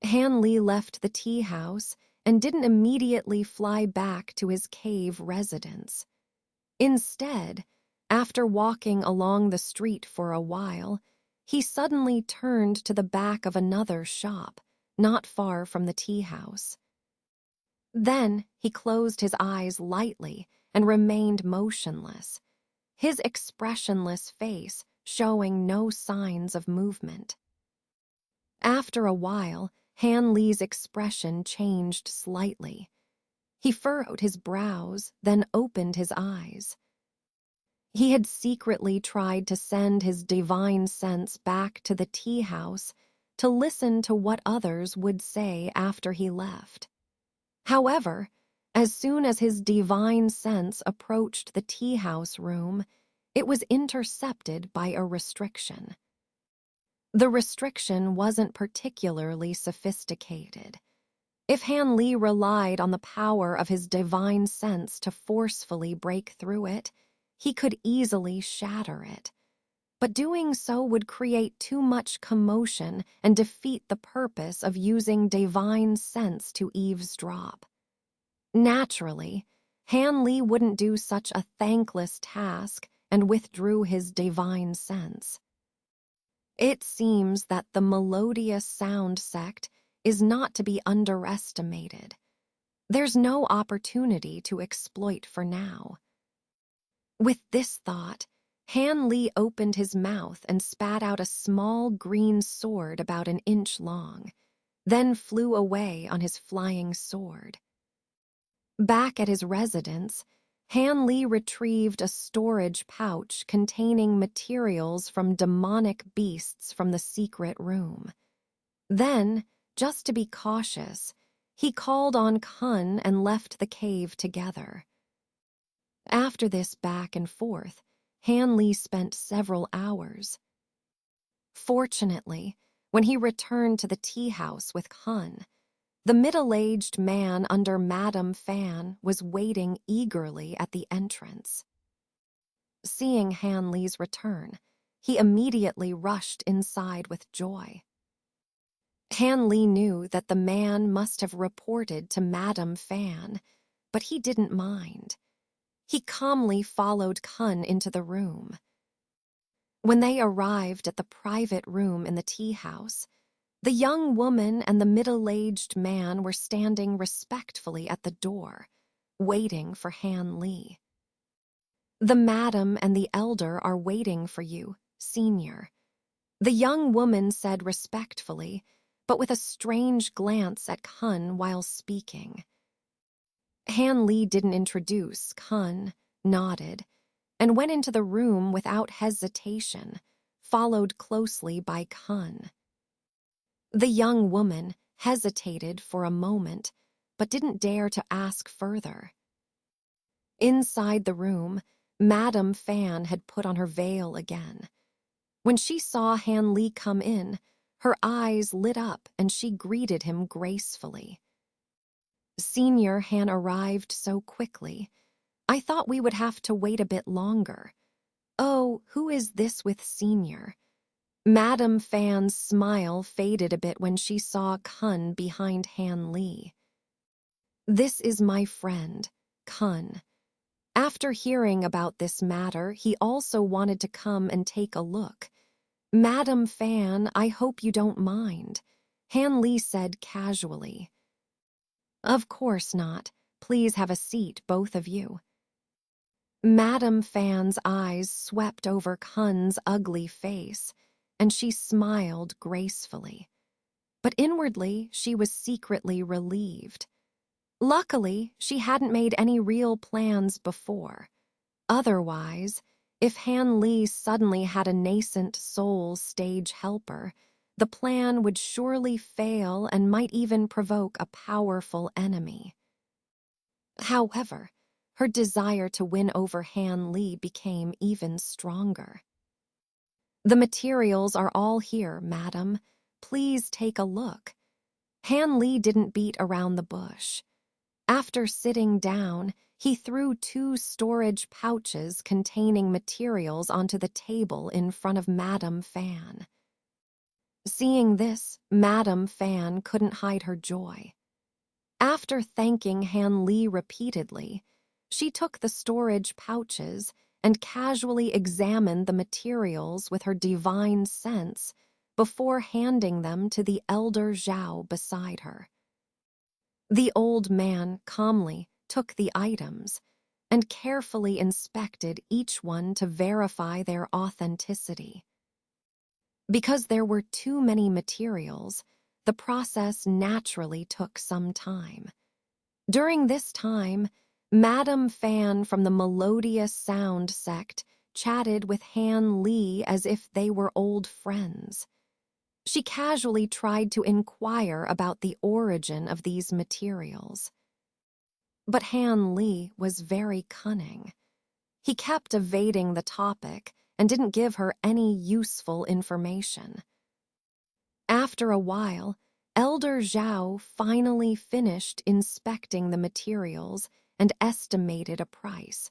Han Li left the tea house and didn't immediately fly back to his cave residence. Instead, after walking along the street for a while, he suddenly turned to the back of another shop, not far from the tea house. Then he closed his eyes lightly and remained motionless, his expressionless face showing no signs of movement. After a while, Han Li's expression changed slightly. He furrowed his brows, then opened his eyes. He had secretly tried to send his divine sense back to the tea house to listen to what others would say after he left. However, as soon as his divine sense approached the tea house room, it was intercepted by a restriction. The restriction wasn't particularly sophisticated. If Han Li relied on the power of his divine sense to forcefully break through it, he could easily shatter it. But doing so would create too much commotion and defeat the purpose of using divine sense to eavesdrop. Naturally, Han Li wouldn't do such a thankless task and withdrew his divine sense. It seems that the melodious sound sect is not to be underestimated. There's no opportunity to exploit for now. With this thought, Han Li opened his mouth and spat out a small green sword about an inch long, then flew away on his flying sword. Back at his residence, Han Li retrieved a storage pouch containing materials from demonic beasts from the secret room. Then, just to be cautious, he called on Kun and left the cave together. After this back and forth, Han Li spent several hours. Fortunately, when he returned to the tea house with Kun, the middle-aged man under Madame Fan was waiting eagerly at the entrance. Seeing Han Li's return, he immediately rushed inside with joy. Han Li knew that the man must have reported to Madame Fan, but he didn't mind. He calmly followed Kun into the room. When they arrived at the private room in the tea house, the young woman and the middle-aged man were standing respectfully at the door, waiting for Han Li. "The madam and the elder are waiting for you, senior," the young woman said respectfully, but with a strange glance at Kun while speaking. Han Li didn't introduce Kun, nodded, and went into the room without hesitation, followed closely by Kun. The young woman hesitated for a moment, but didn't dare to ask further. Inside the room, Madame Fan had put on her veil again. When she saw Han Li come in, her eyes lit up and she greeted him gracefully. "Senior Han arrived so quickly. I thought we would have to wait a bit longer. Oh, who is this with Senior?" Madame Fan's smile faded a bit when she saw Kun behind Han Li. "This is my friend, Kun. After hearing about this matter, he also wanted to come and take a look. Madame Fan, I hope you don't mind," Han Li said casually. "Of course not. Please have a seat, both of you." Madame Fan's eyes swept over Kun's ugly face, and she smiled gracefully. But inwardly, she was secretly relieved. Luckily, she hadn't made any real plans before. Otherwise, if Han Li suddenly had a nascent soul stage helper, the plan would surely fail and might even provoke a powerful enemy. However, her desire to win over Han Li became even stronger. "The materials are all here, madam. Please take a look." Han Li didn't beat around the bush. After sitting down, he threw 2 storage pouches containing materials onto the table in front of Madame Fan. Seeing this, Madame Fan couldn't hide her joy. After thanking Han Li repeatedly, she took the storage pouches and casually examined the materials with her divine sense before handing them to the elder Zhao beside her. The old man calmly took the items and carefully inspected each one to verify their authenticity. Because there were too many materials, the process naturally took some time. During this time, Madame Fan from the Melodious Sound sect chatted with Han Li as if they were old friends. She casually tried to inquire about the origin of these materials. But Han Li was very cunning. He kept evading the topic and didn't give her any useful information. After a while, Elder Zhao finally finished inspecting the materials and estimated a price,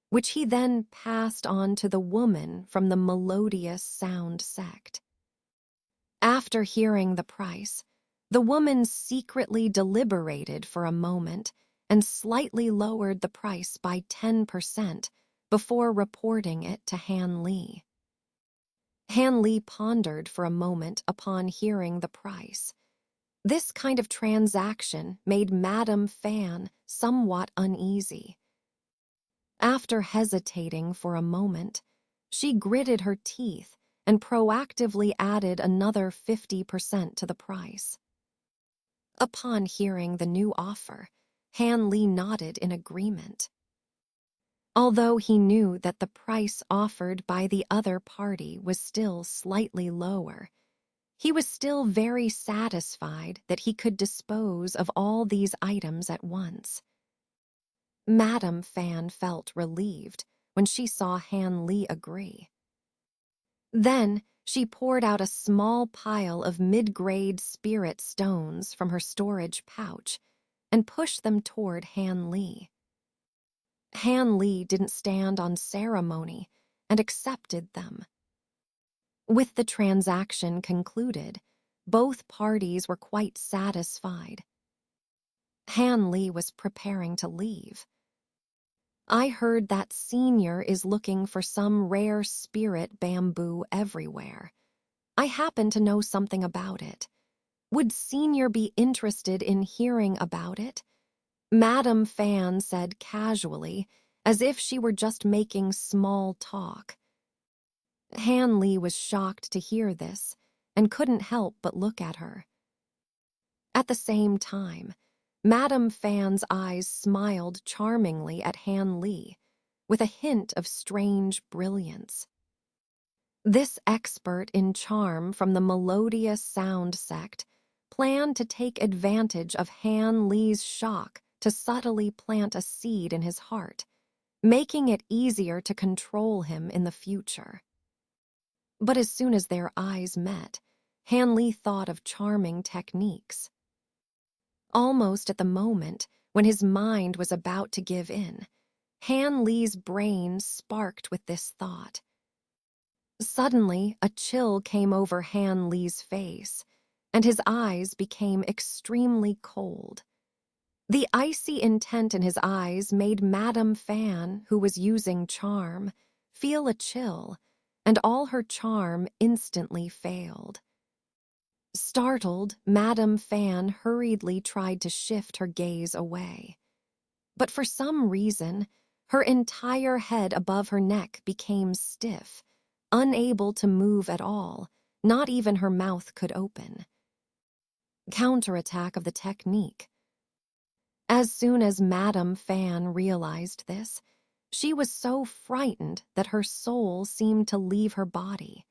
which he then passed on to the woman from the Melodious Sound sect. After hearing the price, the woman secretly deliberated for a moment and slightly lowered the price by 10% before reporting it to Han Li. Han Li pondered for a moment upon hearing the price. This kind of transaction made Madame Fan somewhat uneasy. After hesitating for a moment, she gritted her teeth and proactively added another 50% to the price. Upon hearing the new offer, Han Li nodded in agreement. Although he knew that the price offered by the other party was still slightly lower, he was still very satisfied that he could dispose of all these items at once. Madame Fan felt relieved when she saw Han Li agree. Then she poured out a small pile of mid-grade spirit stones from her storage pouch and pushed them toward Han Li. Han Li didn't stand on ceremony and accepted them. With the transaction concluded, both parties were quite satisfied. Han Li was preparing to leave. I heard that Senior is looking for some rare spirit bamboo everywhere. I happen to know something about it. Would Senior be interested in hearing about it? Madame Fan said casually, as if she were just making small talk. Han Li was shocked to hear this and couldn't help but look at her. At the same time, Madame Fan's eyes smiled charmingly at Han Li, with a hint of strange brilliance. This expert in charm from the Melodious Sound sect planned to take advantage of Han Li's shock to subtly plant a seed in his heart, making it easier to control him in the future. But as soon as their eyes met, Han Li thought of charming techniques. Almost at the moment when his mind was about to give in, Han Li's brain sparked with this thought. Suddenly, a chill came over Han Li's face, and his eyes became extremely cold. The icy intent in his eyes made Madame Fan, who was using charm, feel a chill, and all her charm instantly failed. Startled, Madame Fan hurriedly tried to shift her gaze away. But for some reason, her entire head above her neck became stiff, unable to move at all, not even her mouth could open. Counterattack of the technique. As soon as Madame Fan realized this, she was so frightened that her soul seemed to leave her body.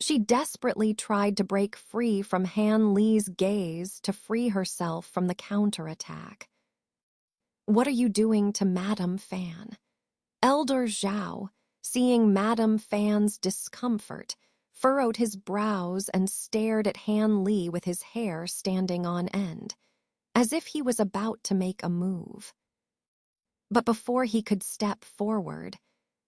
She desperately tried to break free from Han Li's gaze to free herself from the counterattack. "What are you doing to Madame Fan?" Elder Zhao, seeing Madame Fan's discomfort, furrowed his brows and stared at Han Li with his hair standing on end, as if he was about to make a move. But before he could step forward,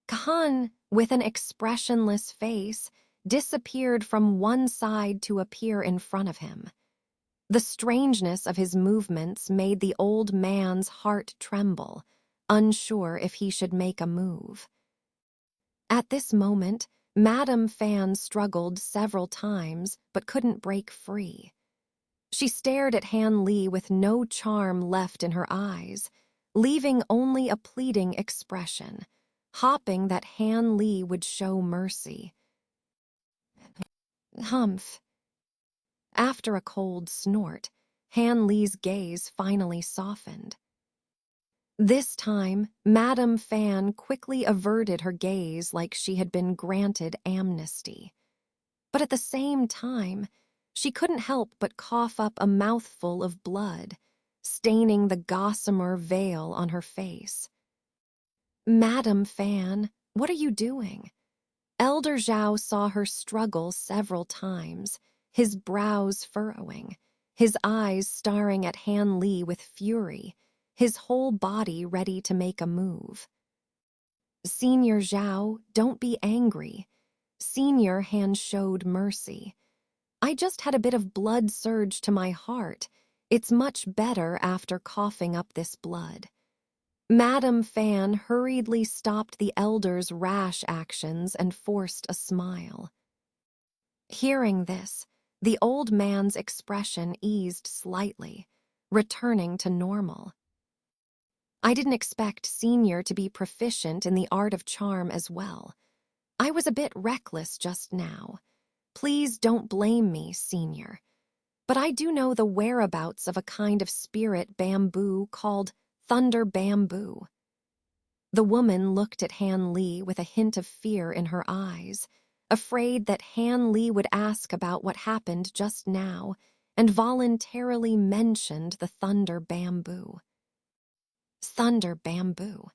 Khan, with an expressionless face, disappeared from one side to appear in front of him. The strangeness of his movements made the old man's heart tremble, unsure if he should make a move. At this moment, Madame Fan struggled several times but couldn't break free. She stared at Han Li with no charm left in her eyes, leaving only a pleading expression, hoping that Han Li would show mercy. Humph. After a cold snort, Han Li's gaze finally softened. This time, Madame Fan quickly averted her gaze like she had been granted amnesty. But at the same time, she couldn't help but cough up a mouthful of blood, staining the gossamer veil on her face. Madame Fan, what are you doing? Elder Zhao saw her struggle several times, his brows furrowing, his eyes staring at Han Li with fury, his whole body ready to make a move. Senior Zhao, don't be angry. Senior Han showed mercy. I just had a bit of blood surge to my heart. It's much better after coughing up this blood. Madame Fan hurriedly stopped the elder's rash actions and forced a smile. Hearing this, the old man's expression eased slightly, returning to normal. I didn't expect Senior to be proficient in the art of charm as well. I was a bit reckless just now. Please don't blame me, Senior. But I do know the whereabouts of a kind of spirit bamboo called thunder bamboo. The woman looked at Han Li with a hint of fear in her eyes, afraid that Han Li would ask about what happened just now, and voluntarily mentioned the thunder bamboo. Thunder bamboo.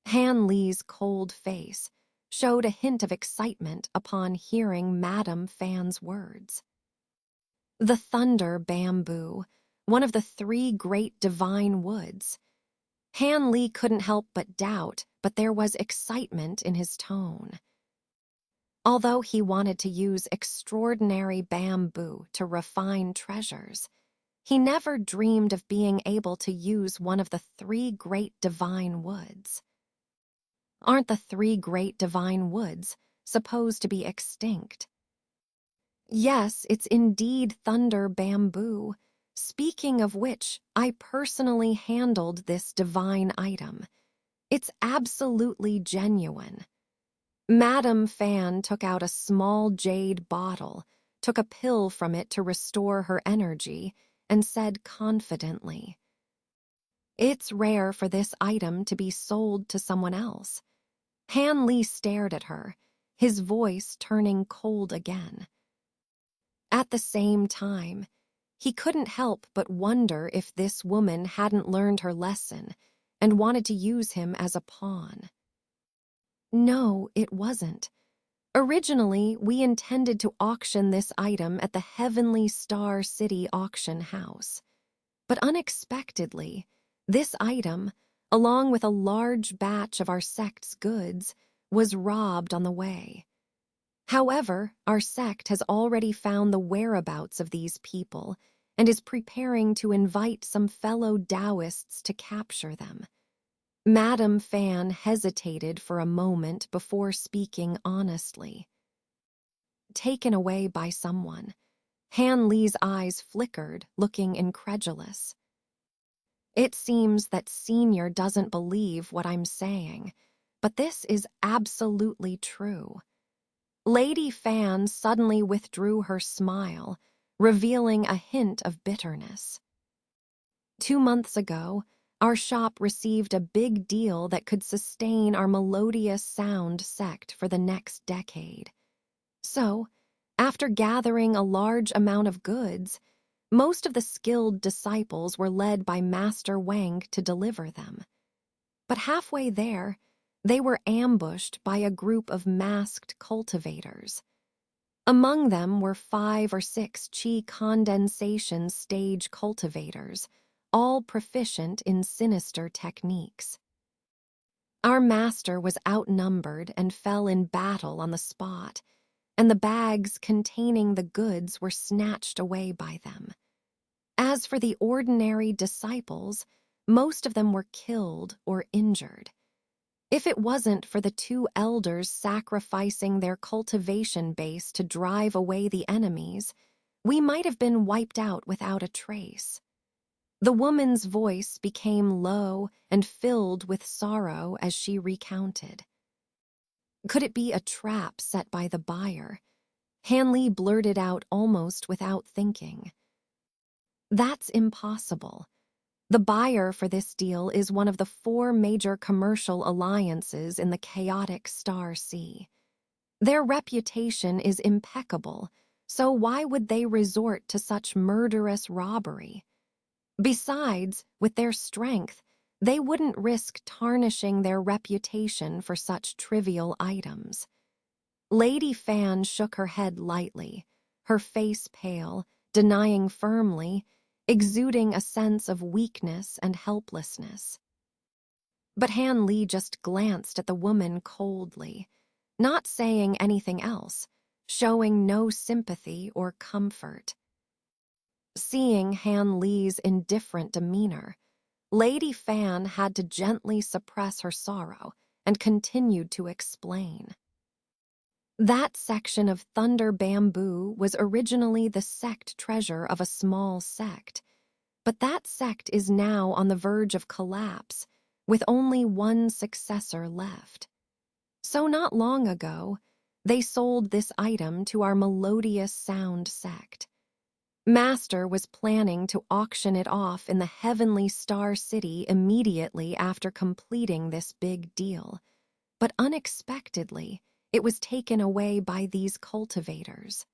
Han Li's cold face showed a hint of excitement upon hearing Madame Fan's words. The thunder bamboo, one of the 3 great divine woods. Han Li couldn't help but doubt, but there was excitement in his tone. Although he wanted to use extraordinary bamboo to refine treasures, he never dreamed of being able to use one of the 3 great divine woods. Aren't the 3 great divine woods supposed to be extinct? Yes, it's indeed thunder bamboo. Speaking of which, I personally handled this divine item. It's absolutely genuine. Madame Fan took out a small jade bottle, took a pill from it to restore her energy, and said confidently, "It's rare for this item to be sold to someone else." Han Li stared at her, his voice turning cold again. At the same time, he couldn't help but wonder if this woman hadn't learned her lesson and wanted to use him as a pawn. No, it wasn't. Originally, we intended to auction this item at the Heavenly Star City auction house. But unexpectedly, this item, along with a large batch of our sect's goods, was robbed on the way. However, our sect has already found the whereabouts of these people and is preparing to invite some fellow Taoists to capture them. Madame Fan hesitated for a moment before speaking honestly. Taken away by someone, Han Li's eyes flickered, looking incredulous. It seems that Senior doesn't believe what I'm saying, but this is absolutely true. Lady Fan suddenly withdrew her smile, revealing a hint of bitterness. 2 months ago, our shop received a big deal that could sustain our melodious sound sect for the next decade. So, after gathering a large amount of goods, most of the skilled disciples were led by Master Wang to deliver them. But halfway there, they were ambushed by a group of masked cultivators. Among them were 5 or 6 chi condensation stage cultivators, all proficient in sinister techniques. Our master was outnumbered and fell in battle on the spot, and the bags containing the goods were snatched away by them. As for the ordinary disciples, most of them were killed or injured. If it wasn't for the two elders sacrificing their cultivation base to drive away the enemies, we might have been wiped out without a trace. The woman's voice became low and filled with sorrow as she recounted. Could it be a trap set by the buyer? Hanley blurted out almost without thinking. That's impossible. The buyer for this deal is one of the 4 major commercial alliances in the chaotic Star Sea. Their reputation is impeccable, so why would they resort to such murderous robbery? Besides, with their strength, they wouldn't risk tarnishing their reputation for such trivial items. Lady Fan shook her head lightly, her face pale, denying firmly, exuding a sense of weakness and helplessness. But Hanley just glanced at the woman coldly, not saying anything else, showing no sympathy or comfort. Seeing Hanley's indifferent demeanor, Lady Fan had to gently suppress her sorrow and continued to explain. That section of Thunder Bamboo was originally the sect treasure of a small sect, but that sect is now on the verge of collapse, with only one successor left. So not long ago, they sold this item to our Melodious Sound sect. Master was planning to auction it off in the Heavenly Star City immediately after completing this big deal, but unexpectedly, it was taken away by these cultivators.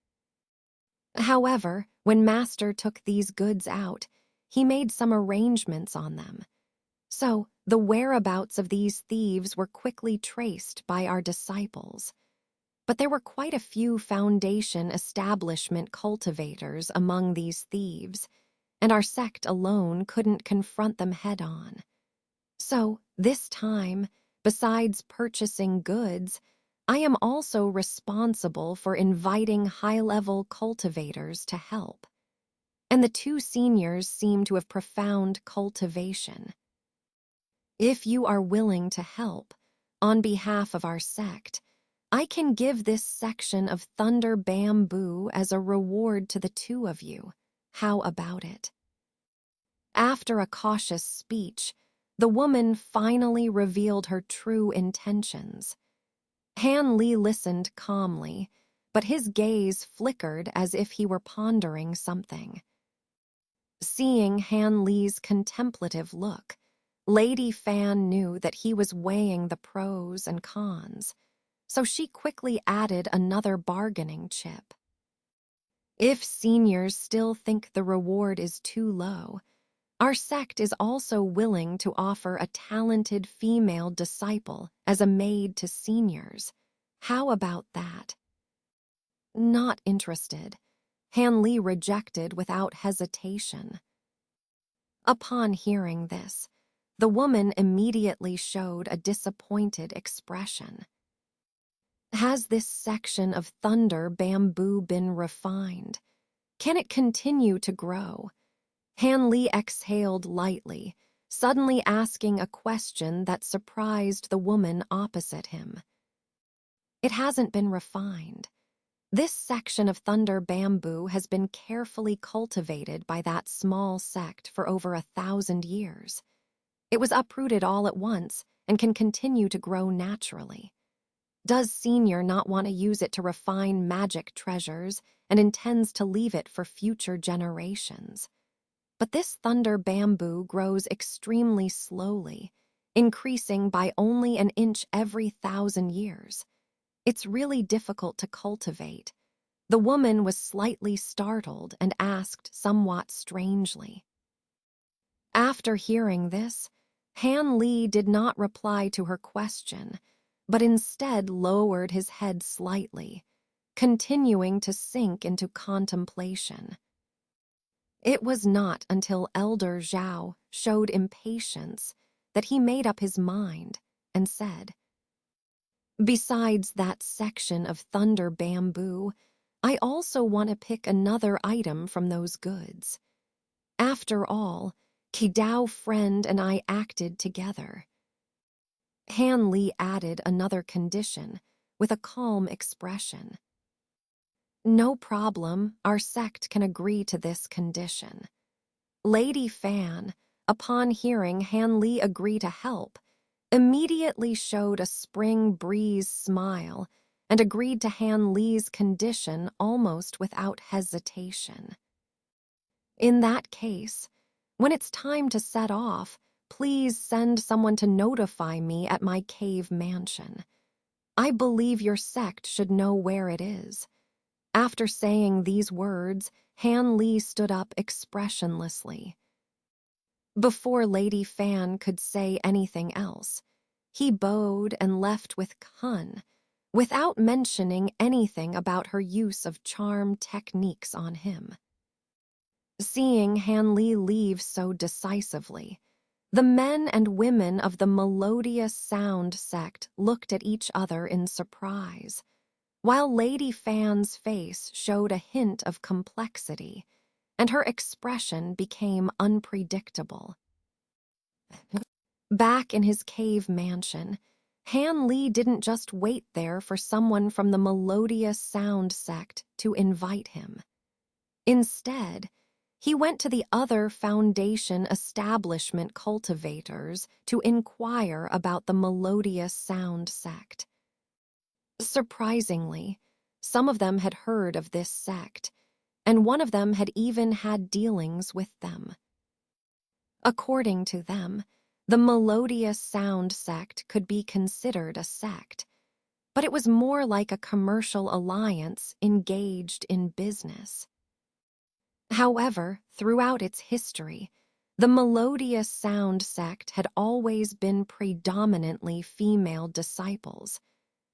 However, when Master took these goods out, he made some arrangements on them. So, the whereabouts of these thieves were quickly traced by our disciples. But there were quite a few Foundation establishment cultivators among these thieves, and our sect alone couldn't confront them head-on. So, this time, besides purchasing goods, I am also responsible for inviting high-level cultivators to help. And the 2 seniors seem to have profound cultivation. If you are willing to help, on behalf of our sect, I can give this section of Thunder Bamboo as a reward to the 2 of you. How about it? After a cautious speech, the woman finally revealed her true intentions. Hanley listened calmly, but his gaze flickered as if he were pondering something. Seeing Hanley's contemplative look, Lady Fan knew that he was weighing the pros and cons, so she quickly added another bargaining chip. If seniors still think the reward is too low, our sect is also willing to offer a talented female disciple as a maid to seniors. How about that? Not interested. Hanley rejected without hesitation. Upon hearing this, the woman immediately showed a disappointed expression. Has this section of Thunder Bamboo been refined? Can it continue to grow? Hanley exhaled lightly, suddenly asking a question that surprised the woman opposite him. It hasn't been refined. This section of Thunder Bamboo has been carefully cultivated by that small sect for over 1,000 years. It was uprooted all at once and can continue to grow naturally. Does Senior not want to use it to refine magic treasures and intends to leave it for future generations? But this Thunder Bamboo grows extremely slowly, increasing by only an inch every 1,000 years. It's really difficult to cultivate. The woman was slightly startled and asked somewhat strangely. After hearing this, Hanley did not reply to her question, but instead lowered his head slightly, continuing to sink into contemplation. It was not until Elder Zhao showed impatience that he made up his mind and said, Besides that section of thunder bamboo, I also want to pick another item from those goods. After all, Kidao friend and I acted together. Han Li added another condition with a calm expression. No problem, our sect can agree to this condition. Lady Fan, upon hearing Han Li agree to help, immediately showed a spring breeze smile and agreed to Han Li's condition almost without hesitation. In that case, when it's time to set off, please send someone to notify me at my cave mansion. I believe your sect should know where it is. After saying these words, Han Li stood up expressionlessly. Before Lady Fan could say anything else, he bowed and left with Kun, without mentioning anything about her use of charm techniques on him. Seeing Han Li leave so decisively, the men and women of the melodious sound sect looked at each other in surprise, while Lady Fan's face showed a hint of complexity, and her expression became unpredictable. Back in his cave mansion, Han Li didn't just wait there for someone from the melodious sound sect to invite him. Instead, he went to the other Foundation establishment cultivators to inquire about the melodious sound sect. Surprisingly, some of them had heard of this sect, and one of them had even had dealings with them. According to them, the melodious sound sect could be considered a sect, but it was more like a commercial alliance engaged in business. However, throughout its history, the melodious sound sect had always been predominantly female disciples,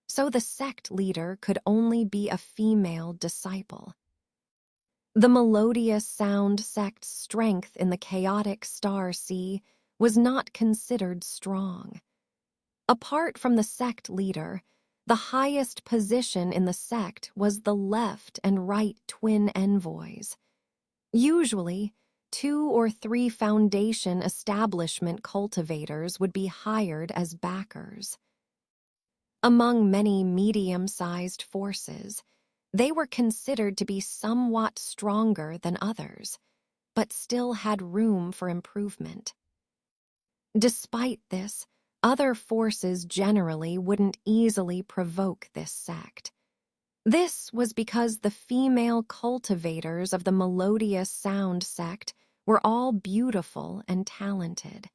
so the sect leader could only be a female disciple. The melodious sound sect's strength in the chaotic star sea was not considered strong. Apart from the sect leader, the highest position in the sect was the left and right twin envoys. Usually, 2 or 3 Foundation establishment cultivators would be hired as backers. Among many medium-sized forces, they were considered to be somewhat stronger than others, but still had room for improvement. Despite this, other forces generally wouldn't easily provoke this sect. This was because the female cultivators of the melodious sound sect were all beautiful and talented.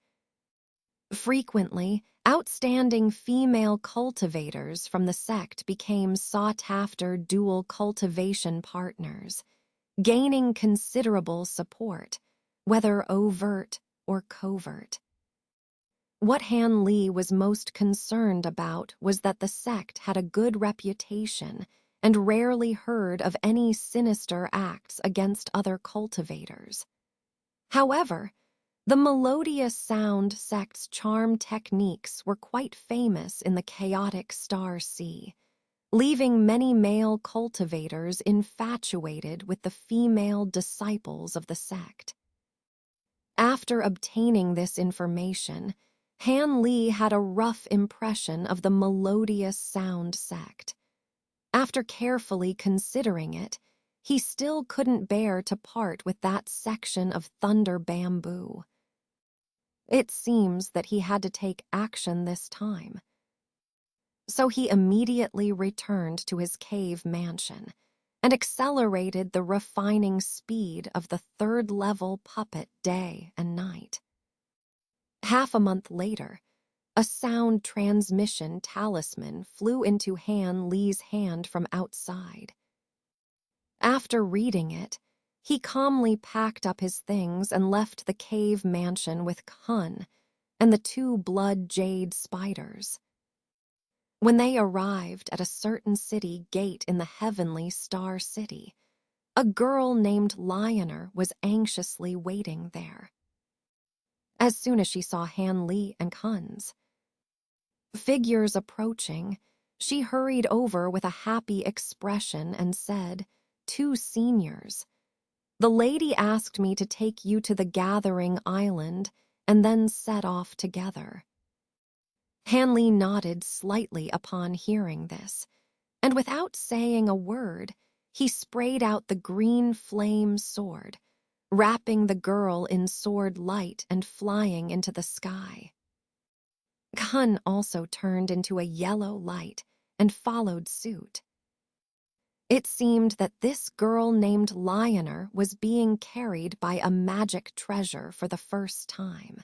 Frequently, outstanding female cultivators from the sect became sought-after dual cultivation partners, gaining considerable support, whether overt or covert. What Han Li was most concerned about was that the sect had a good reputation and rarely heard of any sinister acts against other cultivators. However, the melodious sound sect's charm techniques were quite famous in the chaotic star sea, leaving many male cultivators infatuated with the female disciples of the sect. After obtaining this information, Han Li had a rough impression of the melodious sound sect. After carefully considering it, he still couldn't bear to part with that section of thunder bamboo. It seems that he had to take action this time. So he immediately returned to his cave mansion and accelerated the refining speed of the 3rd-level puppet day and night. Half a month later, a sound transmission talisman flew into Han Li's hand from outside. After reading it, he calmly packed up his things and left the cave mansion with Kun and the 2 blood jade spiders. When they arrived at a certain city gate in the heavenly Star City, a girl named Lioner was anxiously waiting there. As soon as she saw Han Li and Kun's figures approaching, She hurried over with a happy expression and said, "Two seniors. The lady asked me to take you to the gathering island and then set off together." Hanley nodded slightly upon hearing this, and without saying a word, he sprayed out the green flame sword, wrapping the girl in sword light and flying into the sky. Kun also turned into a yellow light and followed suit. It seemed that this girl named Lioner was being carried by a magic treasure for the first time.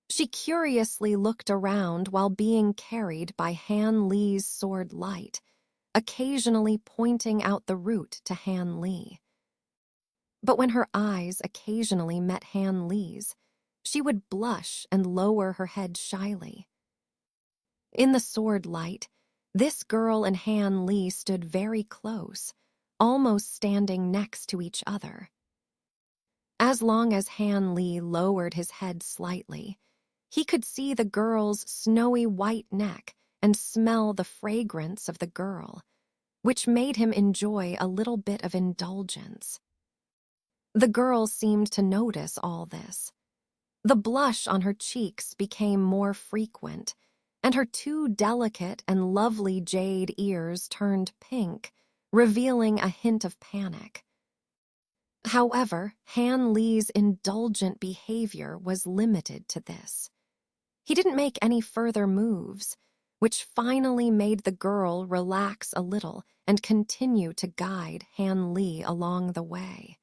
She curiously looked around while being carried by Han Li's sword light, occasionally pointing out the route to Han Li. But when her eyes occasionally met Han Li's, she would blush and lower her head shyly. In the sword light, this girl and Han Li stood very close, almost standing next to each other. As long as Han Li lowered his head slightly, he could see the girl's snowy white neck and smell the fragrance of the girl, which made him enjoy a little bit of indulgence. The girl seemed to notice all this. The blush on her cheeks became more frequent, and her two delicate and lovely jade ears turned pink, revealing a hint of panic. However, Han Li's indulgent behavior was limited to this. He didn't make any further moves, which finally made the girl relax a little and continue to guide Han Li along the way.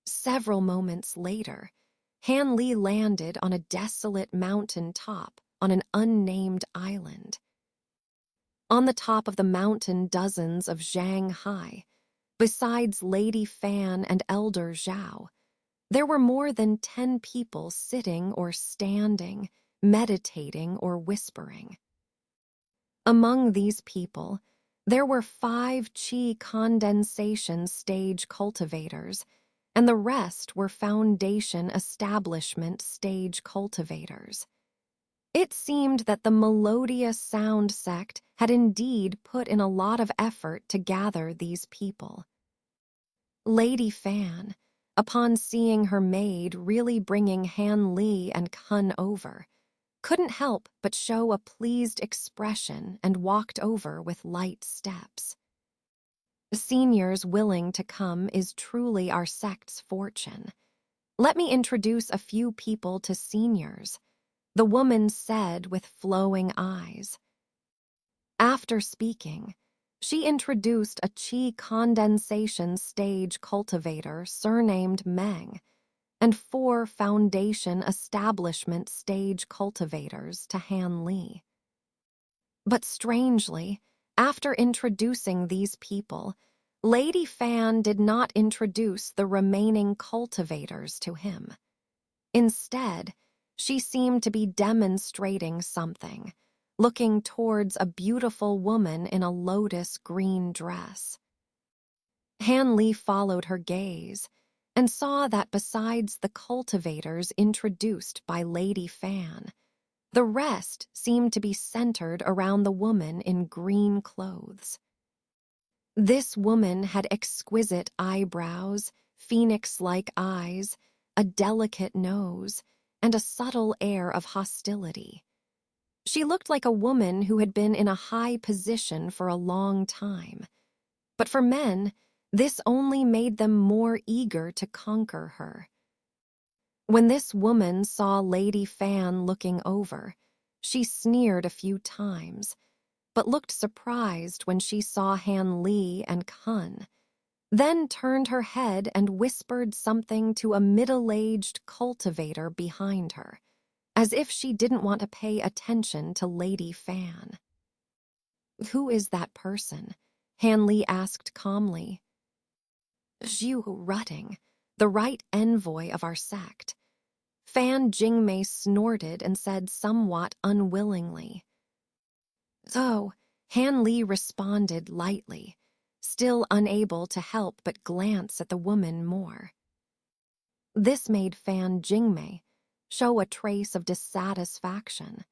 Several moments later, Han Li landed on a desolate mountain top on an unnamed island. On the top of the mountain, dozens of Shanghai, besides Lady Fan and Elder Zhao, there were more than 10 people sitting or standing, meditating or whispering. Among these people, there were 5 Qi condensation stage cultivators, and the rest were foundation establishment stage cultivators. It seemed that the melodious sound sect had indeed put in a lot of effort to gather these people. Lady Fan, upon seeing her maid really bringing Han Li and Kun over, couldn't help but show a pleased expression and walked over with light steps. Seniors willing to come is truly our sect's fortune. Let me introduce a few people to seniors, the woman said with flowing eyes. After speaking, she introduced a Qi condensation stage cultivator surnamed Meng and 4 foundation establishment stage cultivators to Han Li. But strangely, after introducing these people, Lady Fan did not introduce the remaining cultivators to him. Instead, she seemed to be demonstrating something, looking towards a beautiful woman in a lotus green dress. Han Li followed her gaze and saw that besides the cultivators introduced by Lady Fan, the rest seemed to be centered around the woman in green clothes. This woman had exquisite eyebrows, phoenix-like eyes, a delicate nose, and a subtle air of hostility. She looked like a woman who had been in a high position for a long time, but for men, this only made them more eager to conquer her. When this woman saw Lady Fan looking over, she sneered a few times, but looked surprised when she saw Han Li and Kun, then turned her head and whispered something to a middle-aged cultivator behind her, as if she didn't want to pay attention to Lady Fan. "Who is that person?" Han Li asked calmly. "Zhu Rutting, the right envoy of our sect." Fan Jingmei snorted and said somewhat unwillingly. "Oh," Han Li responded lightly, still unable to help but glance at the woman more. This made Fan Jingmei show a trace of dissatisfaction.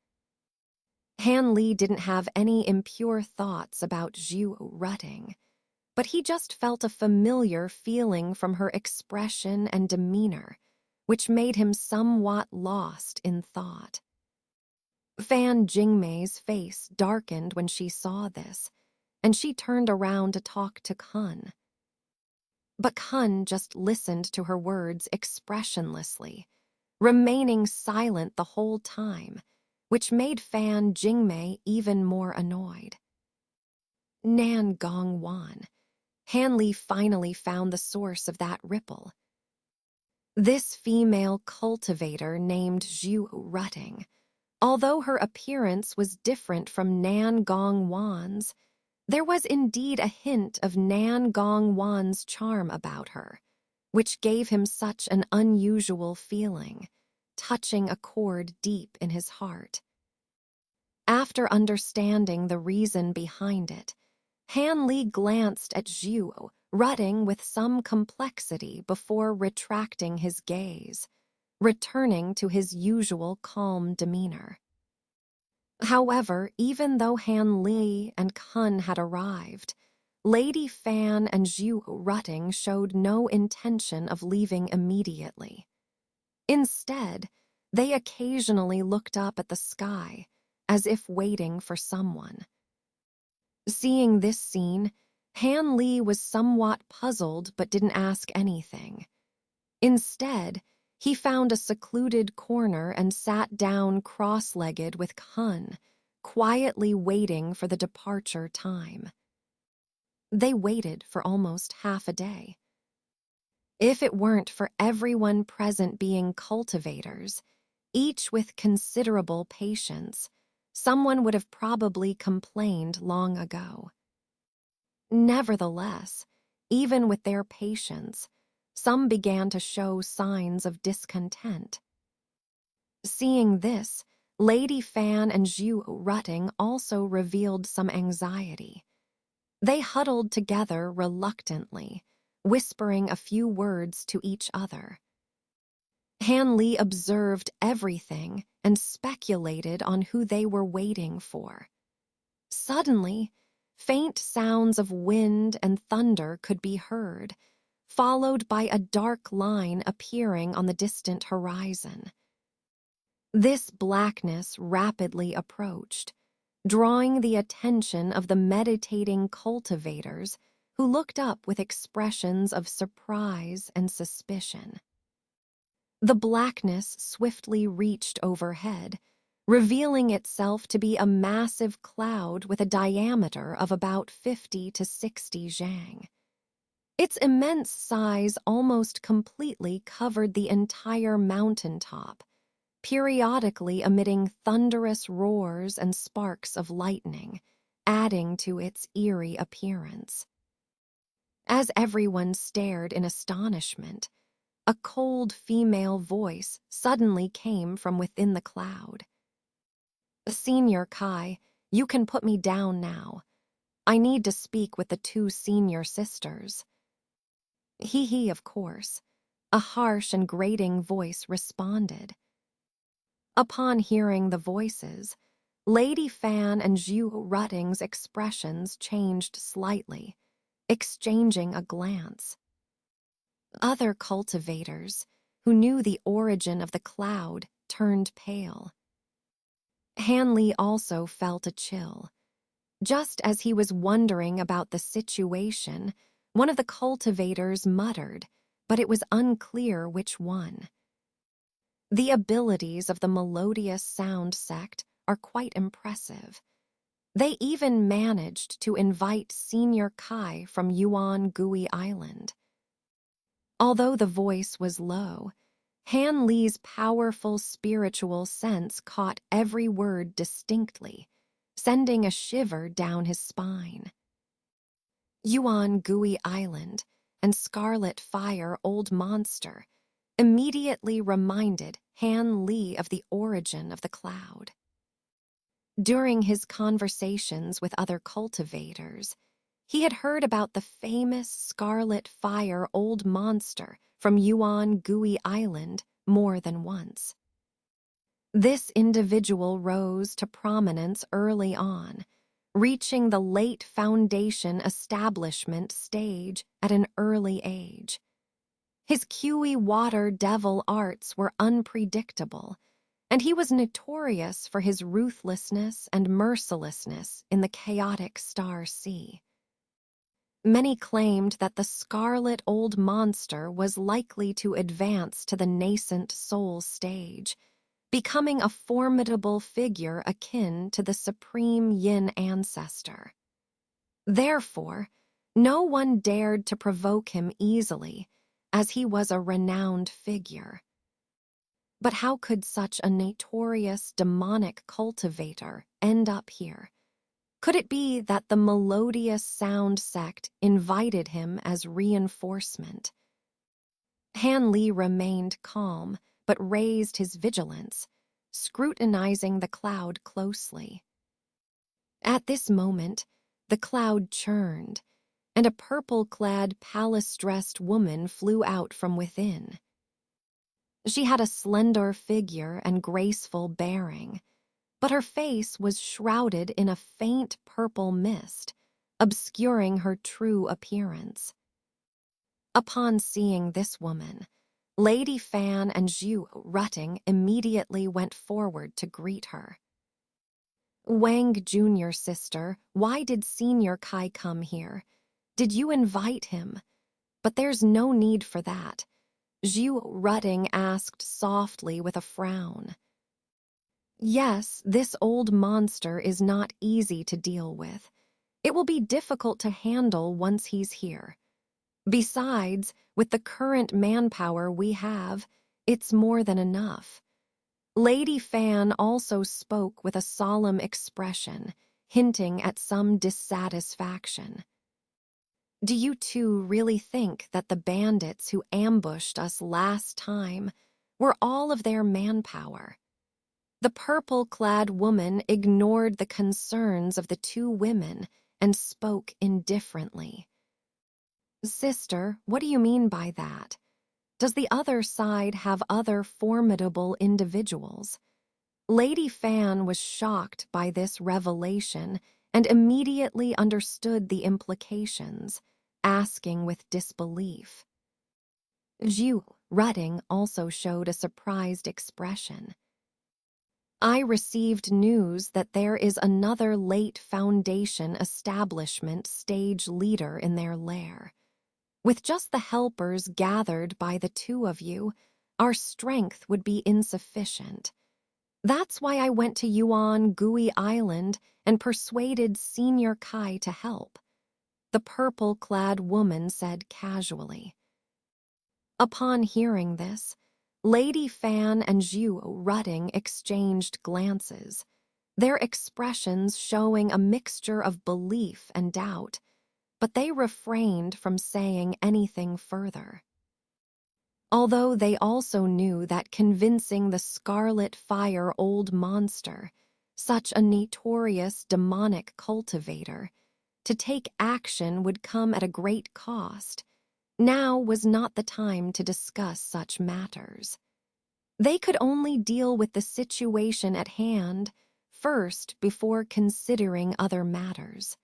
Han Li didn't have any impure thoughts about Zhu rutting, but he just felt a familiar feeling from her expression and demeanor, which made him somewhat lost in thought. Fan Jingmei's face darkened when she saw this, and she turned around to talk to Kun. But Kun just listened to her words expressionlessly, remaining silent the whole time, which made Fan Jingmei even more annoyed. Nan Gong Wan. Han Li finally found the source of that ripple. This female cultivator named Zhu Rutting, although her appearance was different from Nan Gong Wan's, there was indeed a hint of Nan Gong Wan's charm about her, which gave him such an unusual feeling, touching a chord deep in his heart. After understanding the reason behind it, Han Li glanced at Zhu, rutting with some complexity before retracting his gaze, returning to his usual calm demeanor. However, even though Han Li and Kun had arrived, Lady Fan and Zhu Rutting showed no intention of leaving immediately. Instead, they occasionally looked up at the sky, as if waiting for someone. Seeing this scene, Han Li was somewhat puzzled but didn't ask anything. Instead, he found a secluded corner and sat down cross-legged with Kun, quietly waiting for the departure time. They waited for almost half a day. If it weren't for everyone present being cultivators, each with considerable patience, someone would have probably complained long ago. Nevertheless, even with their patience, some began to show signs of discontent. Seeing this, Lady Fan and Zhu Rutting also revealed some anxiety. They huddled together reluctantly, whispering a few words to each other. Han Li observed everything and speculated on who they were waiting for. Suddenly, faint sounds of wind and thunder could be heard, followed by a dark line appearing on the distant horizon. This blackness rapidly approached, drawing the attention of the meditating cultivators who looked up with expressions of surprise and suspicion. The blackness swiftly reached overhead, revealing itself to be a massive cloud with a diameter of about 50 to 60 zhang. Its immense size almost completely covered the entire mountaintop, periodically emitting thunderous roars and sparks of lightning, adding to its eerie appearance. As everyone stared in astonishment, a cold female voice suddenly came from within the cloud. "Senior Kai, you can put me down now. I need to speak with the two senior sisters." "He, of course," a harsh and grating voice responded. Upon hearing the voices, Lady Fan and Zhu Rutting's expressions changed slightly, exchanging a glance. Other cultivators, who knew the origin of the cloud, turned pale. Han Li also felt a chill. Just as he was wondering about the situation, one of the cultivators muttered, but it was unclear which one. The abilities of the melodious sound sect are quite impressive. They even managed to invite Senior Kai from Yuan Gui Island. Although the voice was low, Han Li's powerful spiritual sense caught every word distinctly, sending a shiver down his spine. Yuan Gui Island and Scarlet Fire Old Monster immediately reminded Han Li of the origin of the cloud. During his conversations with other cultivators, he had heard about the famous Scarlet Fire Old Monster from Yuan Gui Island more than once. This individual rose to prominence early on, reaching the late foundation establishment stage at an early age. His Kiwi water devil arts were unpredictable, and he was notorious for his ruthlessness and mercilessness in the chaotic Star Sea. Many claimed that the scarlet old monster was likely to advance to the nascent soul stage, becoming a formidable figure akin to the supreme yin ancestor. Therefore, no one dared to provoke him easily, as he was a renowned figure. But how could such a notorious demonic cultivator end up here? Could it be that the melodious sound sect invited him as reinforcement? Han Li remained calm, but raised his vigilance, scrutinizing the cloud closely. At this moment, the cloud churned, and a purple-clad, palace-dressed woman flew out from within. She had a slender figure and graceful bearing, but her face was shrouded in a faint purple mist, obscuring her true appearance. Upon seeing this woman, Lady Fan and Zhu Rutting immediately went forward to greet her. "Wang Jr. sister, why did Senior Kai come here? Did you invite him? But there's no need for that," Zhu Rutting asked softly with a frown. "Yes, this old monster is not easy to deal with. It will be difficult to handle once he's here. Besides, with the current manpower we have, it's more than enough." Lady Fan also spoke with a solemn expression, hinting at some dissatisfaction. "Do you two really think that the bandits who ambushed us last time were all of their manpower?" The purple-clad woman ignored the concerns of the two women and spoke indifferently. "Sister, what do you mean by that? Does the other side have other formidable individuals?" Lady Fan was shocked by this revelation and immediately understood the implications, asking with disbelief. Zhu Rutting also showed a surprised expression. "I received news that there is another late Foundation establishment stage leader in their lair. With just the helpers gathered by the two of you, our strength would be insufficient. That's why I went to Yuan Gui Island and persuaded Senior Kai to help," the purple-clad woman said casually. Upon hearing this, Lady Fan and Zhu Rutting exchanged glances, their expressions showing a mixture of belief and doubt, but they refrained from saying anything further. Although they also knew that convincing the Scarlet Fire old monster, such a notorious demonic cultivator, to take action would come at a great cost, now was not the time to discuss such matters. They could only deal with the situation at hand first before considering other matters.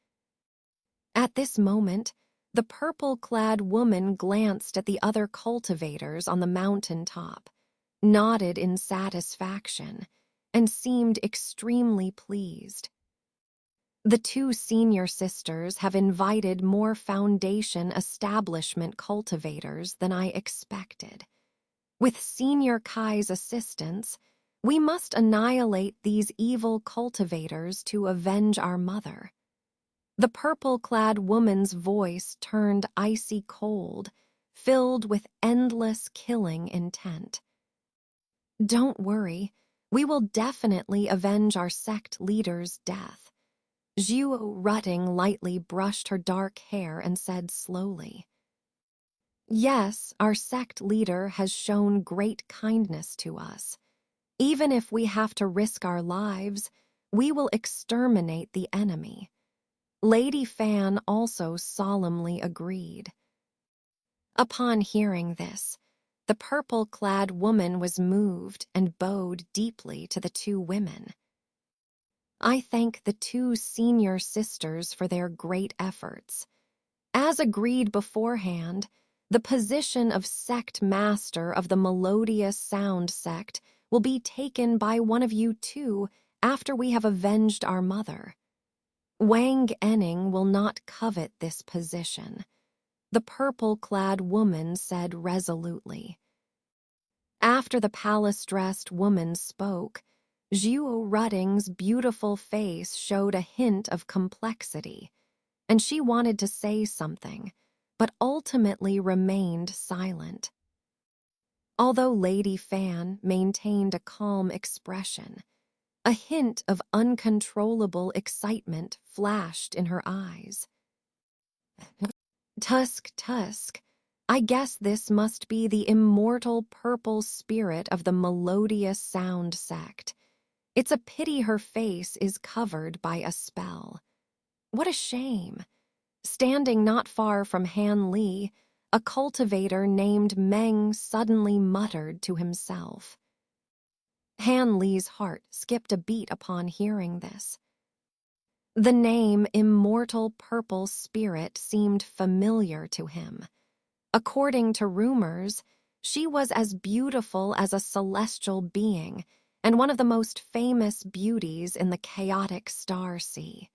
At this moment, the purple-clad woman glanced at the other cultivators on the mountain top, nodded in satisfaction, and seemed extremely pleased. "The two senior sisters have invited more Foundation establishment cultivators than I expected. With Senior Kai's assistance, we must annihilate these evil cultivators to avenge our mother." The purple-clad woman's voice turned icy cold, filled with endless killing intent. "Don't worry, we will definitely avenge our sect leader's death." Zhu Rutting lightly brushed her dark hair and said slowly, "Yes, our sect leader has shown great kindness to us. Even if we have to risk our lives, we will exterminate the enemy." Lady Fan also solemnly agreed. Upon hearing this, The purple-clad woman was moved and bowed deeply to the two women. I thank the two senior sisters for their great efforts. As agreed beforehand, the position of sect master of the melodious sound sect will be taken by one of you two after we have avenged our mother. Wang Enning will not covet this position, the purple-clad woman said resolutely. After the palace-dressed woman spoke, Zhuo Rutting's beautiful face showed a hint of complexity, and she wanted to say something, but ultimately remained silent. Although Lady Fan maintained a calm expression, a hint of uncontrollable excitement flashed in her eyes. Tusk, I guess this must be the immortal purple spirit of the melodious sound sect. It's a pity her face is covered by a spell. What a shame. Standing not far from Han Li, a cultivator named Meng suddenly muttered to himself. Han Li's heart skipped a beat upon hearing this. The name Immortal Purple Spirit seemed familiar to him. According to rumors, she was as beautiful as a celestial being and one of the most famous beauties in the chaotic star sea.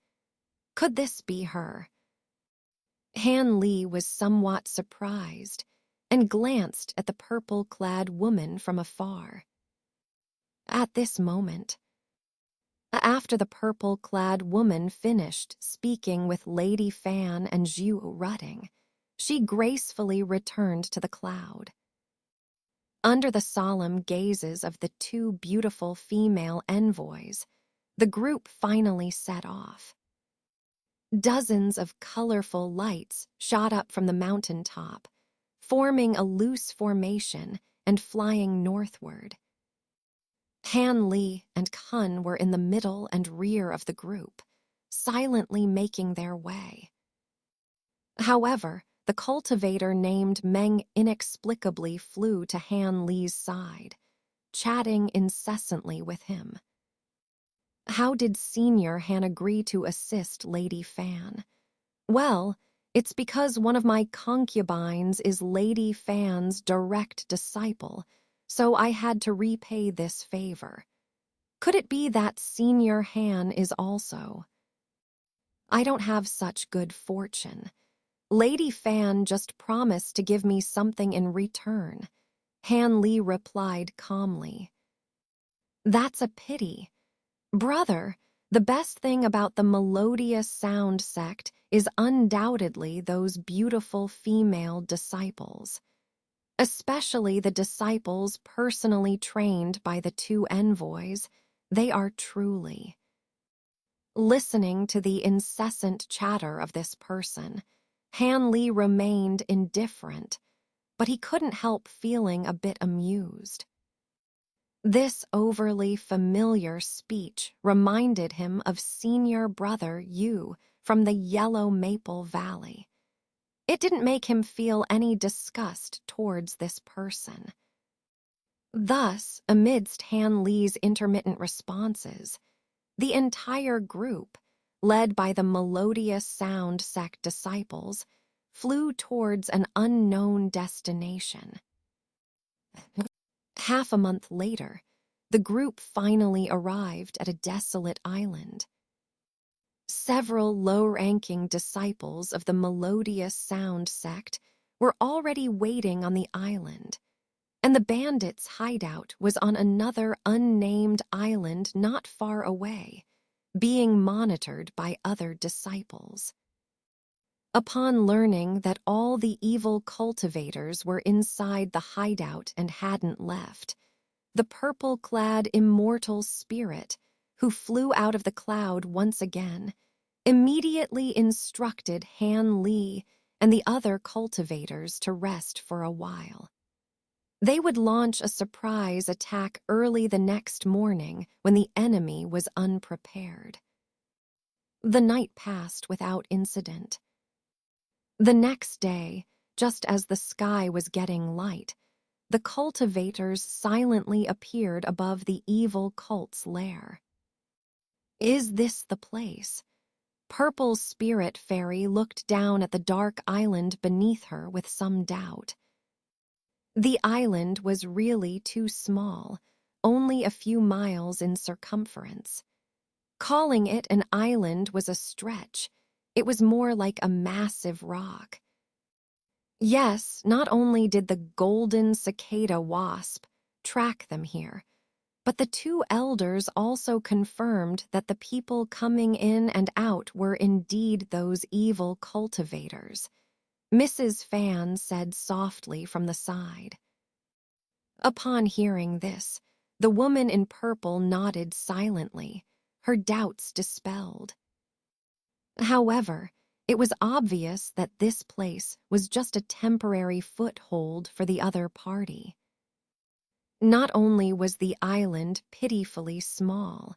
Could this be her? Han Li was somewhat surprised and glanced at the purple-clad woman from afar. At this moment, after the purple-clad woman finished speaking with Lady Fan and Zhuo Rutting, she gracefully returned to the cloud. Under the solemn gazes of the two beautiful female envoys, the group finally set off. Dozens of colorful lights shot up from the mountaintop, forming a loose formation and flying northward. Han Li and Kun were in the middle and rear of the group, silently making their way. However, the cultivator named Meng inexplicably flew to Han Li's side, chatting incessantly with him. How did Senior Han agree to assist Lady Fan? Well, it's because one of my concubines is Lady Fan's direct disciple, so I had to repay this favor. Could it be that Senior Han is also? I don't have such good fortune. Lady Fan just promised to give me something in return. Han Li replied calmly. That's a pity. Brother, the best thing about the melodious sound sect is undoubtedly those beautiful female disciples. Especially the disciples personally trained by the two envoys, they are truly. Listening to the incessant chatter of this person, Han Li remained indifferent, but he couldn't help feeling a bit amused. This overly familiar speech reminded him of senior brother Yu from the Yellow Maple Valley. It didn't make him feel any disgust towards this person. Thus, amidst Han Li's intermittent responses, the entire group, led by the melodious sound sect disciples, flew towards an unknown destination. Half a month later, the group finally arrived at a desolate island. Several low-ranking disciples of the melodious sound sect were already waiting on the island, and the bandits' hideout was on another unnamed island not far away, being monitored by other disciples. Upon learning that all the evil cultivators were inside the hideout and hadn't left, the purple-clad immortal spirit, who flew out of the cloud once again, immediately instructed Han Li and the other cultivators to rest for a while. They would launch a surprise attack early the next morning when the enemy was unprepared. The night passed without incident. The next day, just as the sky was getting light, the cultivators silently appeared above the evil cult's lair. Is this the place? Purple's spirit fairy looked down at the dark island beneath her with some doubt. The island was really too small, only a few miles in circumference. Calling it an island was a stretch. It was more like a massive rock. Yes, not only did the golden cicada wasp track them here, but the two elders also confirmed that the people coming in and out were indeed those evil cultivators. Mrs. Fan said softly from the side. Upon hearing this, the woman in purple nodded silently, her doubts dispelled. However, it was obvious that this place was just a temporary foothold for the other party. Not only was the island pitifully small,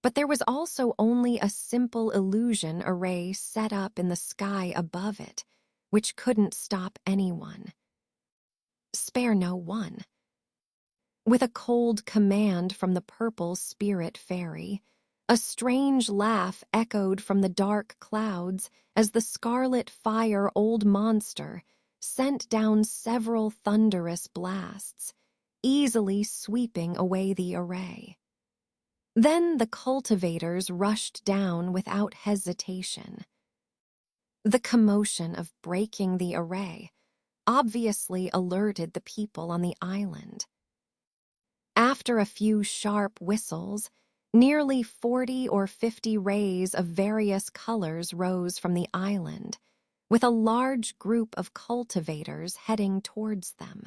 but there was also only a simple illusion array set up in the sky above it, which couldn't stop anyone. Spare no one. With a cold command from the purple spirit fairy, a strange laugh echoed from the dark clouds as the scarlet fire old monster sent down several thunderous blasts, easily sweeping away the array. Then the cultivators rushed down without hesitation. The commotion of breaking the array obviously alerted the people on the island. After a few sharp whistles, nearly 40 or 50 rays of various colors rose from the island, with a large group of cultivators heading towards them.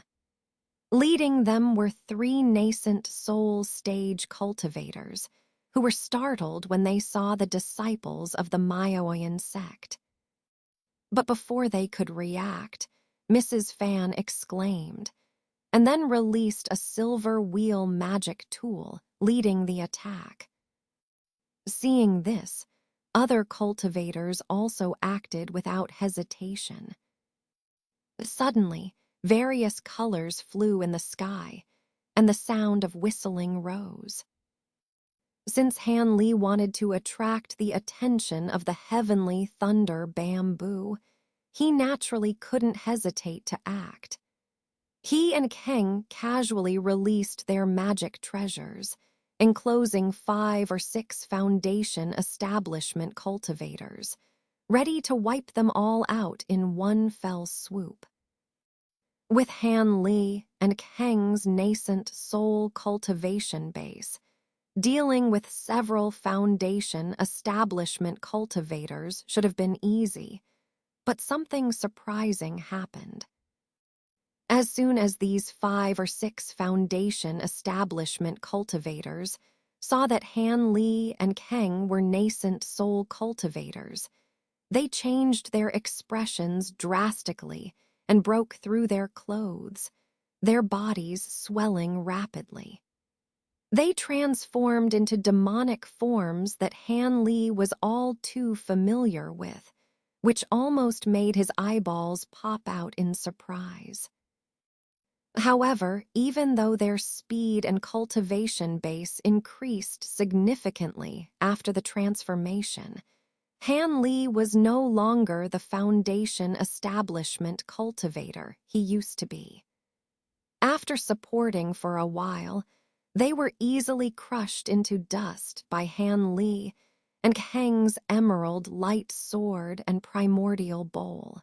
Leading them were 3 nascent soul stage cultivators, who were startled when they saw the disciples of the Mayoyan sect. But before they could react, Mrs. Fan exclaimed, and then released a silver wheel magic tool, leading the attack. Seeing this, other cultivators also acted without hesitation. Suddenly, various colors flew in the sky, and the sound of whistling rose. Since Han Li wanted to attract the attention of the heavenly thunder bamboo, he naturally couldn't hesitate to act. He and Kang casually released their magic treasures, enclosing 5 or 6 foundation establishment cultivators, ready to wipe them all out in one fell swoop. With Han Li and Kang's nascent soul cultivation base, dealing with several foundation establishment cultivators should have been easy, but something surprising happened. As soon as these 5 or 6 foundation establishment cultivators saw that Han Li and Kang were nascent soul cultivators, they changed their expressions drastically and broke through their clothes, their bodies swelling rapidly. They transformed into demonic forms that Han Li was all too familiar with, which almost made his eyeballs pop out in surprise. However, even though their speed and cultivation base increased significantly after the transformation, Han Li was no longer the foundation establishment cultivator he used to be. After supporting for a while, they were easily crushed into dust by Han Li and Kang's emerald light sword and primordial bowl.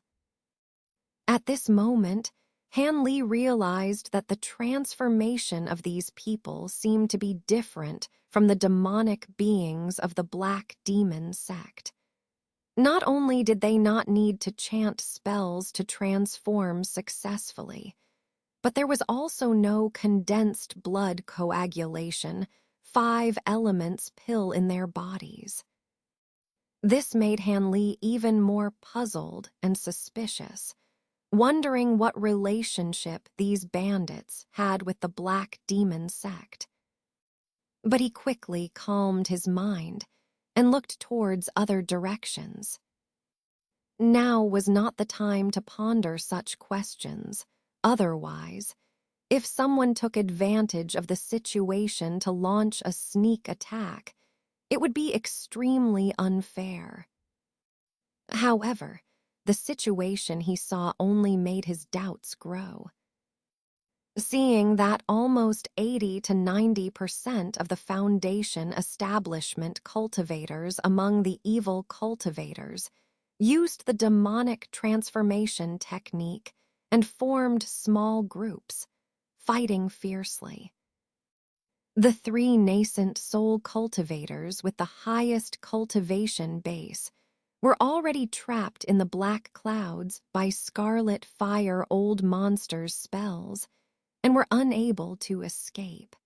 At this moment, Han Li realized that the transformation of these people seemed to be different from the demonic beings of the Black Demon sect. Not only did they not need to chant spells to transform successfully, but there was also no condensed blood coagulation, 5 elements pill in their bodies. This made Han Li even more puzzled and suspicious, wondering what relationship these bandits had with the Black Demon sect. But he quickly calmed his mind and looked towards other directions. Now was not the time to ponder such questions. Otherwise, If someone took advantage of the situation to launch a sneak attack, it would be extremely unfair. However, the situation he saw only made his doubts grow. Seeing that almost 80 to 90% of the Foundation establishment cultivators among the evil cultivators used the demonic transformation technique and formed small groups, fighting fiercely. The 3 nascent soul cultivators with the highest cultivation base were already trapped in the black clouds by scarlet fire old monsters' spells and were unable to escape.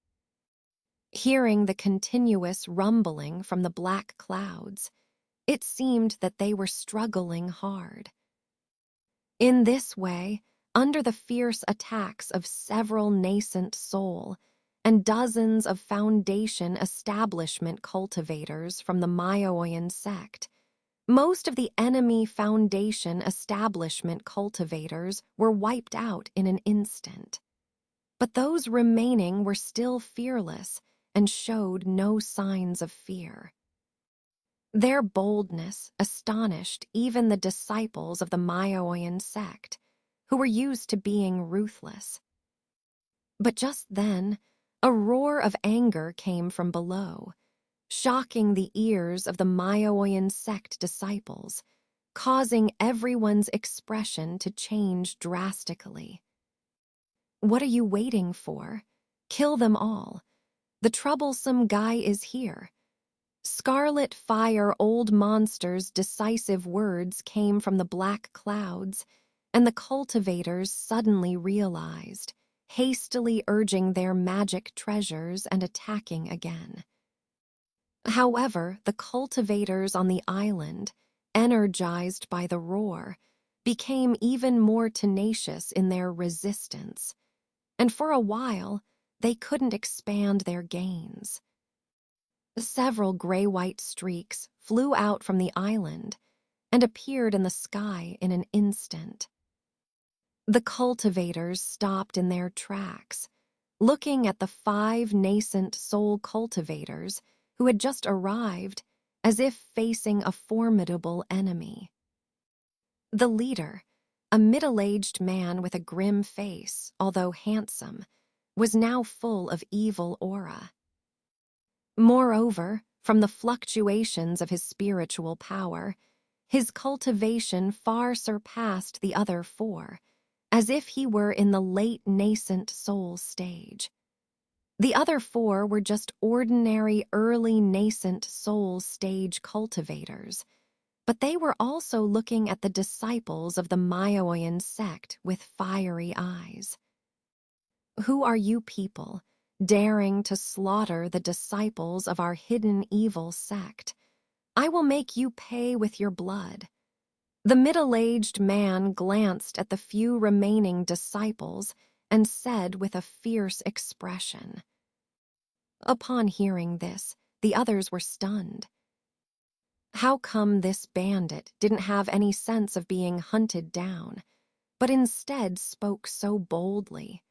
Hearing the continuous rumbling from the black clouds, it seemed that they were struggling hard. In this way, under the fierce attacks of several nascent soul and dozens of Foundation establishment cultivators from the Mayoyan sect, most of the enemy Foundation establishment cultivators were wiped out in an instant. But those remaining were still fearless and showed no signs of fear. Their boldness astonished even the disciples of the Mayoyan sect, who were used to being ruthless. But just then, a roar of anger came from below, shocking the ears of the Mayoyan sect disciples, causing everyone's expression to change drastically. "What are you waiting for? Kill them all. The troublesome guy is here." Scarlet fire old monster's decisive words came from the black clouds, and the cultivators suddenly realized, hastily urging their magic treasures and attacking again. However, the cultivators on the island, energized by the roar, became even more tenacious in their resistance, and for a while, they couldn't expand their gains. Several gray-white streaks flew out from the island and appeared in the sky in an instant. The cultivators stopped in their tracks, looking at the 5 nascent soul cultivators who had just arrived as if facing a formidable enemy. The leader, a middle-aged man with a grim face, although handsome, was now full of evil aura. Moreover, from the fluctuations of his spiritual power, his cultivation far surpassed the other 4, as if he were in the late nascent soul stage. The other 4 were just ordinary early nascent soul stage cultivators, but they were also looking at the disciples of the Mayoyan sect with fiery eyes. "Who are you people, daring to slaughter the disciples of our hidden evil sect? I will make you pay with your blood." The middle-aged man glanced at the few remaining disciples and said with a fierce expression. Upon hearing this, the others were stunned. How come this bandit didn't have any sense of being hunted down, but instead spoke so boldly?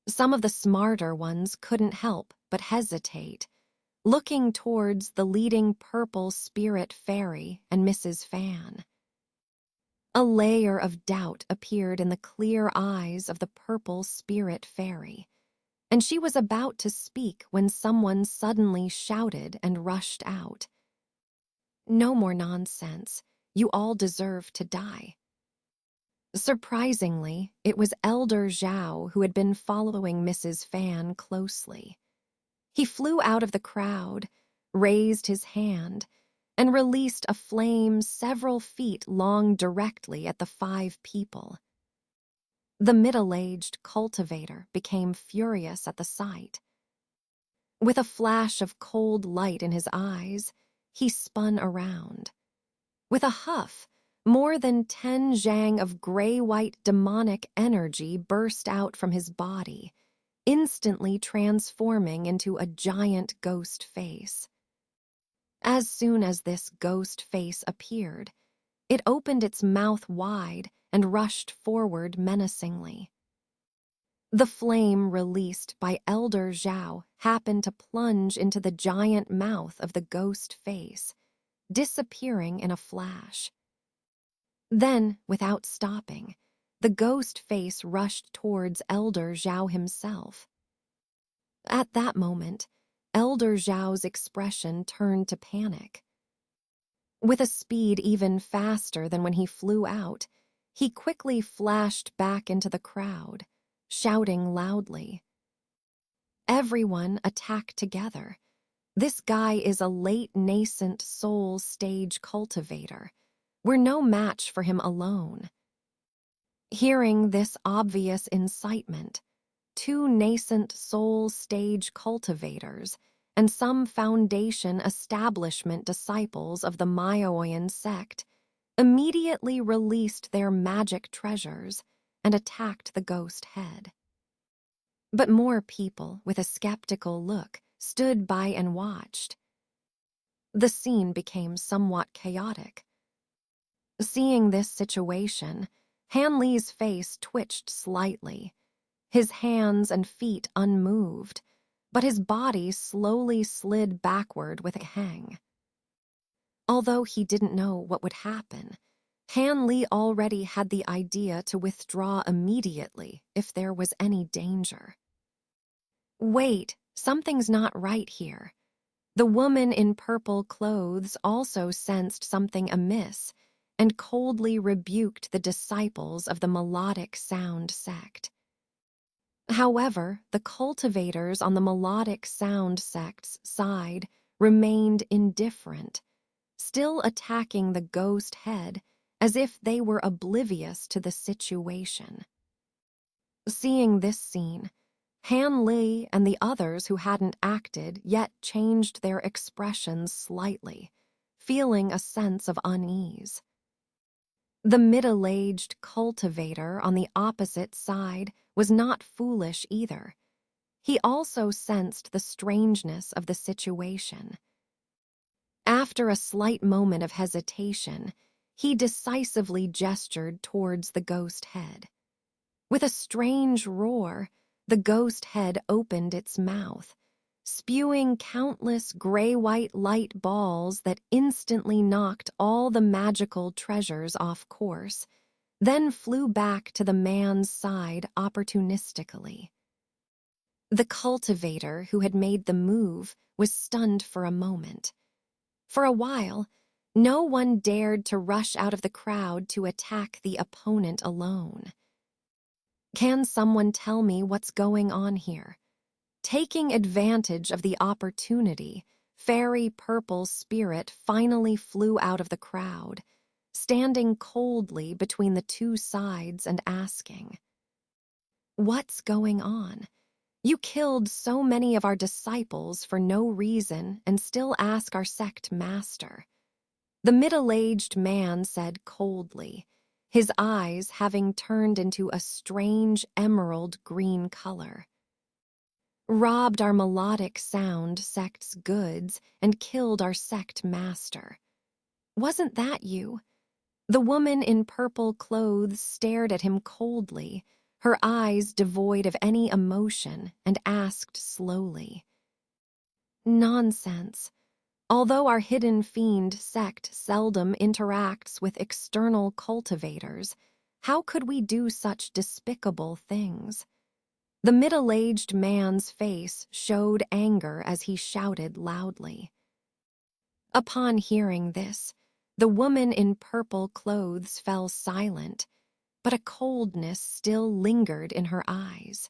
Some of the smarter ones couldn't help but hesitate, looking towards the leading purple spirit fairy and Mrs. Fan. A layer of doubt appeared in the clear eyes of the purple spirit fairy, and she was about to speak when someone suddenly shouted and rushed out. "No more nonsense. You all deserve to die." Surprisingly, it was Elder Zhao who had been following Mrs. Fan closely. He flew out of the crowd, raised his hand, and released a flame several feet long directly at the 5 people. The middle-aged cultivator became furious at the sight. With a flash of cold light in his eyes, he spun around. With a huff, more than 10 zhang of gray-white demonic energy burst out from his body, instantly transforming into a giant ghost face. As soon as this ghost face appeared, it opened its mouth wide and rushed forward menacingly. The flame released by Elder Zhao happened to plunge into the giant mouth of the ghost face, disappearing in a flash. Then, without stopping, the ghost face rushed towards Elder Zhao himself. At that moment, Elder Zhao's expression turned to panic. With a speed even faster than when he flew out, he quickly flashed back into the crowd, shouting loudly. Everyone attacked together. This guy is a late nascent soul stage cultivator. We're no match for him alone. Hearing this obvious incitement, two nascent soul stage cultivators and some foundation establishment disciples of the Mayoyan sect immediately released their magic treasures and attacked the ghost head. But more people, with a skeptical look, stood by and watched. The scene became somewhat chaotic. Seeing this situation, Han Li's face twitched slightly, his hands and feet unmoved, but his body slowly slid backward with a hang. Although he didn't know what would happen, Han Li already had the idea to withdraw immediately if there was any danger. Wait, something's not right here. The woman in purple clothes also sensed something amiss and coldly rebuked the disciples of the melodic sound sect. However, the cultivators on the melodic sound sect's side remained indifferent, still attacking the ghost head as if they were oblivious to the situation. Seeing this scene, Han Li and the others who hadn't acted yet changed their expressions slightly, feeling a sense of unease. The middle-aged cultivator on the opposite side was not foolish either. He also sensed the strangeness of the situation. After a slight moment of hesitation, he decisively gestured towards the ghost head. With a strange roar, the ghost head opened its mouth, spewing countless gray-white light balls that instantly knocked all the magical treasures off course, then flew back to the man's side opportunistically. The cultivator who had made the move was stunned for a moment. For a while, no one dared to rush out of the crowd to attack the opponent alone. Can someone tell me what's going on here? Taking advantage of the opportunity, Fairy Purple Spirit finally flew out of the crowd, standing coldly between the two sides and asking, "What's going on? You killed so many of our disciples for no reason and still ask our sect master." The middle-aged man said coldly, his eyes having turned into a strange emerald green color. "Robbed our melodic sound sect's goods and killed our sect master. Wasn't that you?" The woman in purple clothes stared at him coldly, her eyes devoid of any emotion, and asked slowly, "Nonsense. Although our hidden fiend sect seldom interacts with external cultivators, how could we do such despicable things?" The middle-aged man's face showed anger as he shouted loudly. Upon hearing this, the woman in purple clothes fell silent, but a coldness still lingered in her eyes.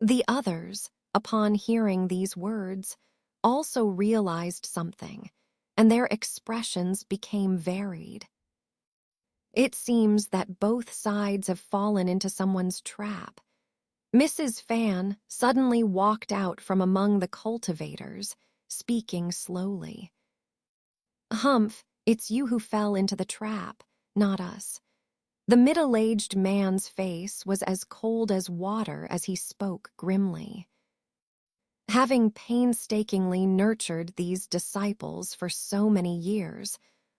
The others, upon hearing these words, also realized something, and their expressions became varied. It seems that both sides have fallen into someone's trap. Mrs. Fan suddenly walked out from among the cultivators, speaking slowly. "Humph, it's you who fell into the trap, not us." The middle-aged man's face was as cold as water as he spoke grimly. Having painstakingly nurtured these disciples for so many years,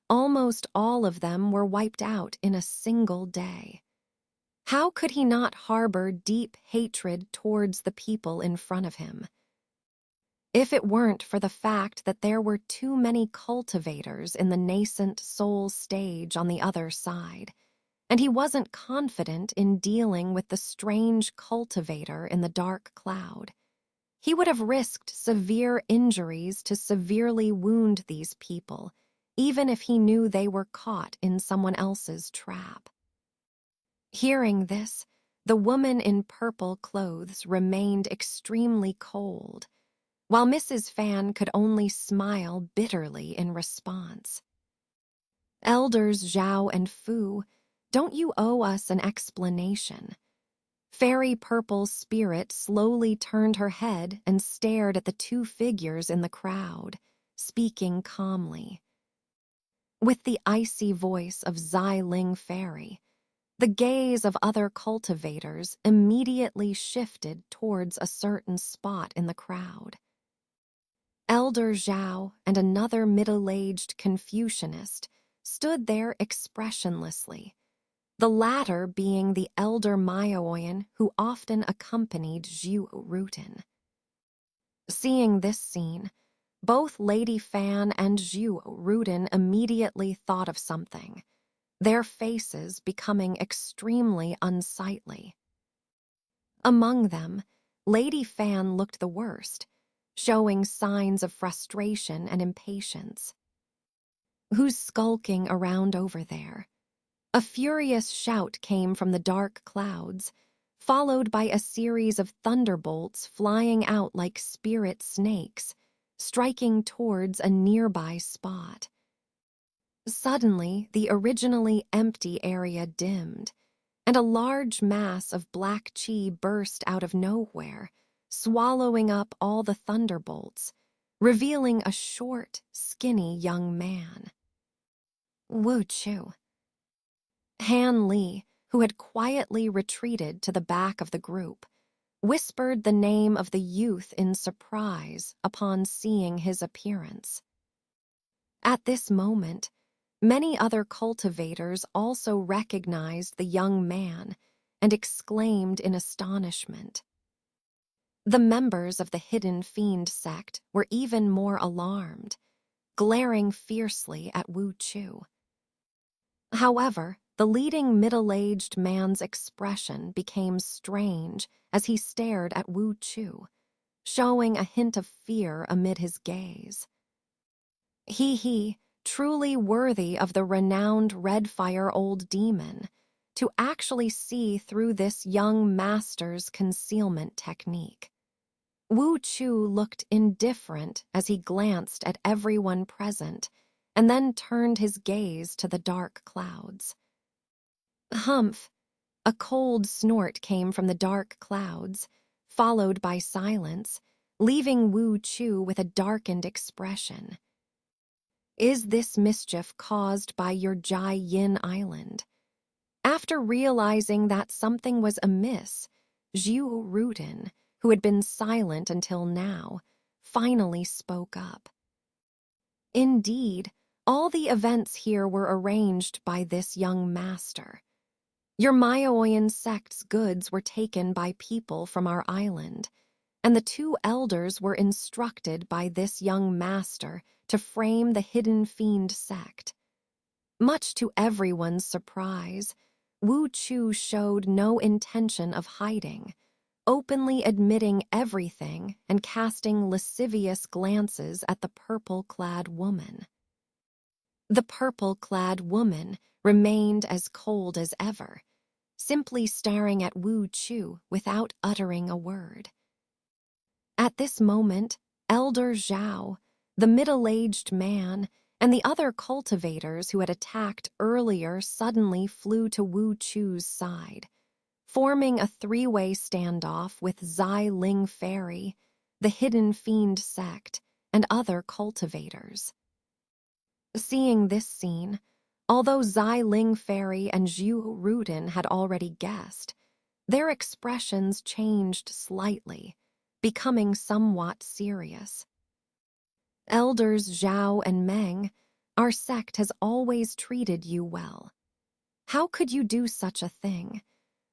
almost all of them were wiped out in a single day. How could he not harbor deep hatred towards the people in front of him? If it weren't for the fact that there were too many cultivators in the nascent soul stage on the other side, and he wasn't confident in dealing with the strange cultivator in the dark cloud, he would have risked severe injuries to severely wound these people, even if he knew they were caught in someone else's trap. Hearing this, the woman in purple clothes remained extremely cold, while Mrs. Fan could only smile bitterly in response. Elders Zhao and Fu, don't you owe us an explanation? Fairy Purple's spirit slowly turned her head and stared at the two figures in the crowd, speaking calmly. With the icy voice of Zai Ling Fairy, the gaze of other cultivators immediately shifted towards a certain spot in the crowd. Elder Zhao and another middle-aged Confucianist stood there expressionlessly, the latter being the elder Maioyan who often accompanied Zhu Rutin. Seeing this scene, both Lady Fan and Zhu Rutin immediately thought of something, their faces becoming extremely unsightly. Among them, Lady Fan looked the worst, showing signs of frustration and impatience. "Who's skulking around over there?" A furious shout came from the dark clouds, followed by a series of thunderbolts flying out like spirit snakes, striking towards a nearby spot. Suddenly, the originally empty area dimmed, and a large mass of black chi burst out of nowhere, swallowing up all the thunderbolts, revealing a short, skinny young man. Wu Chu. Han Li, who had quietly retreated to the back of the group, whispered the name of the youth in surprise upon seeing his appearance. At this moment, many other cultivators also recognized the young man and exclaimed in astonishment. The members of the Hidden Fiend sect were even more alarmed, glaring fiercely at Wu Chu. However, the leading middle-aged man's expression became strange as he stared at Wu Chu, showing a hint of fear amid his gaze. He, truly worthy of the renowned Redfire Old Demon, to actually see through this young master's concealment technique. Wu Chu looked indifferent as he glanced at everyone present and then turned his gaze to the dark clouds. Humph! A cold snort came from the dark clouds, followed by silence, leaving Wu Chu with a darkened expression. Is this mischief caused by your Jai Yin Island? After realizing that something was amiss, Zhu Rutin, who had been silent until now, finally spoke up. Indeed, all the events here were arranged by this young master. Your Maioyan sect's goods were taken by people from our island, and the two elders were instructed by this young master to frame the Hidden Fiend sect. Much to everyone's surprise, Wu Chu showed no intention of hiding, openly admitting everything and casting lascivious glances at the purple-clad woman. The purple-clad woman remained as cold as ever, simply staring at Wu Chu without uttering a word. At this moment, Elder Zhao, the middle-aged man, and the other cultivators who had attacked earlier suddenly flew to Wu Chu's side, forming a three-way standoff with Zai Ling Fairy, the Hidden Fiend sect, and other cultivators. Seeing this scene, although Zai Ling Fairy and Zhu Rutin had already guessed, their expressions changed slightly, becoming somewhat serious. Elders Zhao and Meng, our sect has always treated you well. How could you do such a thing?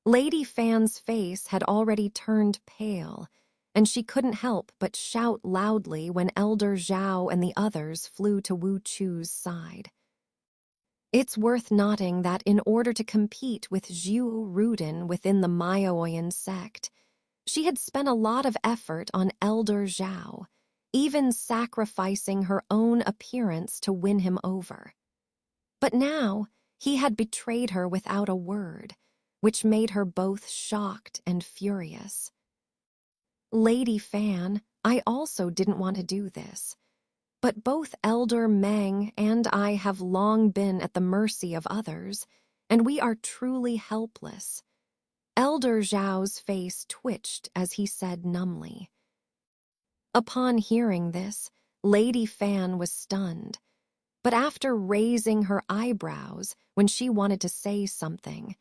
Lady Fan's face had already turned pale, and she couldn't help but shout loudly when Elder Zhao and the others flew to Wu Chu's side. It's worth noting that in order to compete with Zhu Rudin within the Maoyan sect, she had spent a lot of effort on Elder Zhao, even sacrificing her own appearance to win him over. But now, he had betrayed her without a word, which made her both shocked and furious. Lady Fan, I also didn't want to do this, but both Elder Meng and I have long been at the mercy of others, and we are truly helpless. Elder Zhao's face twitched as he said numbly. Upon hearing this, Lady Fan was stunned, but after raising her eyebrows when she wanted to say something,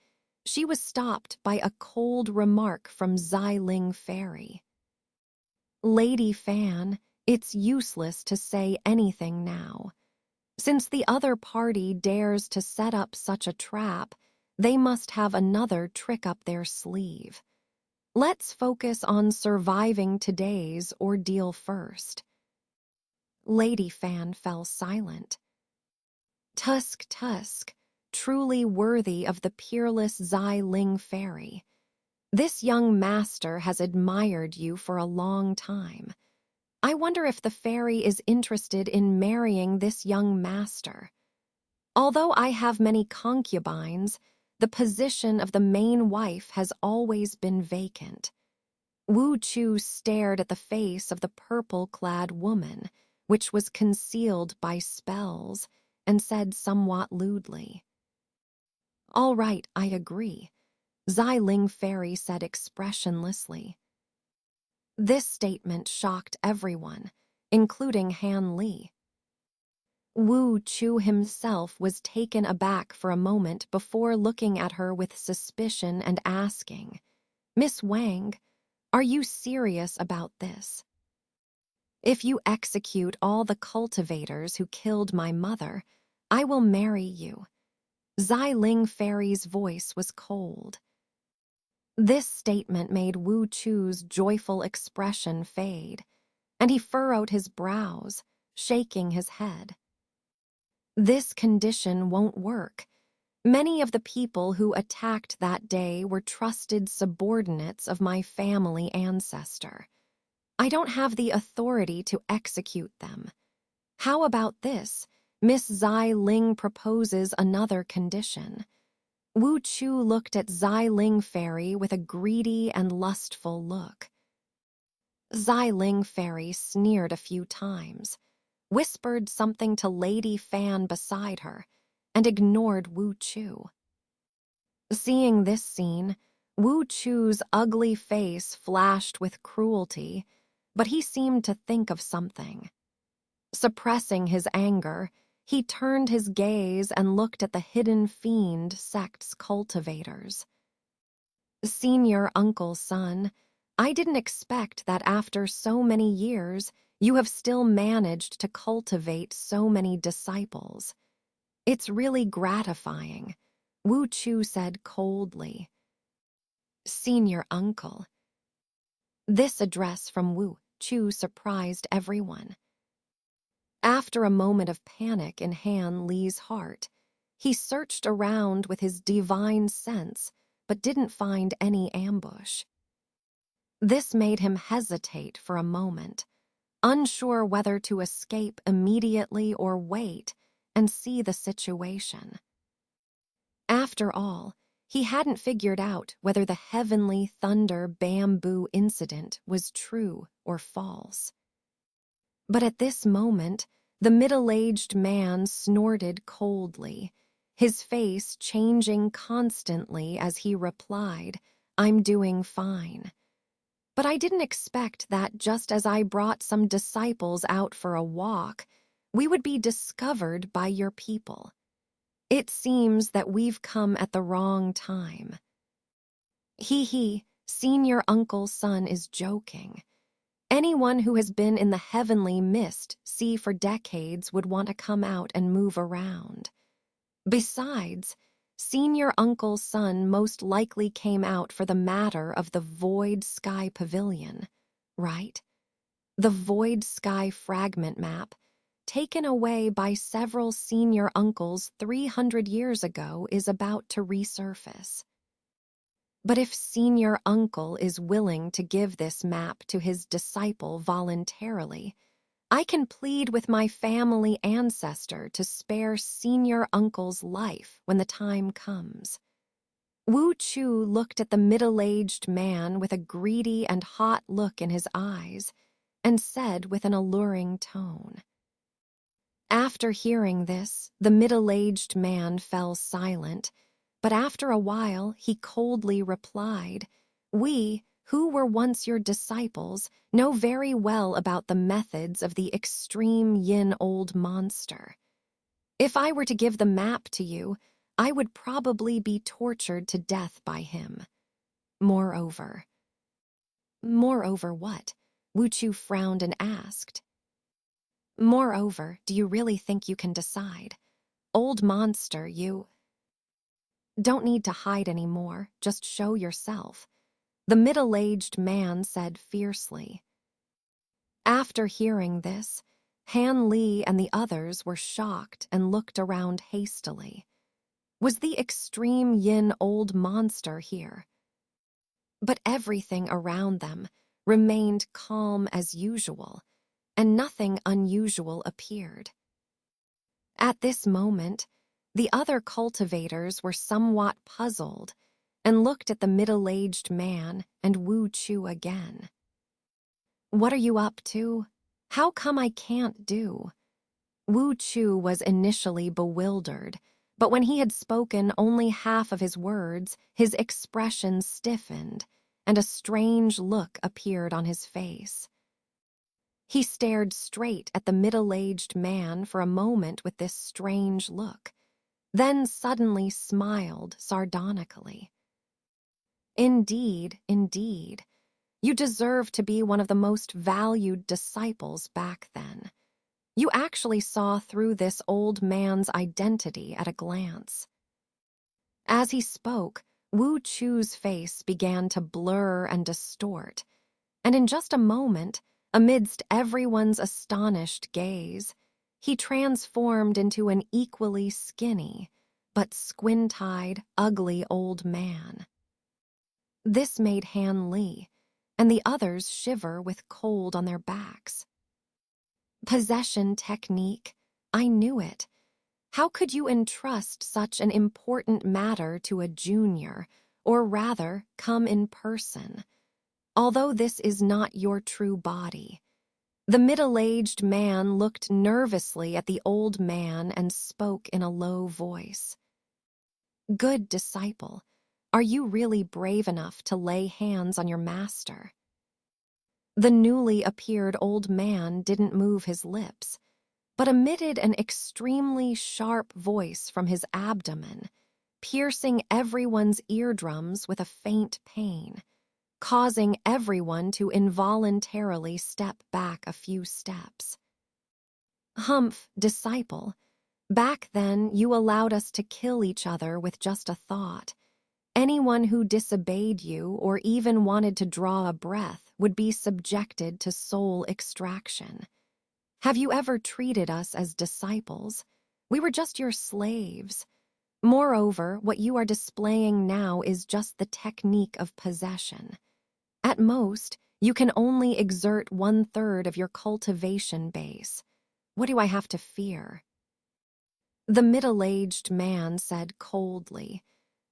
she was stopped by a cold remark from Xiling Fairy. Lady Fan, it's useless to say anything now. Since the other party dares to set up such a trap, they must have another trick up their sleeve. Let's focus on surviving today's ordeal first. Lady Fan fell silent. Tusk, truly worthy of the peerless Xiling Fairy. This young master has admired you for a long time. I wonder if the fairy is interested in marrying this young master. Although I have many concubines, the position of the main wife has always been vacant. Wu Chu stared at the face of the purple-clad woman, which was concealed by spells, and said somewhat lewdly, "All right, I agree," Xiling Fairy said expressionlessly. This statement shocked everyone, including Han Li. Wu Chu himself was taken aback for a moment before looking at her with suspicion and asking, "Miss Wang, are you serious about this? If you execute all the cultivators who killed my mother, I will marry you." Xiling Fairy's voice was cold. This statement made Wu Chu's joyful expression fade, and he furrowed his brows, shaking his head. This condition won't work. Many of the people who attacked that day were trusted subordinates of my family ancestor. I don't have the authority to execute them. How about this? Miss Xiling proposes another condition. Wu Chu looked at Xiling Fairy with a greedy and lustful look. Xiling Fairy sneered a few times, whispered something to Lady Fan beside her, and ignored Wu Chu. Seeing this scene, Wu Chu's ugly face flashed with cruelty, but he seemed to think of something. Suppressing his anger, he turned his gaze and looked at the hidden fiend sect's cultivators. "Senior Uncle Son, I didn't expect that after so many years you have still managed to cultivate so many disciples. It's really gratifying," Wu Chu said coldly. "Senior Uncle." This address from Wu Chu surprised everyone. After a moment of panic in Han Li's heart, he searched around with his divine sense but didn't find any ambush. This made him hesitate for a moment, unsure whether to escape immediately or wait and see the situation. After all, he hadn't figured out whether the heavenly thunder bamboo incident was true or false. But at this moment, the middle-aged man snorted coldly, his face changing constantly as he replied, "I'm doing fine. But I didn't expect that just as I brought some disciples out for a walk, we would be discovered by your people. It seems that we've come at the wrong time." He, Senior Uncle Son is joking. Anyone who has been in the heavenly mist sea for decades would want to come out and move around. Besides, Senior Uncle's son most likely came out for the matter of the Void Sky Pavilion, right? The Void Sky fragment map, taken away by several senior uncles 300 years ago, is about to resurface. But if Senior Uncle is willing to give this map to his disciple voluntarily, I can plead with my family ancestor to spare Senior Uncle's life when the time comes. Wu Chu looked at the middle-aged man with a greedy and hot look in his eyes and said with an alluring tone. After hearing this, the middle-aged man fell silent, but after a while he coldly replied, "We, who were once your disciples, know very well about the methods of the extreme yin old monster. If I were to give the map to you, I would probably be tortured to death by him. Moreover." Moreover what? Wu Chu frowned and asked. Moreover, do you really think you can decide? Old monster, you don't need to hide anymore, just show yourself, the middle-aged man said fiercely. After hearing this, Han Li and the others were shocked and looked around hastily. Was the extreme yin old monster here? But everything around them remained calm as usual, and nothing unusual appeared. At this moment, the other cultivators were somewhat puzzled and looked at the middle-aged man and Wu Chu again. What are you up to? How come I can't do? Wu Chu was initially bewildered, but when he had spoken only half of his words, his expression stiffened, and a strange look appeared on his face. He stared straight at the middle-aged man for a moment with this strange look, then suddenly smiled sardonically. Indeed, indeed, you deserve to be one of the most valued disciples back then. You actually saw through this old man's identity at a glance. As he spoke, Wu Chu's face began to blur and distort, and in just a moment, amidst everyone's astonished gaze, he transformed into an equally skinny, but squint-eyed, ugly old man. This made Han Li and the others shiver with cold on their backs. Possession technique, I knew it. How could you entrust such an important matter to a junior, or rather, come in person? Although this is not your true body. The middle-aged man looked nervously at the old man and spoke in a low voice. Good disciple, are you really brave enough to lay hands on your master? The newly appeared old man didn't move his lips, but emitted an extremely sharp voice from his abdomen, piercing everyone's eardrums with a faint pain, causing everyone to involuntarily step back a few steps. Humph, disciple, back then you allowed us to kill each other with just a thought. Anyone who disobeyed you or even wanted to draw a breath would be subjected to soul extraction. Have you ever treated us as disciples? We were just your slaves. Moreover, what you are displaying now is just the technique of possession. At most, you can only exert 1/3 of your cultivation base. What do I have to fear? The middle-aged man said coldly,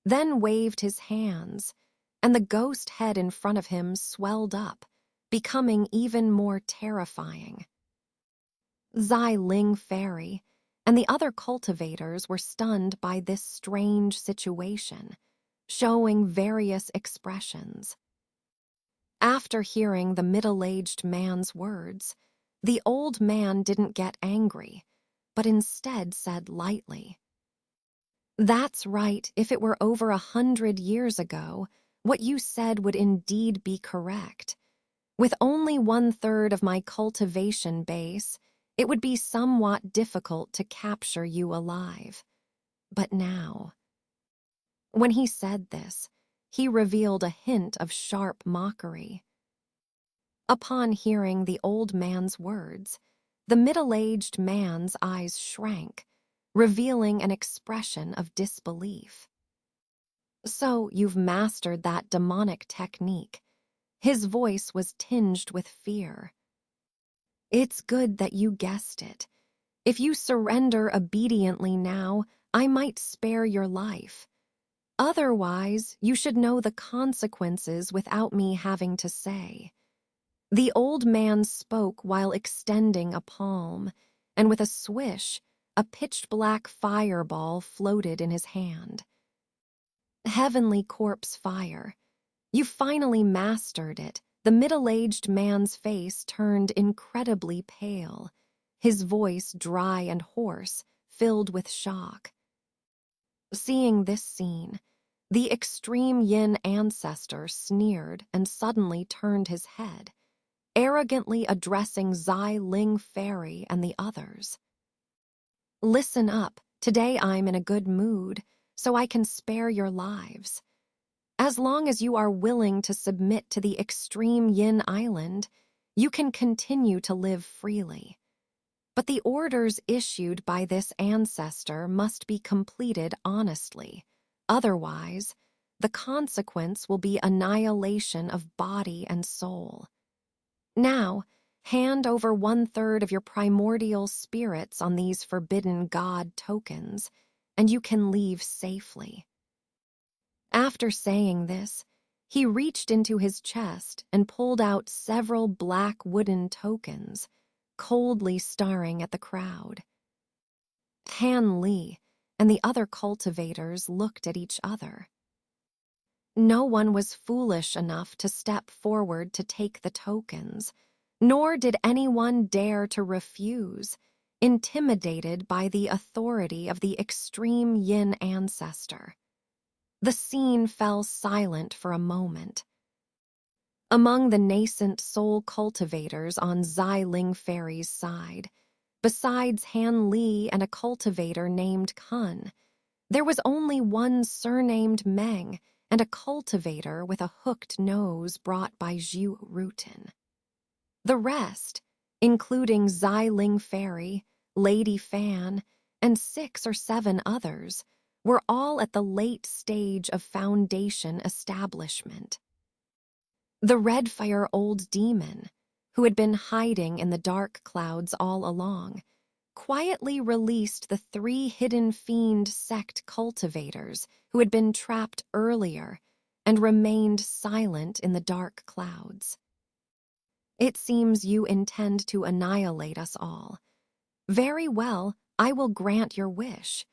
then waved his hands, and the ghost head in front of him swelled up, becoming even more terrifying. Zai Ling Fairy and the other cultivators were stunned by this strange situation, showing various expressions. After hearing the middle-aged man's words, the old man didn't get angry, but instead said lightly, "That's right, if it were over 100 years ago, what you said would indeed be correct. With only 1/3 of my cultivation base, it would be somewhat difficult to capture you alive. But now..." When he said this, he revealed a hint of sharp mockery. Upon hearing the old man's words, the middle-aged man's eyes shrank, revealing an expression of disbelief. "So you've mastered that demonic technique." His voice was tinged with fear. "It's good that you guessed it. If you surrender obediently now, I might spare your life. Otherwise, you should know the consequences without me having to say." The old man spoke while extending a palm, and with a swish, a pitch-black fireball floated in his hand. Heavenly corpse fire. You finally mastered it. The middle-aged man's face turned incredibly pale, his voice dry and hoarse, filled with shock. Seeing this scene, the extreme yin ancestor sneered and suddenly turned his head, arrogantly addressing Zai Ling Fairy and the others. "Listen up, today I'm in a good mood, so I can spare your lives. As long as you are willing to submit to the extreme Yin Island, you can continue to live freely. But the orders issued by this ancestor must be completed honestly. Otherwise, the consequence will be annihilation of body and soul. Now, hand over 1/3 of your primordial spirits on these forbidden god tokens, and you can leave safely." After saying this, he reached into his chest and pulled out several black wooden tokens, coldly staring at the crowd. Han Li and the other cultivators looked at each other. No one was foolish enough to step forward to take the tokens, nor did anyone dare to refuse, intimidated by the authority of the extreme Yin ancestor. The scene fell silent for a moment. Among the nascent soul cultivators on Zai Ling Fairy's side, besides Han Li and a cultivator named Kun, there was only one surnamed Meng and a cultivator with a hooked nose brought by Zhu Rutin. The rest, including Zai Ling Fairy, Lady Fan, and 6 or 7 others, were all at the late stage of foundation establishment. The Redfire old demon, who had been hiding in the dark clouds all along, quietly released the 3 hidden fiend sect cultivators who had been trapped earlier and remained silent in the dark clouds. "It seems you intend to annihilate us all. Very well, I will grant your wish."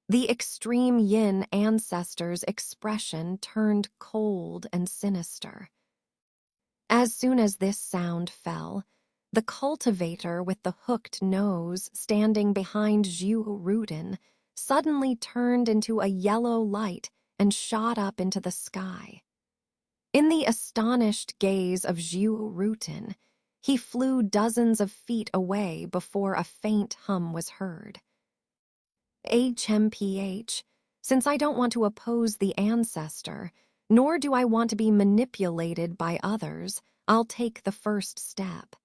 The extreme Yin ancestor's expression turned cold and sinister. As soon as this sound fell, the cultivator with the hooked nose standing behind Zhu Rudin suddenly turned into a yellow light and shot up into the sky. In the astonished gaze of Zhu Rutin, he flew dozens of feet away before a faint hum was heard. "HMPH, since I don't want to oppose the ancestor, nor do I want to be manipulated by others, I'll take the first step."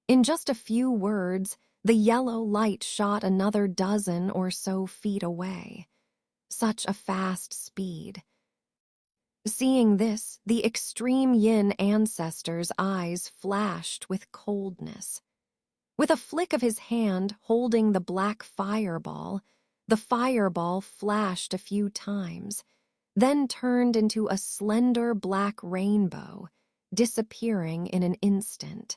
In just a few words, the yellow light shot another dozen or so feet away. Such a fast speed. Seeing this, the extreme Yin ancestor's eyes flashed with coldness. With a flick of his hand holding the black fireball, the fireball flashed a few times, then turned into a slender black rainbow, disappearing in an instant.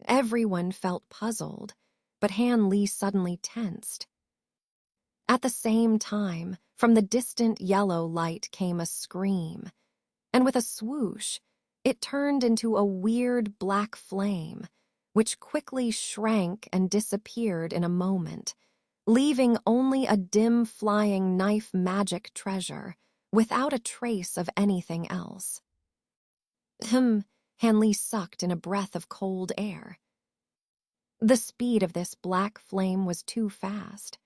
Everyone felt puzzled, but Han Li suddenly tensed. At the same time, from the distant yellow light came a scream, and with a swoosh, it turned into a weird black flame, which quickly shrank and disappeared in a moment, leaving only a dim flying knife magic treasure, without a trace of anything else. Han Li sucked in a breath of cold air. The speed of this black flame was too fast.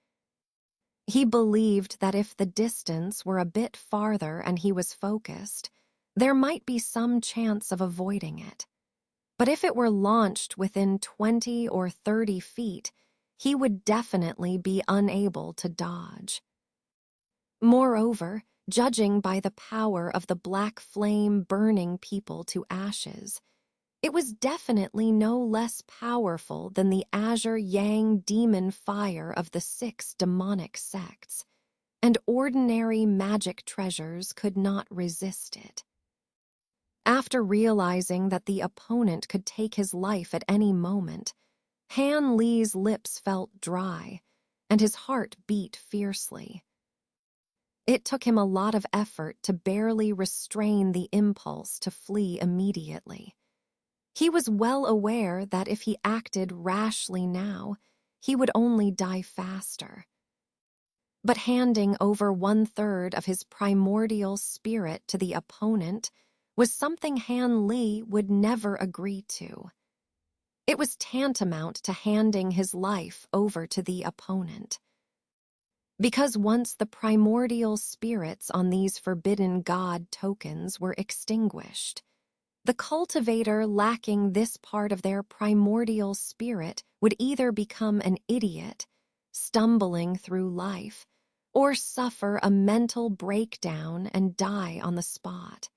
He believed that if the distance were a bit farther and he was focused, there might be some chance of avoiding it. But if it were launched within 20 or 30 feet, he would definitely be unable to dodge. Moreover, judging by the power of the black flame burning people to ashes, it was definitely no less powerful than the azure yang demon fire of the 6 demonic sects, and ordinary magic treasures could not resist it. After realizing that the opponent could take his life at any moment, Han Li's lips felt dry, and his heart beat fiercely. It took him a lot of effort to barely restrain the impulse to flee immediately. He was well aware that if he acted rashly now, he would only die faster. But handing over 1/3 of his primordial spirit to the opponent was something Han Li would never agree to. It was tantamount to handing his life over to the opponent. Because once the primordial spirits on these forbidden god tokens were extinguished, the cultivator lacking this part of their primordial spirit would either become an idiot, stumbling through life, or suffer a mental breakdown and die on the spot.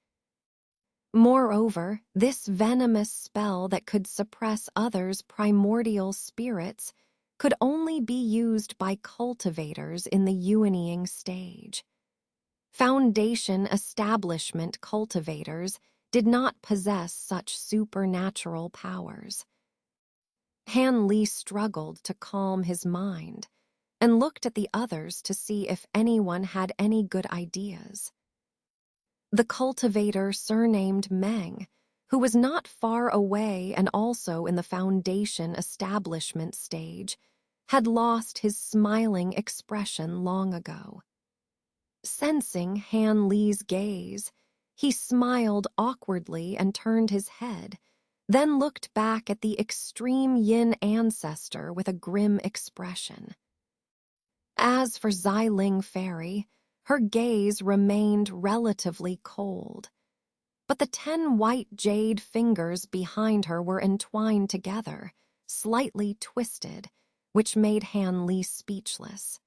Moreover, this venomous spell that could suppress others' primordial spirits could only be used by cultivators in the Yuanying stage. Foundation establishment cultivators did not possess such supernatural powers. Han Li struggled to calm his mind and looked at the others to see if anyone had any good ideas. The cultivator surnamed Meng, who was not far away and also in the Foundation establishment stage, had lost his smiling expression long ago. Sensing Han Li's gaze, he smiled awkwardly and turned his head, then looked back at the extreme yin ancestor with a grim expression. As for Xiling Fairy, her gaze remained relatively cold, but the 10 white jade fingers behind her were entwined together, slightly twisted, which made Han Li speechless.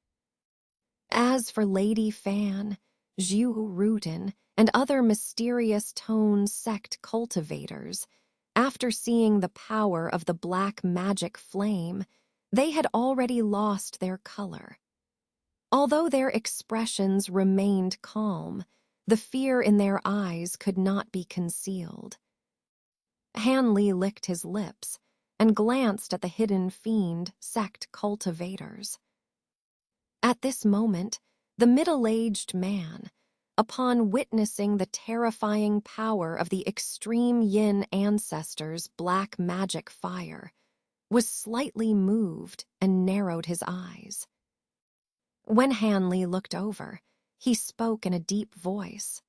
As for Lady Fan, Zhu Rutin, and other mysterious tone sect cultivators, after seeing the power of the black magic flame, they had already lost their color. Although their expressions remained calm, the fear in their eyes could not be concealed. Han Li licked his lips and glanced at the hidden fiend sect cultivators. At this moment, the middle-aged man, upon witnessing the terrifying power of the extreme yin ancestors' black magic fire, was slightly moved and narrowed his eyes. When Han Li looked over, he spoke in a deep voice.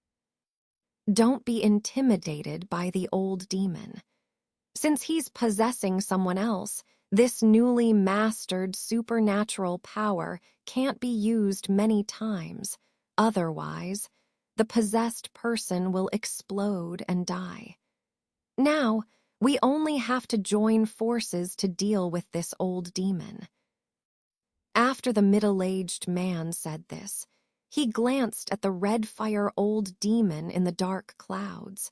"Don't be intimidated by the old demon. Since he's possessing someone else, this newly mastered supernatural power can't be used many times. Otherwise, the possessed person will explode and die. Now, we only have to join forces to deal with this old demon." After the middle-aged man said this, he glanced at the red-fire old demon in the dark clouds,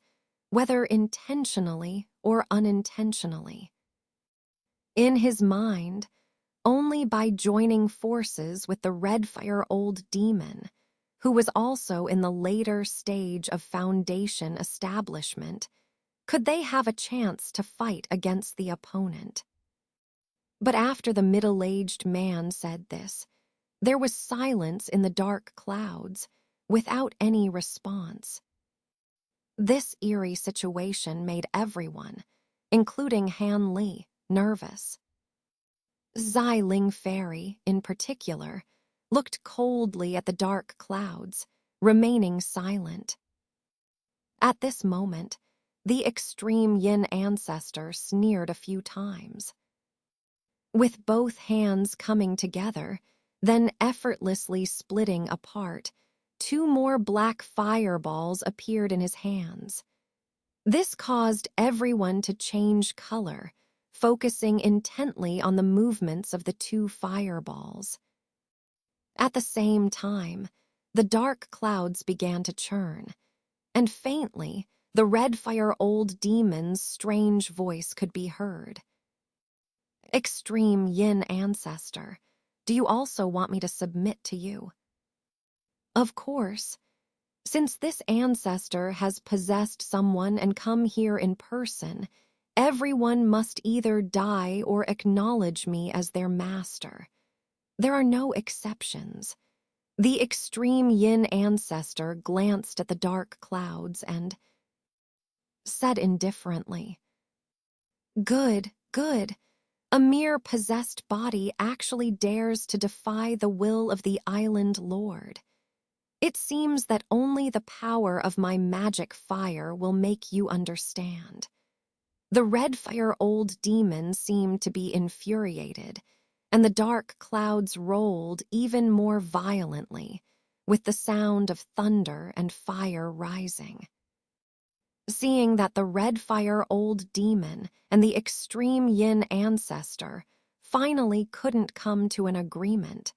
whether intentionally or unintentionally. In his mind, only by joining forces with the red-fire old demon, who was also in the later stage of Foundation establishment, could they have a chance to fight against the opponent. But after the middle-aged man said this, there was silence in the dark clouds, without any response. This eerie situation made everyone, including Han Li, nervous. Xiling Fairy, in particular, looked coldly at the dark clouds, remaining silent. At this moment, the extreme yin ancestor sneered a few times. With both hands coming together, Then effortlessly splitting apart, two more black fireballs appeared in his hands. This caused everyone to change color, focusing intently on the movements of the two fireballs. At the same time, the dark clouds began to churn, and faintly, the red fire old demon's strange voice could be heard. Extreme yin ancestor, do you also want me to submit to you? Of course. Since this ancestor has possessed someone and come here in person, everyone must either die or acknowledge me as their master. There are no exceptions. The extreme yin ancestor glanced at the dark clouds and said indifferently, "Good, good. A mere possessed body actually dares to defy the will of the island lord. It seems that only the power of my magic fire will make you understand." The red fire old demon seemed to be infuriated, and the dark clouds rolled even more violently, with the sound of thunder and fire rising. Seeing that the red fire old demon and the extreme yin ancestor finally couldn't come to an agreement,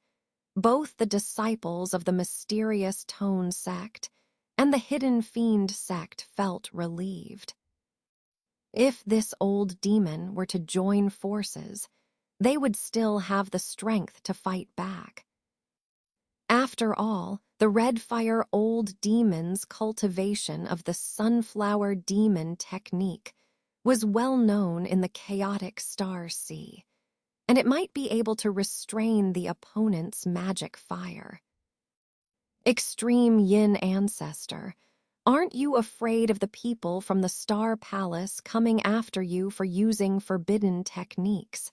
both the disciples of the mysterious Tone sect and the hidden fiend sect felt relieved. If this old demon were to join forces, they would still have the strength to fight back. After all, the red fire old demon's cultivation of the sunflower demon technique was well known in the chaotic star sea, and it might be able to restrain the opponent's magic fire. Extreme yin ancestor, aren't you afraid of the people from the Star Palace coming after you for using forbidden techniques?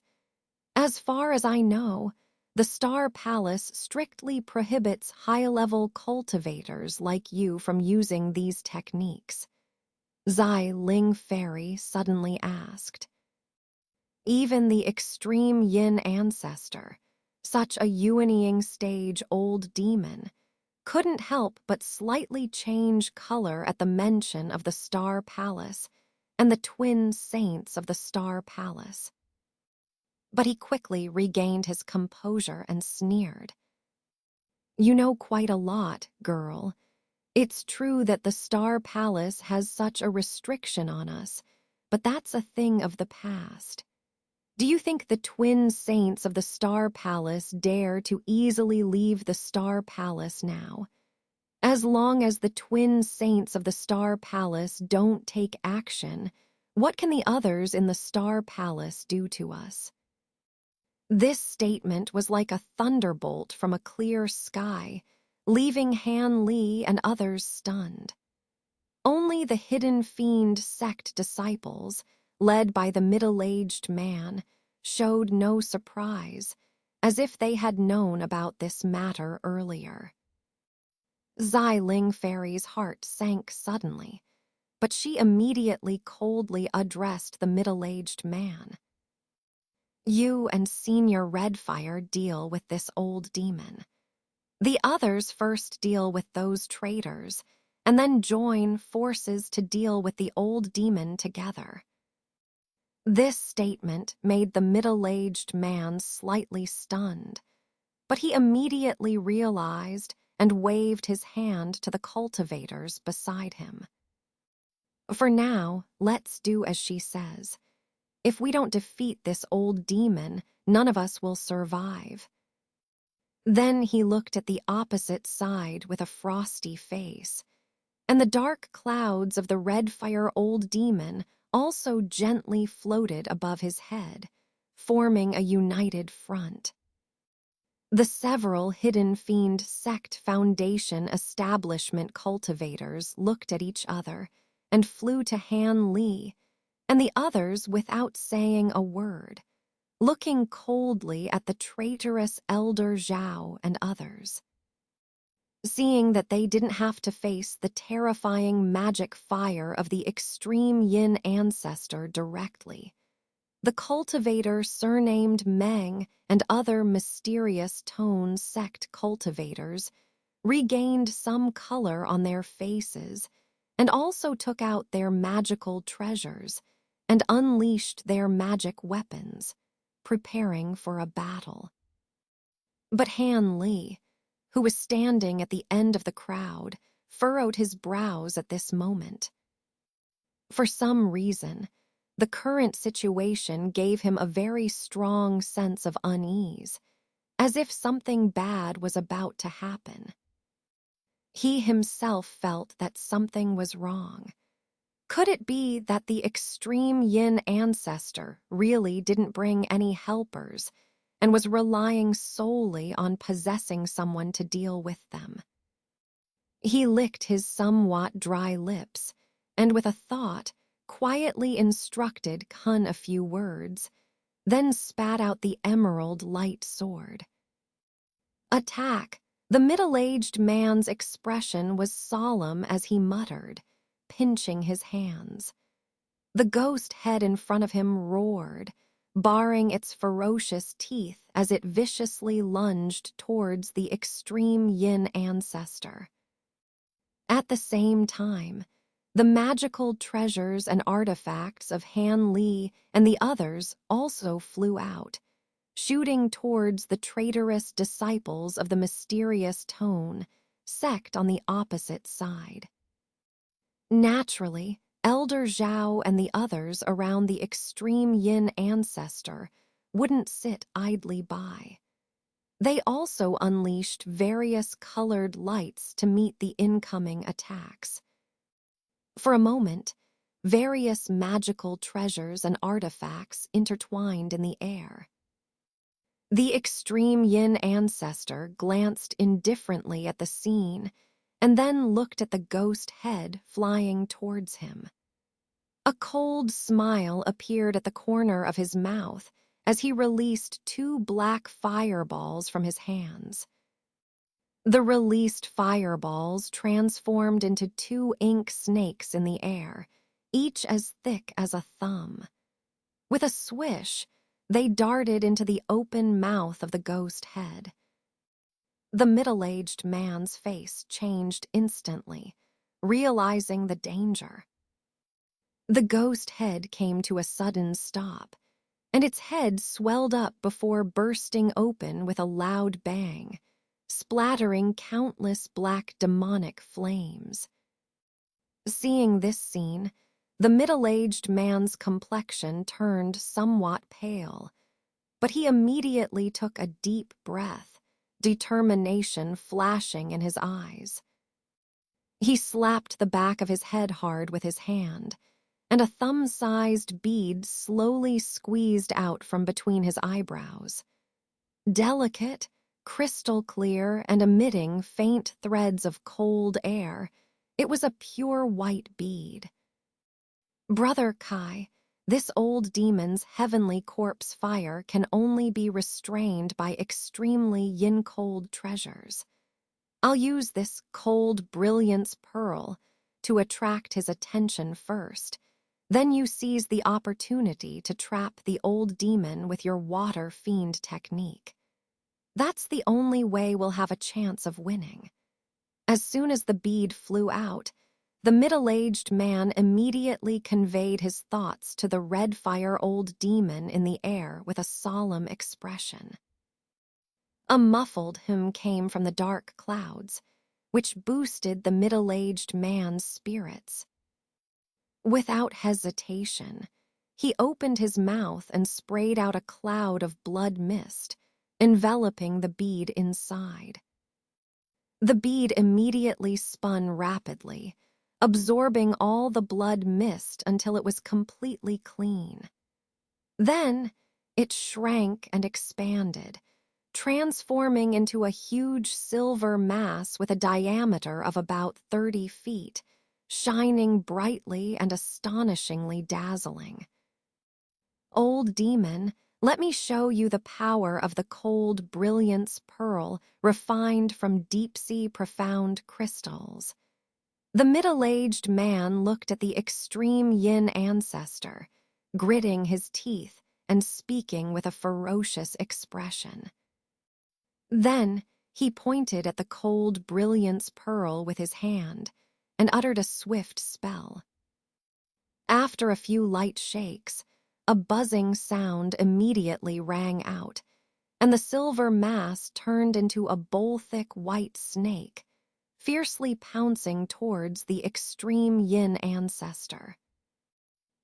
As far as I know, the Star Palace strictly prohibits high-level cultivators like you from using these techniques. Zai Ling Fairy suddenly asked. Even the extreme yin ancestor, such a yuanying stage old demon, couldn't help but slightly change color at the mention of the Star Palace and the twin saints of the Star Palace. But he quickly regained his composure and sneered. "You know quite a lot, girl. It's true that the Star Palace has such a restriction on us, but that's a thing of the past. Do you think the twin saints of the Star Palace dare to easily leave the Star Palace now? As long as the twin saints of the Star Palace don't take action, what can the others in the Star Palace do to us?" This statement was like a thunderbolt from a clear sky, leaving Han Li and others stunned. Only the hidden fiend sect disciples, led by the middle-aged man, showed no surprise, as if they had known about this matter earlier. Zai Ling Fairy's heart sank suddenly, but she immediately coldly addressed the middle-aged man. "You and Senior Redfire deal with this old demon. The others first deal with those traitors, and then join forces to deal with the old demon together." This statement made the middle-aged man slightly stunned, but he immediately realized and waved his hand to the cultivators beside him. "For now, let's do as she says. If we don't defeat this old demon, none of us will survive." Then he looked at the opposite side with a frosty face, and the dark clouds of the red fire old demon also gently floated above his head, forming a united front. The several hidden fiend sect foundation establishment cultivators looked at each other and flew to Han Li, and the others without saying a word, looking coldly at the traitorous Elder Zhao and others. Seeing that they didn't have to face the terrifying magic fire of the extreme yin ancestor directly, The cultivator surnamed Meng and other mysterious tone sect cultivators regained some color on their faces and also took out their magical treasures and unleashed their magic weapons, preparing for a battle. But Han Li, who was standing at the end of the crowd, furrowed his brows at this moment. For some reason, the current situation gave him a very strong sense of unease, as if something bad was about to happen. He himself felt that something was wrong. Could it be that the extreme yin ancestor really didn't bring any helpers and was relying solely on possessing someone to deal with them? He licked his somewhat dry lips and, with a thought, quietly instructed Kun a few words, then spat out the emerald light sword. Attack! The middle-aged man's expression was solemn as he muttered, pinching his hands. The ghost head in front of him roared, baring its ferocious teeth as it viciously lunged towards the extreme yin ancestor. At the same time, the magical treasures and artifacts of Han Li and the others also flew out, shooting towards the traitorous disciples of the mysterious tone, sect on the opposite side. Naturally, Elder Zhao and the others around the extreme yin ancestor wouldn't sit idly by. They also unleashed various colored lights to meet the incoming attacks. For a moment, various magical treasures and artifacts intertwined in the air. The extreme yin ancestor glanced indifferently at the scene and then looked at the ghost head flying towards him. A cold smile appeared at the corner of his mouth as he released 2 black fireballs from his hands. The released fireballs transformed into 2 ink snakes in the air, each as thick as a thumb. With a swish, they darted into the open mouth of the ghost head. The middle-aged man's face changed instantly, realizing the danger. The ghost head came to a sudden stop, and its head swelled up before bursting open with a loud bang, splattering countless black demonic flames. Seeing this scene, the middle-aged man's complexion turned somewhat pale, but he immediately took a deep breath, determination flashing in his eyes. He slapped the back of his head hard with his hand, and a thumb-sized bead slowly squeezed out from between his eyebrows. Delicate, crystal clear, and emitting faint threads of cold air, it was a pure white bead. Brother Kai, this old demon's heavenly corpse fire can only be restrained by extremely yin-cold treasures. I'll use this cold brilliance pearl to attract his attention first. Then you seize the opportunity to trap the old demon with your water fiend technique. That's the only way we'll have a chance of winning. As soon as the bead flew out, the middle-aged man immediately conveyed his thoughts to the red-fire old demon in the air with a solemn expression. A muffled hum came from the dark clouds, which boosted the middle-aged man's spirits. Without hesitation, he opened his mouth and sprayed out a cloud of blood mist, enveloping the bead inside. The bead immediately spun rapidly, absorbing all the blood mist until it was completely clean. Then, it shrank and expanded, transforming into a huge silver mass with a diameter of about 30 feet, shining brightly and astonishingly dazzling. Old demon, let me show you the power of the cold brilliance pearl refined from deep-sea profound crystals. The middle-aged man looked at the extreme yin ancestor, gritting his teeth and speaking with a ferocious expression. Then he pointed at the cold brilliance pearl with his hand and uttered a swift spell. After a few light shakes, a buzzing sound immediately rang out, and the silver mass turned into a bowl-thick white snake, fiercely pouncing towards the extreme yin ancestor.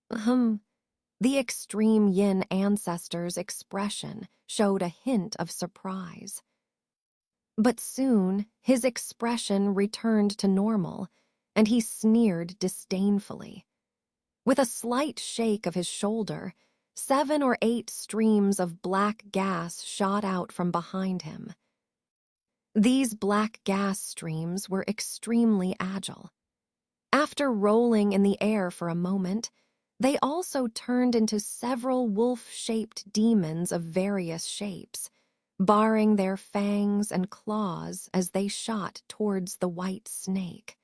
The extreme yin ancestor's expression showed a hint of surprise. But soon his expression returned to normal, and he sneered disdainfully. With a slight shake of his shoulder, 7 or 8 streams of black gas shot out from behind him. These black gas streams were extremely agile. After rolling in the air for a moment, they also turned into several wolf-shaped demons of various shapes, baring their fangs and claws as they shot towards the white snake.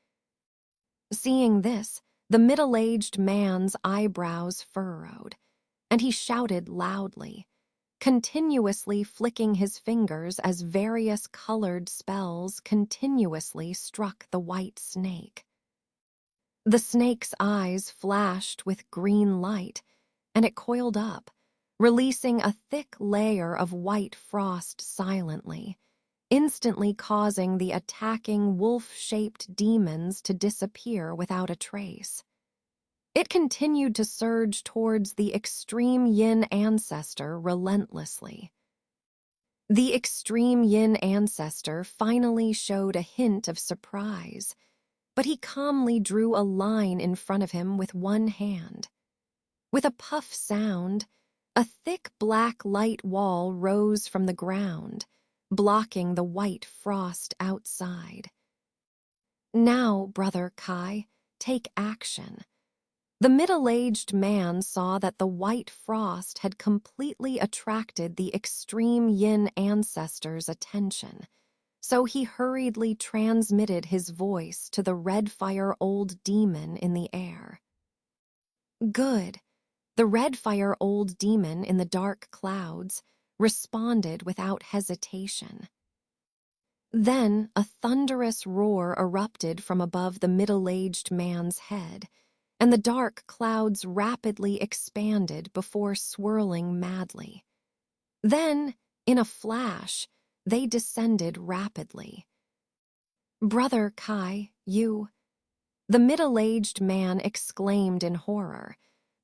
Seeing this, the middle-aged man's eyebrows furrowed, and he shouted loudly, continuously flicking his fingers as various colored spells continuously struck the white snake. The snake's eyes flashed with green light, and it coiled up, releasing a thick layer of white frost silently, instantly causing the attacking wolf-shaped demons to disappear without a trace. It continued to surge towards the extreme yin ancestor relentlessly. The extreme yin ancestor finally showed a hint of surprise, but he calmly drew a line in front of him with one hand. With a puff sound, a thick black light wall rose from the ground, blocking the white frost outside. Now, Brother Kai, take action. The middle-aged man saw that the white frost had completely attracted the extreme yin ancestor's attention, so he hurriedly transmitted his voice to the red fire old demon in the air. Good. The red fire old demon in the dark clouds responded without hesitation. Then a thunderous roar erupted from above the middle-aged man's head, and the dark clouds rapidly expanded before swirling madly. Then, in a flash, they descended rapidly. Brother Kai, you... The middle-aged man exclaimed in horror,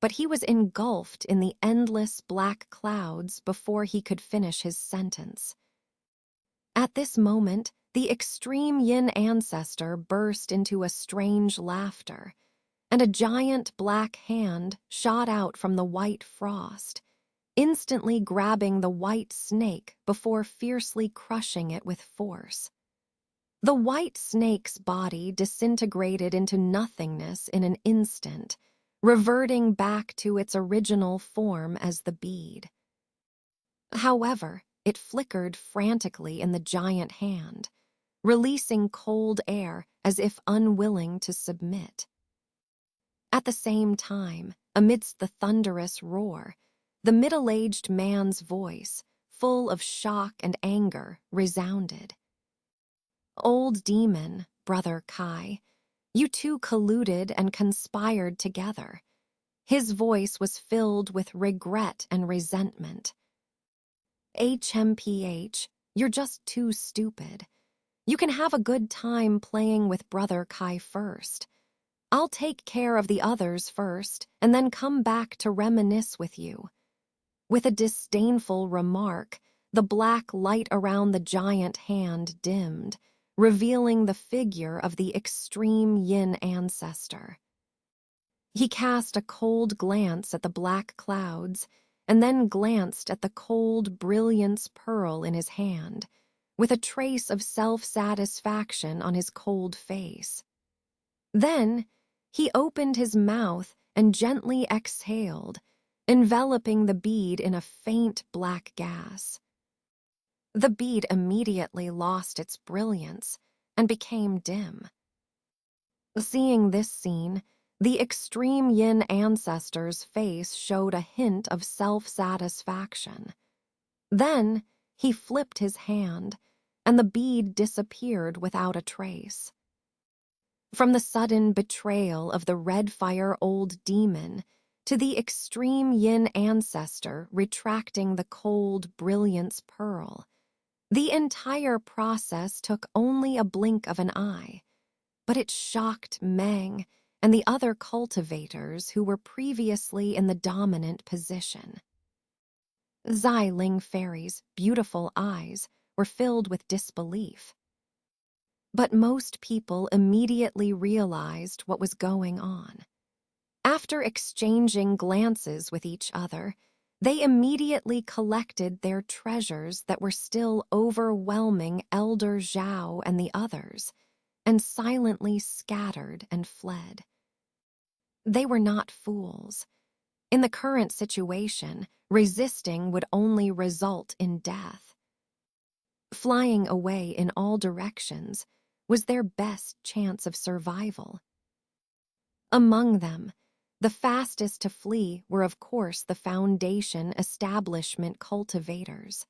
but he was engulfed in the endless black clouds before he could finish his sentence. At this moment, the extreme yin ancestor burst into a strange laughter, and a giant black hand shot out from the white frost, instantly grabbing the white snake before fiercely crushing it with force. The white snake's body disintegrated into nothingness in an instant, reverting back to its original form as the bead. However, it flickered frantically in the giant hand, releasing cold air as if unwilling to submit. At the same time, amidst the thunderous roar, the middle-aged man's voice, full of shock and anger, resounded. Old demon, Brother Kai, you two colluded and conspired together. His voice was filled with regret and resentment. HMPH, you're just too stupid. You can have a good time playing with Brother Kai first. I'll take care of the others first, and then come back to reminisce with you. With a disdainful remark, the black light around the giant hand dimmed, revealing the figure of the extreme yin ancestor. He cast a cold glance at the black clouds, and then glanced at the cold brilliance pearl in his hand, with a trace of self-satisfaction on his cold face. Then, he opened his mouth and gently exhaled, enveloping the bead in a faint black gas. The bead immediately lost its brilliance and became dim. Seeing this scene, The extreme yin ancestor's face showed a hint of self-satisfaction. Then he flipped his hand, and the bead disappeared without a trace. From the sudden betrayal of the red-fire old demon to the extreme yin ancestor retracting the cold brilliance pearl, the entire process took only a blink of an eye, but it shocked Meng and the other cultivators who were previously in the dominant position. Zai Ling Fairy's beautiful eyes were filled with disbelief. But most people immediately realized what was going on. After exchanging glances with each other, they immediately collected their treasures that were still overwhelming Elder Zhao and the others, and silently scattered and fled. They were not fools. In the current situation, resisting would only result in death. Flying away in all directions was their best chance of survival. Among them, the fastest to flee were of course the Foundation establishment cultivators.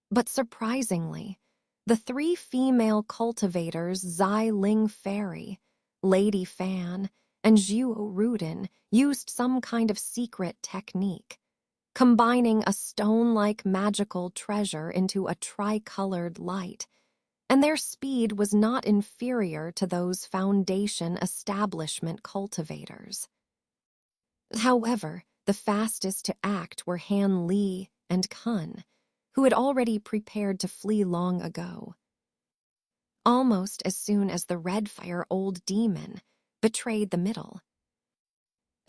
But surprisingly, the three female cultivators Zai Ling Fairy, Lady Fan, and Zhuo Rudin used some kind of secret technique, combining a stone-like magical treasure into a tricolored light, and their speed was not inferior to those Foundation establishment cultivators. However, the fastest to act were Han Li and Kun, who had already prepared to flee long ago. Almost as soon as the red-fire old demon betrayed the middle,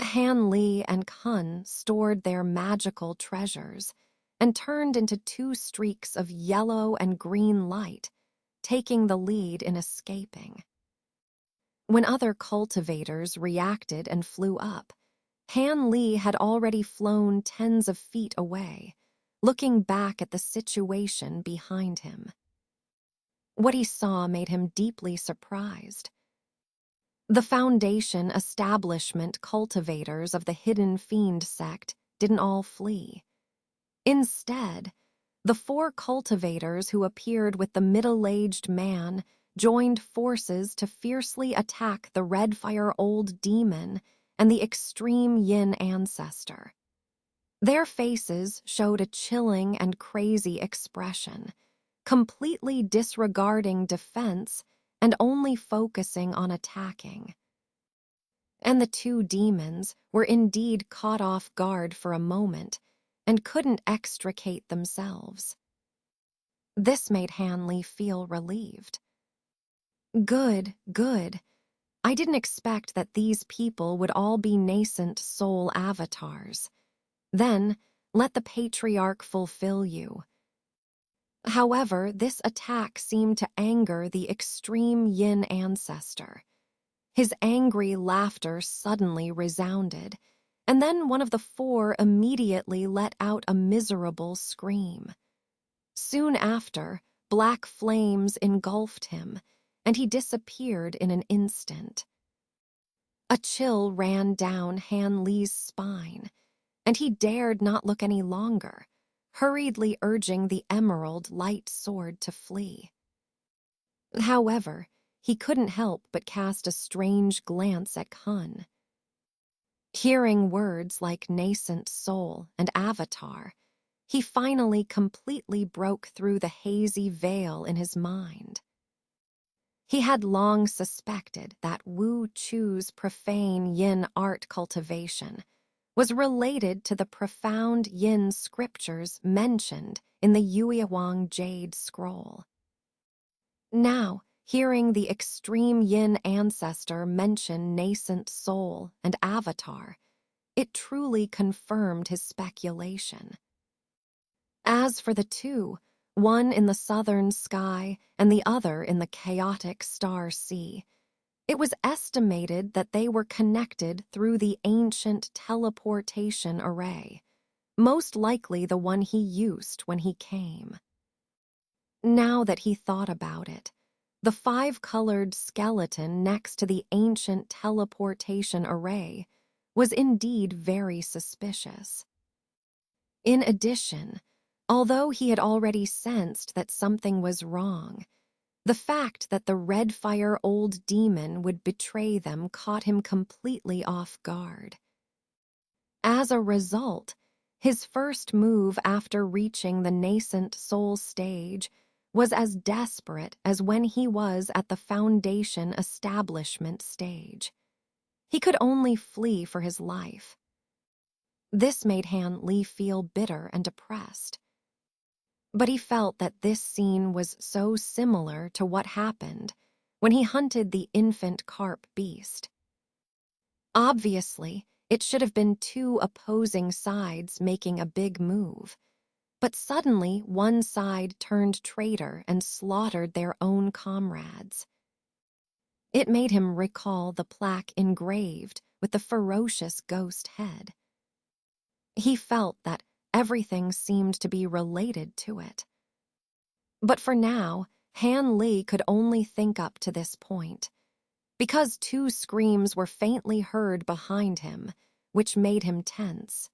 Han Li and Kun stored their magical treasures and turned into two streaks of yellow and green light, taking the lead in escaping. When other cultivators reacted and flew up, Han Li had already flown tens of feet away, looking back at the situation behind him. What he saw made him deeply surprised. The Foundation establishment cultivators of the Hidden Fiend sect didn't all flee. Instead, the four cultivators who appeared with the middle-aged man joined forces to fiercely attack the red-fire old demon and the extreme yin ancestor. Their faces showed a chilling and crazy expression, completely disregarding defense and only focusing on attacking. And the two demons were indeed caught off guard for a moment and couldn't extricate themselves. This made Hanley feel relieved. Good, good. I didn't expect that these people would all be nascent soul avatars. Then, let the patriarch fulfill you. However, this attack seemed to anger the extreme yin ancestor. His angry laughter suddenly resounded, and then one of the four immediately let out a miserable scream. Soon after, black flames engulfed him, and he disappeared in an instant. A chill ran down Han Li's spine, and he dared not look any longer, hurriedly urging the emerald light sword to flee. However, he couldn't help but cast a strange glance at Kun. Hearing words like nascent soul and avatar, he finally completely broke through the hazy veil in his mind. He had long suspected that Wu Chu's profane yin art cultivation was related to the profound yin scriptures mentioned in the Yueyang Jade Scroll. Now, hearing the extreme yin ancestor mention nascent soul and avatar, it truly confirmed his speculation. As for the two, one in the southern sky and the other in the chaotic star sea, it was estimated that they were connected through the ancient teleportation array, most likely the one he used when he came. Now that he thought about it, The five-colored skeleton next to the ancient teleportation array was indeed very suspicious. In addition, although he had already sensed that something was wrong, the fact that the red-fire old demon would betray them caught him completely off guard. As a result, his first move after reaching the nascent soul stage was as desperate as when he was at the foundation establishment stage. He could only flee for his life. This made Han Li feel bitter and depressed. But he felt that this scene was so similar to what happened when he hunted the infant carp beast. Obviously, it should have been two opposing sides making a big move, but suddenly one side turned traitor and slaughtered their own comrades. It made him recall the plaque engraved with the ferocious ghost head. He felt that everything seemed to be related to it. But for now, Han Li could only think up to this point, because two screams were faintly heard behind him, which made him tense.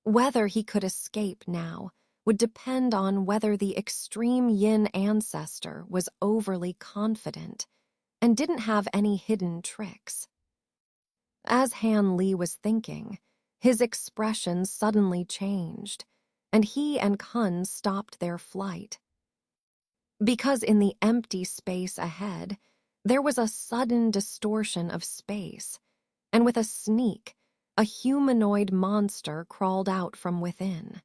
Whether he could escape now would depend on whether the extreme yin ancestor was overly confident and didn't have any hidden tricks. As Han Li was thinking, his expression suddenly changed, and he and Kun stopped their flight. Because in the empty space ahead, there was a sudden distortion of space, and with a sneak, a humanoid monster crawled out from within.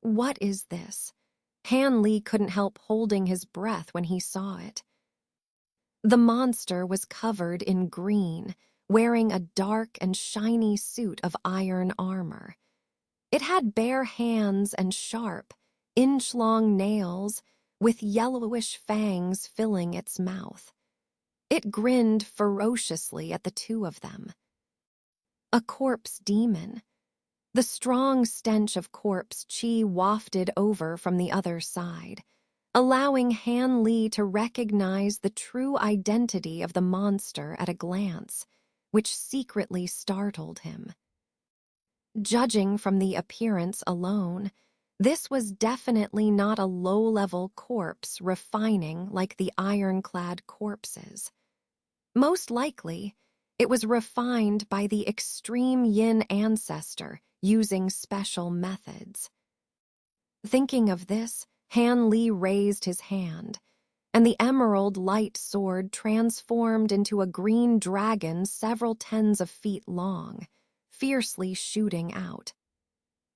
What is this? Han Li couldn't help holding his breath when he saw it. The monster was covered in green, wearing a dark and shiny suit of iron armor. It had bare hands and sharp, inch-long nails with yellowish fangs filling its mouth. It grinned ferociously at the two of them. A corpse demon. The strong stench of corpse chi wafted over from the other side, allowing Han Li to recognize the true identity of the monster at a glance, which secretly startled him. Judging from the appearance alone, this was definitely not a low-level corpse refining like the ironclad corpses. Most likely, it was refined by the extreme yin ancestor using special methods. Thinking of this, Han Li raised his hand, and the emerald light sword transformed into a green dragon several tens of feet long, fiercely shooting out.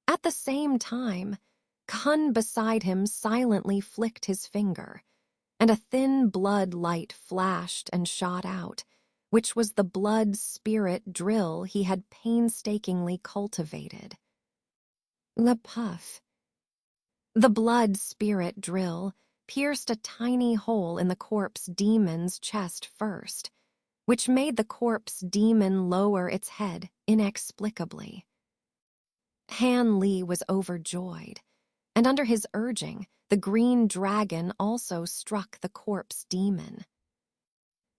At the same time, Kun beside him silently flicked his finger, and a thin blood light flashed and shot out, which was the blood spirit drill he had painstakingly cultivated. Le puff. The blood spirit drill pierced a tiny hole in the corpse demon's chest first, which made the corpse demon lower its head inexplicably. Han Li was overjoyed, and under his urging, the green dragon also struck the corpse demon.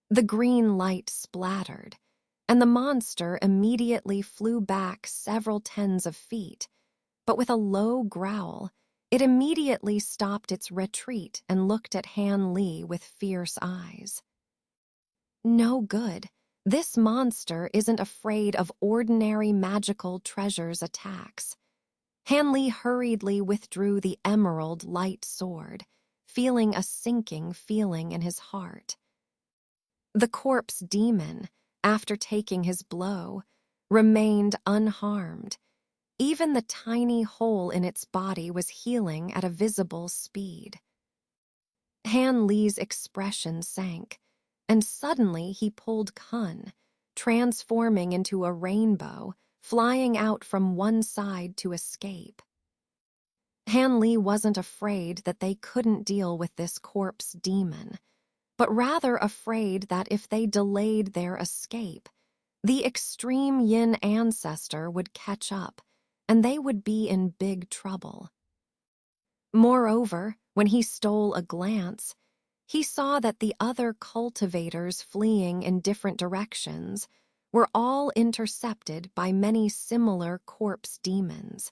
The green light splattered, and the monster immediately flew back several tens of feet, but with a low growl, it immediately stopped its retreat and looked at Han Li with fierce eyes. No good. This monster isn't afraid of ordinary magical treasures' attacks. Han Li hurriedly withdrew the emerald light sword, feeling a sinking feeling in his heart. The corpse demon, after taking his blow, remained unharmed. Even the tiny hole in its body was healing at a visible speed. Han Li's expression sank, and suddenly he pulled Kun, transforming into a rainbow, flying out from one side to escape. Han Li wasn't afraid that they couldn't deal with this corpse demon, but rather afraid that if they delayed their escape, the extreme yin ancestor would catch up, and they would be in big trouble. Moreover, when he stole a glance, he saw that the other cultivators fleeing in different directions were all intercepted by many similar corpse demons,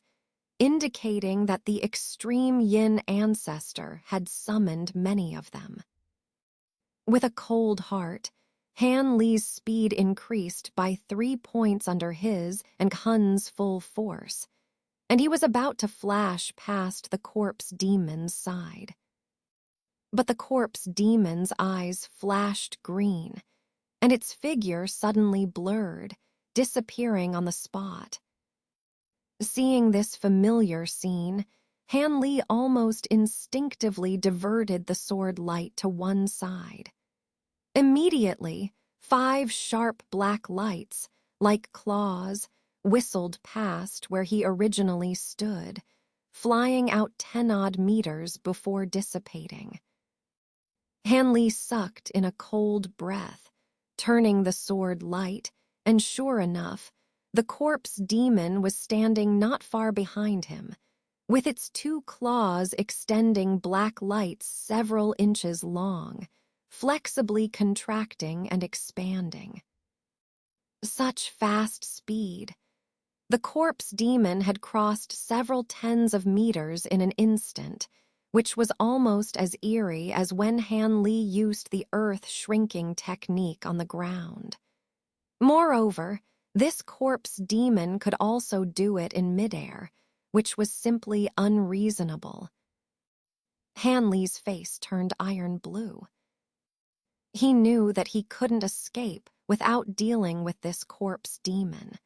indicating that the extreme yin ancestor had summoned many of them. With a cold heart, Han Li's speed increased by 3 points under his and Hun's full force, and he was about to flash past the corpse demon's side. But the corpse demon's eyes flashed green, and its figure suddenly blurred, disappearing on the spot. Seeing this familiar scene, Han Li almost instinctively diverted the sword light to one side. Immediately, 5 sharp black lights, like claws, whistled past where he originally stood, flying out 10-odd meters before dissipating. Han Li sucked in a cold breath, turning the sword light, and sure enough, the corpse demon was standing not far behind him, with its 2 claws extending black lights several inches long, flexibly contracting and expanding. Such fast speed. The corpse demon had crossed several tens of meters in an instant, which was almost as eerie as when Han Li used the earth-shrinking technique on the ground. Moreover, this corpse demon could also do it in midair, which was simply unreasonable. Han Li's face turned iron blue. He knew that he couldn't escape without dealing with this corpse demon.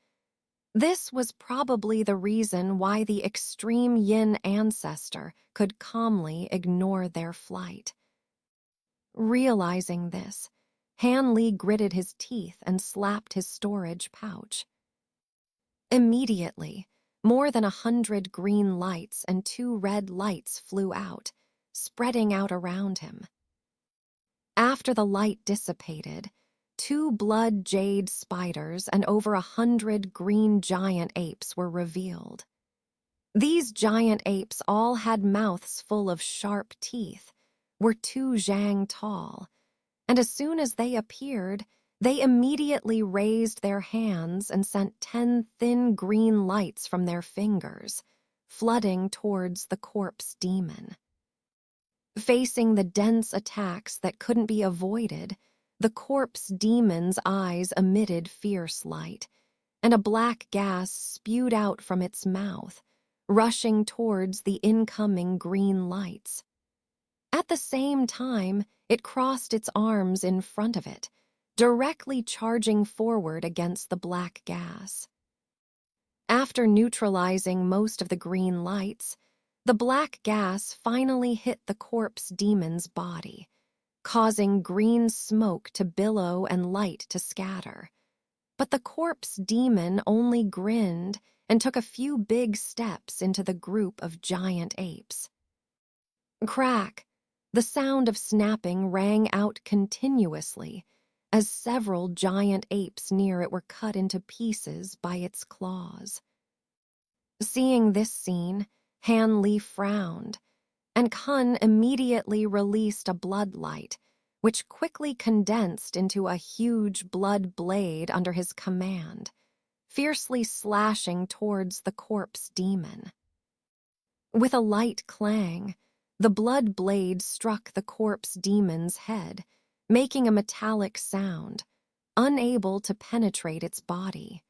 This was probably the reason why the extreme yin ancestor could calmly ignore their flight. Realizing this, Han Li gritted his teeth and slapped his storage pouch. Immediately, more than 100 green lights and 2 red lights flew out, spreading out around him. After the light dissipated, 2 blood jade spiders and over 100 green giant apes were revealed. These giant apes all had mouths full of sharp teeth, were 2 zhang tall, and as soon as they appeared, they immediately raised their hands and sent 10 thin green lights from their fingers, flooding towards the corpse demon. Facing the dense attacks that couldn't be avoided, the corpse demon's eyes emitted fierce light, and a black gas spewed out from its mouth, rushing towards the incoming green lights. At the same time, it crossed its arms in front of it, directly charging forward against the black gas. After neutralizing most of the green lights, the black gas finally hit the corpse demon's body, causing green smoke to billow and light to scatter. But the corpse demon only grinned and took a few big steps into the group of giant apes. Crack! The sound of snapping rang out continuously as several giant apes near it were cut into pieces by its claws. Seeing this scene, Han Li frowned, and Kun immediately released a blood light, which quickly condensed into a huge blood blade under his command, fiercely slashing towards the corpse demon. With a light clang, the blood blade struck the corpse demon's head, making a metallic sound, unable to penetrate its body.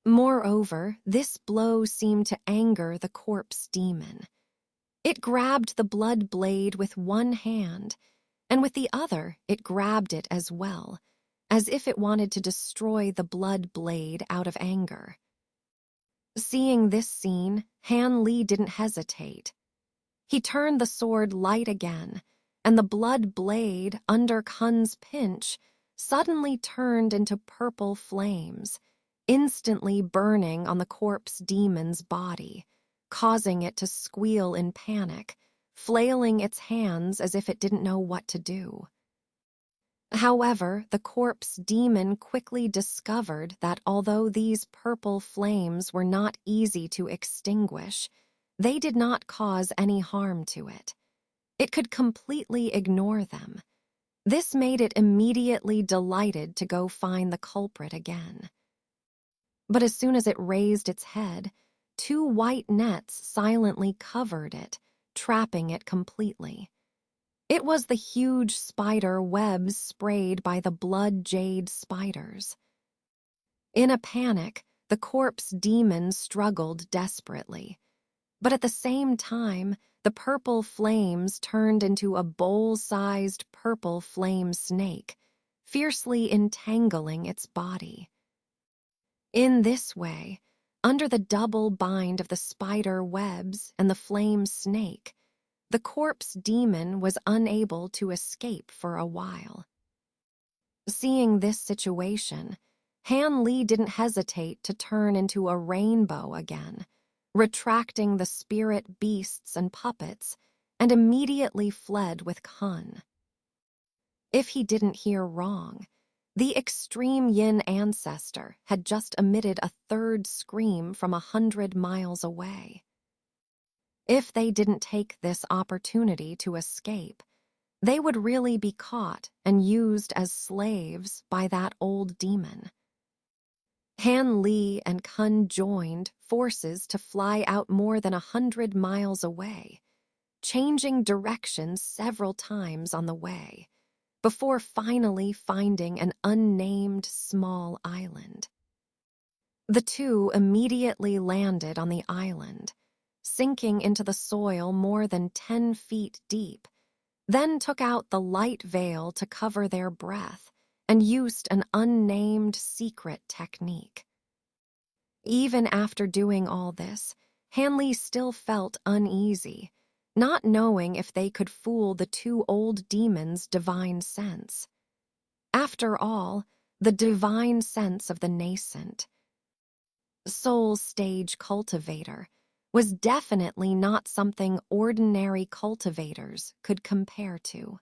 Moreover, this blow seemed to anger the corpse demon. It grabbed the blood blade with one hand, and with the other it grabbed it as well, as if it wanted to destroy the blood blade out of anger. Seeing this scene, Han Li didn't hesitate. He turned the sword light again, and the blood blade, under Kun's pinch, suddenly turned into purple flames, instantly burning on the corpse demon's body, causing it to squeal in panic, flailing its hands as if it didn't know what to do. However, the corpse demon quickly discovered that although these purple flames were not easy to extinguish, they did not cause any harm to it. It could completely ignore them. This made it immediately delighted to go find the culprit again. But as soon as it raised its head, two white nets silently covered it, trapping it completely. It was the huge spider webs sprayed by the blood jade spiders. In a panic, the corpse demon struggled desperately. But at the same time, the purple flames turned into a bowl-sized purple flame snake, fiercely entangling its body. In this way, under the double bind of the spider webs and the flame snake, the corpse demon was unable to escape for a while. Seeing this situation, Han Li didn't hesitate to turn into a rainbow again, retracting the spirit beasts and puppets, and immediately fled with Kun. If he didn't hear wrong, the extreme yin ancestor had just emitted a third scream from 100 miles away. If they didn't take this opportunity to escape, they would really be caught and used as slaves by that old demon. Han Li and Kun joined forces to fly out more than 100 miles away, changing directions several times on the way, before finally finding an unnamed small island. The two immediately landed on the island, sinking into the soil more than 10 feet deep, then took out the light veil to cover their breath and used an unnamed secret technique. Even after doing all this, Hanley still felt uneasy, not knowing if they could fool the two old demons' divine sense. After all, the divine sense of the nascent soul stage cultivator was definitely not something ordinary cultivators could compare to.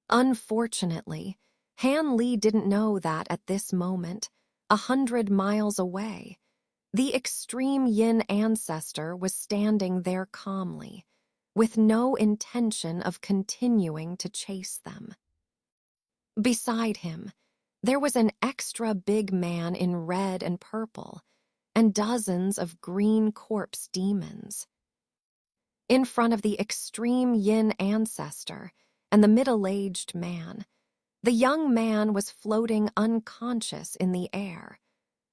Unfortunately, Han Li didn't know that at this moment, 100 miles away, the extreme yin ancestor was standing there calmly, with no intention of continuing to chase them. Beside him, there was an extra big man in red and purple, and dozens of green corpse demons. In front of the extreme yin ancestor and the middle-aged man, the young man was floating unconscious in the air,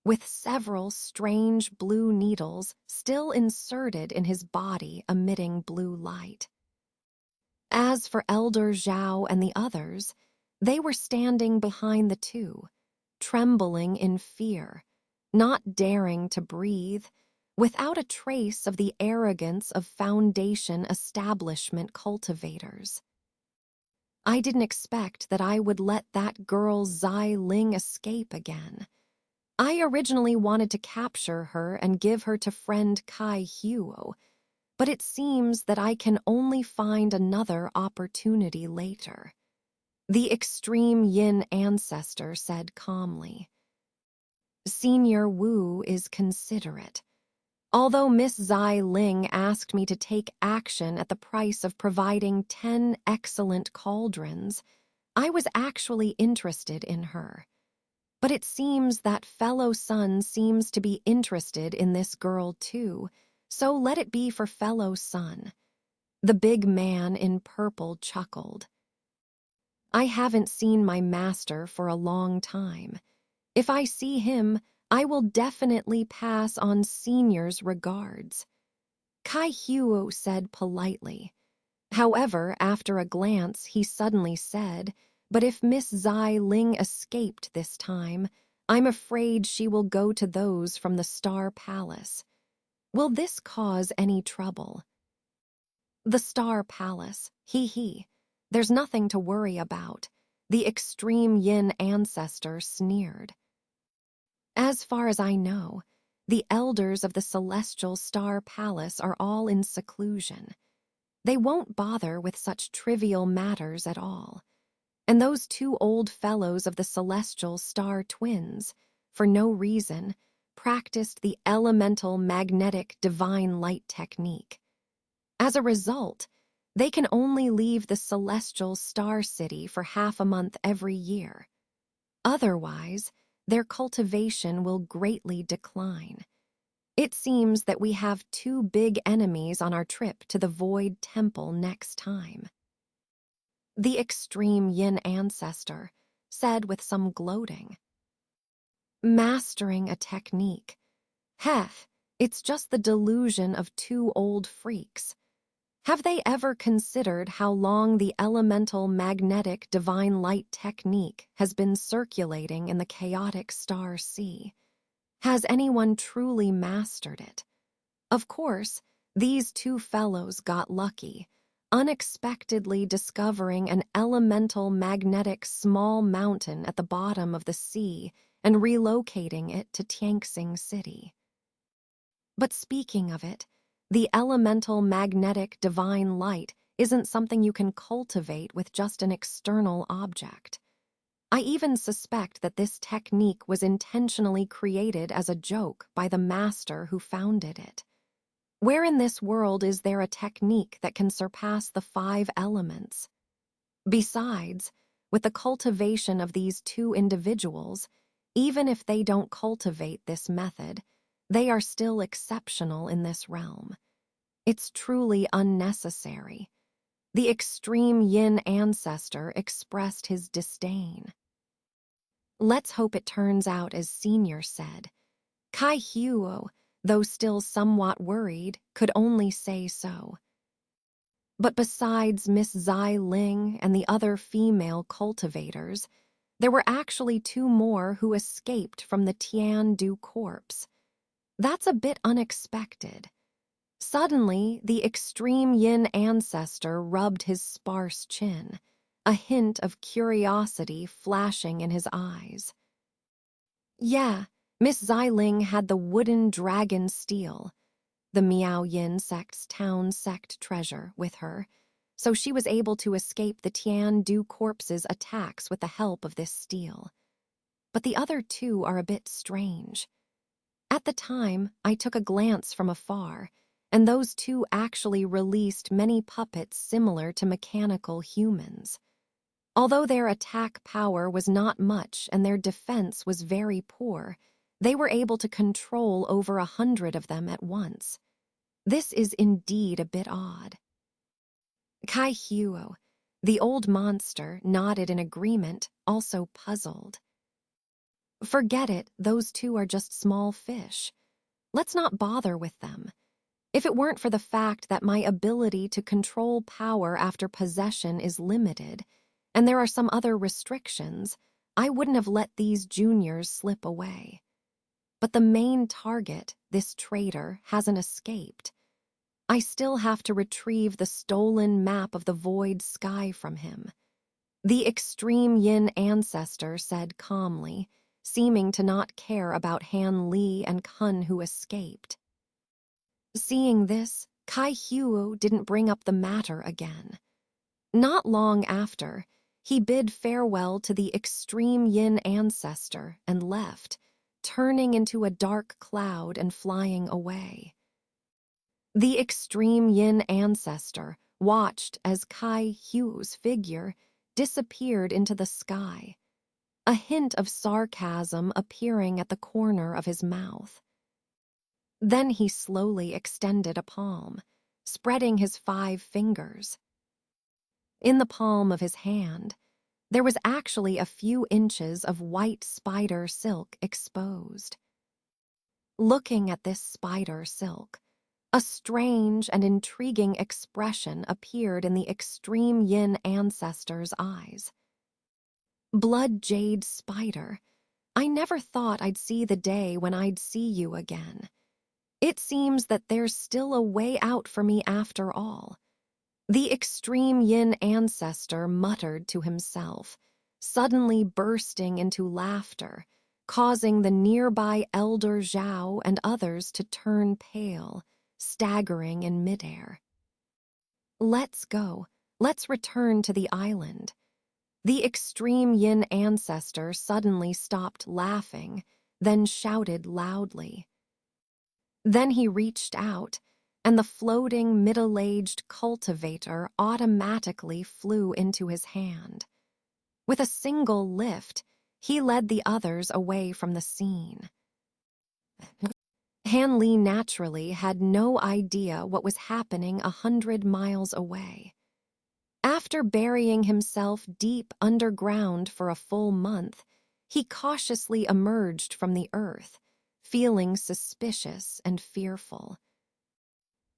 with several strange blue needles still inserted in his body emitting blue light. As for Elder Zhao and the others, they were standing behind the two, trembling in fear, not daring to breathe, without a trace of the arrogance of Foundation establishment cultivators. I didn't expect that I would let that girl Zai Ling escape again. I originally wanted to capture her and give her to friend Kai Huo, but it seems that I can only find another opportunity later. The extreme yin ancestor said calmly. Senior Wu is considerate. Although Miss Zai Ling asked me to take action at the price of providing 10 excellent cauldrons, I was actually interested in her. But it seems that fellow son seems to be interested in this girl too, so let it be for fellow son. The big man in purple chuckled. I haven't seen my master for a long time. If I see him, I will definitely pass on senior's regards. Kai Huo said politely. However, after a glance, he suddenly said, but if Miss Zai Ling escaped this time, I'm afraid she will go to those from the Star Palace. Will this cause any trouble? The Star Palace, he. There's nothing to worry about. The extreme yin ancestor sneered. As far as I know, the elders of the Celestial Star Palace are all in seclusion. They won't bother with such trivial matters at all. And those two old fellows of the Celestial Star Twins, for no reason, practiced the elemental magnetic divine light technique. As a result, They can only leave the celestial star city for half a month every year. Otherwise, their cultivation will greatly decline. It seems that we have two big enemies on our trip to the Void Temple next time. The extreme yin ancestor said with some gloating. Mastering a technique. Heh, it's just the delusion of two old freaks. Have they ever considered how long the elemental magnetic divine light technique has been circulating in the chaotic star sea? Has anyone truly mastered it? Of course, these two fellows got lucky, unexpectedly discovering an elemental magnetic small mountain at the bottom of the sea and relocating it to Tianxing City. But speaking of it, the elemental magnetic divine light isn't something you can cultivate with just an external object. I even suspect that this technique was intentionally created as a joke by the master who founded it. Where in this world is there a technique that can surpass the 5 elements? Besides, with the cultivation of these two individuals, even if they don't cultivate this method, they are still exceptional in this realm. It's truly unnecessary. The extreme yin ancestor expressed his disdain. Let's hope it turns out as Senior said. Kai Huo, though still somewhat worried, could only say so. But besides Miss Zai Ling and the other female cultivators, there were actually 2 more who escaped from the Tian Du corpse. That's a bit unexpected. Suddenly, the extreme yin ancestor rubbed his sparse chin, a hint of curiosity flashing in his eyes. Yeah, Miss Xiling had the wooden dragon steel, the Miao Yin sect's town sect treasure, with her, so she was able to escape the Tian Du corpse's attacks with the help of this steel. But the other 2 are a bit strange. At the time, I took a glance from afar, and those 2 actually released many puppets similar to mechanical humans. Although their attack power was not much and their defense was very poor, they were able to control over 100 of them at once. This is indeed a bit odd. Kai Huo, the old monster, nodded in agreement, also puzzled. Forget it, those 2 are just small fish. Let's not bother with them. If it weren't for the fact that my ability to control power after possession is limited, and there are some other restrictions, I wouldn't have let these juniors slip away. But the main target, this traitor, hasn't escaped. I still have to retrieve the stolen map of the void sky from him. The extreme yin ancestor said calmly, seeming to not care about Han Li and Kun who escaped. Seeing this, Kai Huo didn't bring up the matter again. Not long after, he bid farewell to the extreme yin ancestor and left, turning into a dark cloud and flying away. The extreme yin ancestor watched as Kai Huo's figure disappeared into the sky, a hint of sarcasm appearing at the corner of his mouth. Then he slowly extended a palm, spreading his 5 fingers. In the palm of his hand, there was actually a few inches of white spider silk exposed. Looking at this spider silk, a strange and intriguing expression appeared in the extreme yin ancestor's eyes. Blood jade spider, I never thought I'd see the day when I'd see you again. It seems that there's still a way out for me after all. The extreme yin ancestor muttered to himself, suddenly bursting into laughter, causing the nearby elder Zhao and others to turn pale, staggering in midair. Let's go. Let's return to the island. The extreme yin ancestor suddenly stopped laughing, then shouted loudly. Then he reached out, and the floating middle-aged cultivator automatically flew into his hand. With a single lift, he led the others away from the scene. Han Li naturally had no idea what was happening 100 miles away. After burying himself deep underground for a full month, he cautiously emerged from the earth, feeling suspicious and fearful.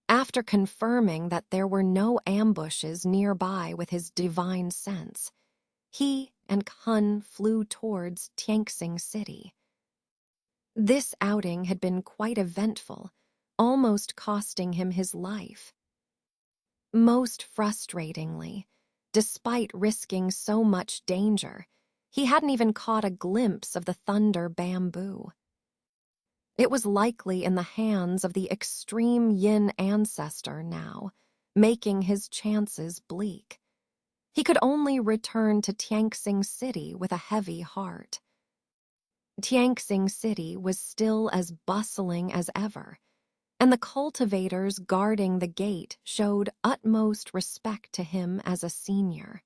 After confirming that there were no ambushes nearby with his divine sense, he and Hun flew towards Tianxing City. This outing had been quite eventful, almost costing him his life. Most frustratingly, despite risking so much danger, he hadn't even caught a glimpse of the thunder bamboo. It was likely in the hands of the extreme yin ancestor now, making his chances bleak. He could only return to Tianxing City with a heavy heart. Tianxing City was still as bustling as ever, and the cultivators guarding the gate showed utmost respect to him as a senior.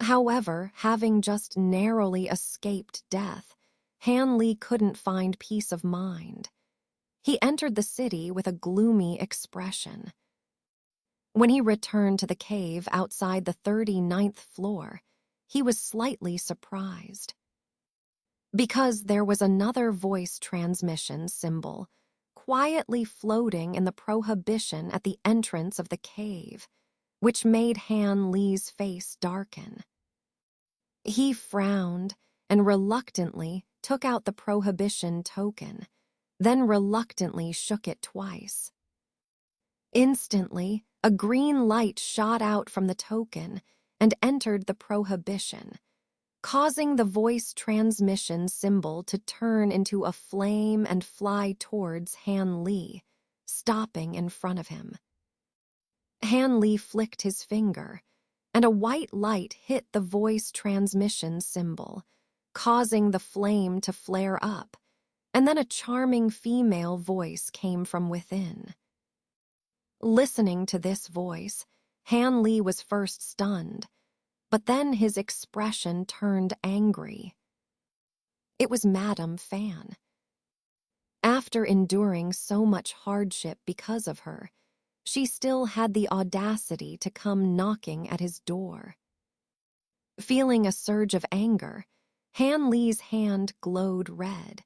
However, having just narrowly escaped death, Han Li couldn't find peace of mind. He entered the city with a gloomy expression. When he returned to the cave outside the 39th floor, he was slightly surprised. Because there was another voice transmission symbol quietly floating in the prohibition at the entrance of the cave, which made Han Li's face darken. He frowned and reluctantly took out the prohibition token, then reluctantly shook it twice. Instantly, a green light shot out from the token and entered the prohibition, causing the voice transmission symbol to turn into a flame and fly towards Han Li, stopping in front of him. Han Li flicked his finger, and a white light hit the voice transmission symbol, causing the flame to flare up, and then a charming female voice came from within. Listening to this voice, Han Li was first stunned, but then his expression turned angry. It was Madame Fan. After enduring so much hardship because of her, she still had the audacity to come knocking at his door. Feeling a surge of anger, Han Li's hand glowed red,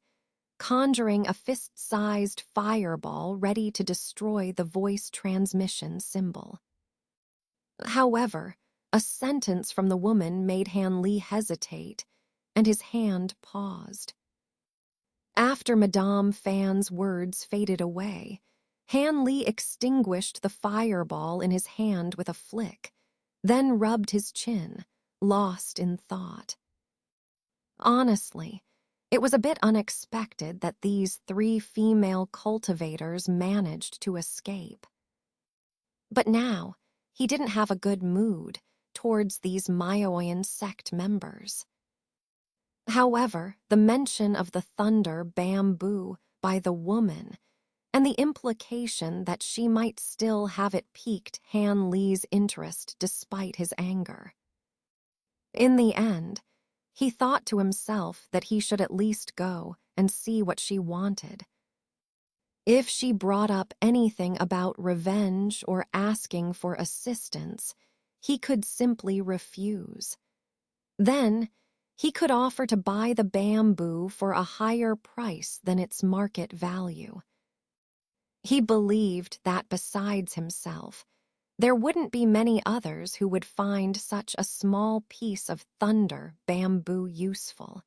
conjuring a fist-sized fireball ready to destroy the voice transmission symbol. However, a sentence from the woman made Han Li hesitate, and his hand paused. After Madame Fan's words faded away, Han Li extinguished the fireball in his hand with a flick, then rubbed his chin, lost in thought. Honestly, it was a bit unexpected that these 3 female cultivators managed to escape. But now, he didn't have a good mood towards these Maoyan sect members. However, the mention of the thunder bamboo by the woman and the implication that she might still have it piqued Han Li's interest despite his anger. In the end, he thought to himself that he should at least go and see what she wanted. If she brought up anything about revenge or asking for assistance, he could simply refuse. Then, he could offer to buy the bamboo for a higher price than its market value. He believed that besides himself, there wouldn't be many others who would find such a small piece of thunder bamboo useful.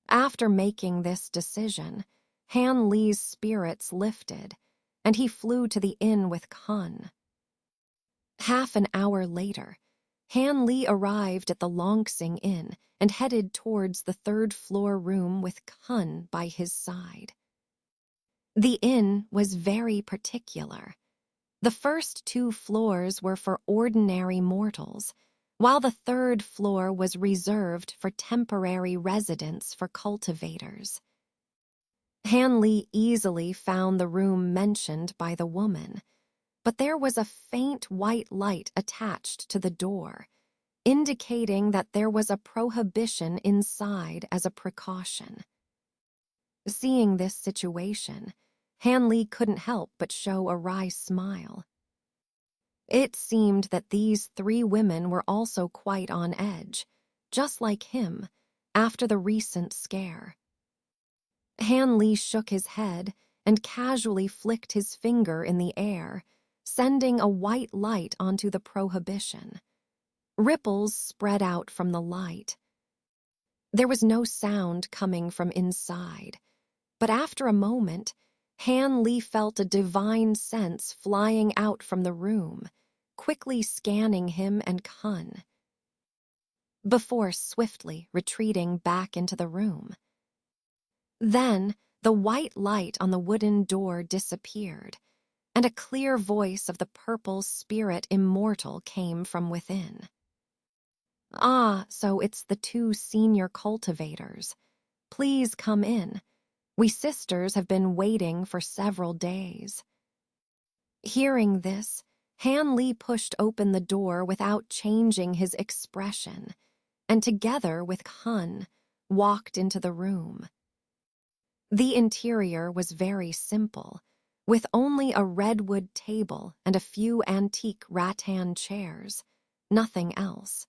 After making this decision, Han Li's spirits lifted, and he flew to the inn with Kun. Half an hour later, Han Li arrived at the Longxing Inn and headed towards the 3rd-floor room with Kun by his side. The inn was very particular. The first 2 floors were for ordinary mortals, while the 3rd floor was reserved for temporary residence for cultivators. Hanley easily found the room mentioned by the woman, but there was a faint white light attached to the door, indicating that there was a prohibition inside as a precaution. Seeing this situation, Hanley couldn't help but show a wry smile. It seemed that these three women were also quite on edge, just like him, after the recent scare. Hanley shook his head and casually flicked his finger in the air, sending a white light onto the prohibition. Ripples spread out from the light. There was no sound coming from inside, but after a moment, Hanley felt a divine sense flying out from the room, quickly scanning him and Kun, before swiftly retreating back into the room. Then, the white light on the wooden door disappeared, and a clear voice of the purple spirit immortal came from within. "Ah, so it's the two senior cultivators. Please come in. We sisters have been waiting for several days." Hearing this, Hanley pushed open the door without changing his expression, and together with Kun, walked into the room. The interior was very simple, with only a redwood table and a few antique rattan chairs, nothing else.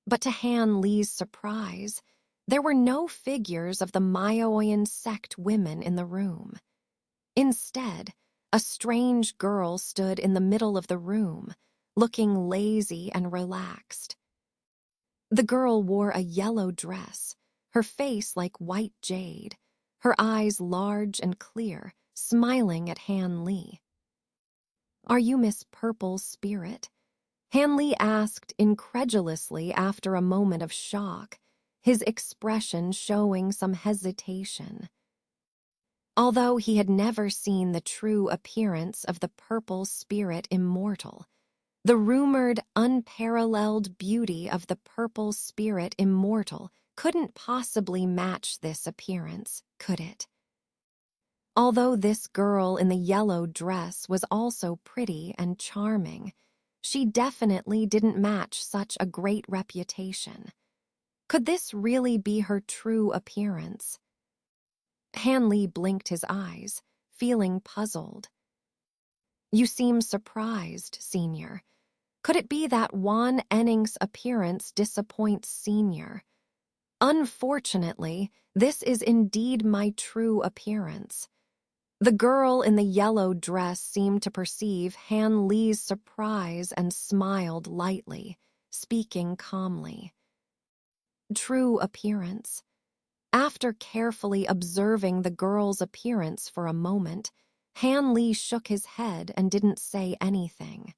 But to Hanley's surprise, there were no figures of the Mayoyan sect women in the room. Instead, a strange girl stood in the middle of the room, looking lazy and relaxed. The girl wore a yellow dress, her face like white jade, her eyes large and clear, smiling at Hanley. "Are you Miss Purple Spirit?" Hanley asked incredulously after a moment of shock, his expression showing some hesitation. Although he had never seen the true appearance of the purple spirit immortal, the rumored unparalleled beauty of the purple spirit immortal couldn't possibly match this appearance, could it? Although this girl in the yellow dress was also pretty and charming, she definitely didn't match such a great reputation. Could this really be her true appearance? Hanley blinked his eyes, feeling puzzled. "You seem surprised, Senior. Could it be that Juan Enning's appearance disappoints Senior? Unfortunately, this is indeed my true appearance." The girl in the yellow dress seemed to perceive Hanley's surprise and smiled lightly, speaking calmly. "True appearance." After carefully observing the girl's appearance for a moment, Hanley shook his head and didn't say anything.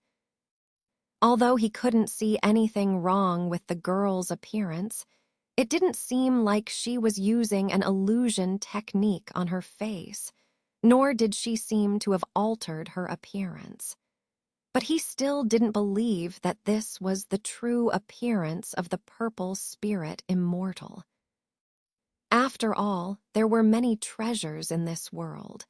Although he couldn't see anything wrong with the girl's appearance, it didn't seem like she was using an illusion technique on her face, nor did she seem to have altered her appearance. But he still didn't believe that this was the true appearance of the purple spirit immortal. After all, there were many treasures in this world,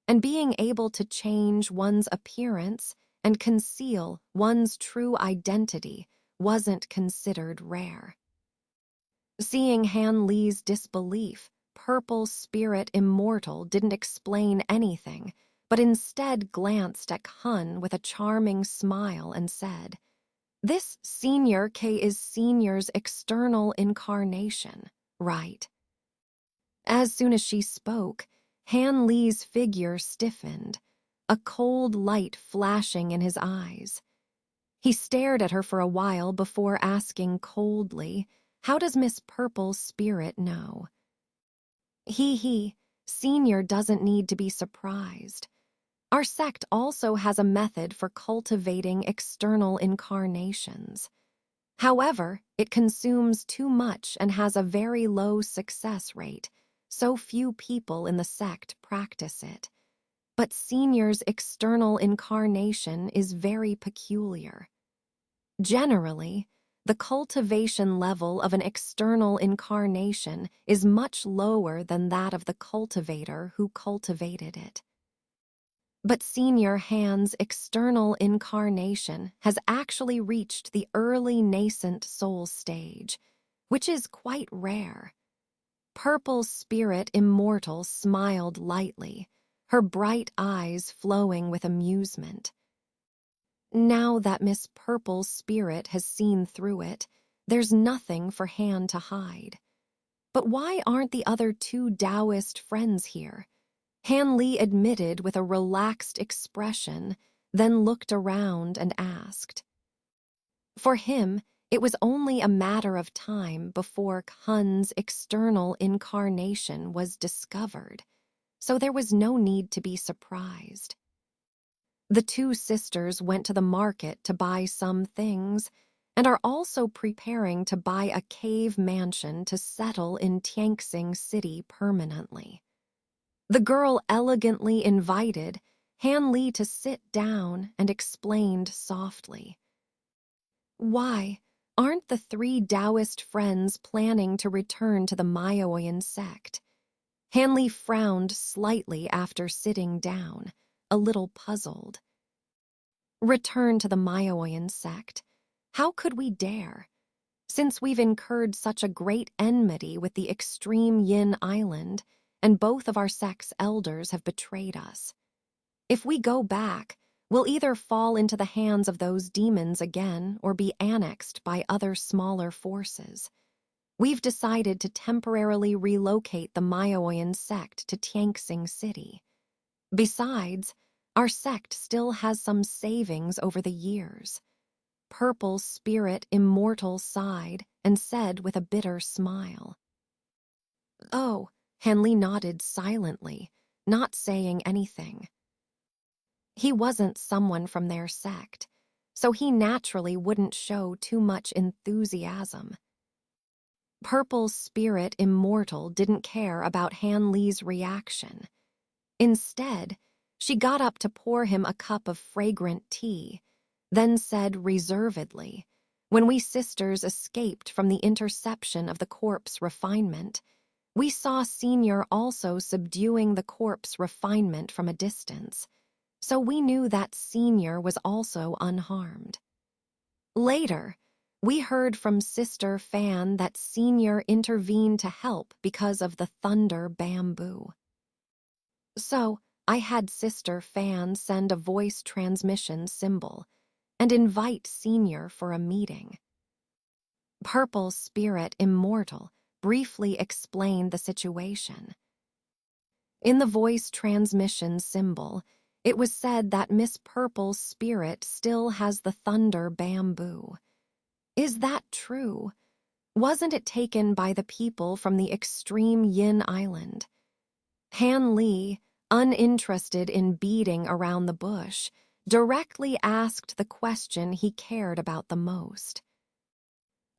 and being able to change one's appearance and conceal one's true identity wasn't considered rare. Seeing Hanley's disbelief, purple spirit immortal didn't explain anything, but instead glanced at Kun with a charming smile and said, "This Senior K is Senior's external incarnation, right?" As soon as she spoke, Hanley's figure stiffened, a cold light flashing in his eyes. He stared at her for a while before asking coldly, "How does Miss Purple Spirit know?" Senior doesn't need to be surprised. Our sect also has a method for cultivating external incarnations. However, it consumes too much and has a very low success rate, so few people in the sect practice it. But Senior's external incarnation is very peculiar. Generally, The cultivation level of an external incarnation is much lower than that of the cultivator who cultivated it. But Senior Han's external incarnation has actually reached the early nascent soul stage, which is quite rare. Purple Spirit Immortal smiled lightly, her bright eyes flowing with amusement. Now that Miss Purple Spirit has seen through it, there's nothing for Han to hide. But why aren't the other two Taoist friends here? Han Li admitted with a relaxed expression, then looked around and asked. For him, it was only a matter of time before Hun's external incarnation was discovered, so there was no need to be surprised. The two sisters went to the market to buy some things and are also preparing to buy a cave mansion to settle in Tianxing City permanently. The girl elegantly invited Han Li to sit down and explained softly. Why, aren't the three Taoist friends planning to return to the Maoyan sect? Han Li frowned slightly after sitting down, a little puzzled. Return to the Maoyan sect? How could we dare? Since we've incurred such a great enmity with the extreme Yin Island, and both of our sect's elders have betrayed us. If we go back, we'll either fall into the hands of those demons again or be annexed by other smaller forces. We've decided to temporarily relocate the Maoyan sect to Tianxing City. Besides, our sect still has some savings over the years. Purple Spirit Immortal sighed and said with a bitter smile. Oh, Han Li nodded silently, not saying anything. He wasn't someone from their sect, so he naturally wouldn't show too much enthusiasm. Purple Spirit Immortal didn't care about Han Li's reaction. Instead, she got up to pour him a cup of fragrant tea, then said reservedly, when we sisters escaped from the interception of the corpse refinement, we saw Senior also subduing the corpse refinement from a distance, so we knew that Senior was also unharmed. Later, we heard from Sister Fan that Senior intervened to help because of the thunder bamboo. So, I had Sister Fan send a voice transmission symbol and invite Senior for a meeting. Purple Spirit Immortal briefly explained the situation. In the voice transmission symbol, it was said that Miss Purple's spirit still has the thunder bamboo. Is that true? Wasn't it taken by the people from the extreme Yin Island? Han Li, uninterested in beating around the bush, directly asked the question he cared about the most.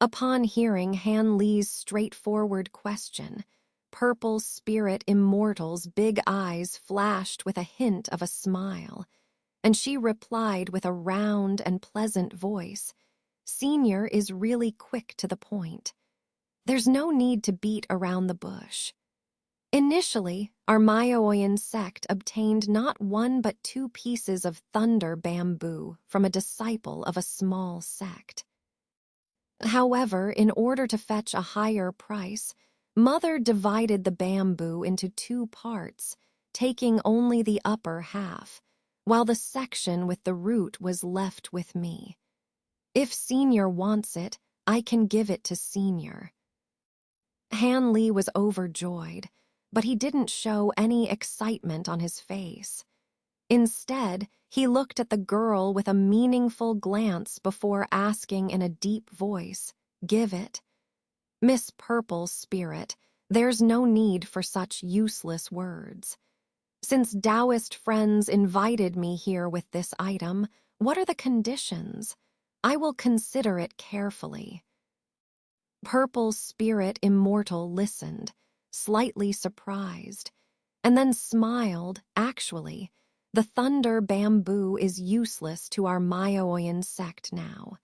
Upon hearing Han Li's straightforward question, Purple Spirit Immortal's big eyes flashed with a hint of a smile, and she replied with a round and pleasant voice, Senior is really quick to the point. There's no need to beat around the bush. Initially, our Maoyan sect obtained not one but 2 pieces of thunder bamboo from a disciple of a small sect. However, in order to fetch a higher price, Mother divided the bamboo into 2 parts, taking only the upper half, while the section with the root was left with me. If Senior wants it, I can give it to Senior. Han Li was overjoyed, but he didn't show any excitement on his face. Instead, he looked at the girl with a meaningful glance before asking in a deep voice, Give it. Miss Purple Spirit, there's no need for such useless words. Since Taoist friends invited me here with this item, what are the conditions? I will consider it carefully. Purple Spirit Immortal listened, slightly surprised, and then smiled, actually. The thunder bamboo is useless to our Maoyan sect now.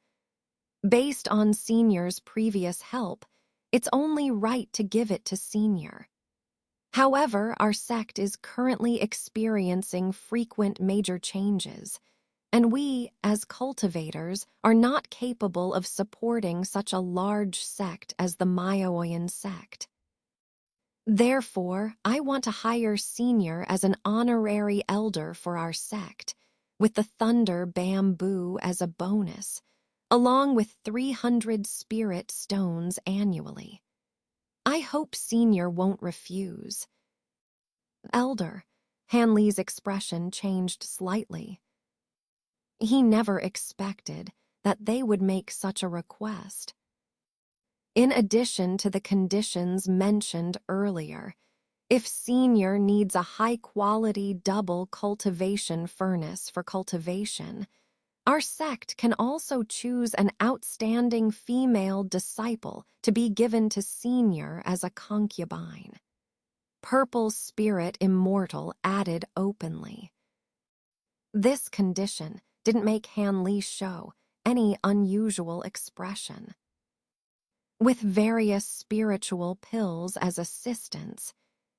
Based on Senior's previous help, it's only right to give it to Senior. However, our sect is currently experiencing frequent major changes, and we, as cultivators, are not capable of supporting such a large sect as the Mayaoyan sect. Therefore, I want to hire Senior as an honorary elder for our sect, with the thunder bamboo as a bonus, along with 300 spirit stones annually. I hope Senior won't refuse. Elder, Hanley's expression changed slightly. He never expected that they would make such a request. In addition to the conditions mentioned earlier, if Senior needs a high-quality double cultivation furnace for cultivation, our sect can also choose an outstanding female disciple to be given to Senior as a concubine. Purple Spirit Immortal added openly. This condition didn't make Hanley show any unusual expression. With various spiritual pills as assistants,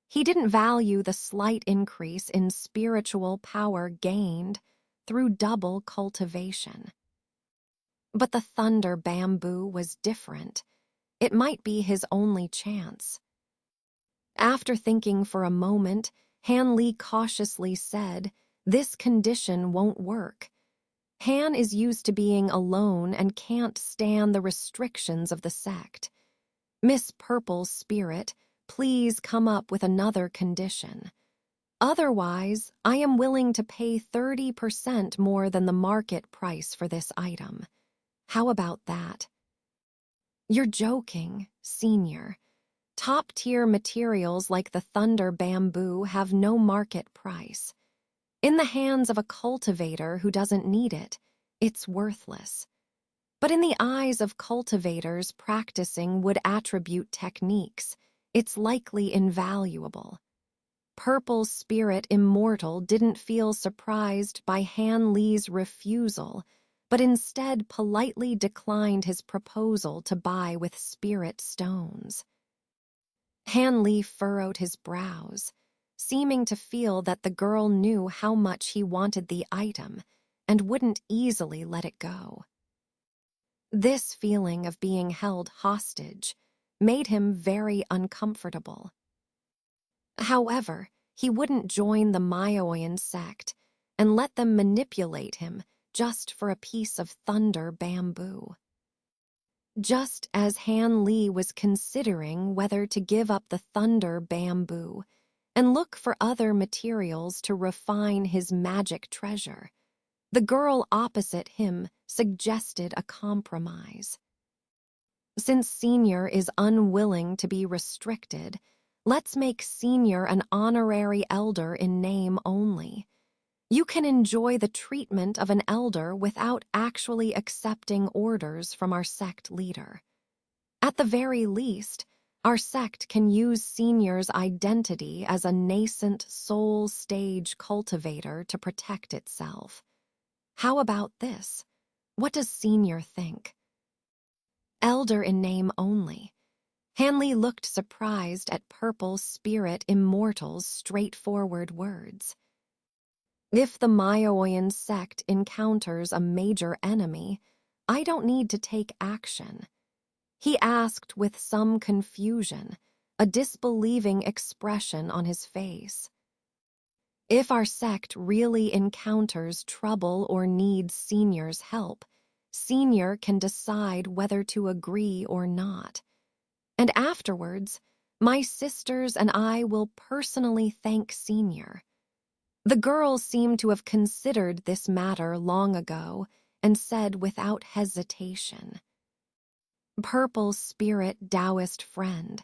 he didn't value the slight increase in spiritual power gained through double cultivation. But the thunder bamboo was different. It might be his only chance. After thinking for a moment, Hanley cautiously said, "This condition won't work. Han is used to being alone and can't stand the restrictions of the sect. Miss Purple Spirit, please come up with another condition. Otherwise, I am willing to pay 30% more than the market price for this item. How about that?" "You're joking, Senior. Top-tier materials like the thunder bamboo have no market price. In the hands of a cultivator who doesn't need it, it's worthless. But in the eyes of cultivators practicing wood attribute techniques, it's likely invaluable." Purple Spirit Immortal didn't feel surprised by Hanley's refusal, but instead politely declined his proposal to buy with spirit stones. Hanley furrowed his brows, seeming to feel that the girl knew how much he wanted the item and wouldn't easily let it go. This feeling of being held hostage made him very uncomfortable. However, he wouldn't join the Mayaoyan sect and let them manipulate him just for a piece of thunder bamboo. Just as Han Li was considering whether to give up the thunder bamboo and look for other materials to refine his magic treasure, the girl opposite him suggested a compromise. "Since Senior is unwilling to be restricted, let's make Senior an honorary elder in name only. You can enjoy the treatment of an elder without actually accepting orders from our sect leader. At the very least, our sect can use Senior's identity as a nascent soul stage cultivator to protect itself. How about this? What does Senior think?" Elder in name only. Hanley looked surprised at Purple Spirit Immortal's straightforward words. If the Mayaoyan sect encounters a major enemy, I don't need to take action. He asked with some confusion, a disbelieving expression on his face. If our sect really encounters trouble or needs Senior's help, Senior can decide whether to agree or not. And afterwards, my sisters and I will personally thank Senior. The girl seemed to have considered this matter long ago and said without hesitation, "Purple Spirit Taoist friend,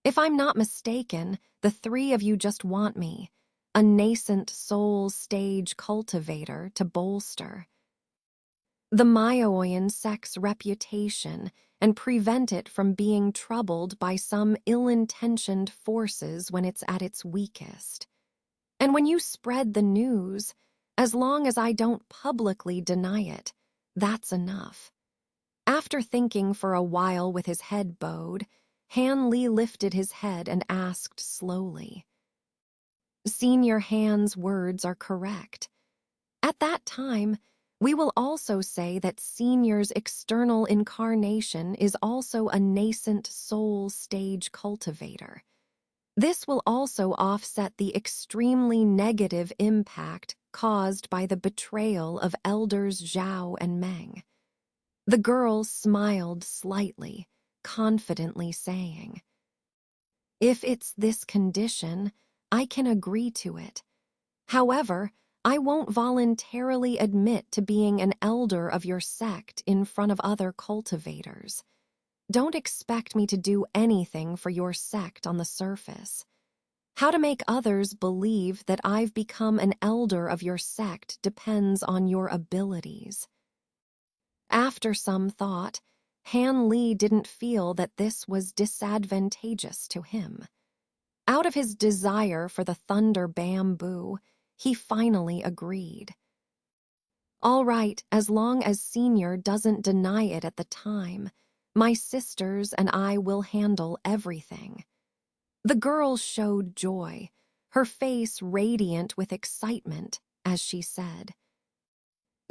if I'm not mistaken, the three of you just want me, a nascent soul stage cultivator to bolster the Mayaoyan sect's reputation and prevent it from being troubled by some ill-intentioned forces when it's at its weakest. And when you spread the news, as long as I don't publicly deny it, that's enough. After thinking for a while with his head bowed, Han Li lifted his head and asked slowly, "Senior Han's words are correct. At that time, we will also say that Senior's external incarnation is also a nascent soul stage cultivator. This will also offset the extremely negative impact caused by the betrayal of Elders Zhao and Meng." The girl smiled slightly, confidently saying, "If it's this condition, I can agree to it. However, I won't voluntarily admit to being an elder of your sect in front of other cultivators. Don't expect me to do anything for your sect on the surface. How to make others believe that I've become an elder of your sect depends on your abilities." After some thought, Han Li didn't feel that this was disadvantageous to him. Out of his desire for the thunder bamboo, he finally agreed. "All right, as long as Senior doesn't deny it at the time, my sisters and I will handle everything." The girl showed joy, her face radiant with excitement, as she said.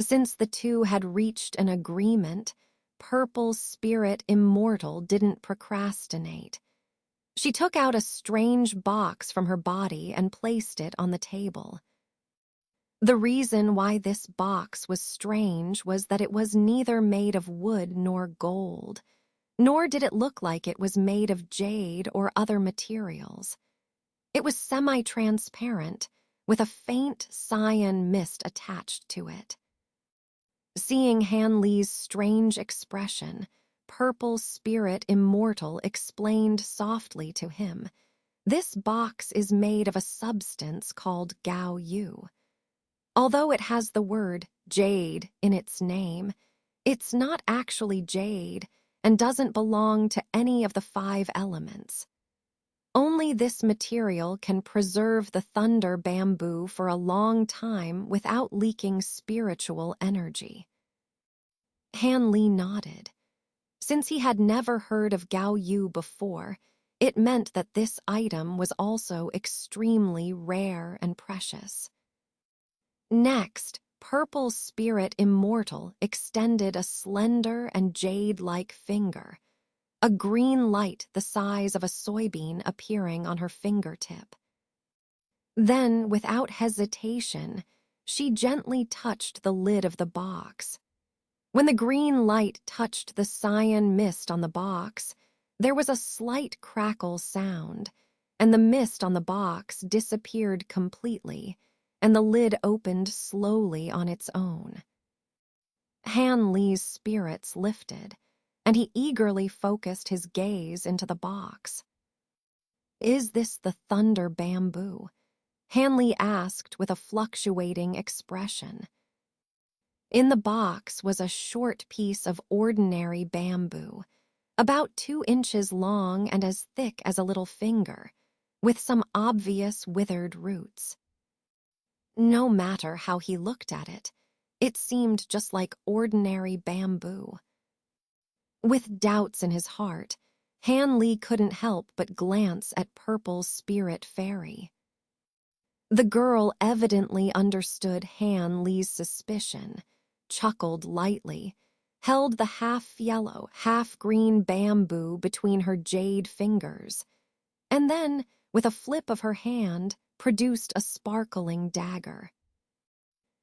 Since the two had reached an agreement, Purple Spirit Immortal didn't procrastinate. She took out a strange box from her body and placed it on the table. The reason why this box was strange was that it was neither made of wood nor gold, nor did it look like it was made of jade or other materials. It was semi-transparent, with a faint cyan mist attached to it. Seeing Han Li's strange expression, Purple Spirit Immortal explained softly to him, "This box is made of a substance called Gao Yu. Although it has the word jade in its name, it's not actually jade and doesn't belong to any of the 5 elements. Only this material can preserve the thunder bamboo for a long time without leaking spiritual energy." Han Li nodded. Since he had never heard of Gao Yu before, it meant that this item was also extremely rare and precious. Next, Purple Spirit Immortal extended a slender and jade-like finger, a green light the size of a soybean appearing on her fingertip. Then, without hesitation, she gently touched the lid of the box. When the green light touched the cyan mist on the box, there was a slight crackle sound, and the mist on the box disappeared completely, and the lid opened slowly on its own. Han Li's spirits lifted, and he eagerly focused his gaze into the box. "Is this the thunder bamboo?" Han Li asked with a fluctuating expression. In the box was a short piece of ordinary bamboo, about 2 inches long and as thick as a little finger, with some obvious withered roots. No matter how he looked at it, it seemed just like ordinary bamboo. With doubts in his heart, Han Li couldn't help but glance at Purple Spirit Fairy. The girl evidently understood Han Li's suspicion, chuckled lightly, held the half-yellow, half-green bamboo between her jade fingers, and then, with a flip of her hand, produced a sparkling dagger.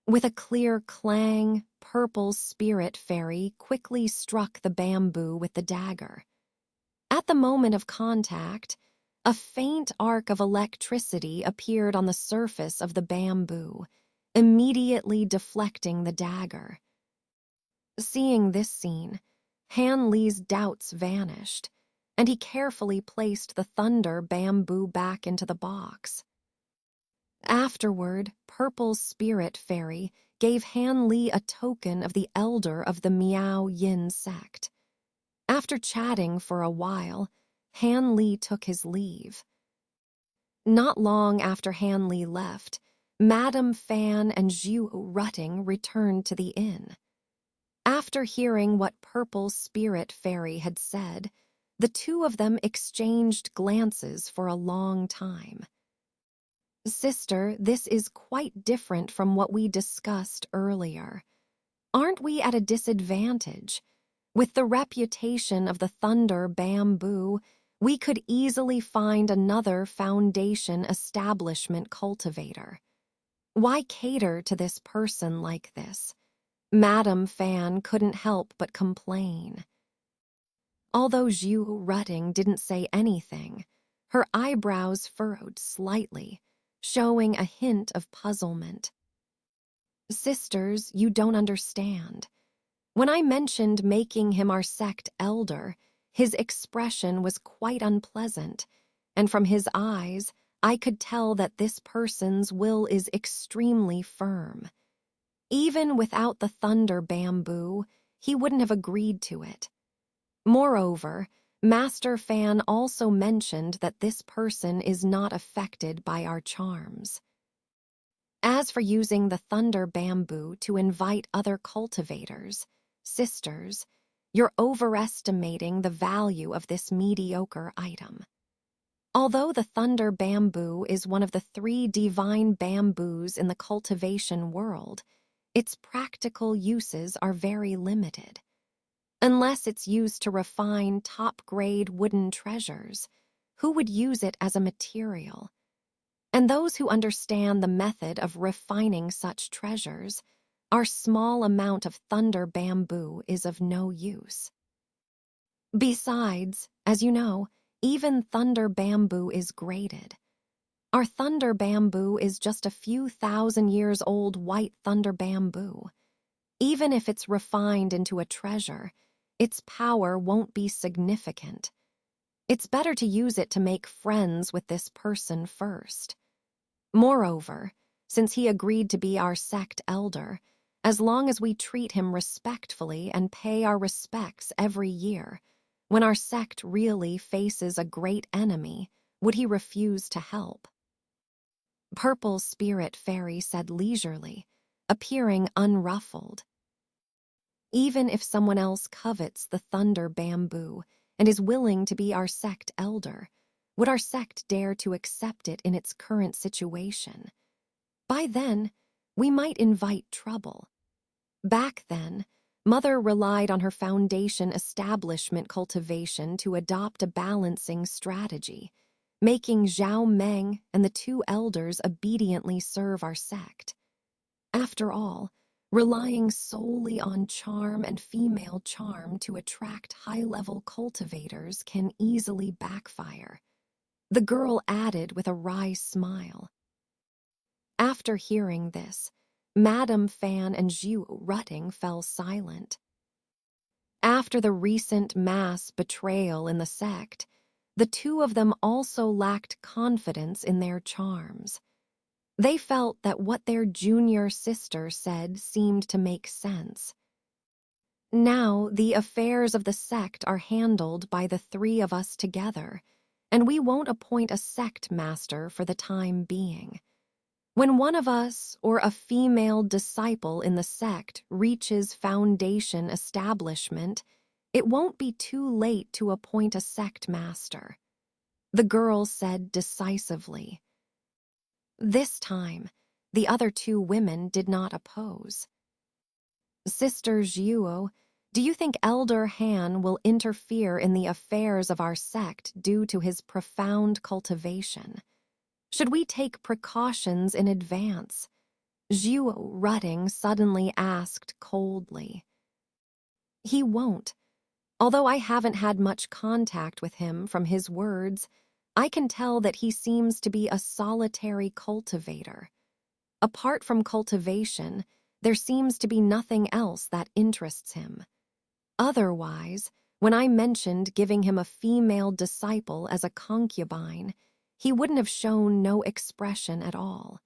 With a clear clang, Purple Spirit Fairy quickly struck the bamboo with the dagger. At the moment of contact, a faint arc of electricity appeared on the surface of the bamboo, immediately deflecting the dagger. Seeing this scene, Han Li's doubts vanished, and he carefully placed the thunder bamboo back into the box. Afterward, Purple Spirit Fairy gave Han Li a token of the elder of the Miao Yin sect. After chatting for a while, Han Li took his leave. Not long after Han Li left, Madame Fan and Zhu Rutting returned to the inn. After hearing what Purple Spirit Fairy had said, the two of them exchanged glances for a long time. Sister, this is quite different from what we discussed earlier. Aren't we at a disadvantage? With the reputation of the Thunder Bamboo, we could easily find another Foundation establishment cultivator. Why cater to this person like this? Madame Fan couldn't help but complain. Although Zhu Rutting didn't say anything, her eyebrows furrowed slightly, showing a hint of puzzlement. Sisters, you don't understand. When I mentioned making him our sect elder, his expression was quite unpleasant, and from his eyes, I could tell that this person's will is extremely firm. Even without the Thunder Bamboo, he wouldn't have agreed to it. Moreover, Master Fan also mentioned that this person is not affected by our charms. As for using the Thunder Bamboo to invite other cultivators, sisters, you're overestimating the value of this mediocre item. Although the Thunder Bamboo is one of the 3 divine bamboos in the cultivation world, its practical uses are very limited. Unless it's used to refine top-grade wooden treasures, who would use it as a material? And those who understand the method of refining such treasures, our small amount of Thunder Bamboo is of no use. Besides, as you know, even Thunder Bamboo is graded. Our Thunder Bamboo is just a few thousand years old white Thunder Bamboo. Even if it's refined into a treasure, its power won't be significant. It's better to use it to make friends with this person first. Moreover, since he agreed to be our sect elder, as long as we treat him respectfully and pay our respects every year, when our sect really faces a great enemy, would he refuse to help? Purple Spirit Fairy said leisurely, appearing unruffled. Even if someone else covets the Thunder Bamboo and is willing to be our sect elder, would our sect dare to accept it in its current situation? By then, we might invite trouble. Back then, Mother relied on her Foundation establishment cultivation to adopt a balancing strategy, making Zhao Meng and the 2 elders obediently serve our sect. After all, relying solely on charm and female charm to attract high-level cultivators can easily backfire. The girl added with a wry smile. After hearing this, Madame Fan and Zhu Rutting fell silent. After the recent mass betrayal in the sect, the 2 of them also lacked confidence in their charms. They felt that what their junior sister said seemed to make sense. Now the affairs of the sect are handled by the 3 of us together, and we won't appoint a sect master for the time being. When one of us or a female disciple in the sect reaches Foundation establishment, it won't be too late to appoint a sect master, the girl said decisively. This time, the other 2 women did not oppose. Sister Zhuo, do you think Elder Han will interfere in the affairs of our sect due to his profound cultivation? Should we take precautions in advance? Zhu Rutting suddenly asked coldly. He won't. Although I haven't had much contact with him from his words, I can tell that he seems to be a solitary cultivator. Apart from cultivation, there seems to be nothing else that interests him. Otherwise, when I mentioned giving him a female disciple as a concubine, he wouldn't have shown no expression at all.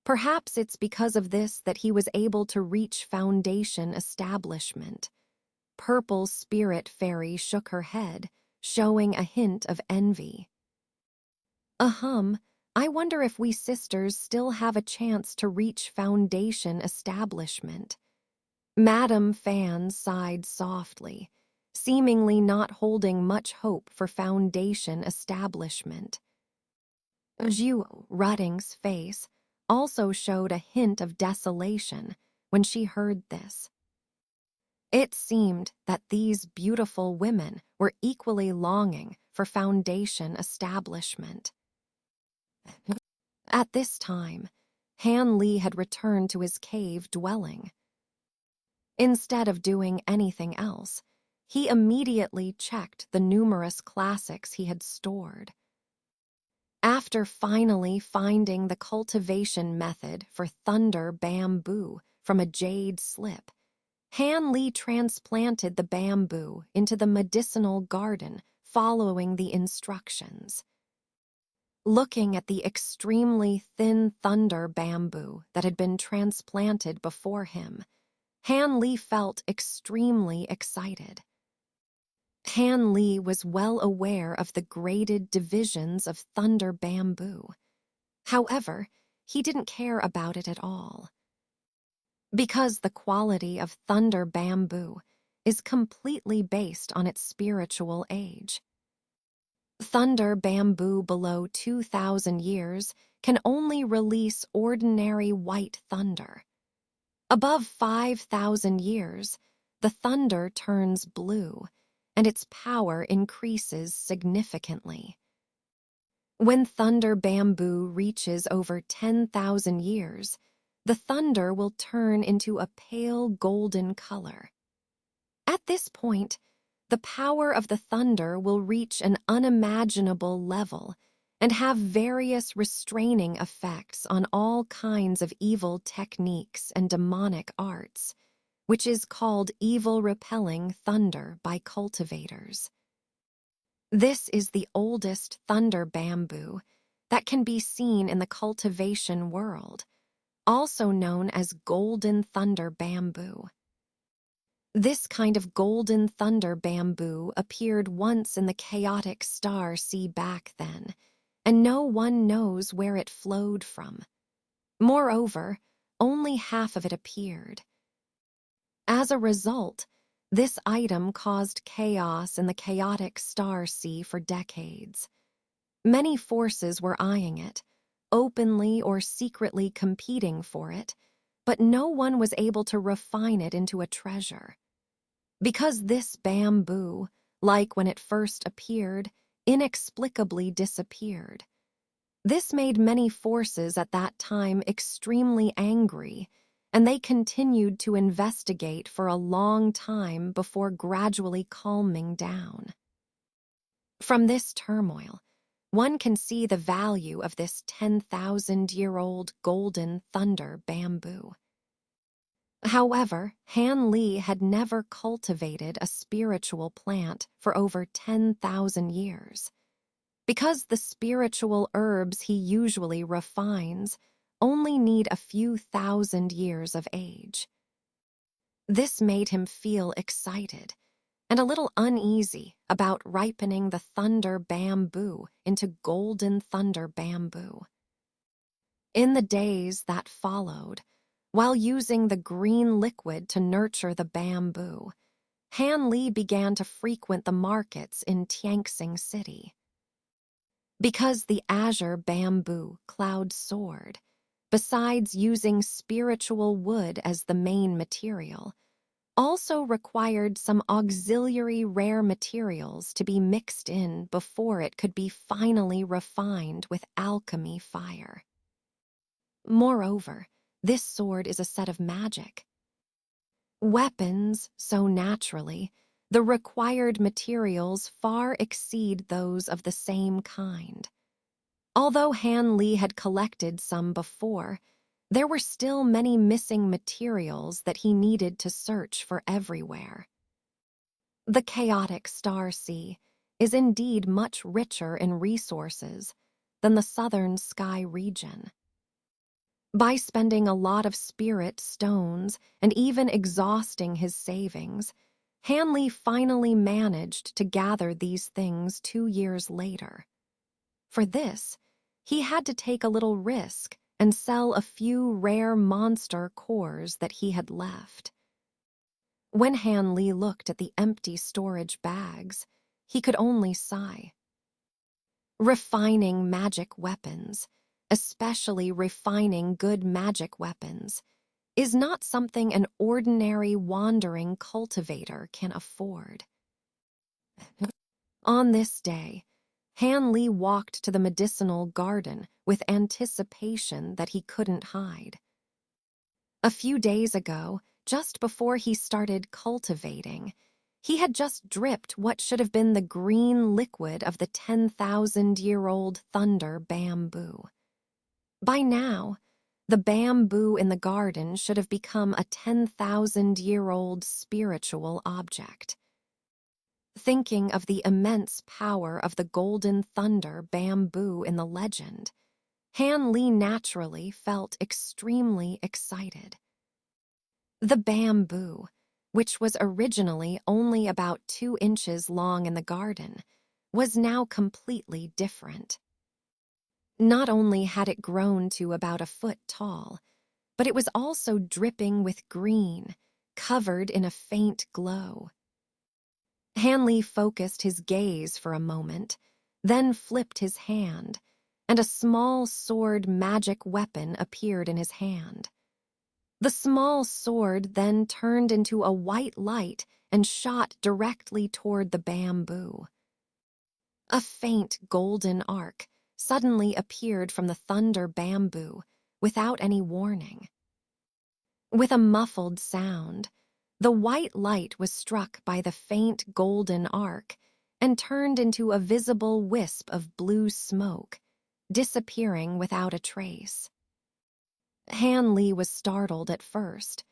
Perhaps it's because of this that he was able to reach Foundation establishment. Purple Spirit Fairy shook her head, showing a hint of envy. I wonder if we sisters still have a chance to reach Foundation establishment. Madame Fan sighed softly, seemingly not holding much hope for Foundation establishment. Zhu Rutting's face also showed a hint of desolation when she heard this. It seemed that these beautiful women were equally longing for Foundation establishment. At this time, Han Li had returned to his cave dwelling. Instead of doing anything else, he immediately checked the numerous classics he had stored. After finally finding the cultivation method for thunder bamboo from a jade slip, Han Li transplanted the bamboo into the medicinal garden following the instructions. Looking at the extremely thin thunder bamboo that had been transplanted before him, Han Li felt extremely excited. Han Li was well aware of the graded divisions of thunder bamboo. However, he didn't care about it at all. Because the quality of thunder bamboo is completely based on its spiritual age. Thunder bamboo below 2,000 years can only release ordinary white thunder. Above 5,000 years, the thunder turns blue, and its power increases significantly. When thunder bamboo reaches over 10,000 years, the thunder will turn into a pale golden color. At this point, the power of the thunder will reach an unimaginable level and have various restraining effects on all kinds of evil techniques and demonic arts, which is called evil-repelling thunder by cultivators. This is the oldest thunder bamboo that can be seen in the cultivation world, also known as golden thunder bamboo. This kind of golden thunder bamboo appeared once in the chaotic star sea back then, and no one knows where it flowed from. Moreover, only half of it appeared. As a result, this item caused chaos in the chaotic star sea for decades. Many forces were eyeing it, openly or secretly competing for it, but no one was able to refine it into a treasure. Because this bamboo, like when it first appeared, inexplicably disappeared. This made many forces at that time extremely angry, and they continued to investigate for a long time before gradually calming down. From this turmoil, one can see the value of this 10,000-year-old golden thunder bamboo. However, Han Li had never cultivated a spiritual plant for over 10,000 years. Because the spiritual herbs he usually refines only need a few thousand years of age. This made him feel excited and a little uneasy about ripening the thunder bamboo into golden thunder bamboo. In the days that followed, while using the green liquid to nurture the bamboo, Han Li began to frequent the markets in Tianxing City. Because the azure bamboo cloud soared, besides using spiritual wood as the main material, also required some auxiliary rare materials to be mixed in before it could be finally refined with alchemy fire. Moreover, this sword is a set of magic. Weapons, so naturally, the required materials far exceed those of the same kind. Although Han Li had collected some before, there were still many missing materials that he needed to search for everywhere. The chaotic star sea is indeed much richer in resources than the southern sky region. By spending a lot of spirit stones and even exhausting his savings, Han Li finally managed to gather these things 2 years later. For this, he had to take a little risk and sell a few rare monster cores that he had left. When Han Li looked at the empty storage bags, he could only sigh. Refining magic weapons, especially refining good magic weapons, is not something an ordinary wandering cultivator can afford. On this day, Han Li walked to the medicinal garden with anticipation that he couldn't hide. A few days ago, just before he started cultivating, he had just dripped what should have been the green liquid of the 10,000-year-old thunder bamboo. By now, the bamboo in the garden should have become a 10,000-year-old spiritual object. Thinking of the immense power of the golden thunder bamboo in the legend, Han Li naturally felt extremely excited. The bamboo, which was originally only about 2 inches long in the garden, was now completely different. Not only had it grown to about 1 foot tall, but it was also dripping with green, covered in a faint glow. Han Li focused his gaze for a moment, then flipped his hand, and a small sword magic weapon appeared in his hand. The small sword then turned into a white light and shot directly toward the bamboo. A faint golden arc suddenly appeared from the thunder bamboo without any warning. With a muffled sound, the white light was struck by the faint golden arc and turned into a visible wisp of blue smoke, disappearing without a trace. Han Li was startled at first,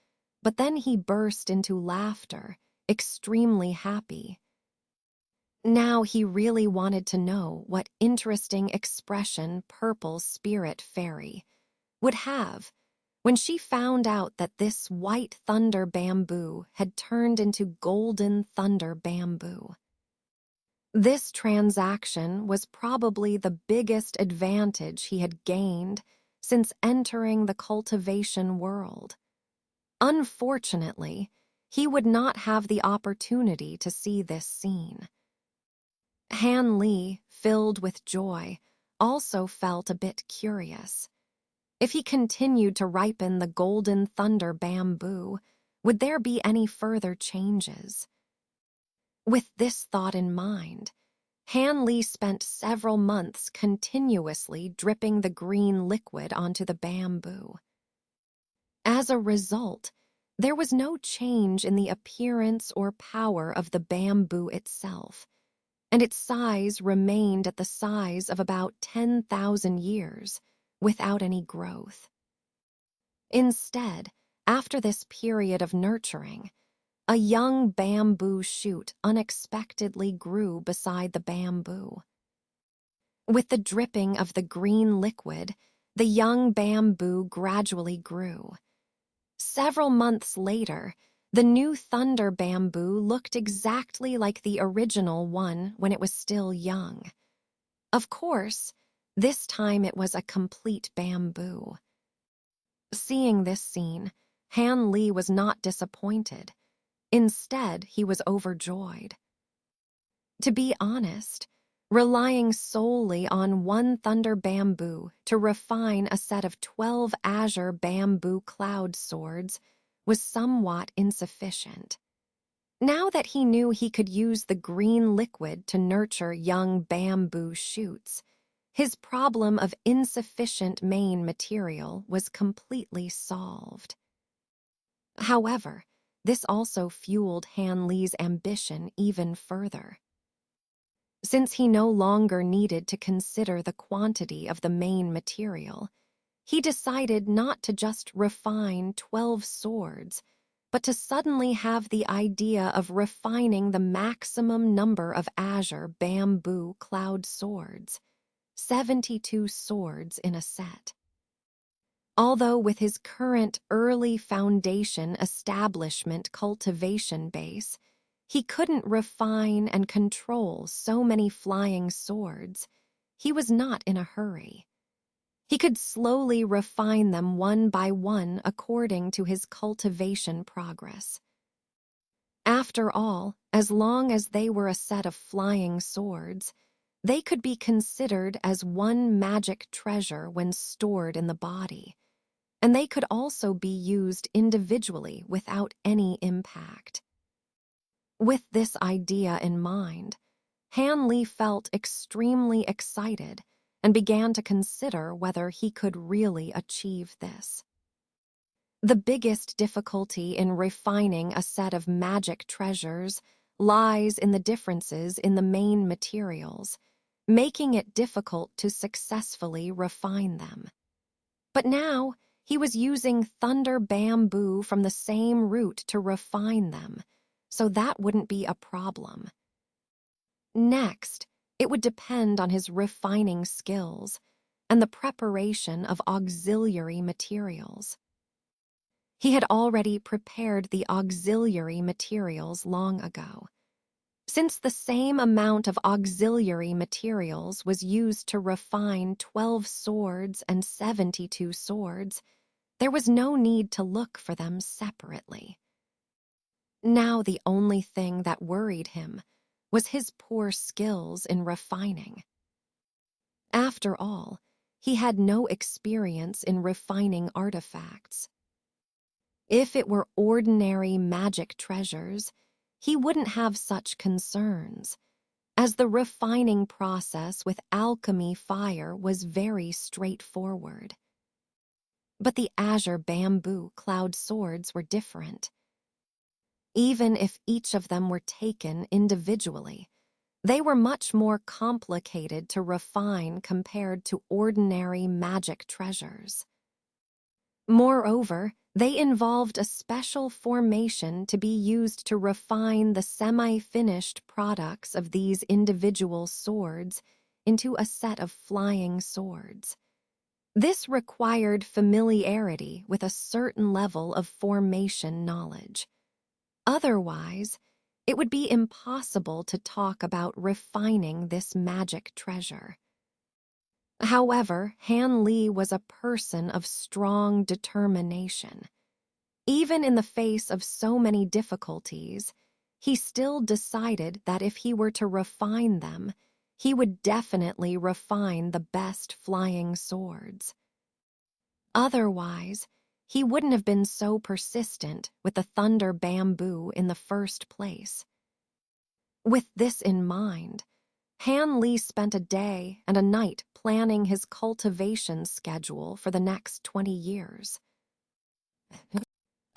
but then he burst into laughter, extremely happy. Now he really wanted to know what interesting expression Purple Spirit Fairy would have when she found out that this white thunder bamboo had turned into golden thunder bamboo. This transaction was probably the biggest advantage he had gained since entering the cultivation world. Unfortunately, he would not have the opportunity to see this scene. Han Li, filled with joy, also felt a bit curious. If he continued to ripen the golden thunder bamboo, would there be any further changes? With this thought in mind, Han Li spent several months continuously dripping the green liquid onto the bamboo. As a result, there was no change in the appearance or power of the bamboo itself, and its size remained at the size of about 10,000 years, without any growth. Instead, after this period of nurturing, a young bamboo shoot unexpectedly grew beside the bamboo. With the dripping of the green liquid, the young bamboo gradually grew. Several months later, the new thunder bamboo looked exactly like the original one when it was still young. Of course, this time it was a complete bamboo. Seeing this scene, Han Li was not disappointed. Instead, he was overjoyed. To be honest, relying solely on one thunder bamboo to refine a set of 12 azure bamboo cloud swords was somewhat insufficient. Now that he knew he could use the green liquid to nurture young bamboo shoots, his problem of insufficient main material was completely solved. However, this also fueled Han Li's ambition even further. Since he no longer needed to consider the quantity of the main material, he decided not to just refine 12 swords, but to suddenly have the idea of refining the maximum number of azure bamboo cloud swords, 72 swords in a set. Although with his current early foundation establishment cultivation base, he couldn't refine and control so many flying swords, he was not in a hurry. He could slowly refine them one by one according to his cultivation progress. After all, as long as they were a set of flying swords, they could be considered as one magic treasure when stored in the body, and they could also be used individually without any impact. With this idea in mind, Han Li felt extremely excited and began to consider whether he could really achieve this. The biggest difficulty in refining a set of magic treasures lies in the differences in the main materials, making it difficult to successfully refine them. But now, he was using thunder bamboo from the same root to refine them, so that wouldn't be a problem. Next, it would depend on his refining skills and the preparation of auxiliary materials. He had already prepared the auxiliary materials long ago. Since the same amount of auxiliary materials was used to refine 12 swords and 72 swords, there was no need to look for them separately. Now the only thing that worried him was his poor skills in refining. After all, he had no experience in refining artifacts. If it were ordinary magic treasures, he wouldn't have such concerns, as the refining process with alchemy fire was very straightforward. But the azure bamboo cloud swords were different. Even if each of them were taken individually, they were much more complicated to refine compared to ordinary magic treasures. Moreover, they involved a special formation to be used to refine the semi-finished products of these individual swords into a set of flying swords. This required familiarity with a certain level of formation knowledge. Otherwise, it would be impossible to talk about refining this magic treasure. However, Han Li was a person of strong determination. Even in the face of so many difficulties, he still decided that if he were to refine them, he would definitely refine the best flying swords. Otherwise, he wouldn't have been so persistent with the thunder bamboo in the first place. With this in mind, Han Li spent a day and a night planning his cultivation schedule for the next 20 years.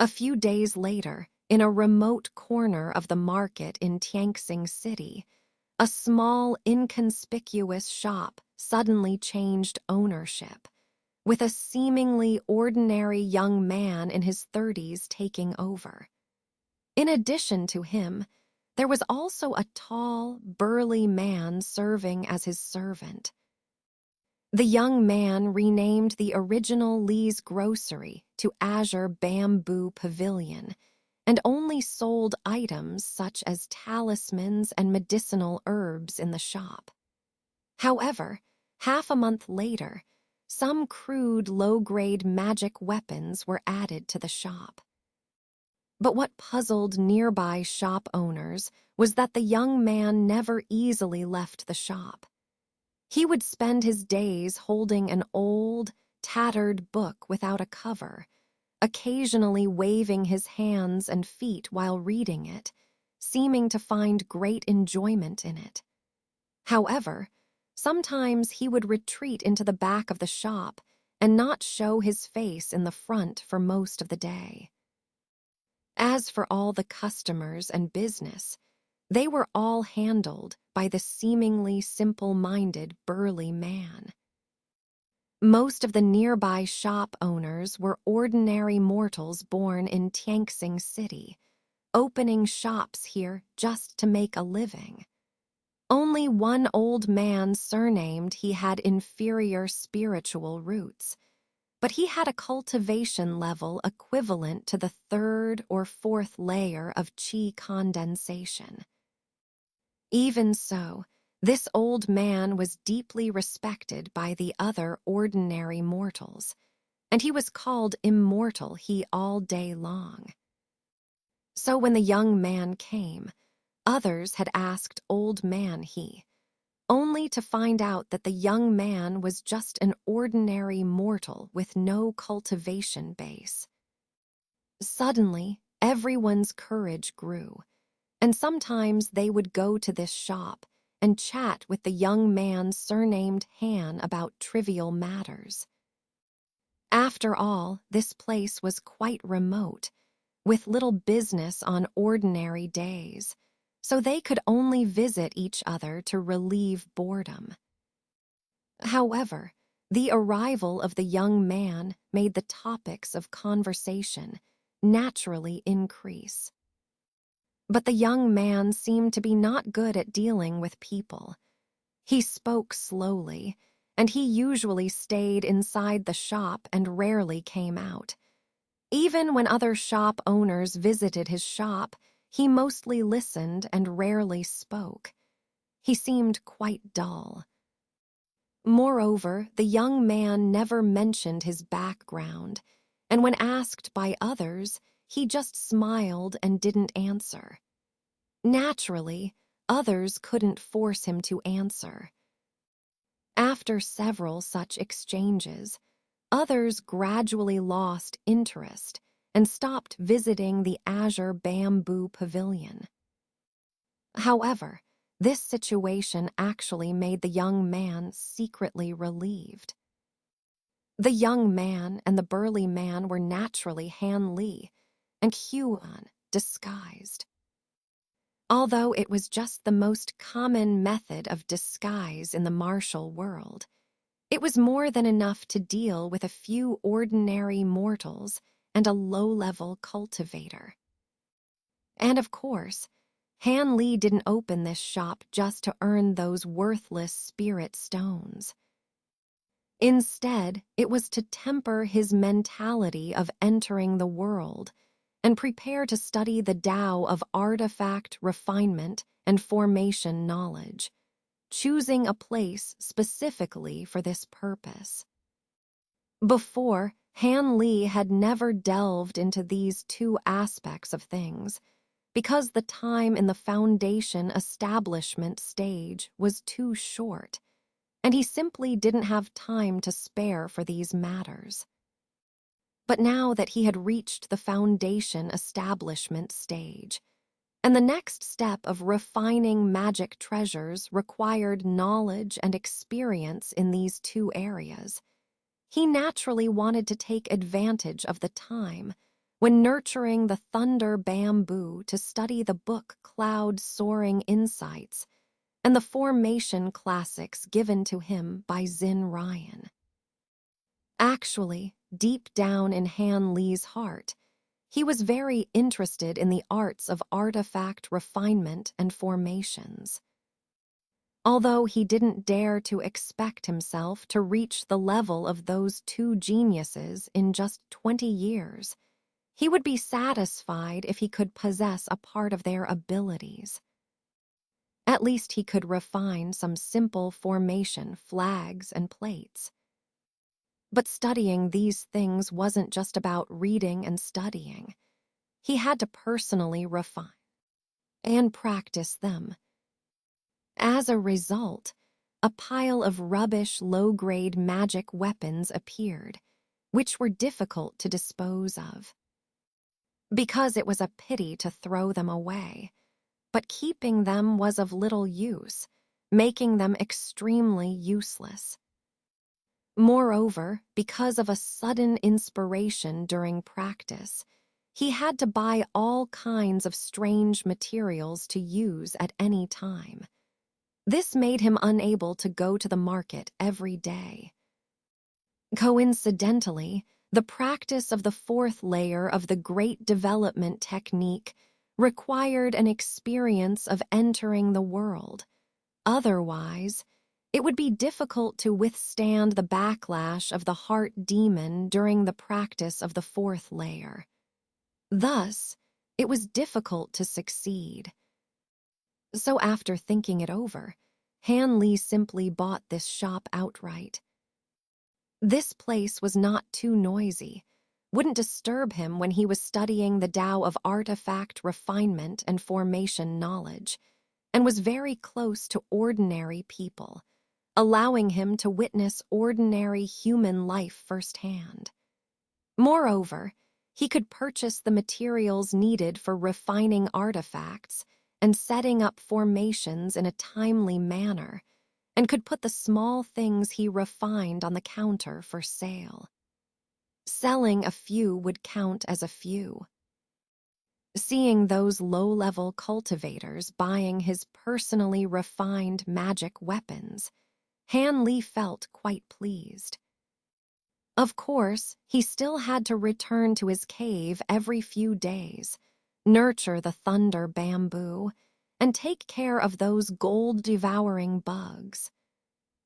A few days later, in a remote corner of the market in Tianxing City, a small, inconspicuous shop suddenly changed ownership, with a seemingly ordinary young man in his 30s taking over. In addition to him, there was also a tall, burly man serving as his servant. The young man renamed the original Lee's Grocery to Azure Bamboo Pavilion and only sold items such as talismans and medicinal herbs in the shop. However, half a month later, some crude, low-grade magic weapons were added to the shop. But what puzzled nearby shop owners was that the young man never easily left the shop. He would spend his days holding an old, tattered book without a cover, occasionally waving his hands and feet while reading it, seeming to find great enjoyment in it. However, sometimes he would retreat into the back of the shop and not show his face in the front for most of the day. As for all the customers and business, they were all handled by the seemingly simple-minded, burly man. Most of the nearby shop owners were ordinary mortals born in Tianxing City, opening shops here just to make a living. Only one old man surnamed he had inferior spiritual roots, but he had a cultivation level equivalent to the third or fourth layer of qi condensation. Even so, this old man was deeply respected by the other ordinary mortals, and he was called immortal he all day long. So when the young man came, others had asked Old Man He, only to find out that the young man was just an ordinary mortal with no cultivation base. Suddenly, everyone's courage grew, and sometimes they would go to this shop and chat with the young man surnamed Han about trivial matters. After all, this place was quite remote, with little business on ordinary days, so they could only visit each other to relieve boredom. However, the arrival of the young man made the topics of conversation naturally increase. But the young man seemed to be not good at dealing with people. He spoke slowly, and he usually stayed inside the shop and rarely came out. Even when other shop owners visited his shop, he mostly listened and rarely spoke. He seemed quite dull. Moreover, the young man never mentioned his background, and when asked by others, he just smiled and didn't answer. Naturally, others couldn't force him to answer. After several such exchanges, others gradually lost interest and stopped visiting the Azure Bamboo Pavilion. However, this situation actually made the young man secretly relieved. The young man and the burly man were naturally Han Li and Huan disguised. Although it was just the most common method of disguise in the martial world, it was more than enough to deal with a few ordinary mortals and a low-level cultivator. And of course, Han Li didn't open this shop just to earn those worthless spirit stones. Instead, it was to temper his mentality of entering the world and prepare to study the Tao of artifact refinement and formation knowledge, choosing a place specifically for this purpose. Before, Han Li had never delved into these two aspects of things because the time in the foundation establishment stage was too short, and he simply didn't have time to spare for these matters. But now that he had reached the foundation establishment stage, and the next step of refining magic treasures required knowledge and experience in these two areas, he naturally wanted to take advantage of the time when nurturing the thunder bamboo to study the book Cloud Soaring Insights and the formation classics given to him by Zin Ryan. Actually, deep down in Han Li's heart, he was very interested in the arts of artifact refinement and formations. Although he didn't dare to expect himself to reach the level of those two geniuses in just 20 years, he would be satisfied if he could possess a part of their abilities. At least he could refine some simple formation flags and plates. But studying these things wasn't just about reading and studying. He had to personally refine and practice them. As a result, a pile of rubbish low-grade magic weapons appeared, which were difficult to dispose of. Because it was a pity to throw them away, but keeping them was of little use, making them extremely useless. Moreover, because of a sudden inspiration during practice, he had to buy all kinds of strange materials to use at any time. This made him unable to go to the market every day. Coincidentally, the practice of the fourth layer of the Great Development Technique required an experience of entering the world. Otherwise, it would be difficult to withstand the backlash of the heart demon during the practice of the fourth layer. Thus, it was difficult to succeed. So after thinking it over, Han Li simply bought this shop outright. This place was not too noisy, wouldn't disturb him when he was studying the Tao of artifact refinement and formation knowledge, and was very close to ordinary people, allowing him to witness ordinary human life firsthand. Moreover, he could purchase the materials needed for refining artifacts and setting up formations in a timely manner, and could put the small things he refined on the counter for sale. Selling a few would count as a few. Seeing those low-level cultivators buying his personally refined magic weapons, Han Li felt quite pleased. Of course, he still had to return to his cave every few days, nurture the thunder bamboo, and take care of those gold-devouring bugs.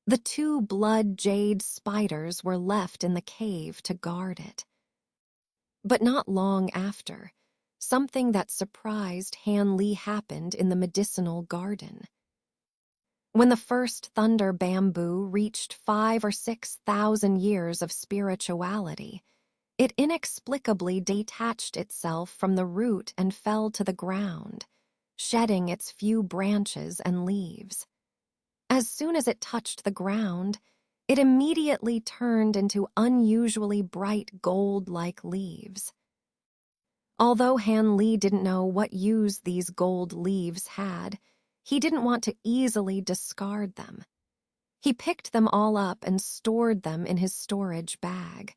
The 2 blood jade spiders were left in the cave to guard it. But not long after, something that surprised Han Li happened in the medicinal garden. When the first thunder bamboo reached 5,000 or 6,000 years of spirituality, it inexplicably detached itself from the root and fell to the ground, shedding its few branches and leaves. As soon as it touched the ground, it immediately turned into unusually bright gold-like leaves. Although Han Li didn't know what use these gold leaves had, he didn't want to easily discard them. He picked them all up and stored them in his storage bag.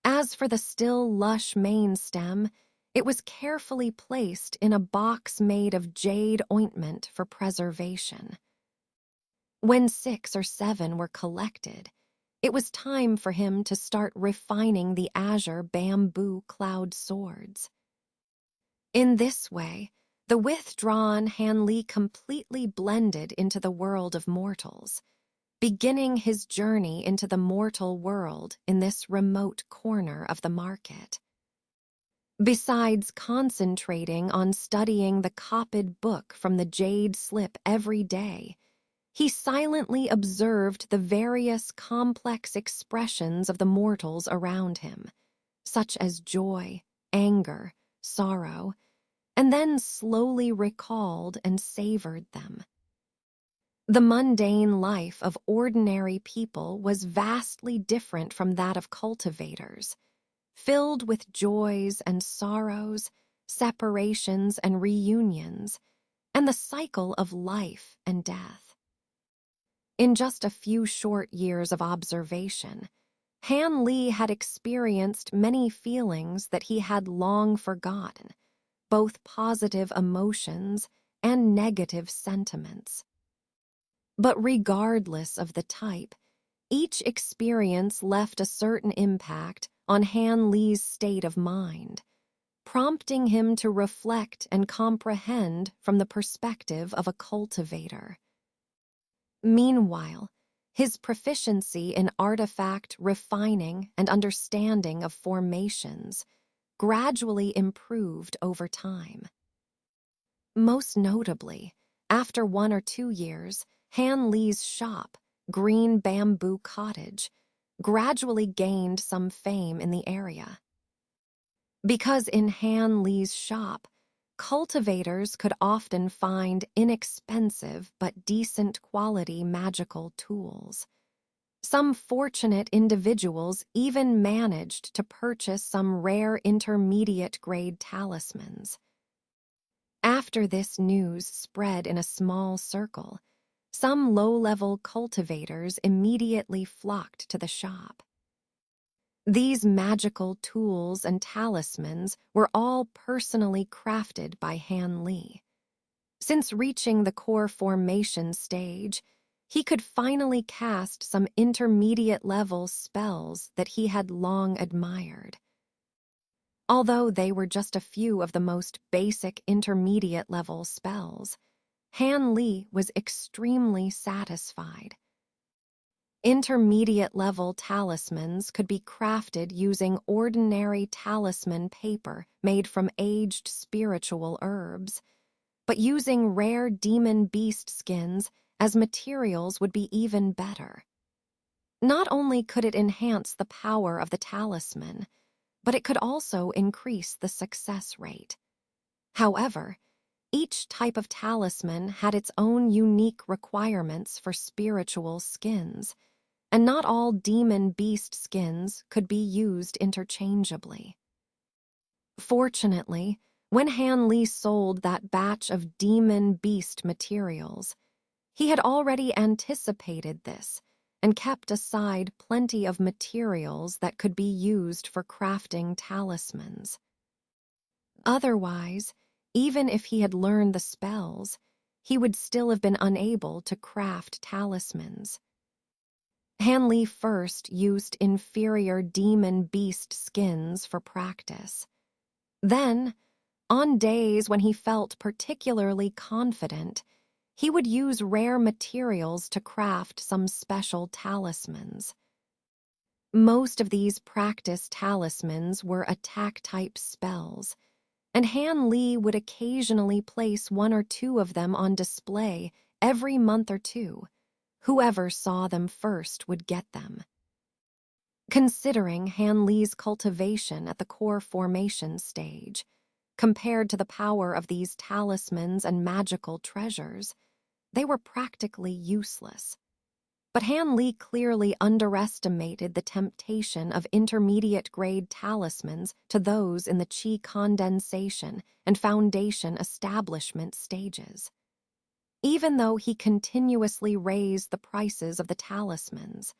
As for the still lush main stem, it was carefully placed in a box made of jade ointment for preservation. When 6 or 7 were collected, it was time for him to start refining the azure bamboo cloud swords. In this way, the withdrawn Han Li completely blended into the world of mortals, beginning his journey into the mortal world in this remote corner of the market. Besides concentrating on studying the copied book from the jade slip every day, he silently observed the various complex expressions of the mortals around him, such as joy, anger, sorrow, and then slowly recalled and savored them. The mundane life of ordinary people was vastly different from that of cultivators, filled with joys and sorrows, separations and reunions, and the cycle of life and death. In just a few short years of observation, Han Li had experienced many feelings that he had long forgotten, both positive emotions and negative sentiments. But regardless of the type, each experience left a certain impact on Han Li's state of mind, prompting him to reflect and comprehend from the perspective of a cultivator. Meanwhile, his proficiency in artifact refining and understanding of formations gradually improved over time. Most notably, after 1 or 2 years, Han Li's shop, Green Bamboo Cottage, gradually gained some fame in the area. Because in Han Li's shop, cultivators could often find inexpensive but decent quality magical tools. Some fortunate individuals even managed to purchase some rare intermediate-grade talismans. After this news spread in a small circle, some low-level cultivators immediately flocked to the shop. These magical tools and talismans were all personally crafted by Han Li. Since reaching the core formation stage, he could finally cast some intermediate-level spells that he had long admired. Although they were just a few of the most basic intermediate-level spells, Han Li was extremely satisfied. Intermediate-level talismans could be crafted using ordinary talisman paper made from aged spiritual herbs, but using rare demon beast skins as materials would be even better. Not only could it enhance the power of the talisman, but it could also increase the success rate. However, each type of talisman had its own unique requirements for spiritual skins, and not all demon beast skins could be used interchangeably. Fortunately, when Han Li sold that batch of demon beast materials, he had already anticipated this and kept aside plenty of materials that could be used for crafting talismans. Otherwise, even if he had learned the spells, he would still have been unable to craft talismans. Han Li first used inferior demon beast skins for practice. Then, on days when he felt particularly confident, he would use rare materials to craft some special talismans. Most of these practice talismans were attack-type spells, and Han Li would occasionally place one or two of them on display every month or two. Whoever saw them first would get them. Considering Han Li's cultivation at the core formation stage, compared to the power of these talismans and magical treasures, they were practically useless. But Han Li clearly underestimated the temptation of intermediate-grade talismans to those in the qi condensation and foundation establishment stages. Even though he continuously raised the prices of the talismans,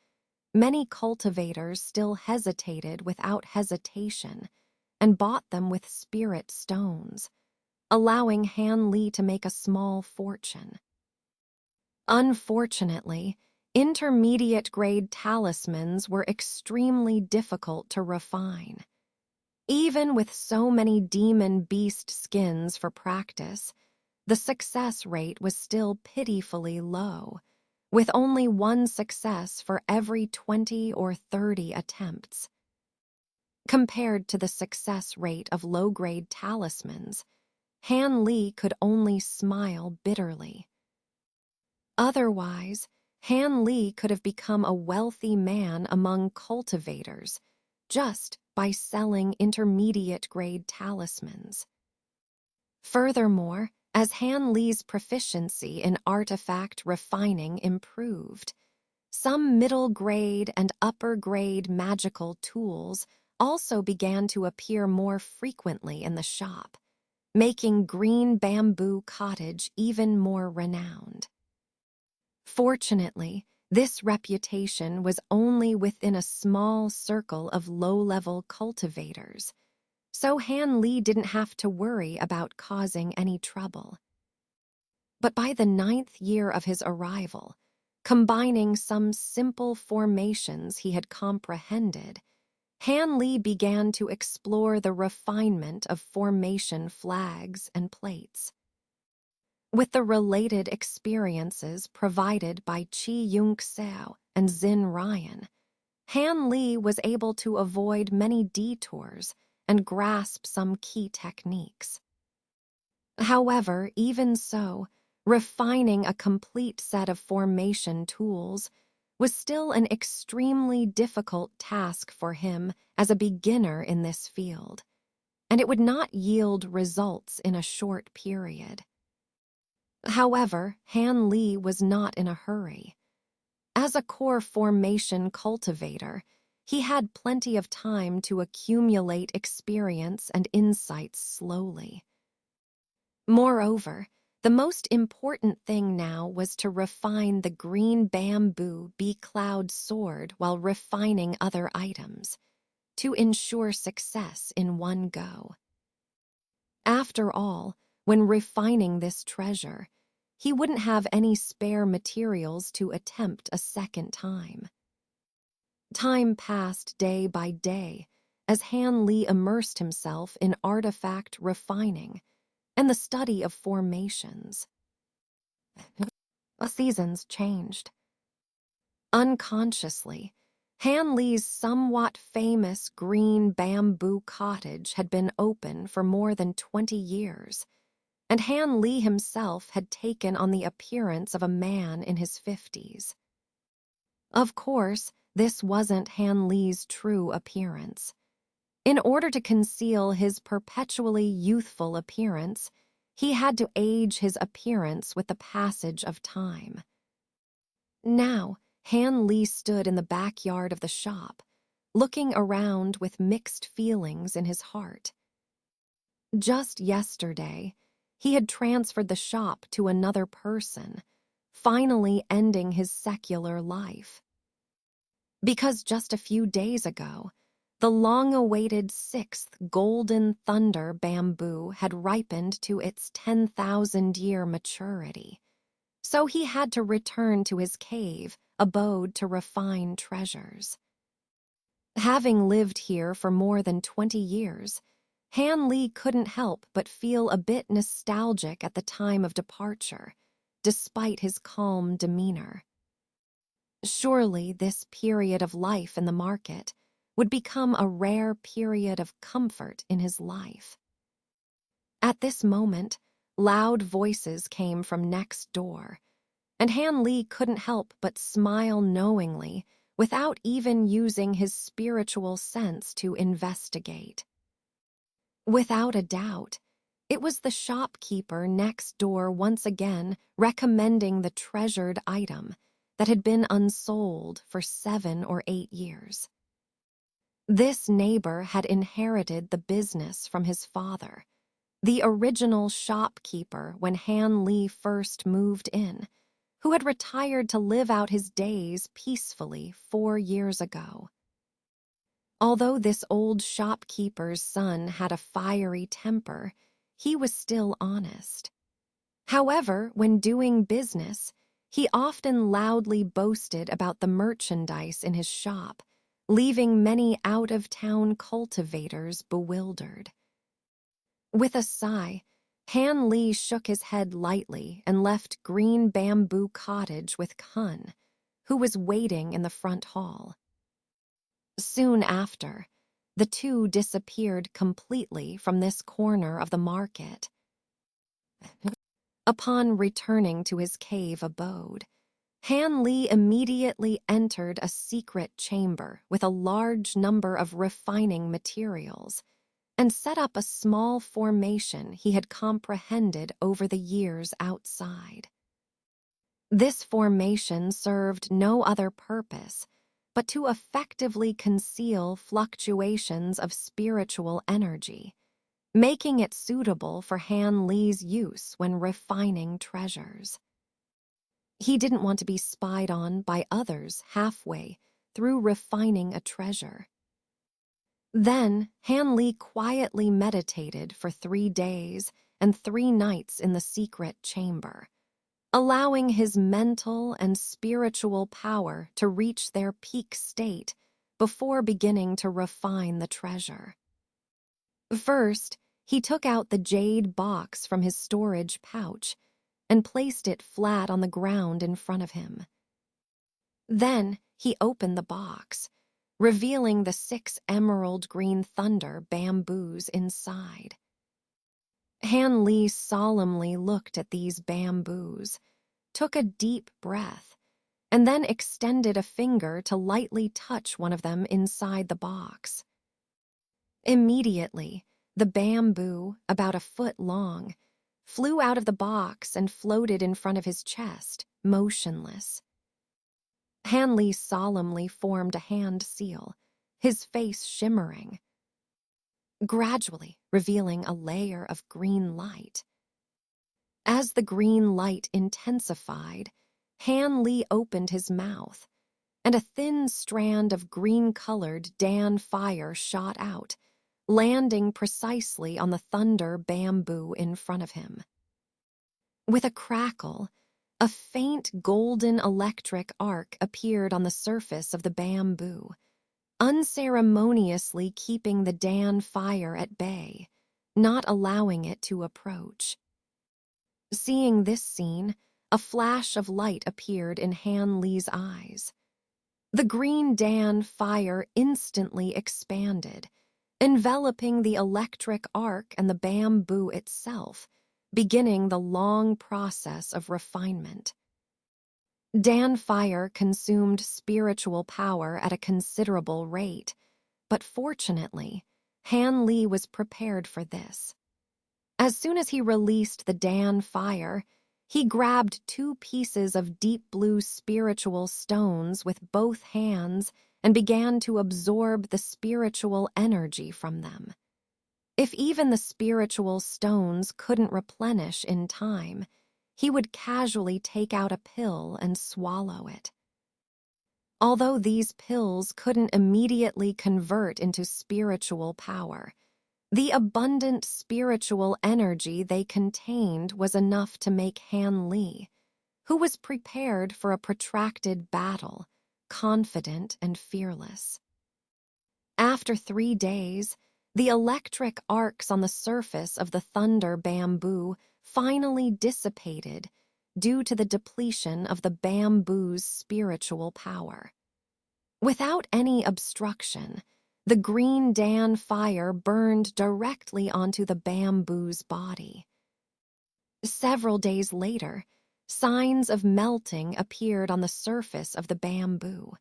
many cultivators still hesitated without hesitation and bought them with spirit stones, allowing Han Li to make a small fortune. Unfortunately, intermediate-grade talismans were extremely difficult to refine. Even with so many demon beast skins for practice, the success rate was still pitifully low, with only one success for every 20 or 30 attempts. Compared to the success rate of low-grade talismans, Han Li could only smile bitterly. Otherwise, Han Li could have become a wealthy man among cultivators just by selling intermediate-grade talismans. Furthermore, as Han Li's proficiency in artifact refining improved, some middle-grade and upper-grade magical tools also began to appear more frequently in the shop, making Green Bamboo Cottage even more renowned. Fortunately, this reputation was only within a small circle of low-level cultivators, so Han Li didn't have to worry about causing any trouble. But by the 9th year of his arrival, combining some simple formations he had comprehended, Han Li began to explore the refinement of formation flags and plates. With the related experiences provided by Qi Yung Seo and Xin Ryan, Han Li was able to avoid many detours and grasp some key techniques. However, even so, refining a complete set of formation tools was still an extremely difficult task for him as a beginner in this field, and it would not yield results in a short period. However, Han Li was not in a hurry. As a core formation cultivator, he had plenty of time to accumulate experience and insights slowly. Moreover, the most important thing now was to refine the green bamboo bee-cloud sword while refining other items, to ensure success in one go. After all, when refining this treasure, he wouldn't have any spare materials to attempt a second time. Time passed day by day as Han Li immersed himself in artifact refining and the study of formations. The seasons changed. Unconsciously, Han Li's somewhat famous green bamboo cottage had been open for more than 20 years, and Han Li himself had taken on the appearance of a man in his 50s. Of course, this wasn't Han Li's true appearance. In order to conceal his perpetually youthful appearance, he had to age his appearance with the passage of time. Now, Han Li stood in the backyard of the shop, looking around with mixed feelings in his heart. Just yesterday, he had transferred the shop to another person, finally ending his secular life. Because just a few days ago, the long-awaited 6th Golden Thunder bamboo had ripened to its 10,000-year maturity, so he had to return to his cave abode to refine treasures. Having lived here for more than 20 years, Han Li couldn't help but feel a bit nostalgic at the time of departure, despite his calm demeanor. Surely this period of life in the market would become a rare period of comfort in his life. At this moment, loud voices came from next door, and Han Li couldn't help but smile knowingly without even using his spiritual sense to investigate. Without a doubt, it was the shopkeeper next door once again recommending the treasured item that had been unsold for 7 or 8 years. This neighbor had inherited the business from his father, the original shopkeeper when Han Li first moved in, who had retired to live out his days peacefully 4 years ago. Although this old shopkeeper's son had a fiery temper, he was still honest. However, when doing business, he often loudly boasted about the merchandise in his shop, leaving many out-of-town cultivators bewildered. With a sigh, Han Li shook his head lightly and left Green Bamboo Cottage with Kun, who was waiting in the front hall. Soon after, the two disappeared completely from this corner of the market. Upon returning to his cave abode, Han Li immediately entered a secret chamber with a large number of refining materials and set up a small formation he had comprehended over the years outside. This formation served no other purpose but to effectively conceal fluctuations of spiritual energy, making it suitable for Han Li's use when refining treasures. He didn't want to be spied on by others halfway through refining a treasure. Then Han Li quietly meditated for 3 days and 3 nights in the secret chamber, allowing his mental and spiritual power to reach their peak state before beginning to refine the treasure. First, he took out the jade box from his storage pouch and placed it flat on the ground in front of him. Then he opened the box, revealing the 6 emerald green thunder bamboos inside. Han Li solemnly looked at these bamboos, took a deep breath, and then extended a finger to lightly touch one of them inside the box. Immediately, the bamboo, about a foot long, flew out of the box and floated in front of his chest, motionless. Han Li solemnly formed a hand seal, his face shimmering, gradually revealing a layer of green light. As the green light intensified, Han Li opened his mouth, and a thin strand of green-colored Dan fire shot out, landing precisely on the thunder bamboo in front of him. With a crackle, a faint golden electric arc appeared on the surface of the bamboo, unceremoniously keeping the Dan fire at bay, not allowing it to approach. Seeing this scene, a flash of light appeared in Han Li's eyes. The green Dan fire instantly expanded, enveloping the electric arc and the bamboo itself, beginning the long process of refinement. Dan fire consumed spiritual power at a considerable rate, but fortunately, Han Li was prepared for this. As soon as he released the Dan fire, he grabbed 2 pieces of deep blue spiritual stones with both hands and began to absorb the spiritual energy from them. If even the spiritual stones couldn't replenish in time, he would casually take out a pill and swallow it. Although these pills couldn't immediately convert into spiritual power, the abundant spiritual energy they contained was enough to make Han Li, who was prepared for a protracted battle, confident and fearless. After 3 days, the electric arcs on the surface of the thunder bamboo finally dissipated due to the depletion of the bamboo's spiritual power. Without any obstruction, the green Dan fire burned directly onto the bamboo's body. Several days later, signs of melting appeared on the surface of the bamboo.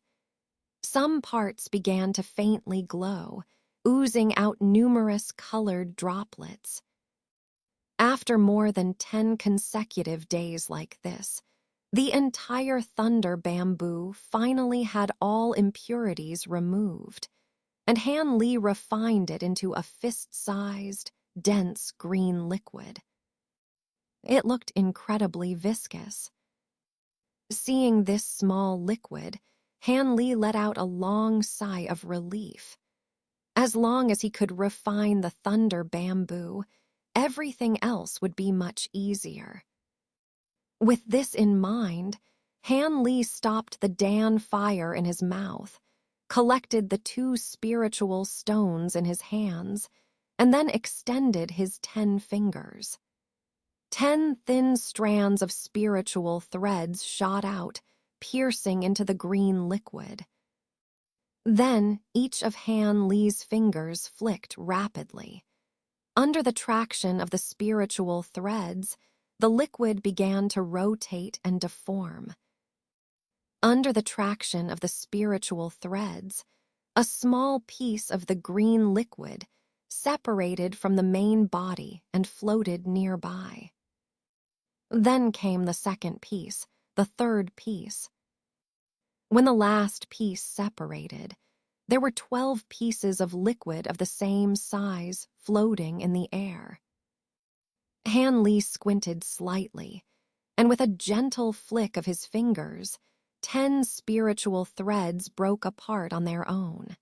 Some parts began to faintly glow, oozing out numerous colored droplets. After more than 10 consecutive days like this, the entire thunder bamboo finally had all impurities removed, and Han Li refined it into a fist-sized, dense green liquid. It looked incredibly viscous. Seeing this small liquid, Han Li let out a long sigh of relief. As long as he could refine the thunder bamboo, everything else would be much easier. With this in mind, Han Li stopped the Dan fire in his mouth, collected the 2 spiritual stones in his hands, and then extended his 10 fingers. 10 thin strands of spiritual threads shot out, piercing into the green liquid. Then each of Han Li's fingers flicked rapidly. Under the traction of the spiritual threads, the liquid began to rotate and deform. Under the traction of the spiritual threads, a small piece of the green liquid separated from the main body and floated nearby. Then came the second piece, the third piece. When the last piece separated, there were 12 pieces of liquid of the same size floating in the air. Han Li squinted slightly, and with a gentle flick of his fingers, 10 spiritual threads broke apart on their own.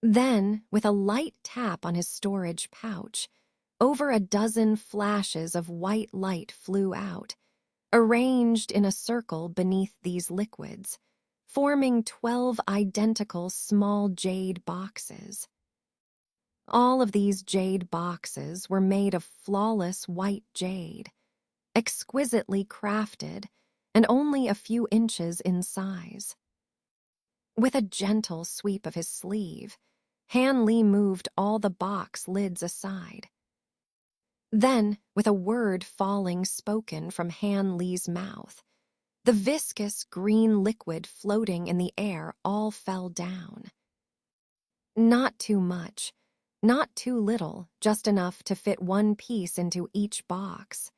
Then, with a light tap on his storage pouch, over a dozen flashes of white light flew out, arranged in a circle beneath these liquids, forming 12 identical small jade boxes. All of these jade boxes were made of flawless white jade, exquisitely crafted and only a few inches in size. With a gentle sweep of his sleeve, Han Li moved all the box lids aside. Then, with a word falling spoken from Han Li's mouth, the viscous green liquid floating in the air all fell down. Not too much, not too little, just enough to fit 1 piece into each box.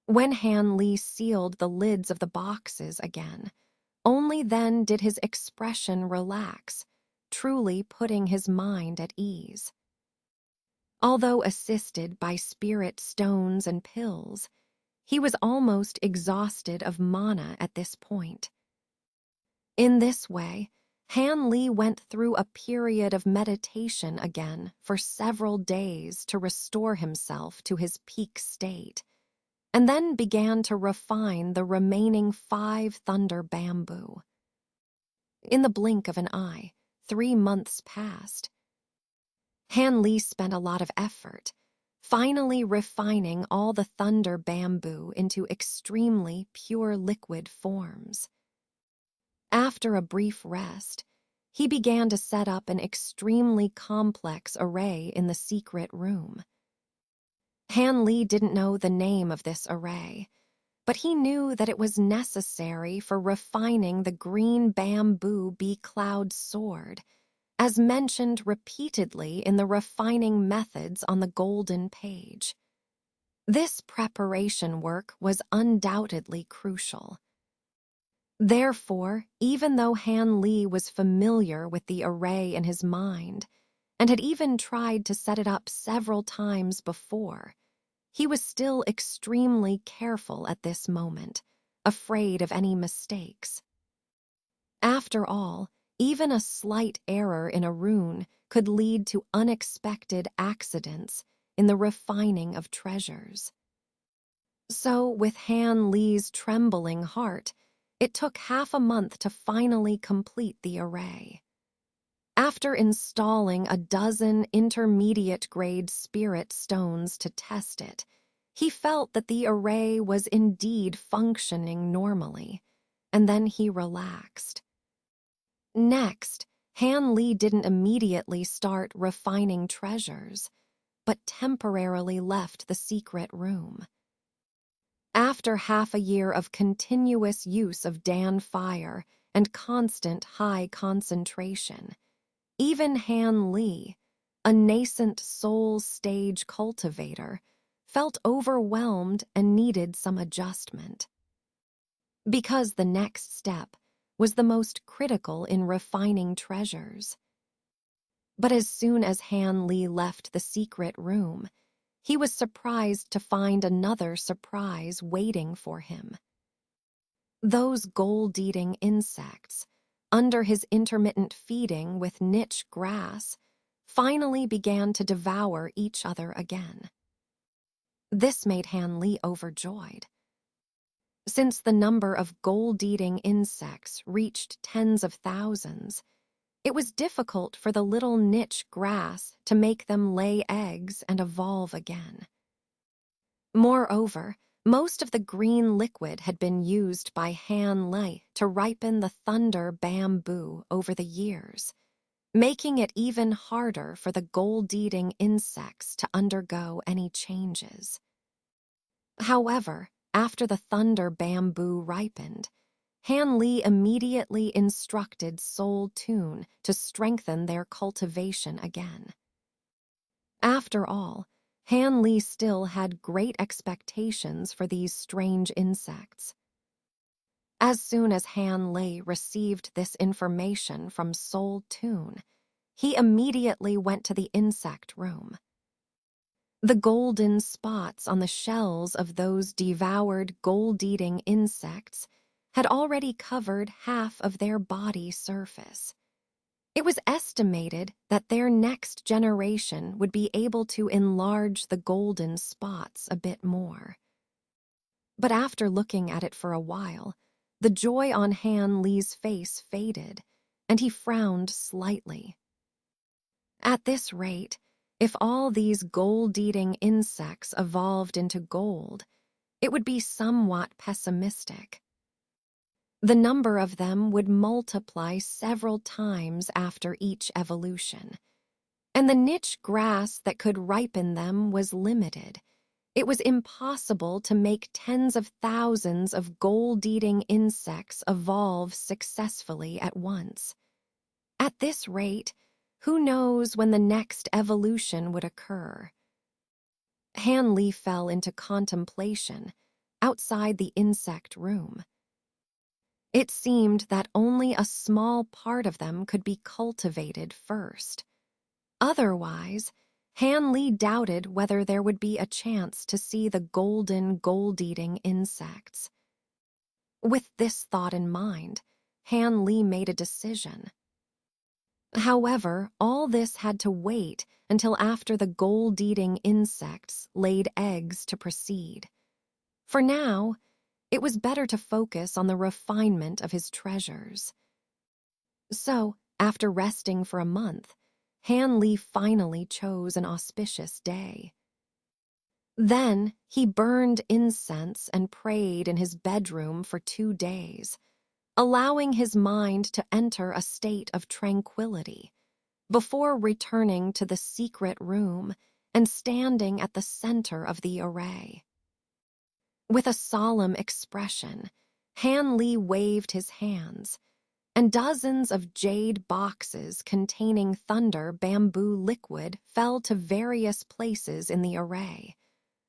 When Han Li sealed the lids of the boxes again, only then did his expression relax, truly putting his mind at ease. Although assisted by spirit stones and pills, he was almost exhausted of mana at this point. In this way, Han Li went through a period of meditation again for several days to restore himself to his peak state, and then began to refine the remaining 5 thunder bamboo. In the blink of an eye, 3 months passed. Han Li spent a lot of effort, finally refining all the thunder bamboo into extremely pure liquid forms. After a brief rest, he began to set up an extremely complex array in the secret room. Han Li didn't know the name of this array, but he knew that it was necessary for refining the green bamboo bee cloud sword, as mentioned repeatedly in the refining methods on the golden page. This preparation work was undoubtedly crucial. Therefore, even though Han Li was familiar with the array in his mind, and had even tried to set it up several times before, he was still extremely careful at this moment, afraid of any mistakes. After all, even a slight error in a rune could lead to unexpected accidents in the refining of treasures. So, with Han Li's trembling heart, it took half a month to finally complete the array. After installing a dozen intermediate-grade spirit stones to test it, he felt that the array was indeed functioning normally, and then he relaxed. Next, Han Li didn't immediately start refining treasures, but temporarily left the secret room. After half a year of continuous use of Dan fire and constant high concentration, even Han Li, a nascent soul stage cultivator, felt overwhelmed and needed some adjustment. Because the next step was the most critical in refining treasures. But as soon as Han Li left the secret room, he was surprised to find another surprise waiting for him. Those gold-eating insects, under his intermittent feeding with niche grass, finally began to devour each other again. This made Han Li overjoyed. Since the number of gold-eating insects reached tens of thousands, it was difficult for the little niche grass to make them lay eggs and evolve again. Moreover, most of the green liquid had been used by Han Li to ripen the thunder bamboo over the years, making it even harder for the gold-eating insects to undergo any changes. However, after the thunder bamboo ripened, Han Li immediately instructed Soul Tune to strengthen their cultivation again. After all, Han Li still had great expectations for these strange insects. As soon as Han Li received this information from Soul Tune, he immediately went to the insect room. The golden spots on the shells of those devoured gold-eating insects had already covered half of their body surface. It was estimated that their next generation would be able to enlarge the golden spots a bit more. But after looking at it for a while, the joy on Han Li's face faded, and he frowned slightly. At this rate, if all these gold-eating insects evolved into gold, it would be somewhat pessimistic. The number of them would multiply several times after each evolution, and the niche grass that could ripen them was limited. It was impossible to make tens of thousands of gold-eating insects evolve successfully at once. At this rate, who knows when the next evolution would occur? Han Li fell into contemplation outside the insect room. It seemed that only a small part of them could be cultivated first. Otherwise, Han Li doubted whether there would be a chance to see the golden gold-eating insects. With this thought in mind, Han Li made a decision. However, all this had to wait until after the gold-eating insects laid eggs to proceed. For now, it was better to focus on the refinement of his treasures. So, after resting for a month, Han Li finally chose an auspicious day. Then, he burned incense and prayed in his bedroom for 2 days, allowing his mind to enter a state of tranquility, before returning to the secret room and standing at the center of the array. With a solemn expression, Han Li waved his hands, and dozens of jade boxes containing thunder bamboo liquid fell to various places in the array,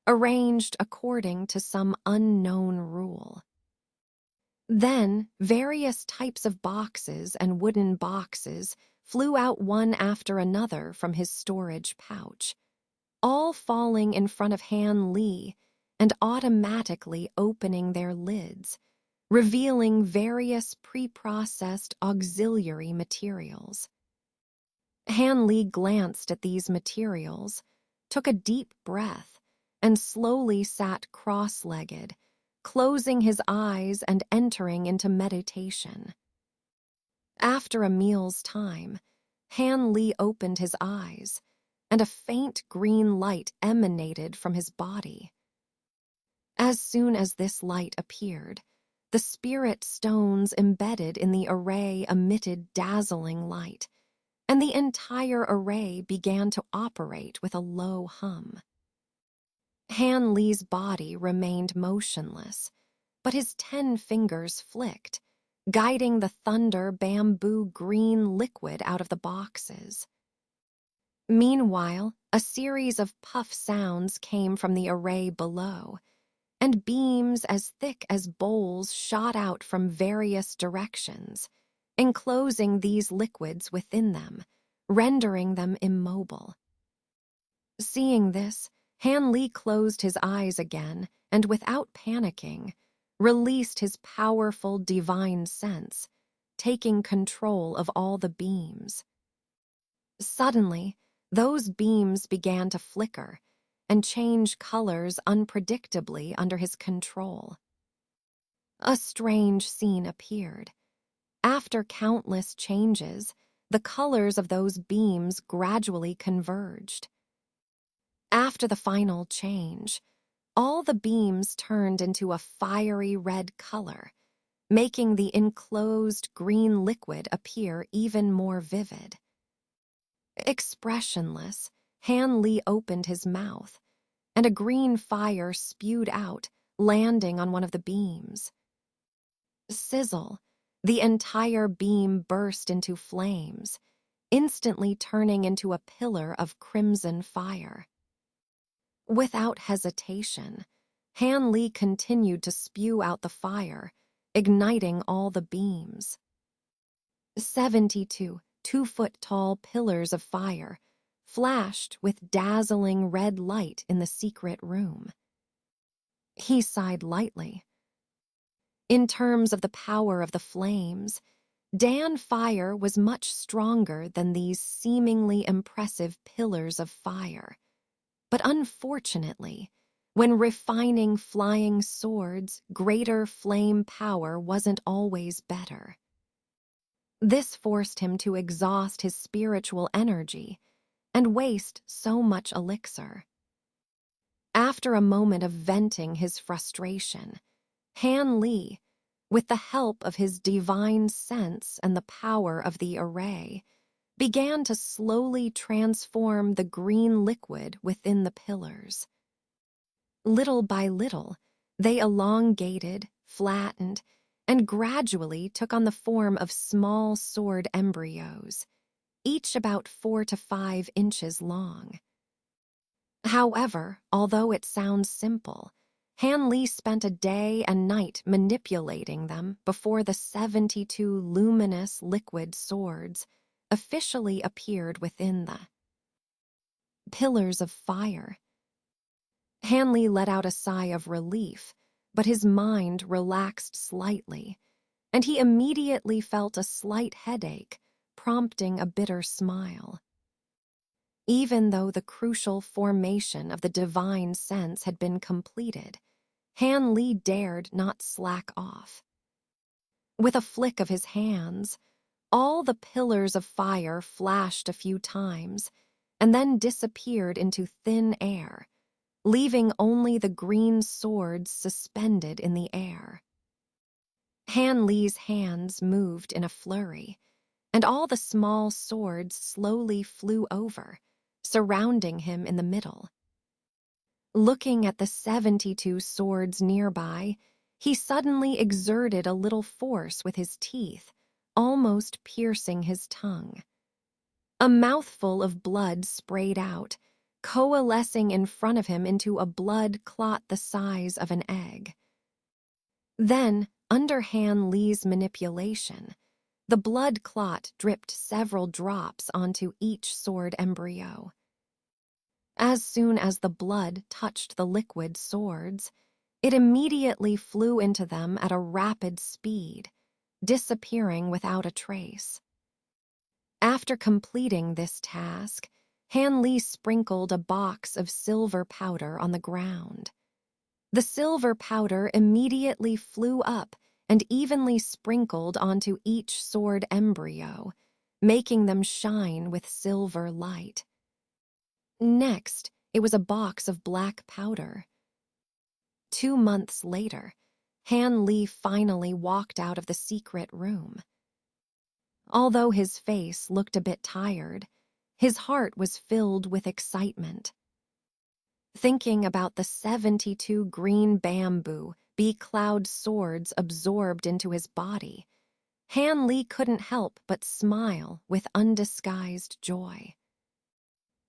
arranged according to some unknown rule. Then, various types of boxes and wooden boxes flew out one after another from his storage pouch, all falling in front of Han Li and automatically opening their lids, revealing various pre-processed auxiliary materials. Han Li glanced at these materials, took a deep breath, and slowly sat cross-legged, closing his eyes and entering into meditation. After a meal's time, Han Li opened his eyes, and a faint green light emanated from his body. As soon as this light appeared, the spirit stones embedded in the array emitted dazzling light, and the entire array began to operate with a low hum. Han Li's body remained motionless, but his 10 fingers flicked, guiding the thunder bamboo green liquid out of the boxes. Meanwhile, a series of puff sounds came from the array below, and beams as thick as bowls shot out from various directions, enclosing these liquids within them, rendering them immobile. Seeing this, Han Li closed his eyes again and, without panicking, released his powerful divine sense, taking control of all the beams. Suddenly, those beams began to flicker and change colors unpredictably under his control. A strange scene appeared. After countless changes, the colors of those beams gradually converged. After the final change, all the beams turned into a fiery red color, making the enclosed green liquid appear even more vivid. Expressionless, Han Li opened his mouth, and a green fire spewed out, landing on one of the beams. Sizzle, the entire beam burst into flames, instantly turning into a pillar of crimson fire. Without hesitation, Han Li continued to spew out the fire, igniting all the beams. 72 2-foot-tall pillars of fire flashed with dazzling red light in the secret room. He sighed lightly. In terms of the power of the flames, Dan fire was much stronger than these seemingly impressive pillars of fire. But unfortunately, when refining flying swords, greater flame power wasn't always better. This forced him to exhaust his spiritual energy and waste so much elixir. After a moment of venting his frustration, Han Li, with the help of his divine sense and the power of the array, began to slowly transform the green liquid within the pillars. Little by little, they elongated, flattened, and gradually took on the form of small sword embryos, each about 4 to 5 inches long. However, although it sounds simple, Han Li spent a day and night manipulating them before the 72 luminous liquid swords officially appeared within the pillars of fire. Han Li let out a sigh of relief, but his mind relaxed slightly, and he immediately felt a slight headache, prompting a bitter smile. Even though the crucial formation of the divine sense had been completed, Han Li dared not slack off. With a flick of his hands, all the pillars of fire flashed a few times and then disappeared into thin air, leaving only the green swords suspended in the air. Han Li's hands moved in a flurry, and all the small swords slowly flew over, surrounding him in the middle. Looking at the 72 swords nearby, he suddenly exerted a little force with his teeth, almost piercing his tongue. A mouthful of blood sprayed out, coalescing in front of him into a blood clot the size of an egg. Then, under Han Li's manipulation, the blood clot dripped several drops onto each sword embryo. As soon as the blood touched the liquid swords, it immediately flew into them at a rapid speed, disappearing without a trace. After completing this task, Han Li sprinkled a box of silver powder on the ground. The silver powder immediately flew up and evenly sprinkled onto each sword embryo, making them shine with silver light. Next, it was a box of black powder. 2 months later, Han Li finally walked out of the secret room. Although his face looked a bit tired, his heart was filled with excitement. Thinking about the 72 green bamboo cloud swords absorbed into his body, Han Li couldn't help but smile with undisguised joy.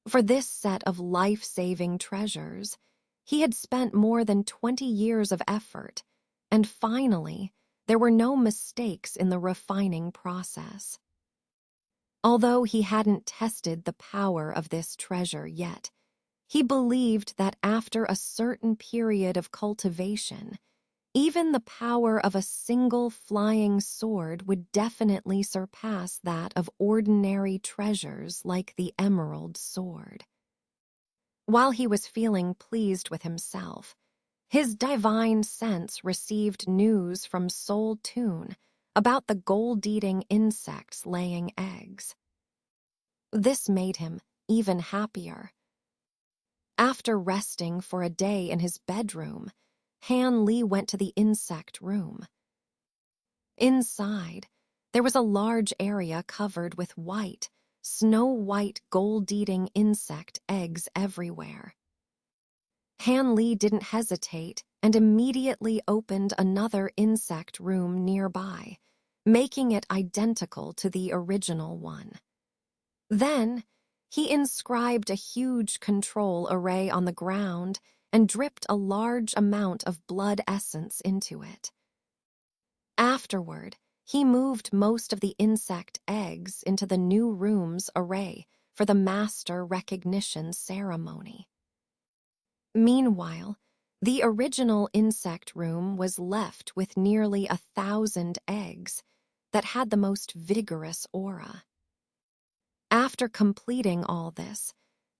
For this set of life-saving treasures, he had spent more than 20 years of effort, and finally, there were no mistakes in the refining process. Although he hadn't tested the power of this treasure yet, he believed that after a certain period of cultivation, even the power of a single flying sword would definitely surpass that of ordinary treasures like the emerald sword. While he was feeling pleased with himself, his divine sense received news from Soul Tune about the gold-eating insects laying eggs. This made him even happier. After resting for a day in his bedroom, Han Li went to the insect room. Inside, there was a large area covered with white, snow-white gold-eating insect eggs everywhere. Han Li didn't hesitate and immediately opened another insect room nearby, making it identical to the original one. Then, he inscribed a huge control array on the ground and dripped a large amount of blood essence into it. Afterward, he moved most of the insect eggs into the new room's array for the master recognition ceremony. Meanwhile, the original insect room was left with nearly 1,000 eggs that had the most vigorous aura. After completing all this,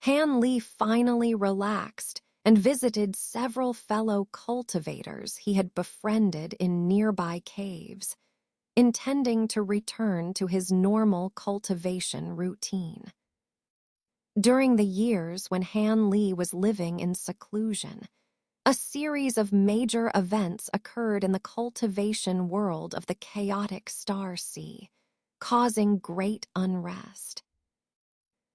Han Li finally relaxed and visited several fellow cultivators he had befriended in nearby caves, intending to return to his normal cultivation routine. During the years when Han Li was living in seclusion, a series of major events occurred in the cultivation world of the chaotic star sea, causing great unrest.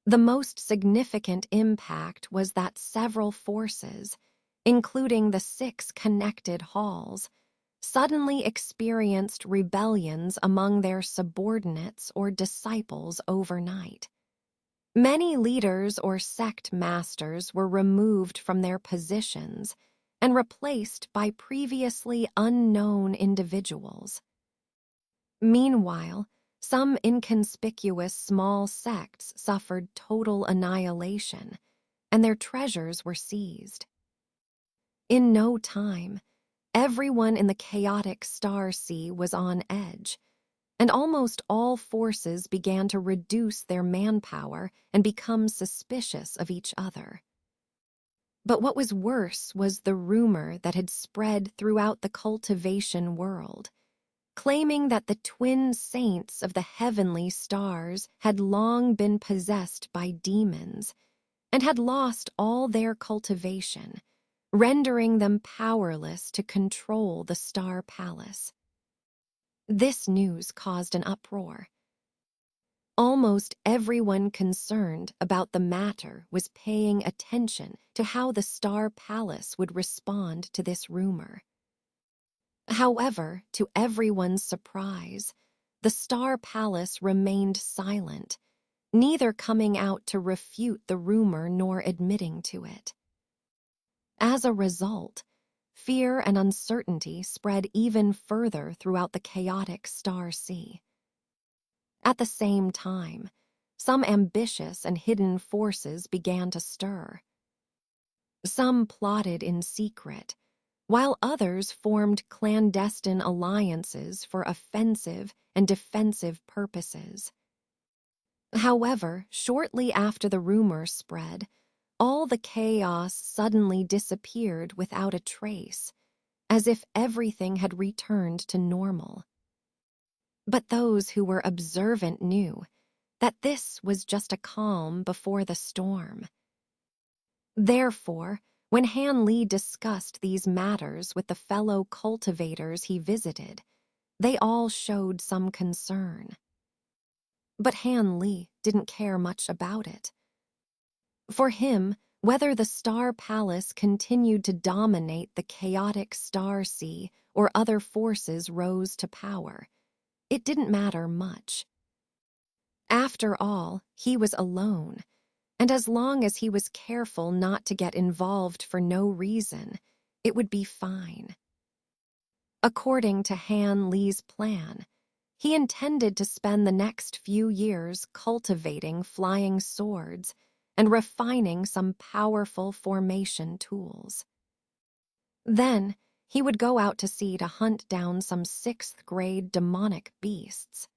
The most significant impact was that several forces, including the 6 connected halls, suddenly experienced rebellions among their subordinates or disciples overnight. Many leaders or sect masters were removed from their positions and replaced by previously unknown individuals. Meanwhile, some inconspicuous small sects suffered total annihilation, and their treasures were seized. In no time, everyone in the chaotic star sea was on edge, and almost all forces began to reduce their manpower and become suspicious of each other. But what was worse was the rumor that had spread throughout the cultivation world, claiming that the twin saints of the heavenly stars had long been possessed by demons and had lost all their cultivation, rendering them powerless to control the Star Palace. This news caused an uproar. Almost everyone concerned about the matter was paying attention to how the Star Palace would respond to this rumor. However, to everyone's surprise, the Star Palace remained silent, neither coming out to refute the rumor nor admitting to it. As a result, fear and uncertainty spread even further throughout the chaotic Star Sea. At the same time, some ambitious and hidden forces began to stir. Some plotted in secret, while others formed clandestine alliances for offensive and defensive purposes. However, shortly after the rumor spread, all the chaos suddenly disappeared without a trace, as if everything had returned to normal. But those who were observant knew that this was just a calm before the storm. Therefore, when Han Li discussed these matters with the fellow cultivators he visited, they all showed some concern. But Han Li didn't care much about it. For him, whether the Star Palace continued to dominate the chaotic Star Sea or other forces rose to power, it didn't matter much. After all, he was alone, and as long as he was careful not to get involved for no reason, it would be fine. According to Han Li's plan, he intended to spend the next few years cultivating flying swords and refining some powerful formation tools. Then, he would go out to sea to hunt down some 6th-grade demonic beasts.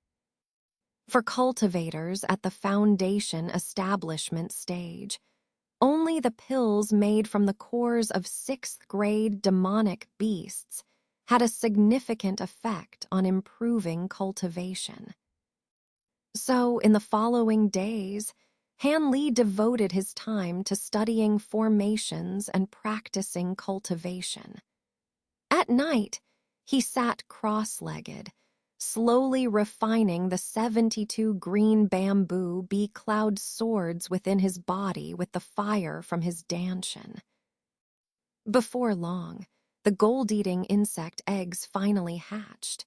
For cultivators at the Foundation establishment stage, only the pills made from the cores of 6th-grade demonic beasts had a significant effect on improving cultivation. So, in the following days, Han Li devoted his time to studying formations and practicing cultivation. At night, he sat cross-legged, slowly refining the 72 green bamboo bee-cloud swords within his body with the fire from his dantian. Before long, the gold-eating insect eggs finally hatched.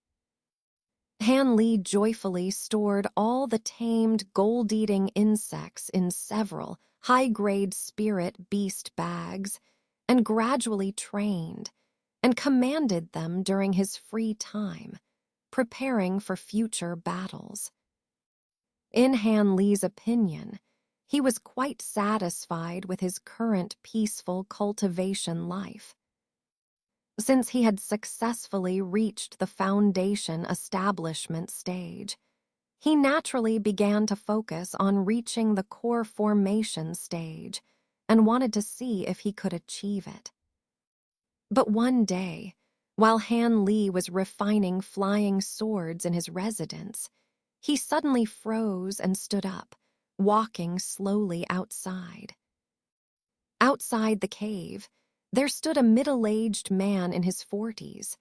Han Li joyfully stored all the tamed gold-eating insects in several high-grade spirit beast bags and gradually trained and commanded them during his free time, preparing for future battles. In Han Li's opinion, he was quite satisfied with his current peaceful cultivation life. Since he had successfully reached the Foundation establishment stage, he naturally began to focus on reaching the core formation stage and wanted to see if he could achieve it. But one day, while Han Li was refining flying swords in his residence, he suddenly froze and stood up, walking slowly outside. Outside the cave, there stood a middle-aged man in his 40s,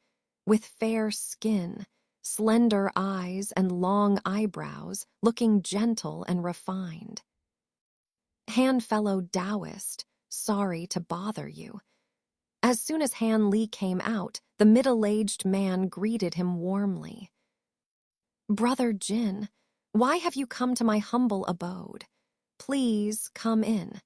with fair skin, slender eyes, and long eyebrows, looking gentle and refined. Han fellow Taoist, sorry to bother you. As soon as Han Li came out, the middle-aged man greeted him warmly. Brother Jin, why have you come to my humble abode? Please come in.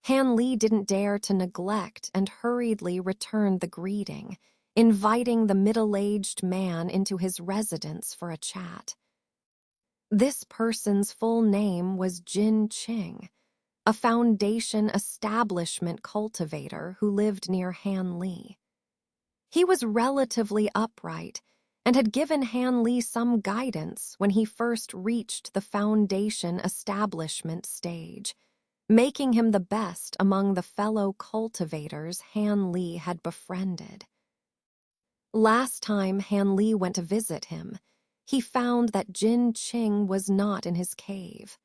Han Li didn't dare to neglect and hurriedly returned the greeting, inviting the middle-aged man into his residence for a chat. This person's full name was Jin Qing, a Foundation establishment cultivator who lived near Han Li. He was relatively upright and had given Han Li some guidance when he first reached the Foundation establishment stage, making him the best among the fellow cultivators Han Li had befriended. Last time Han Li went to visit him, he found that Jin Qing was not in his cave.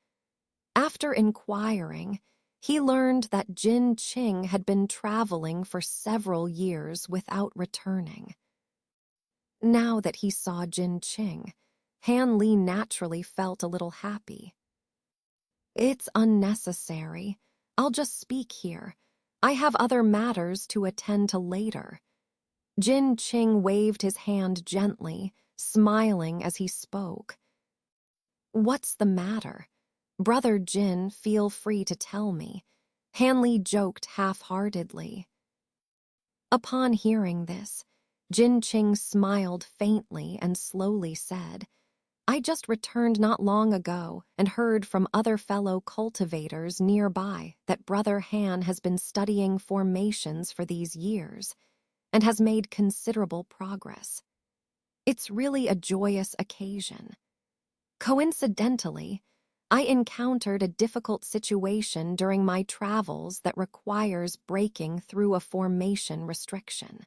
After inquiring, he learned that Jin Qing had been traveling for several years without returning. Now that he saw Jin Qing, Han Li naturally felt a little happy. It's unnecessary. I'll just speak here. I have other matters to attend to later. Jin Qing waved his hand gently, smiling as he spoke. "What's the matter? Brother Jin, feel free to tell me," Hanli joked half-heartedly. Upon hearing this, Jin Qing smiled faintly and slowly said, "I just returned not long ago and heard from other fellow cultivators nearby that Brother Han has been studying formations for these years and has made considerable progress. It's really a joyous occasion. Coincidentally, I encountered a difficult situation during my travels that requires breaking through a formation restriction.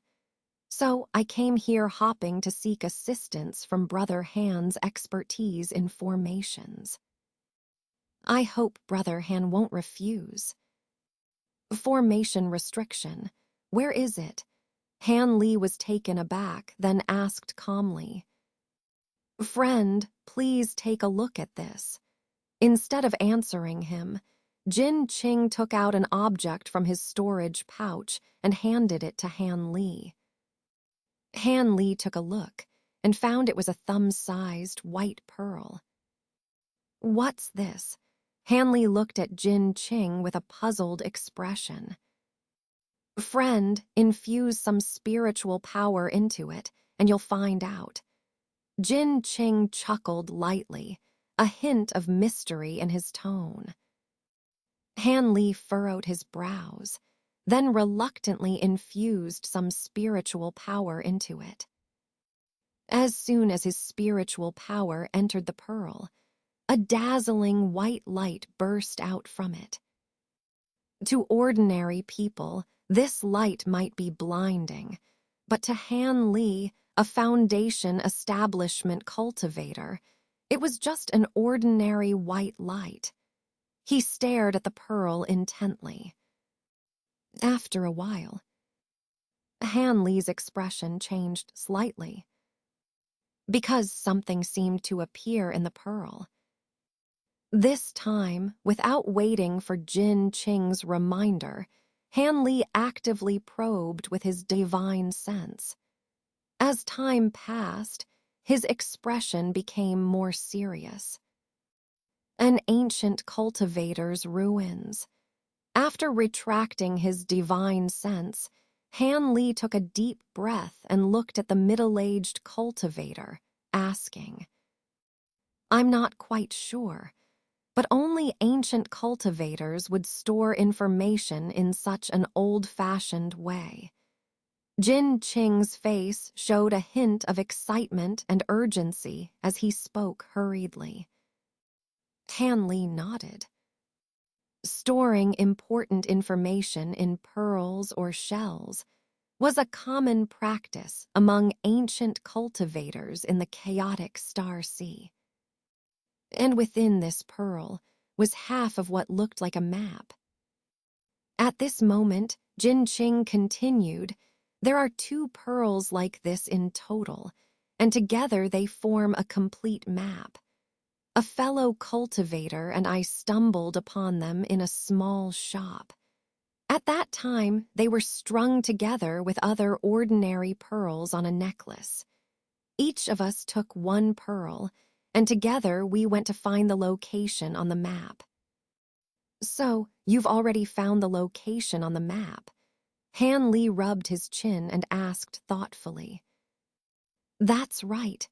So I came here hoping to seek assistance from Brother Han's expertise in formations. I hope Brother Han won't refuse." "Formation restriction. Where is it?" Han Li was taken aback, then asked calmly. "Friend, please take a look at this." Instead of answering him, Jin Qing took out an object from his storage pouch and handed it to Han Li. Han Li took a look and found it was a thumb-sized white pearl. "What's this?" Han Li looked at Jin Qing with a puzzled expression. "Friend, infuse some spiritual power into it, and you'll find out." Jin Qing chuckled lightly, a hint of mystery in his tone. Han Li furrowed his brows, then reluctantly infused some spiritual power into it. As soon as his spiritual power entered the pearl, a dazzling white light burst out from it. To ordinary people, this light might be blinding, but to Han Li, a foundation establishment cultivator, it was just an ordinary white light. He stared at the pearl intently. After a while, Han Li's expression changed slightly, because something seemed to appear in the pearl. This time, without waiting for Jin Qing's reminder, Han Li actively probed with his divine sense. As time passed, his expression became more serious. An ancient cultivator's ruins. After retracting his divine sense, Han Li took a deep breath and looked at the middle-aged cultivator, asking, "I'm not quite sure, but only ancient cultivators would store information in such an old-fashioned way." Jin Qing's face showed a hint of excitement and urgency as he spoke hurriedly. Han Li nodded. Storing important information in pearls or shells was a common practice among ancient cultivators in the chaotic Star Sea. And within this pearl was half of what looked like a map. At this moment, Jin Qing continued, "There are 2 pearls like this in total, and together they form a complete map. A fellow cultivator and I stumbled upon them in a small shop. At that time, they were strung together with other ordinary pearls on a necklace. Each of us took 1 pearl, and together we went to find the location on the map." "So, you've already found the location on the map?" Han Li rubbed his chin and asked thoughtfully. "That's right.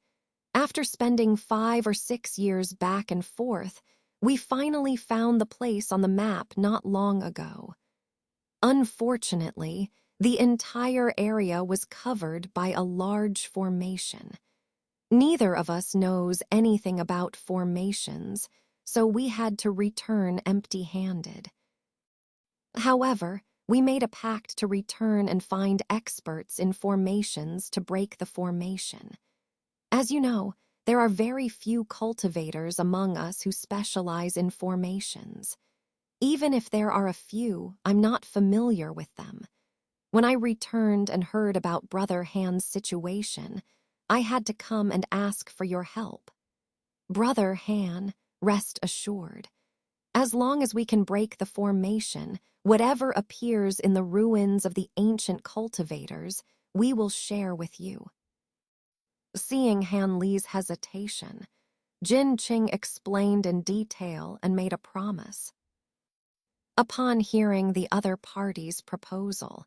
After spending 5 or 6 years back and forth, we finally found the place on the map not long ago. Unfortunately, the entire area was covered by a large formation. Neither of us knows anything about formations, so we had to return empty-handed. However, we made a pact to return and find experts in formations to break the formation. As you know, there are very few cultivators among us who specialize in formations. Even if there are a few, I'm not familiar with them. When I returned and heard about Brother Han's situation, I had to come and ask for your help. Brother Han, rest assured, as long as we can break the formation, whatever appears in the ruins of the ancient cultivators, we will share with you." Seeing Han Li's hesitation, Jin Qing explained in detail and made a promise. Upon hearing the other party's proposal,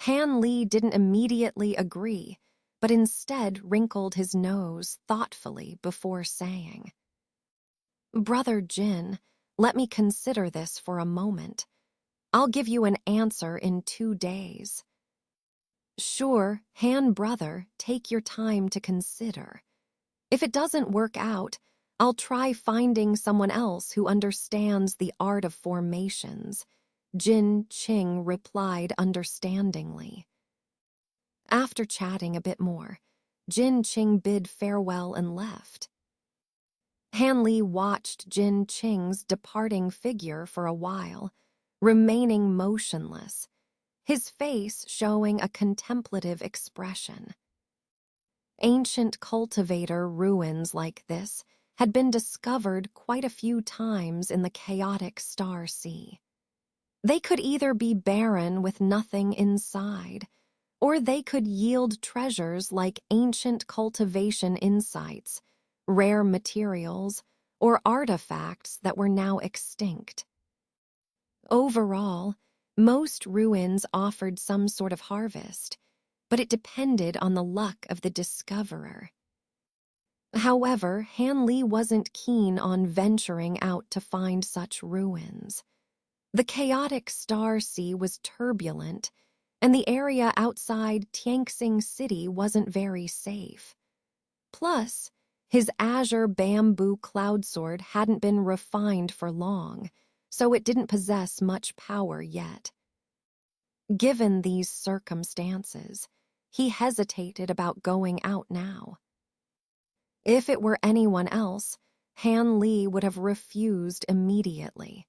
Han Li didn't immediately agree, but instead wrinkled his nose thoughtfully before saying, "Brother Jin, let me consider this for a moment. I'll give you an answer in 2 days." "Sure, Han brother, take your time to consider. If it doesn't work out, I'll try finding someone else who understands the art of formations," Jin Qing replied understandingly. After chatting a bit more, Jin Qing bid farewell and left. Han Li watched Jin Qing's departing figure for a while, remaining motionless, his face showing a contemplative expression. Ancient cultivator ruins like this had been discovered quite a few times in the chaotic star sea. They could either be barren with nothing inside, or they could yield treasures like ancient cultivation insights, rare materials, or artifacts that were now extinct. Overall, most ruins offered some sort of harvest, but it depended on the luck of the discoverer. However, Han Li wasn't keen on venturing out to find such ruins. The chaotic star sea was turbulent, and the area outside Tianxing City wasn't very safe. Plus, his azure bamboo cloud sword hadn't been refined for long, so it didn't possess much power yet. Given these circumstances, he hesitated about going out now. If it were anyone else, Han Li would have refused immediately.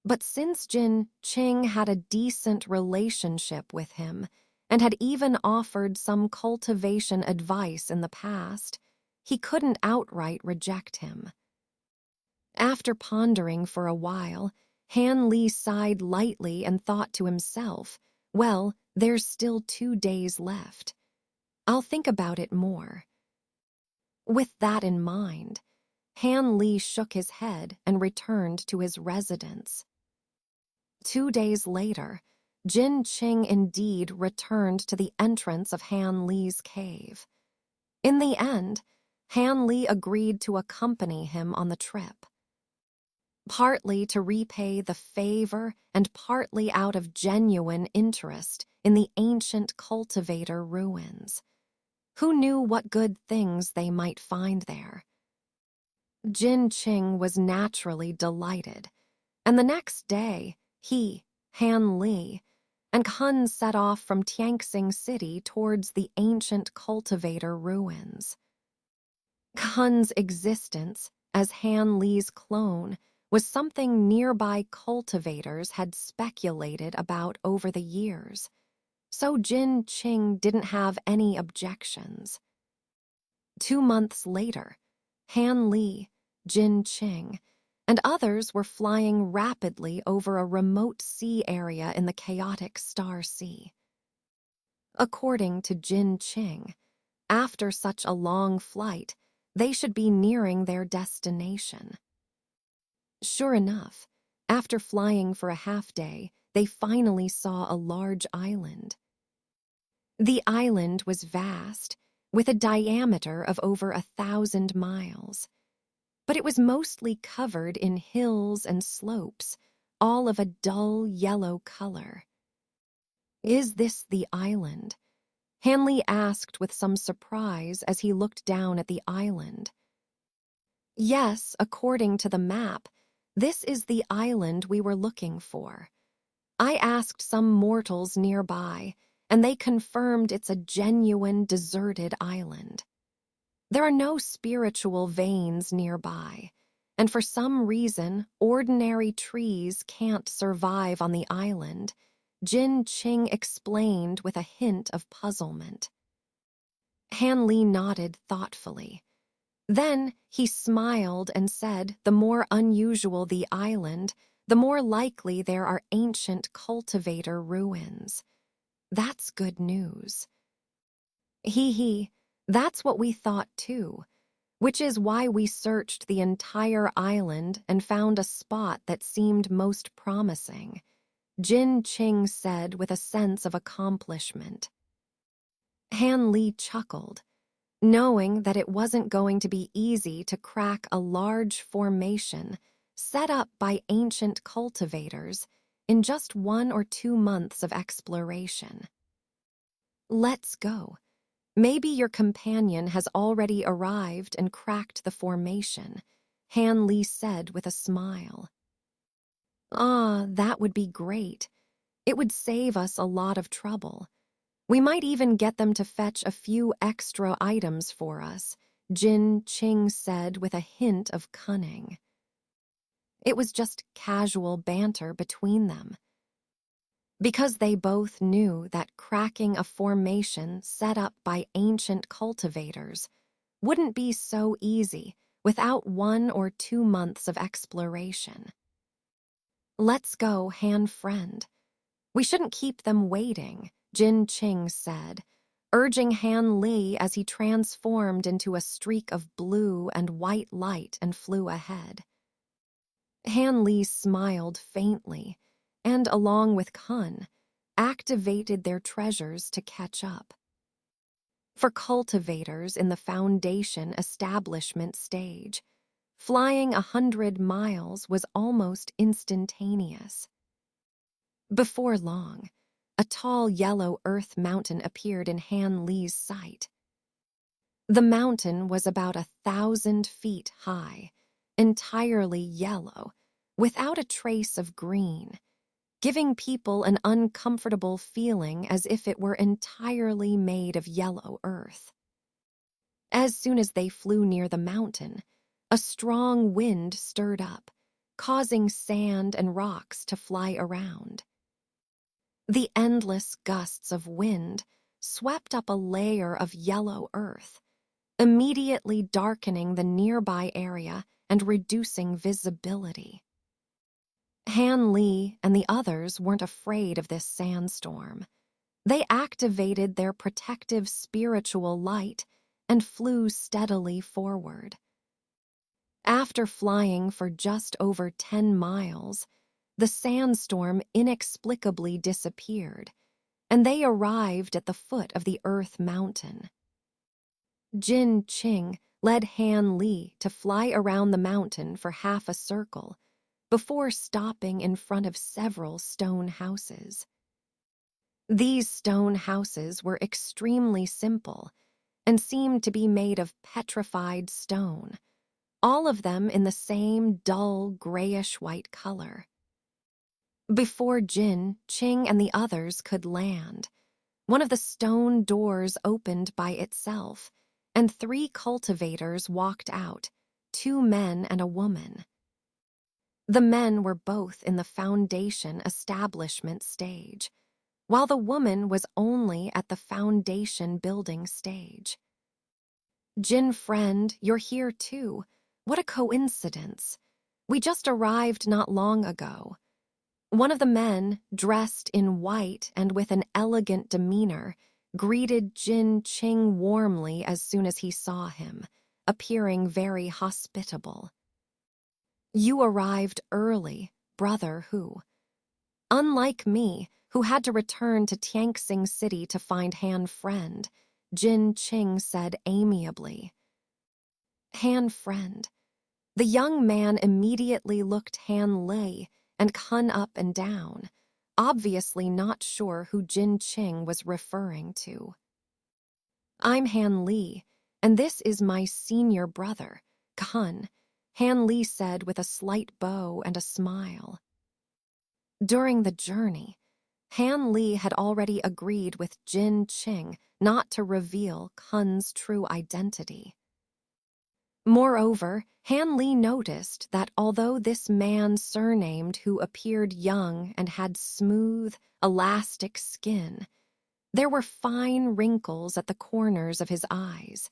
But since Jin Qing had a decent relationship with him and had even offered some cultivation advice in the past, he couldn't outright reject him. After pondering for a while, Han Li sighed lightly and thought to himself, "Well, there's still 2 days left. I'll think about it more." With that in mind, Han Li shook his head and returned to his residence. 2 days later, Jin Qing indeed returned to the entrance of Han Li's cave. In the end, Han Li agreed to accompany him on the trip. Partly to repay the favor and partly out of genuine interest in the ancient cultivator ruins. Who knew what good things they might find there? Jin Qing was naturally delighted, and the next day, he, Han Li, and Hun set off from Tianxing City towards the ancient cultivator ruins. Hun's existence as Han Li's clone was something nearby cultivators had speculated about over the years, so Jin Qing didn't have any objections. 2 months later, Han Li, Jin Qing, and others were flying rapidly over a remote sea area in the chaotic star sea. According to Jin Qing, after such a long flight, they should be nearing their destination. Sure enough, after flying for a half-day, they finally saw a large island. The island was vast, with a diameter of over 1,000 miles. But it was mostly covered in hills and slopes, all of a dull yellow color. "Is this the island?" Han Li asked with some surprise as he looked down at the island. "Yes, according to the map, this is the island we were looking for. I asked some mortals nearby, and they confirmed it's a genuine deserted island. There are no spiritual veins nearby, and for some reason, ordinary trees can't survive on the island," Jin Qing explained with a hint of puzzlement. Han Li nodded thoughtfully. Then he smiled and said the more unusual the island, the more likely there are ancient cultivator ruins. That's good news. He, That's what we thought too, which is why we searched the entire island and found a spot that seemed most promising, Jin Qing said with a sense of accomplishment. Han Li chuckled, knowing that it wasn't going to be easy to crack a large formation set up by ancient cultivators in just 1 or 2 months of exploration. Let's go. Maybe your companion has already arrived and cracked the formation, Han Li said with a smile. Ah, that would be great. It would save us a lot of trouble. We might even get them to fetch a few extra items for us, Jin Qing said with a hint of cunning. It was just casual banter between them, because they both knew that cracking a formation set up by ancient cultivators wouldn't be so easy without 1 or 2 months of exploration. Let's go, Han friend. We shouldn't keep them waiting, Jin Qing said, urging Han Li as he transformed into a streak of blue and white light and flew ahead. Han Li smiled faintly and, along with Kun, activated their treasures to catch up. For cultivators in the Foundation establishment stage, flying 100 miles was almost instantaneous. Before long, a tall yellow earth mountain appeared in Han Li's sight. The mountain was about 1,000 feet high, entirely yellow, without a trace of green, giving people an uncomfortable feeling as if it were entirely made of yellow earth. As soon as they flew near the mountain, a strong wind stirred up, causing sand and rocks to fly around. The endless gusts of wind swept up a layer of yellow earth, immediately darkening the nearby area and reducing visibility. Han Li and the others weren't afraid of this sandstorm. They activated their protective spiritual light and flew steadily forward. After flying for just over 10 miles, the sandstorm inexplicably disappeared, and they arrived at the foot of the Earth Mountain. Jin Qing led Han Li to fly around the mountain for half a circle before stopping in front of several stone houses. These stone houses were extremely simple and seemed to be made of petrified stone, all of them in the same dull grayish-white color. Before Jin, Qing, and the others could land, one of the stone doors opened by itself, and 3 cultivators walked out, 2 men and a woman. The men were both in the Foundation establishment stage, while the woman was only at the Foundation building stage. Jin friend, you're here too. What a coincidence. We just arrived not long ago. One of the men, dressed in white and with an elegant demeanor, greeted Jin Qing warmly as soon as he saw him, appearing very hospitable. You arrived early, brother Hu. Unlike me, who had to return to Tianxing City to find Han friend, Jin Qing said amiably. Han friend. The young man immediately looked Han Li and Kun up and down, obviously not sure who Jin Qing was referring to. I'm Han Li, and this is my senior brother, Kun, Han Li said with a slight bow and a smile. During the journey, Han Li had already agreed with Jin Qing not to reveal Kun's true identity. Moreover, Han Li noticed that although this man surnamed who appeared young and had smooth, elastic skin, there were fine wrinkles at the corners of his eyes,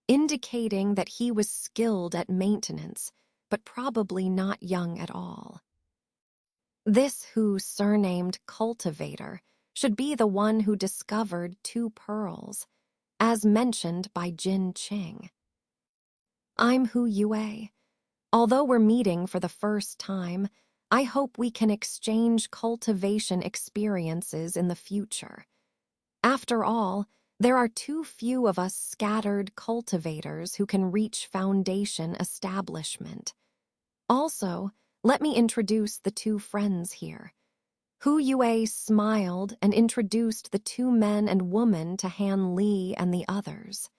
indicating that he was skilled at maintenance, but probably not young at all. This who surnamed Cultivator should be the one who discovered 2 pearls, as mentioned by Jin Qing. I'm Hu Yue. Although we're meeting for the first time, I hope we can exchange cultivation experiences in the future. After all, there are too few of us scattered cultivators who can reach foundation establishment. Also, let me introduce the two friends here. Hu Yue smiled and introduced the two men and woman to Han Li and the others.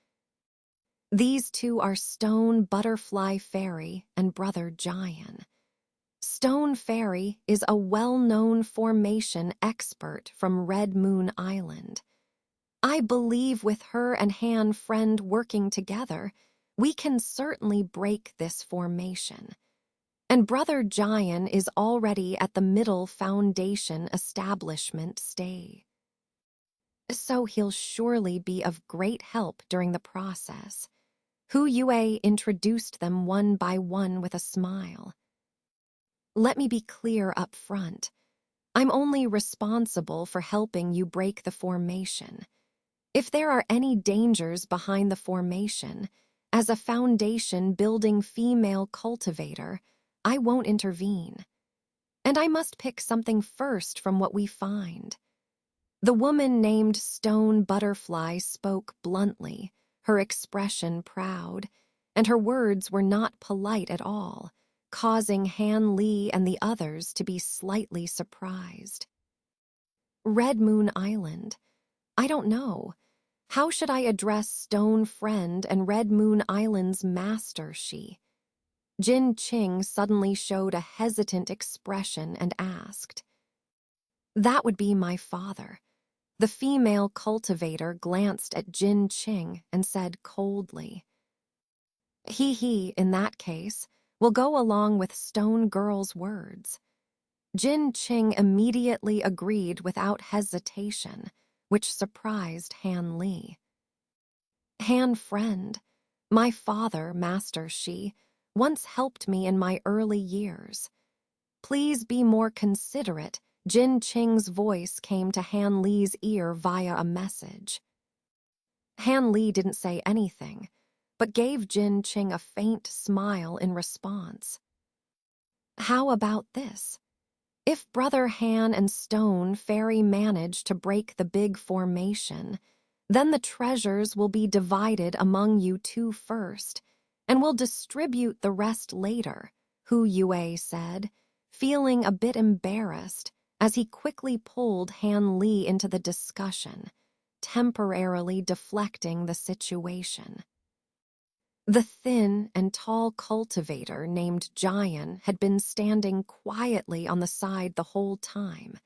These two are Stone Butterfly Fairy and Brother Jian. Stone Fairy is a well-known formation expert from Red Moon Island. I believe with her and Han Friend working together, we can certainly break this formation. And Brother Jian is already at the middle foundation establishment stage. So he'll surely be of great help during the process. Hu Yue introduced them one by one with a smile. Let me be clear up front. I'm only responsible for helping you break the formation. If there are any dangers behind the formation, as a foundation-building female cultivator, I won't intervene. And I must pick something first from what we find. The woman named Stone Butterfly spoke bluntly, her expression proud, and her words were not polite at all, causing Han Li and the others to be slightly surprised. Red Moon Island. I don't know. How should I address Stone Friend and Red Moon Island's master she? Jin Qing suddenly showed a hesitant expression and asked. That would be my father. The female cultivator glanced at Jin Qing and said coldly. He, in that case, will go along with Stone Girl's words. Jin Qing immediately agreed without hesitation, which surprised Han Li. Han Friend, my father, Master Shi, once helped me in my early years. Please be more considerate. Jin Qing's voice came to Han Li's ear via a message. Han Li didn't say anything, but gave Jin Qing a faint smile in response. How about this? If Brother Han and Stone Fairy manage to break the big formation, then the treasures will be divided among you two first, and we'll distribute the rest later, Hu Yue said, feeling a bit embarrassed as he quickly pulled Han Li into the discussion, temporarily deflecting the situation. The thin and tall cultivator named Jian had been standing quietly on the side the whole time,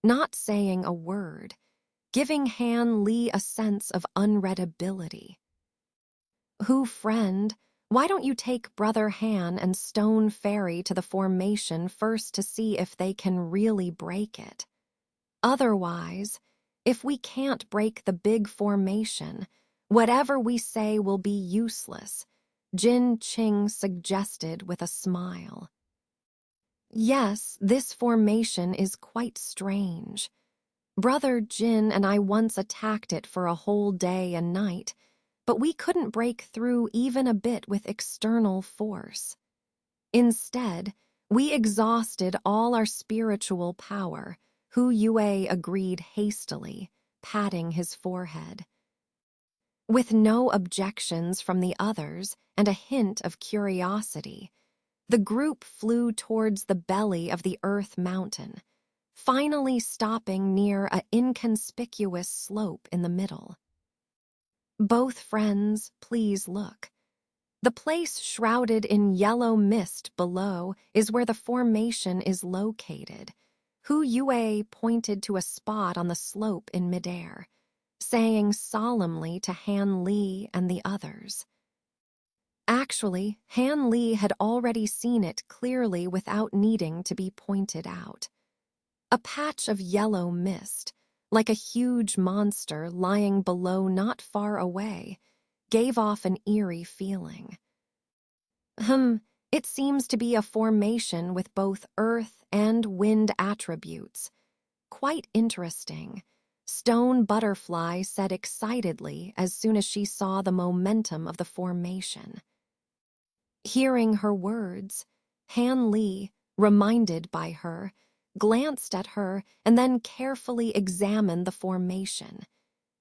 not saying a word, giving Han Li a sense of unreadability. Hu Friend, why don't you take Brother Han and Stone Fairy to the formation first to see if they can really break it? Otherwise, if we can't break the big formation, whatever we say will be useless, Jin Qing suggested with a smile. Yes, this formation is quite strange. Brother Jin and I once attacked it for a whole day and night, but we couldn't break through even a bit with external force. Instead, we exhausted all our spiritual power, Hu Yue agreed hastily, patting his forehead. With no objections from the others and a hint of curiosity, the group flew towards the belly of the Earth Mountain, finally stopping near an inconspicuous slope in the middle. Both friends, please look. The place shrouded in yellow mist below is where the formation is located. Hu Yue pointed to a spot on the slope in midair, saying solemnly to Han Li and the others. Actually, Han Li had already seen it clearly without needing to be pointed out. A patch of yellow mist, like a huge monster lying below not far away, gave off an eerie feeling. It seems to be a formation with both earth and wind attributes. Quite interesting. Stone Butterfly said excitedly as soon as she saw the momentum of the formation. Hearing her words, Han Li, reminded by her, glanced at her and then carefully examined the formation,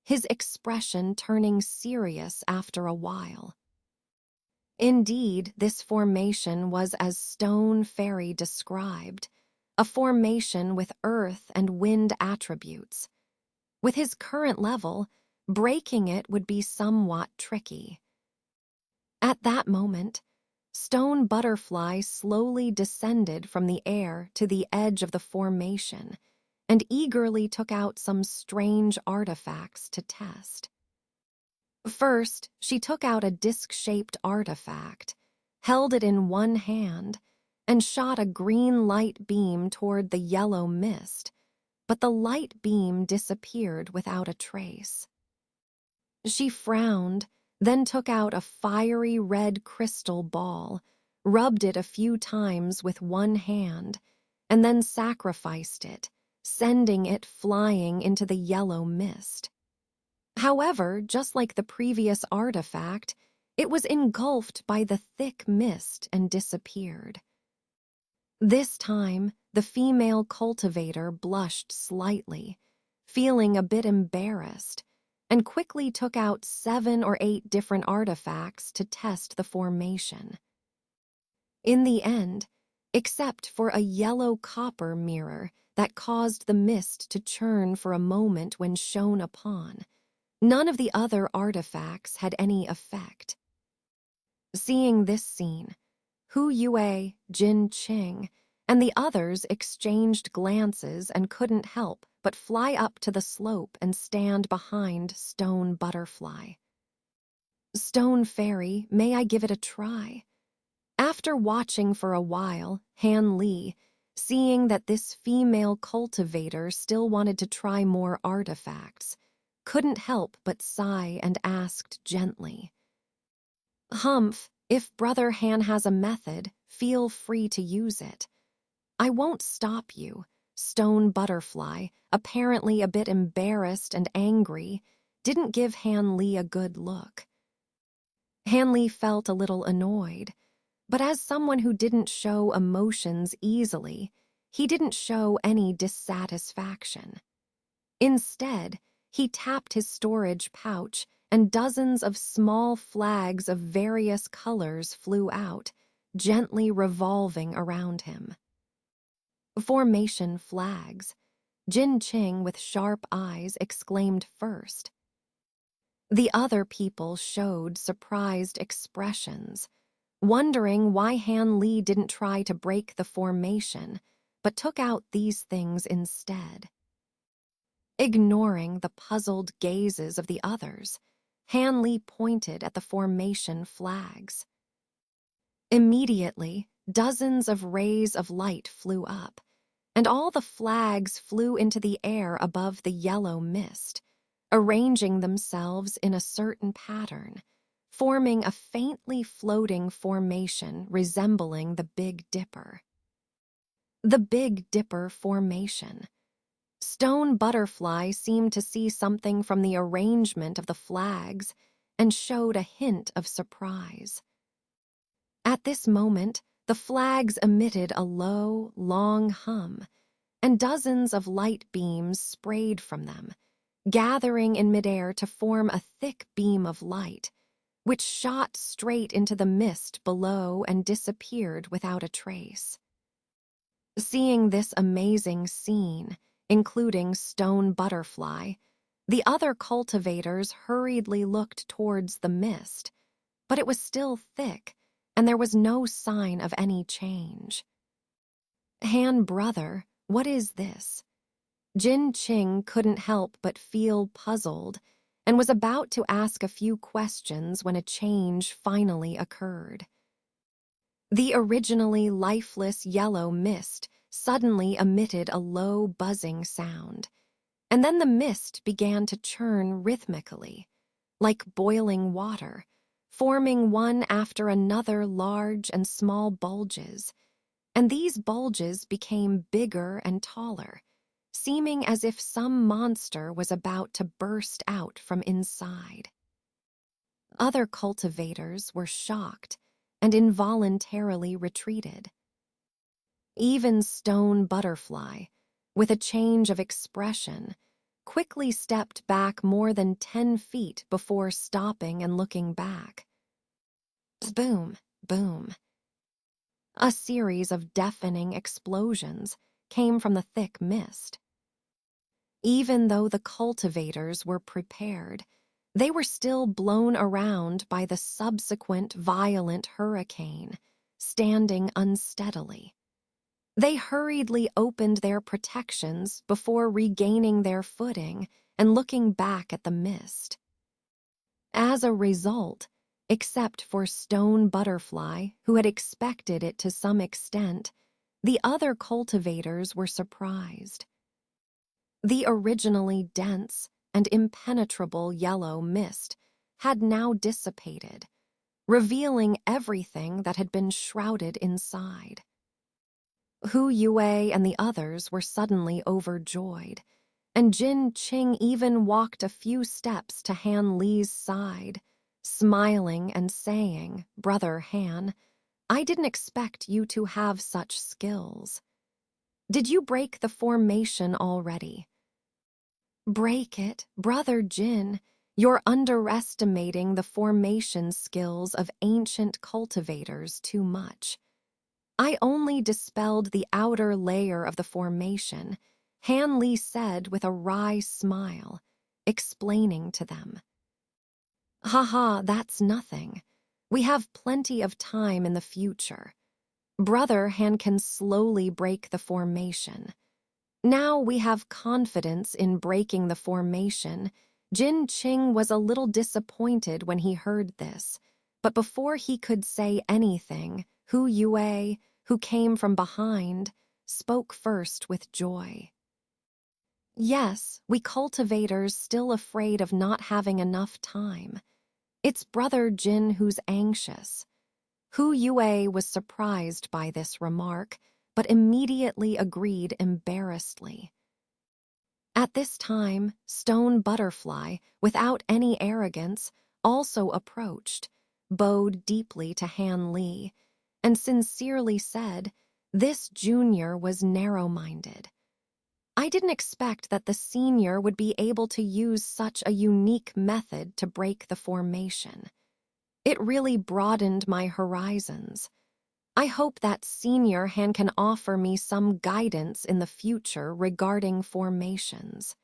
his expression turning serious after a while. Indeed, this formation was as Stone Fairy described, a formation with earth and wind attributes. With his current level, breaking it would be somewhat tricky. At that moment, Stone Butterfly slowly descended from the air to the edge of the formation and eagerly took out some strange artifacts to test. First, she took out a disc-shaped artifact, held it in one hand, and shot a green light beam toward the yellow mist, but the light beam disappeared without a trace. She frowned, then took out a fiery red crystal ball, rubbed it a few times with one hand, and then sacrificed it, sending it flying into the yellow mist. However, just like the previous artifact, it was engulfed by the thick mist and disappeared. This time, the female cultivator blushed slightly, feeling a bit embarrassed, and quickly took out 7 or 8 different artifacts to test the formation. In the end, except for a yellow copper mirror that caused the mist to churn for a moment when shone upon, none of the other artifacts had any effect. Seeing this scene, Hu Yue, Jin Qing, and the others exchanged glances and couldn't help but fly up to the slope and stand behind Stone Butterfly. Stone Fairy, may I give it a try? After watching for a while, Han Li, seeing that this female cultivator still wanted to try more artifacts, couldn't help but sigh and asked gently, "Humph, if Brother Han has a method, feel free to use it. I won't stop you." Stone Butterfly, apparently a bit embarrassed and angry, didn't give Han Li a good look. Han Li felt a little annoyed, but as someone who didn't show emotions easily, he didn't show any dissatisfaction. Instead, he tapped his storage pouch and dozens of small flags of various colors flew out, gently revolving around him. Formation flags. Jin Qing, with sharp eyes, exclaimed first. The other people showed surprised expressions, wondering why Han Li didn't try to break the formation, but took out these things instead. Ignoring the puzzled gazes of the others, Han Li pointed at the formation flags. Immediately, dozens of rays of light flew up, and all the flags flew into the air above the yellow mist, arranging themselves in a certain pattern, forming a faintly floating formation resembling the Big Dipper. The Big Dipper formation. Stone Butterfly seemed to see something from the arrangement of the flags and showed a hint of surprise. At this moment, the flags emitted a low, long hum, and dozens of light beams sprayed from them, gathering in midair to form a thick beam of light, which shot straight into the mist below and disappeared without a trace. Seeing this amazing scene, including Stone Butterfly, the other cultivators hurriedly looked towards the mist, but it was still thick, and there was no sign of any change. Han brother, what is this? Jin Qing couldn't help but feel puzzled and was about to ask a few questions when a change finally occurred. The originally lifeless yellow mist suddenly emitted a low buzzing sound, and then the mist began to churn rhythmically, like boiling water, forming one after another large and small bulges, and these bulges became bigger and taller, seeming as if some monster was about to burst out from inside. Other cultivators were shocked and involuntarily retreated. Even Stone Butterfly, with a change of expression, quickly stepped back more than 10 feet before stopping and looking back. Boom, boom. A series of deafening explosions came from the thick mist. Even though the cultivators were prepared, they were still blown around by the subsequent violent hurricane, standing unsteadily. They hurriedly opened their protections before regaining their footing and looking back at the mist. As a result, except for Stone Butterfly, who had expected it to some extent, the other cultivators were surprised. The originally dense and impenetrable yellow mist had now dissipated, revealing everything that had been shrouded inside. Hu Yue and the others were suddenly overjoyed, and Jin Qing even walked a few steps to Han Li's side, smiling and saying, "Brother Han, I didn't expect you to have such skills. Did you break the formation already?" "Break it, Brother Jin. You're underestimating the formation skills of ancient cultivators too much. I only dispelled the outer layer of the formation," Han Li said with a wry smile, explaining to them. "Haha, that's nothing. We have plenty of time in the future. Brother Han can slowly break the formation. Now we have confidence in breaking the formation." Jin Qing was a little disappointed when he heard this, but before he could say anything, Hu Yue, who came from behind, spoke first with joy. "Yes, we cultivators still afraid of not having enough time. It's Brother Jin who's anxious." Hu Yue was surprised by this remark, but immediately agreed embarrassedly. At this time, Stone Butterfly, without any arrogance, also approached, bowed deeply to Han Li, and sincerely said, "This junior was narrow-minded. I didn't expect that the senior would be able to use such a unique method to break the formation. It really broadened my horizons. I hope that Senior Han can offer me some guidance in the future regarding formations."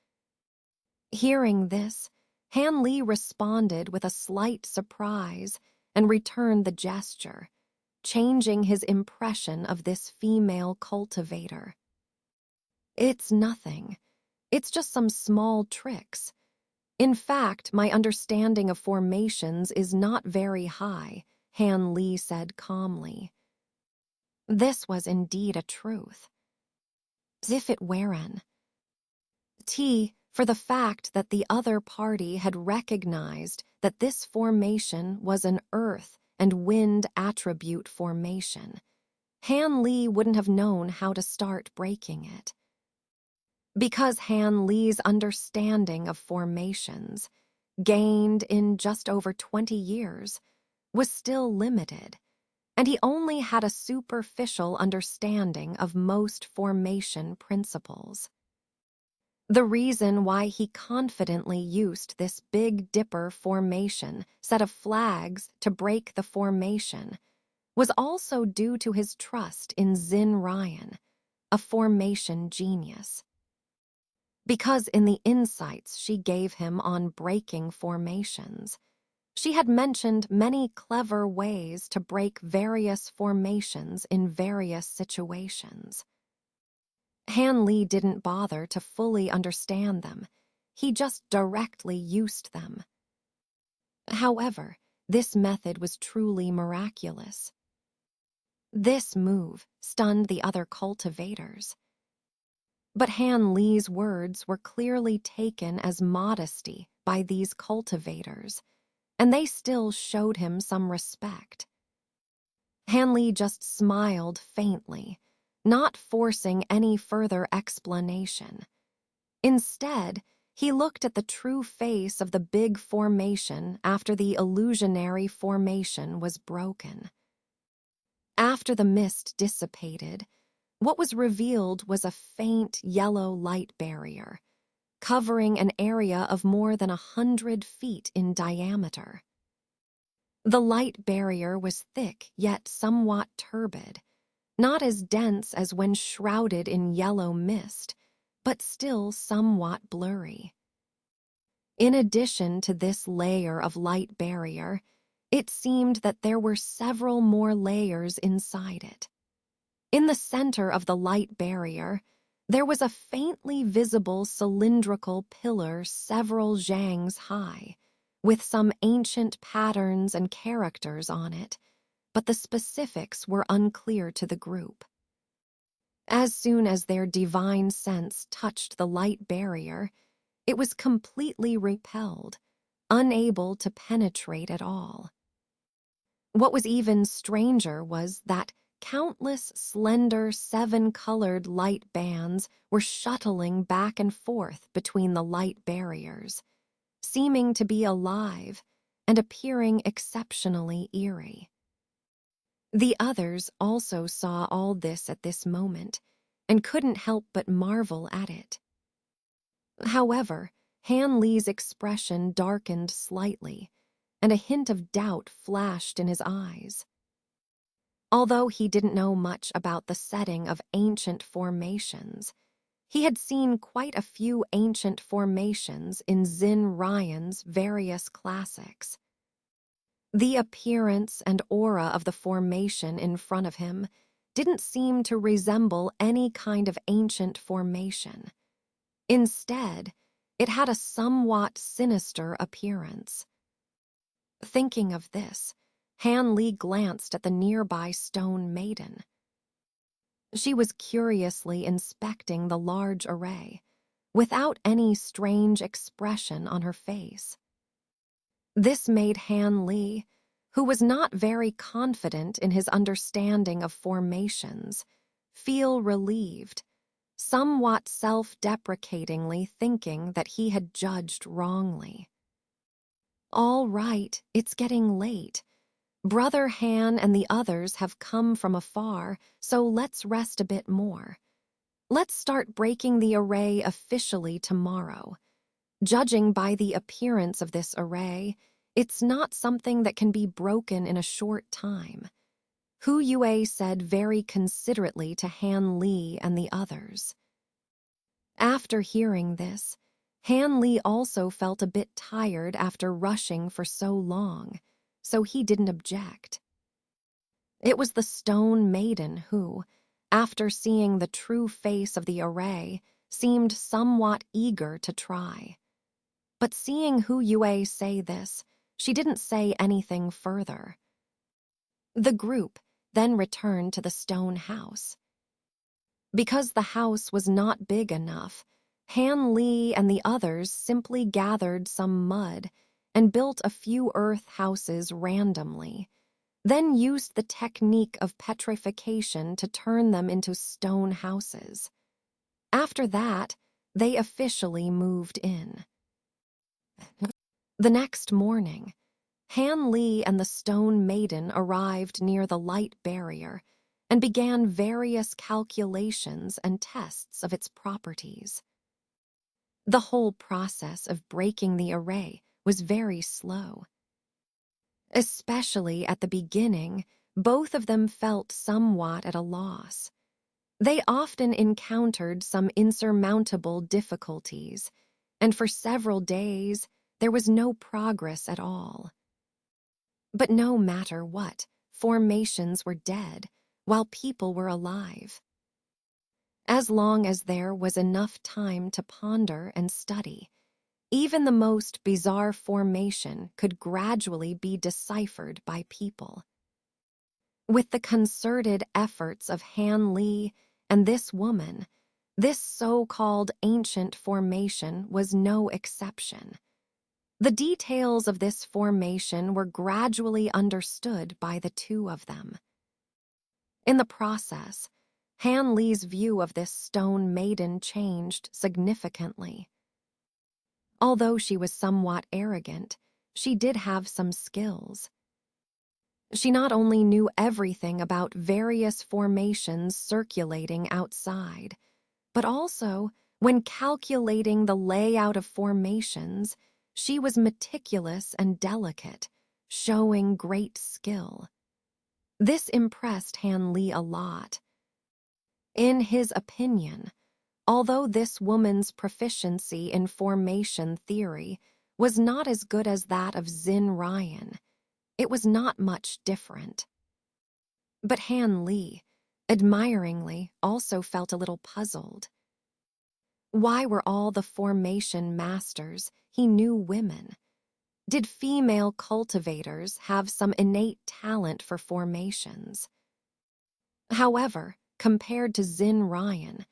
Hearing this, Han Li responded with a slight surprise and returned the gesture, changing his impression of this female cultivator. "It's nothing. It's just some small tricks. In fact, my understanding of formations is not very high," Han Li said calmly. This was indeed a truth. If it werean. For the fact that the other party had recognized that this formation was an earth and wind attribute formation, Han Li wouldn't have known how to start breaking it. Because Han Li's understanding of formations, gained in just over 20 years, was still limited, and he only had a superficial understanding of most formation principles. The reason why he confidently used this Big Dipper formation set of flags to break the formation was also due to his trust in Xin Ryan, a formation genius. Because in the insights she gave him on breaking formations, she had mentioned many clever ways to break various formations in various situations. Han Li didn't bother to fully understand them. He just directly used them. However, this method was truly miraculous. This move stunned the other cultivators. But Han Li's words were clearly taken as modesty by these cultivators, and they still showed him some respect. Han Li just smiled faintly, not forcing any further explanation. Instead, he looked at the true face of the big formation after the illusionary formation was broken. After the mist dissipated, what was revealed was a faint yellow light barrier, covering an area of more than 100 feet in diameter. The light barrier was thick yet somewhat turbid, not as dense as when shrouded in yellow mist, but still somewhat blurry. In addition to this layer of light barrier, it seemed that there were several more layers inside it. In the center of the light barrier, there was a faintly visible cylindrical pillar several zhangs high, with some ancient patterns and characters on it, but the specifics were unclear to the group. As soon as their divine sense touched the light barrier, it was completely repelled, unable to penetrate at all. What was even stranger was that countless slender 7-colored light bands were shuttling back and forth between the light barriers, seeming to be alive and appearing exceptionally eerie. The others also saw all this at this moment and couldn't help but marvel at it. However, Han Li's expression darkened slightly, and a hint of doubt flashed in his eyes. Although he didn't know much about the setting of ancient formations, he had seen quite a few ancient formations in Zin Ryan's various classics. The appearance and aura of the formation in front of him didn't seem to resemble any kind of ancient formation. Instead, it had a somewhat sinister appearance. Thinking of this, Han Li glanced at the nearby stone maiden. She was curiously inspecting the large array, without any strange expression on her face. This made Han Li, who was not very confident in his understanding of formations, feel relieved, somewhat self-deprecatingly thinking that he had judged wrongly. All right, it's getting late. Brother Han and the others have come from afar, so let's rest a bit more. Let's start breaking the array officially tomorrow. Judging by the appearance of this array, it's not something that can be broken in a short time. Hu Yue said very considerately to Han Li and the others. After hearing this, Han Li also felt a bit tired after rushing for so long, so he didn't object. It was the stone maiden who, after seeing the true face of the array, seemed somewhat eager to try. But seeing Hu Yue say this, she didn't say anything further. The group then returned to the stone house. Because the house was not big enough, Han Li and the others simply gathered some mud and built a few earth houses randomly, then used the technique of petrification to turn them into stone houses. After that, they officially moved in. The next morning, Han Li and the stone maiden arrived near the light barrier and began various calculations and tests of its properties. The whole process of breaking the array was very slow. Especially at the beginning, both of them felt somewhat at a loss. They often encountered some insurmountable difficulties, and for several days, there was no progress at all. But no matter what, formations were dead, while people were alive. As long as there was enough time to ponder and study, even the most bizarre formation could gradually be deciphered by people. With the concerted efforts of Han Li and this woman, this so-called ancient formation was no exception. The details of this formation were gradually understood by the two of them. In the process, Han Li's view of this stone maiden changed significantly. Although she was somewhat arrogant, she did have some skills. She not only knew everything about various formations circulating outside, but also, when calculating the layout of formations, she was meticulous and delicate, showing great skill. This impressed Han Li a lot. In his opinion, although this woman's proficiency in formation theory was not as good as that of Xin Ryan, it was not much different. But Han Li, admiringly, also felt a little puzzled. Why were all the formation masters he knew women? Did female cultivators have some innate talent for formations? However, compared to Xin Ryan,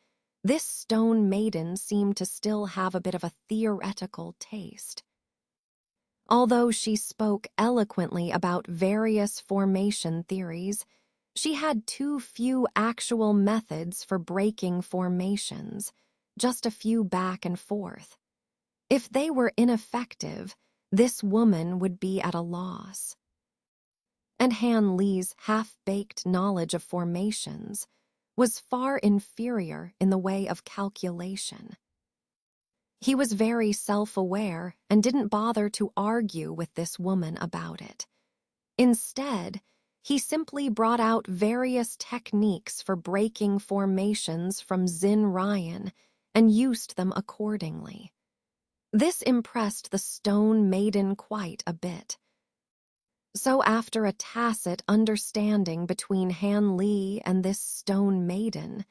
this stone maiden seemed to still have a bit of a theoretical taste. Although she spoke eloquently about various formation theories, she had too few actual methods for breaking formations, just a few back and forth. If they were ineffective, this woman would be at a loss. And Han Li's half-baked knowledge of formations was far inferior in the way of calculation. He was very self-aware and didn't bother to argue with this woman about it. Instead, he simply brought out various techniques for breaking formations from Xin Ryan and used them accordingly. This impressed the stone maiden quite a bit. So after a tacit understanding between Han Li and this stone maiden,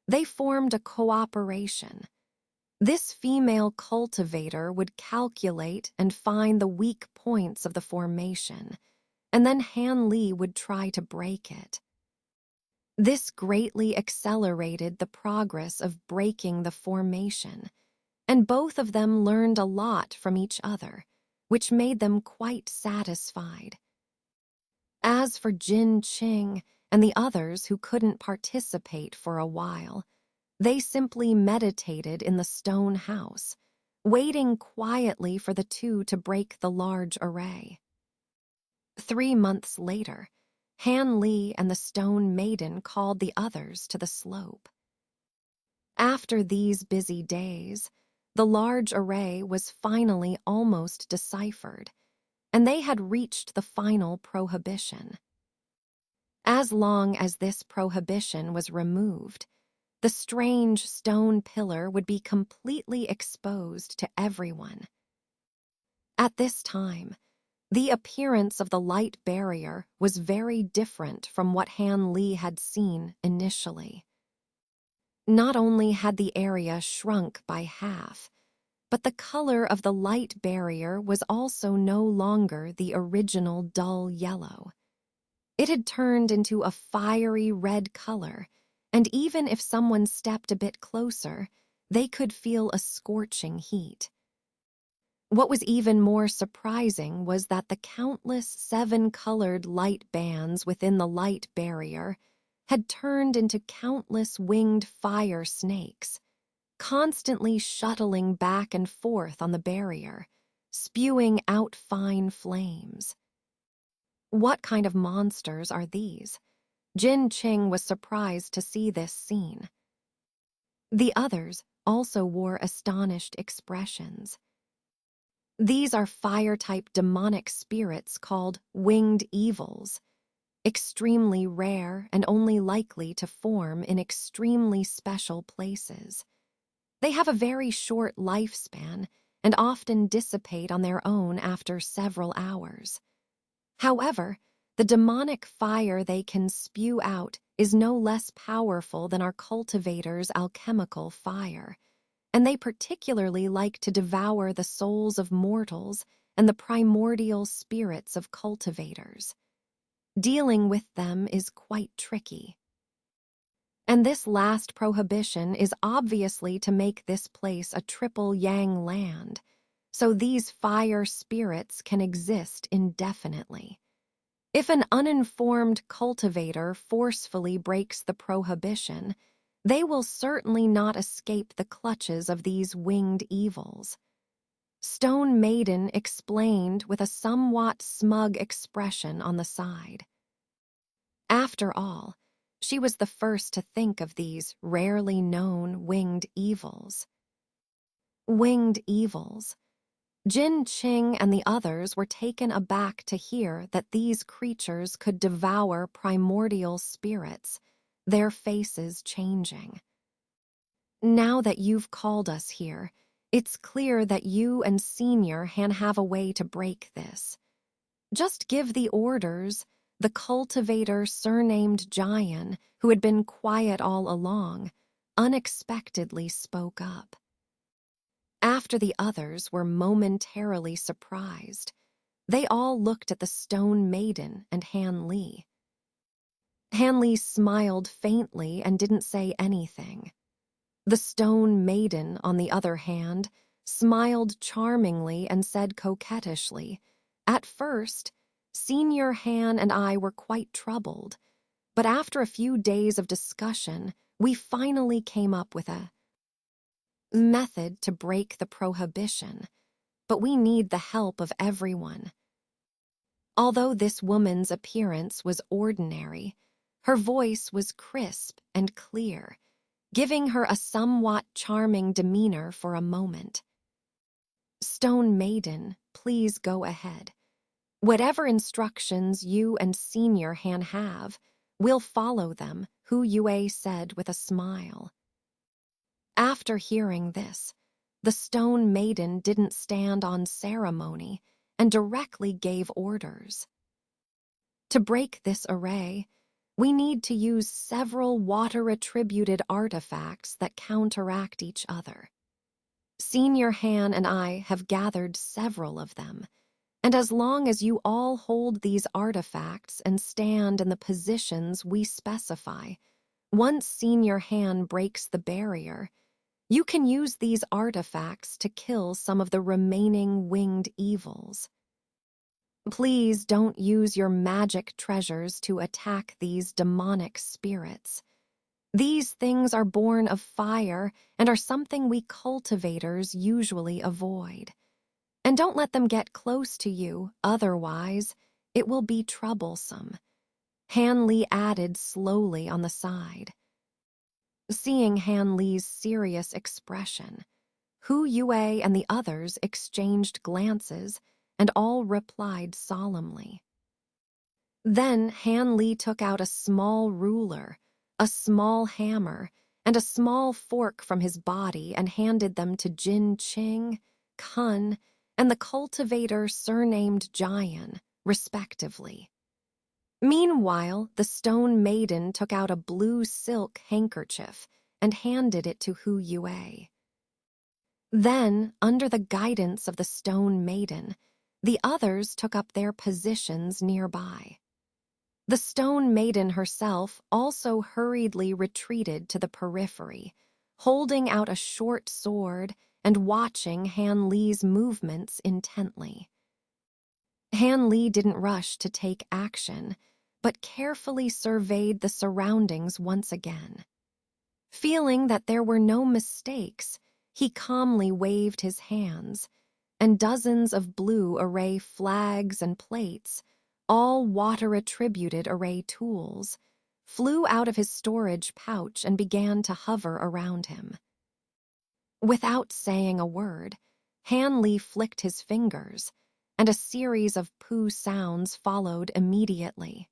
they formed a cooperation. This female cultivator would calculate and find the weak points of the formation, and then Han Li would try to break it. This greatly accelerated the progress of breaking the formation, and both of them learned a lot from each other, which made them quite satisfied. As for Jin Qing and the others who couldn't participate for a while, they simply meditated in the stone house, waiting quietly for the two to break the large array. 3 months later, Han Li and the stone maiden called the others to the slope. After these busy days, the large array was finally almost deciphered, and they had reached the final prohibition. As long as this prohibition was removed, the strange stone pillar would be completely exposed to everyone. At this time, the appearance of the light barrier was very different from what Han Li had seen initially. Not only had the area shrunk by half, but the color of the light barrier was also no longer the original dull yellow. It had turned into a fiery red color, and even if someone stepped a bit closer, they could feel a scorching heat. What was even more surprising was that the countless 7-colored light bands within the light barrier had turned into countless winged fire snakes, constantly shuttling back and forth on the barrier, spewing out fine flames. What kind of monsters are these? Jin Qing was surprised to see this scene. The others also wore astonished expressions. These are fire-type demonic spirits called winged evils, extremely rare and only likely to form in extremely special places. They have a very short lifespan and often dissipate on their own after several hours. However, the demonic fire they can spew out is no less powerful than our cultivators' alchemical fire, and they particularly like to devour the souls of mortals and the primordial spirits of cultivators. Dealing with them is quite tricky. And this last prohibition is obviously to make this place a triple yang land, so these fire spirits can exist indefinitely. If an uninformed cultivator forcefully breaks the prohibition, They will certainly not escape the clutches of these winged evils. Stone Maiden explained with a somewhat smug expression on the side. After all, she was the first to think of these rarely known winged evils. Winged evils. Jin Qing and the others were taken aback to hear that these creatures could devour primordial spirits, their faces changing. Now that you've called us here, it's clear that you and Senior have a way to break this. Just give the orders. The cultivator surnamed Jian, who had been quiet all along, unexpectedly spoke up. After the others were momentarily surprised, they all looked at the Stone Maiden and Han Li. Han Li smiled faintly and didn't say anything. The Stone Maiden, on the other hand, smiled charmingly and said coquettishly, "At first, Senior Han and I were quite troubled, but after a few days of discussion, we finally came up with a method to break the prohibition, but we need the help of everyone." Although this woman's appearance was ordinary, her voice was crisp and clear, giving her a somewhat charming demeanor for a moment. "Stone Maiden, please go ahead. Whatever instructions you and Senior Han have, we'll follow them," Hu Yue said with a smile. After hearing this, the Stone Maiden didn't stand on ceremony and directly gave orders. "To break this array, we need to use several water-attributed artifacts that counteract each other. Senior Han and I have gathered several of them, and as long as you all hold these artifacts and stand in the positions we specify, once Senior Han breaks the barrier, you can use these artifacts to kill some of the remaining winged evils. Please don't use your magic treasures to attack these demonic spirits. These things are born of fire and are something we cultivators usually avoid. And don't let them get close to you, otherwise it will be troublesome," Han Li added slowly on the side. Seeing Han Li's serious expression, Hu Yue and the others exchanged glances and all replied solemnly. Then Han Li took out a small ruler, a small hammer, and a small fork from his body and handed them to Jin Qing, Kun, and the cultivator surnamed Jian, respectively. Meanwhile, the Stone Maiden took out a blue silk handkerchief and handed it to Hu Yue. Then, under the guidance of the Stone Maiden, the others took up their positions nearby. The Stone Maiden herself also hurriedly retreated to the periphery, holding out a short sword and watching Han Li's movements intently. Han Li didn't rush to take action, but carefully surveyed the surroundings once again. Feeling that there were no mistakes, he calmly waved his hands, and dozens of blue array flags and plates, all water-attributed array tools, flew out of his storage pouch and began to hover around him. Without saying a word, Han Li flicked his fingers, and a series of poo sounds followed immediately.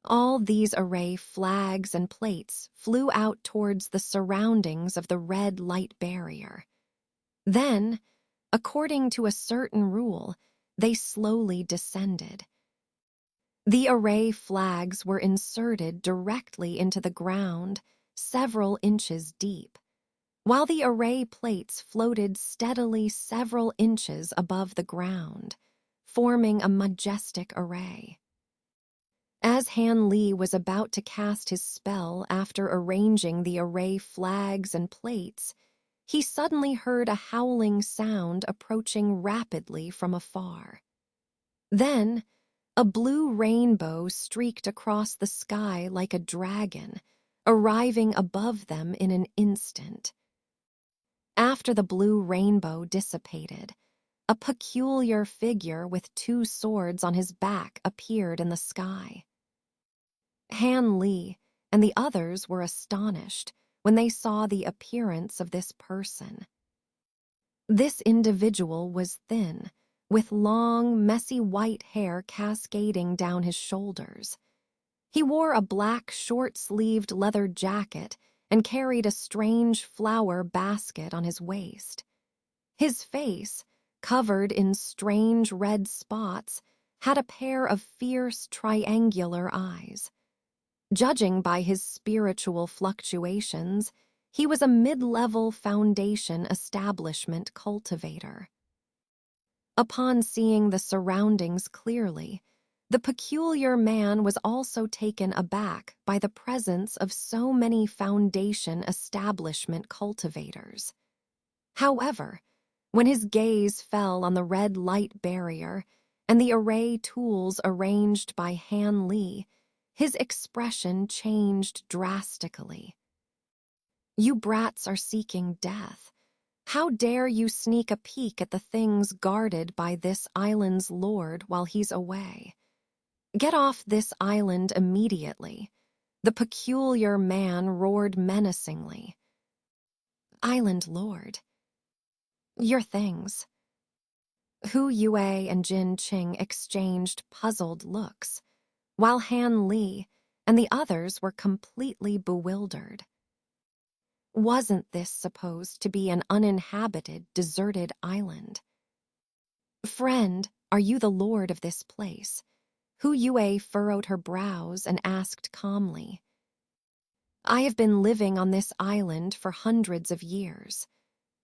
All these array flags and plates flew out towards the surroundings of the red light barrier. Then, according to a certain rule, they slowly descended. The array flags were inserted directly into the ground, several inches deep, while the array plates floated steadily several inches above the ground, forming a majestic array. As Han Li was about to cast his spell after arranging the array flags and plates, he suddenly heard a howling sound approaching rapidly from afar. Then, a blue rainbow streaked across the sky like a dragon, arriving above them in an instant. After the blue rainbow dissipated, a peculiar figure with 2 swords on his back appeared in the sky. Han Li and the others were astonished when they saw the appearance of this person. This individual was thin, with long, messy white hair cascading down his shoulders. He wore a black, short-sleeved leather jacket and carried a strange flower basket on his waist. His face, covered in strange red spots, had a pair of fierce, triangular eyes. Judging by his spiritual fluctuations, he was a mid-level foundation establishment cultivator. Upon seeing the surroundings clearly, the peculiar man was also taken aback by the presence of so many foundation establishment cultivators. However, when his gaze fell on the red light barrier and the array tools arranged by Han Li, his expression changed drastically. "You brats are seeking death. How dare you sneak a peek at the things guarded by this island's lord while he's away? Get off this island immediately," the peculiar man roared menacingly. "Island lord? Your things." Hu Yue and Jin Qing exchanged puzzled looks, while Han Li and the others were completely bewildered. Wasn't this supposed to be an uninhabited, deserted island? "Friend, are you the lord of this place?" Hu Yue furrowed her brows and asked calmly. "I have been living on this island for hundreds of years.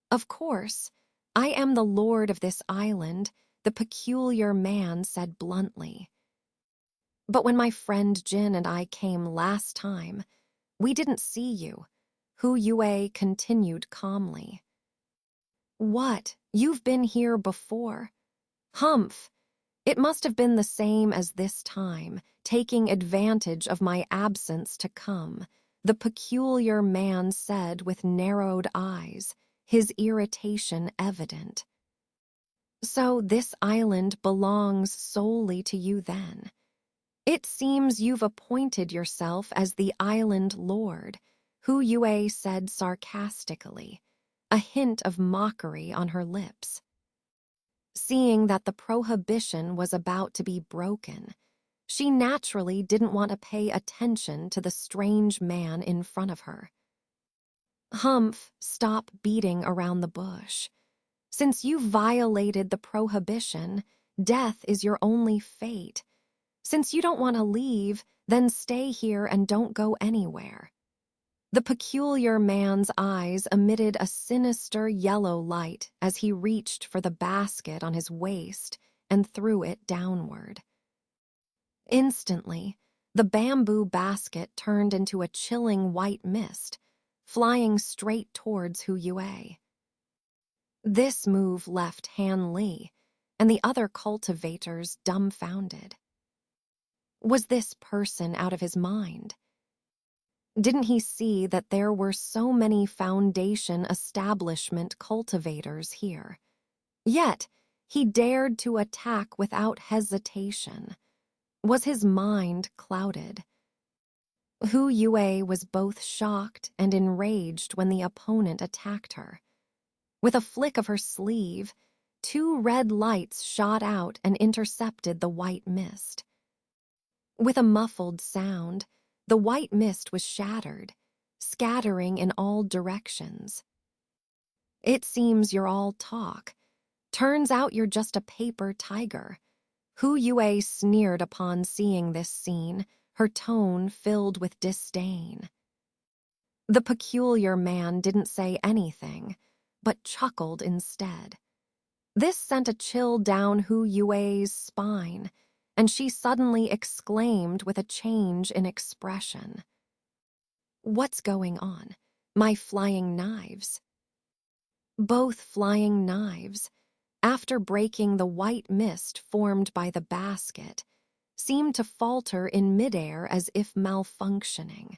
Of course, I am the lord of this island," the peculiar man said bluntly. "But when my friend Jin and I came last time, we didn't see you," Hu Yue continued calmly. "What? You've been here before?" "Humph! It must have been the same as this time, taking advantage of my absence to come," the peculiar man said with narrowed eyes, his irritation evident. "So this island belongs solely to you then? It seems you've appointed yourself as the island lord," Hu Yue said sarcastically, a hint of mockery on her lips. Seeing that the prohibition was about to be broken, she naturally didn't want to pay attention to the strange man in front of her. "Humph, stop beating around the bush. Since you violated the prohibition, death is your only fate. Since you don't want to leave, then stay here and don't go anywhere." The peculiar man's eyes emitted a sinister yellow light as he reached for the basket on his waist and threw it downward. Instantly, the bamboo basket turned into a chilling white mist, flying straight towards Hu Yue. This move left Han Li and the other cultivators dumbfounded. Was this person out of his mind? Didn't he see that there were so many foundation establishment cultivators here? Yet, he dared to attack without hesitation. Was his mind clouded? Hu Yue was both shocked and enraged when the opponent attacked her. With a flick of her sleeve, 2 red lights shot out and intercepted the white mist. With a muffled sound, the white mist was shattered, scattering in all directions. "It seems you're all talk. Turns out you're just a paper tiger," Hu Yue sneered upon seeing this scene, her tone filled with disdain. The peculiar man didn't say anything, but chuckled instead. This sent a chill down Hu Yue's spine, and she suddenly exclaimed with a change in expression. "What's going on? My flying knives?" Both flying knives, after breaking the white mist formed by the basket, seemed to falter in midair as if malfunctioning.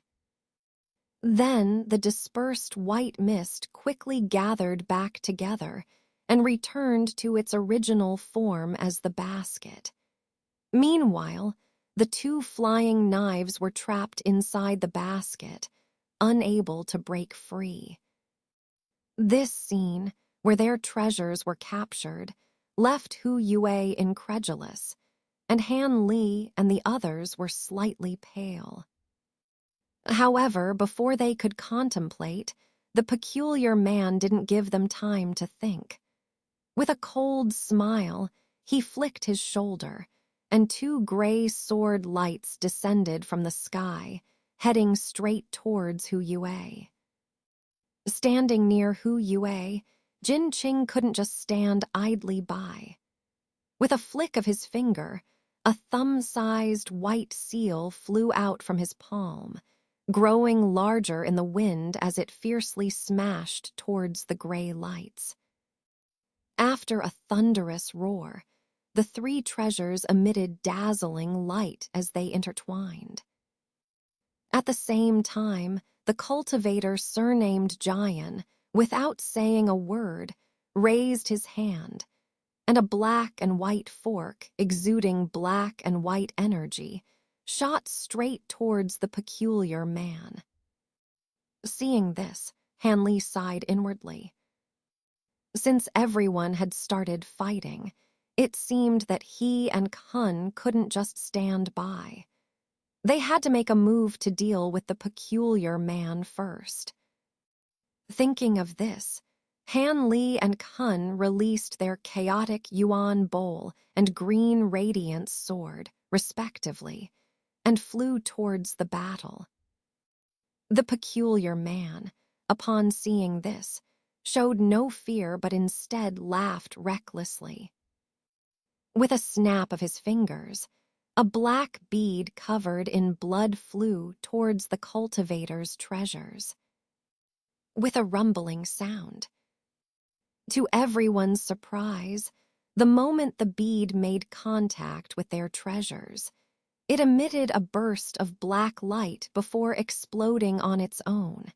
Then the dispersed white mist quickly gathered back together and returned to its original form as the basket. Meanwhile, the two flying knives were trapped inside the basket, unable to break free. This scene, where their treasures were captured, left Hu Yue incredulous, and Han Li and the others were slightly pale. However, before they could contemplate, the peculiar man didn't give them time to think. With a cold smile, he flicked his shoulder, and two gray sword lights descended from the sky, heading straight towards Hu Yue. Standing near Hu Yue, Jin Qing couldn't just stand idly by. With a flick of his finger, a thumb-sized white seal flew out from his palm, growing larger in the wind as it fiercely smashed towards the gray lights. After a thunderous roar, the three treasures emitted dazzling light as they intertwined. At the same time, the cultivator surnamed Jian, without saying a word, raised his hand, and a black and white fork, exuding black and white energy, shot straight towards the peculiar man. Seeing this, Han Li sighed inwardly. Since everyone had started fighting, it seemed that he and Kun couldn't just stand by. They had to make a move to deal with the peculiar man first. Thinking of this, Han Li and Kun released their chaotic Yuan bowl and green radiance sword, respectively, and flew towards the battle. The peculiar man, upon seeing this, showed no fear but instead laughed recklessly. With a snap of his fingers, a black bead covered in blood flew towards the cultivator's treasures. With a rumbling sound. To everyone's surprise, the moment the bead made contact with their treasures, it emitted a burst of black light before exploding on its own,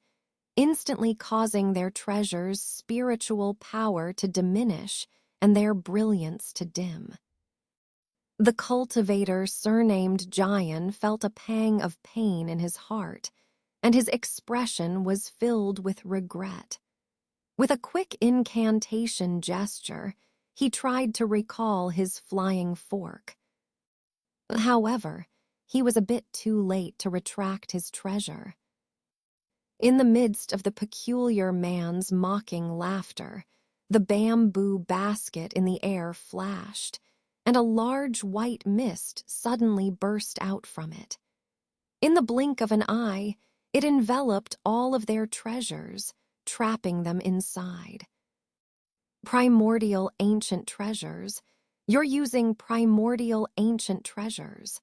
instantly causing their treasures' spiritual power to diminish and their brilliance to dim. The cultivator surnamed Jian felt a pang of pain in his heart, and his expression was filled with regret. With a quick incantation gesture, he tried to recall his flying fork. However, he was a bit too late to retract his treasure. In the midst of the peculiar man's mocking laughter, the bamboo basket in the air flashed, and a large white mist suddenly burst out from it. In the blink of an eye, it enveloped all of their treasures, trapping them inside. Primordial ancient treasures. You're using primordial ancient treasures.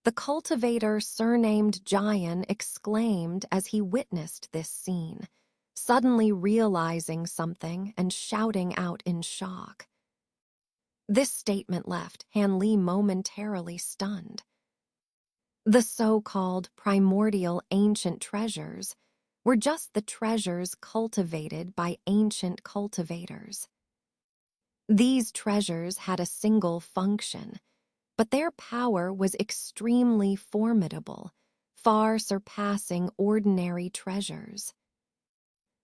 The cultivator surnamed Jian exclaimed as he witnessed this scene, suddenly realizing something and shouting out in shock. This statement left Han Li momentarily stunned. The so-called primordial ancient treasures were just the treasures cultivated by ancient cultivators. These treasures had a single function, but their power was extremely formidable, far surpassing ordinary treasures.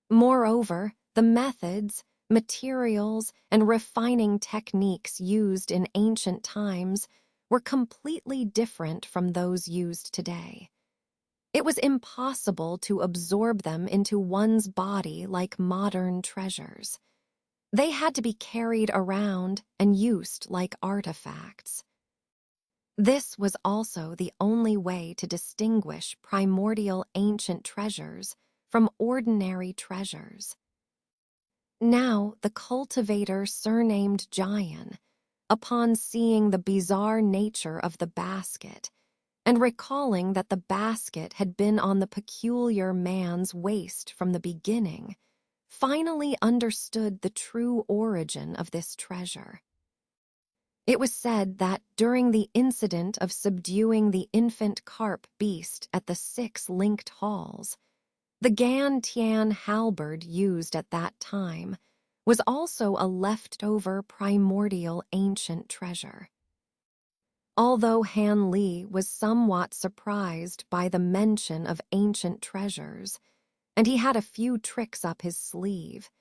Moreover, the methods, materials, and refining techniques used in ancient times were completely different from those used today. It was impossible to absorb them into one's body like modern treasures. They had to be carried around and used like artifacts. This was also the only way to distinguish primordial ancient treasures from ordinary treasures. Now the cultivator surnamed Jian, upon seeing the bizarre nature of the basket, and recalling that the basket had been on the peculiar man's waist from the beginning, finally understood the true origin of this treasure. It was said that during the incident of subduing the infant carp beast at the 6 linked halls, The Gan Tian halberd used at that time was also a leftover primordial ancient treasure. Although Han Li was somewhat surprised by the mention of ancient treasures, and he had a few tricks up his sleeve,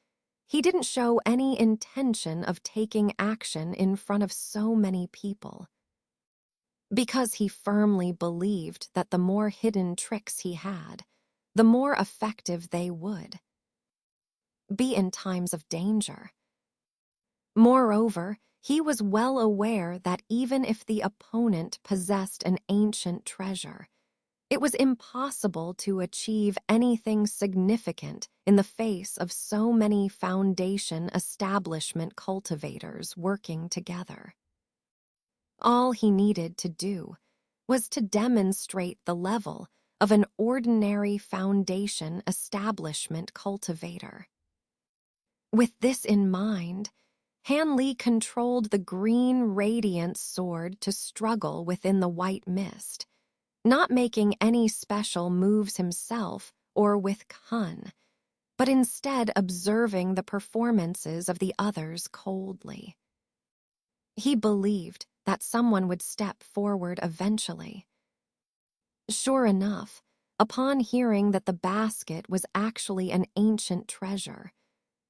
he didn't show any intention of taking action in front of so many people, because he firmly believed that the more hidden tricks he had, the more effective they would be in times of danger. Moreover, he was well aware that even if the opponent possessed an ancient treasure, it was impossible to achieve anything significant in the face of so many Foundation establishment cultivators working together. All he needed to do was to demonstrate the level of an ordinary Foundation establishment cultivator. With this in mind, Han Li controlled the green radiant sword to struggle within the white mist, not making any special moves himself or with Kun, but instead observing the performances of the others coldly. He believed that someone would step forward eventually. Sure enough, upon hearing that the basket was actually an ancient treasure,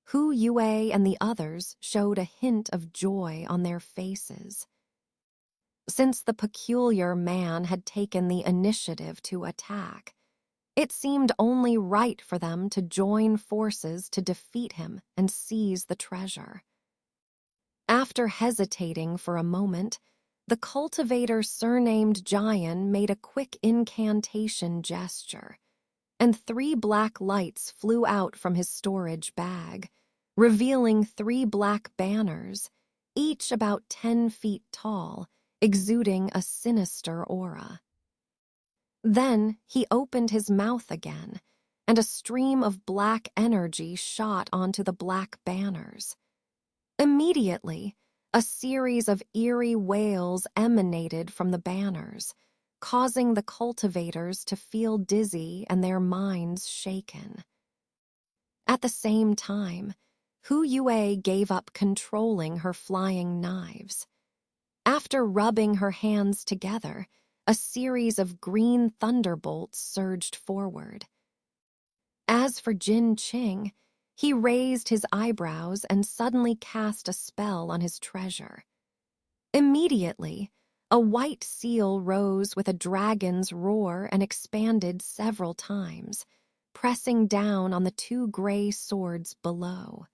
Hu Yue and the others showed a hint of joy on their faces. Since the peculiar man had taken the initiative to attack, it seemed only right for them to join forces to defeat him and seize the treasure. After hesitating for a moment, the cultivator surnamed Jian made a quick incantation gesture, and 3 black lights flew out from his storage bag, revealing 3 black banners, each about 10 feet tall, exuding a sinister aura. Then he opened his mouth again, and a stream of black energy shot onto the black banners. Immediately, a series of eerie wails emanated from the banners, causing the cultivators to feel dizzy and their minds shaken. At the same time, Hu Yue gave up controlling her flying knives. After rubbing her hands together, a series of green thunderbolts surged forward. As for Jin Qing, he raised his eyebrows and suddenly cast a spell on his treasure. Immediately, a white seal rose with a dragon's roar and expanded several times, pressing down on the 2 gray swords below.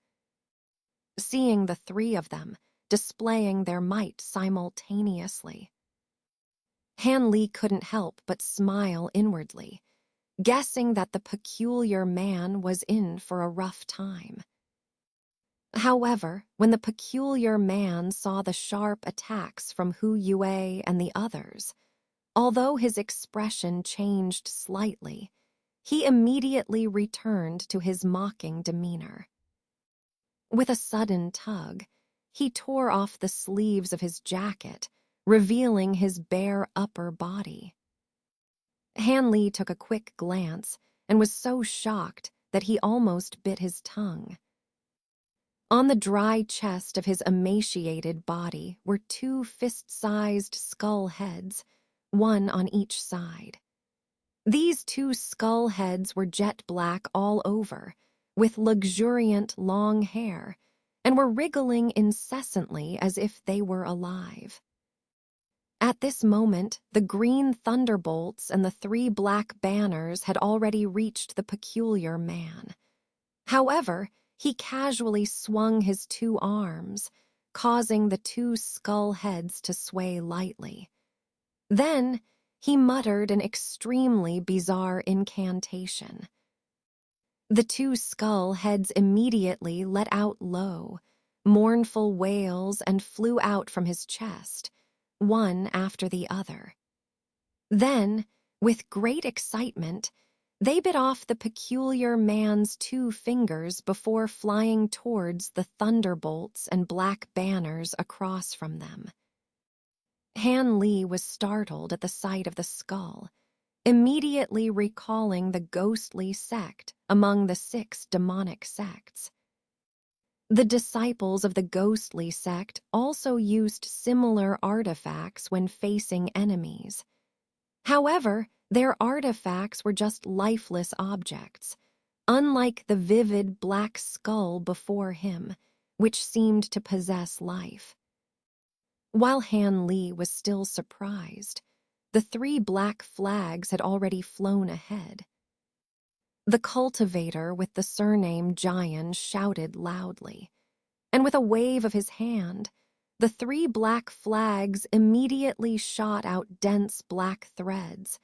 Seeing the 3 of them displaying their might simultaneously, Han Li couldn't help but smile inwardly, guessing that the peculiar man was in for a rough time. However, when the peculiar man saw the sharp attacks from Hu Yue and the others, although his expression changed slightly, he immediately returned to his mocking demeanor. With a sudden tug, he tore off the sleeves of his jacket, revealing his bare upper body. Han Li took a quick glance and was so shocked that he almost bit his tongue. On the dry chest of his emaciated body were 2 fist-sized skull heads, one on each side. These 2 skull heads were jet black all over, with luxuriant long hair, and were wriggling incessantly as if they were alive. At this moment, the green thunderbolts and the 3 black banners had already reached the peculiar man. However, he casually swung his 2 arms, causing the 2 skull heads to sway lightly. Then, he muttered an extremely bizarre incantation. The 2 skull heads immediately let out low, mournful wails and flew out from his chest, one after the other. Then, with great excitement, they bit off the peculiar man's 2 fingers before flying towards the thunderbolts and black banners across from them. Han Li was startled at the sight of the skull. immediately recalling the ghostly sect among the 6 demonic sects. The disciples of the ghostly sect also used similar artifacts when facing enemies. However, their artifacts were just lifeless objects, unlike the vivid black skull before him, which seemed to possess life. While Han Li was still surprised, the 3 black flags had already flown ahead. The cultivator with the surname Jian shouted loudly, and with a wave of his hand, the 3 black flags immediately shot out dense black threads,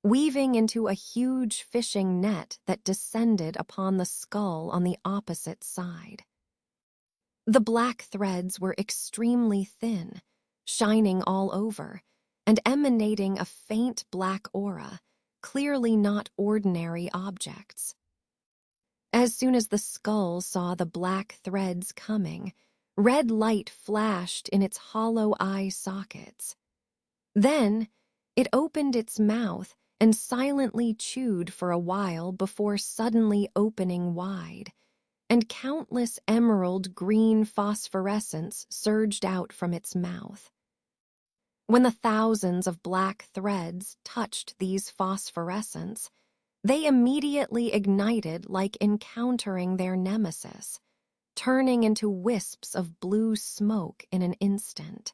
weaving into a huge fishing net that descended upon the skull on the opposite side. The black threads were extremely thin, shining all over, and emanating a faint black aura, clearly not ordinary objects. As soon as the skull saw the black threads coming, red light flashed in its hollow eye sockets. Then, it opened its mouth and silently chewed for a while before suddenly opening wide, and countless emerald green phosphorescence surged out from its mouth. When the thousands of black threads touched these phosphorescence, they immediately ignited like encountering their nemesis, turning into wisps of blue smoke in an instant.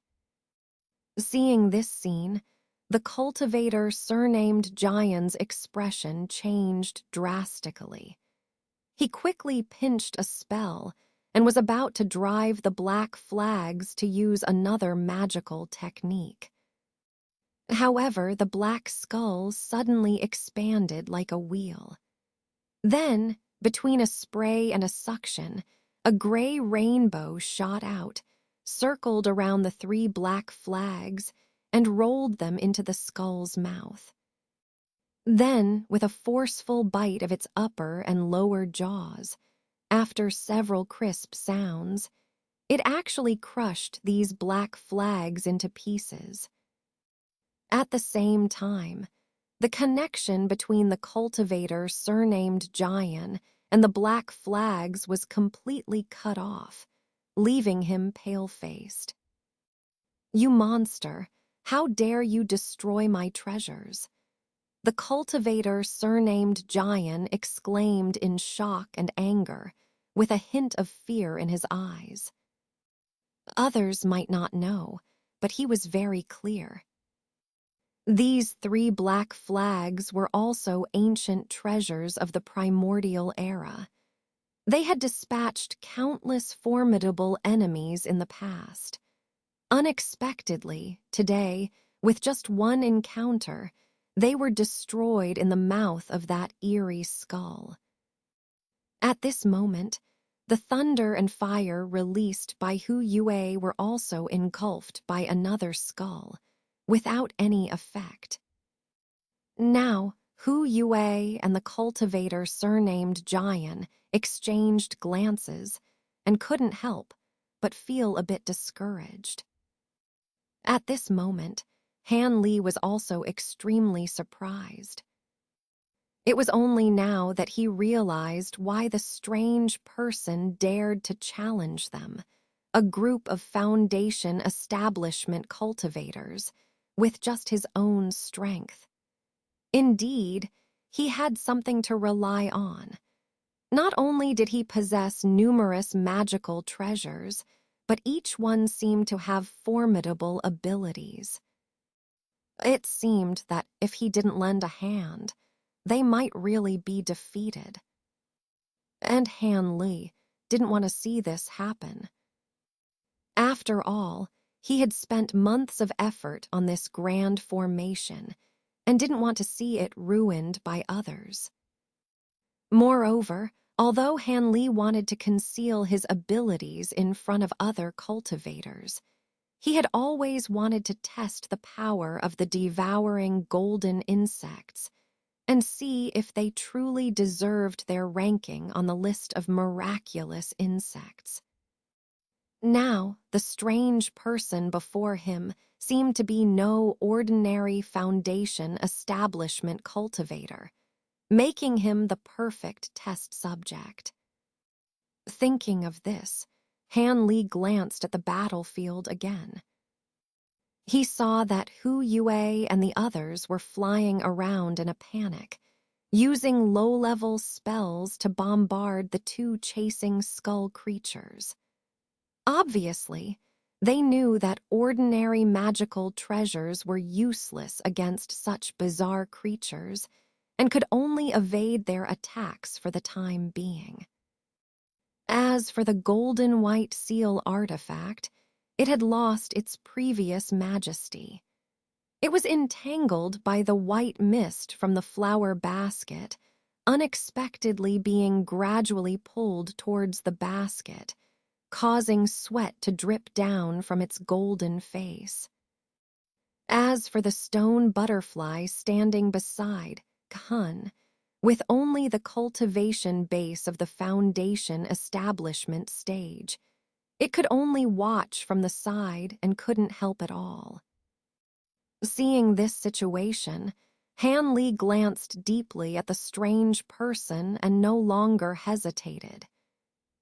Seeing this scene, the cultivator surnamed Jian's expression changed drastically. He quickly pinched a spell and was about to drive the black flags to use another magical technique. However, the black skull suddenly expanded like a wheel. Then, between a spray and a suction, a gray rainbow shot out, circled around the 3 black flags, and rolled them into the skull's mouth. Then, with a forceful bite of its upper and lower jaws, after several crisp sounds, it actually crushed these black flags into pieces. At the same time, the connection between the cultivator surnamed Jian and the black flags was completely cut off, leaving him pale-faced. "You monster, how dare you destroy my treasures?" The cultivator surnamed Jian exclaimed in shock and anger, with a hint of fear in his eyes. Others might not know, but he was very clear. These 3 black flags were also ancient treasures of the primordial era. They had dispatched countless formidable enemies in the past. Unexpectedly, today, with just one encounter, they were destroyed in the mouth of that eerie skull. At this moment, the thunder and fire released by Hu Yue were also engulfed by another skull, without any effect. Now, Hu Yue and the cultivator surnamed Jian exchanged glances and couldn't help but feel a bit discouraged. At this moment, Han Li was also extremely surprised. It was only now that he realized why the strange person dared to challenge them, a group of Foundation establishment cultivators, with just his own strength. Indeed, he had something to rely on. Not only did he possess numerous magical treasures, but each one seemed to have formidable abilities. It seemed that if he didn't lend a hand, they might really be defeated. And Han Li didn't want to see this happen. After all, he had spent months of effort on this grand formation and didn't want to see it ruined by others. Moreover, although Han Li wanted to conceal his abilities in front of other cultivators, he had always wanted to test the power of the devouring golden insects and see if they truly deserved their ranking on the list of miraculous insects. Now, the strange person before him seemed to be no ordinary Foundation establishment cultivator, making him the perfect test subject. Thinking of this, Han Li glanced at the battlefield again. He saw that Hu Yue and the others were flying around in a panic, using low-level spells to bombard the two chasing skull creatures. Obviously, they knew that ordinary magical treasures were useless against such bizarre creatures and could only evade their attacks for the time being. As for the golden white seal artifact, it had lost its previous majesty. It was entangled by the white mist from the flower basket, unexpectedly being gradually pulled towards the basket, causing sweat to drip down from its golden face. As for the stone butterfly standing beside Khan, with only the cultivation base of the Foundation establishment stage, it could only watch from the side and couldn't help at all. Seeing this situation, Han Li glanced deeply at the strange person and no longer hesitated.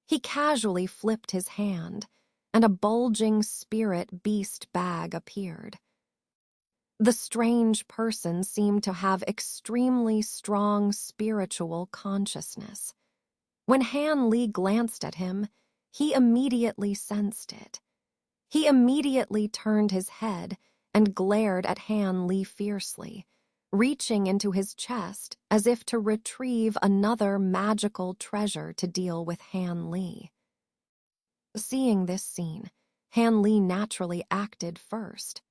He casually flipped his hand, and a bulging spirit beast bag appeared. The strange person seemed to have extremely strong spiritual consciousness. When Han Li glanced at him, he immediately sensed it. He immediately turned his head and glared at Han Li fiercely, reaching into his chest as if to retrieve another magical treasure to deal with Han Li. Seeing this scene, Han Li naturally acted first.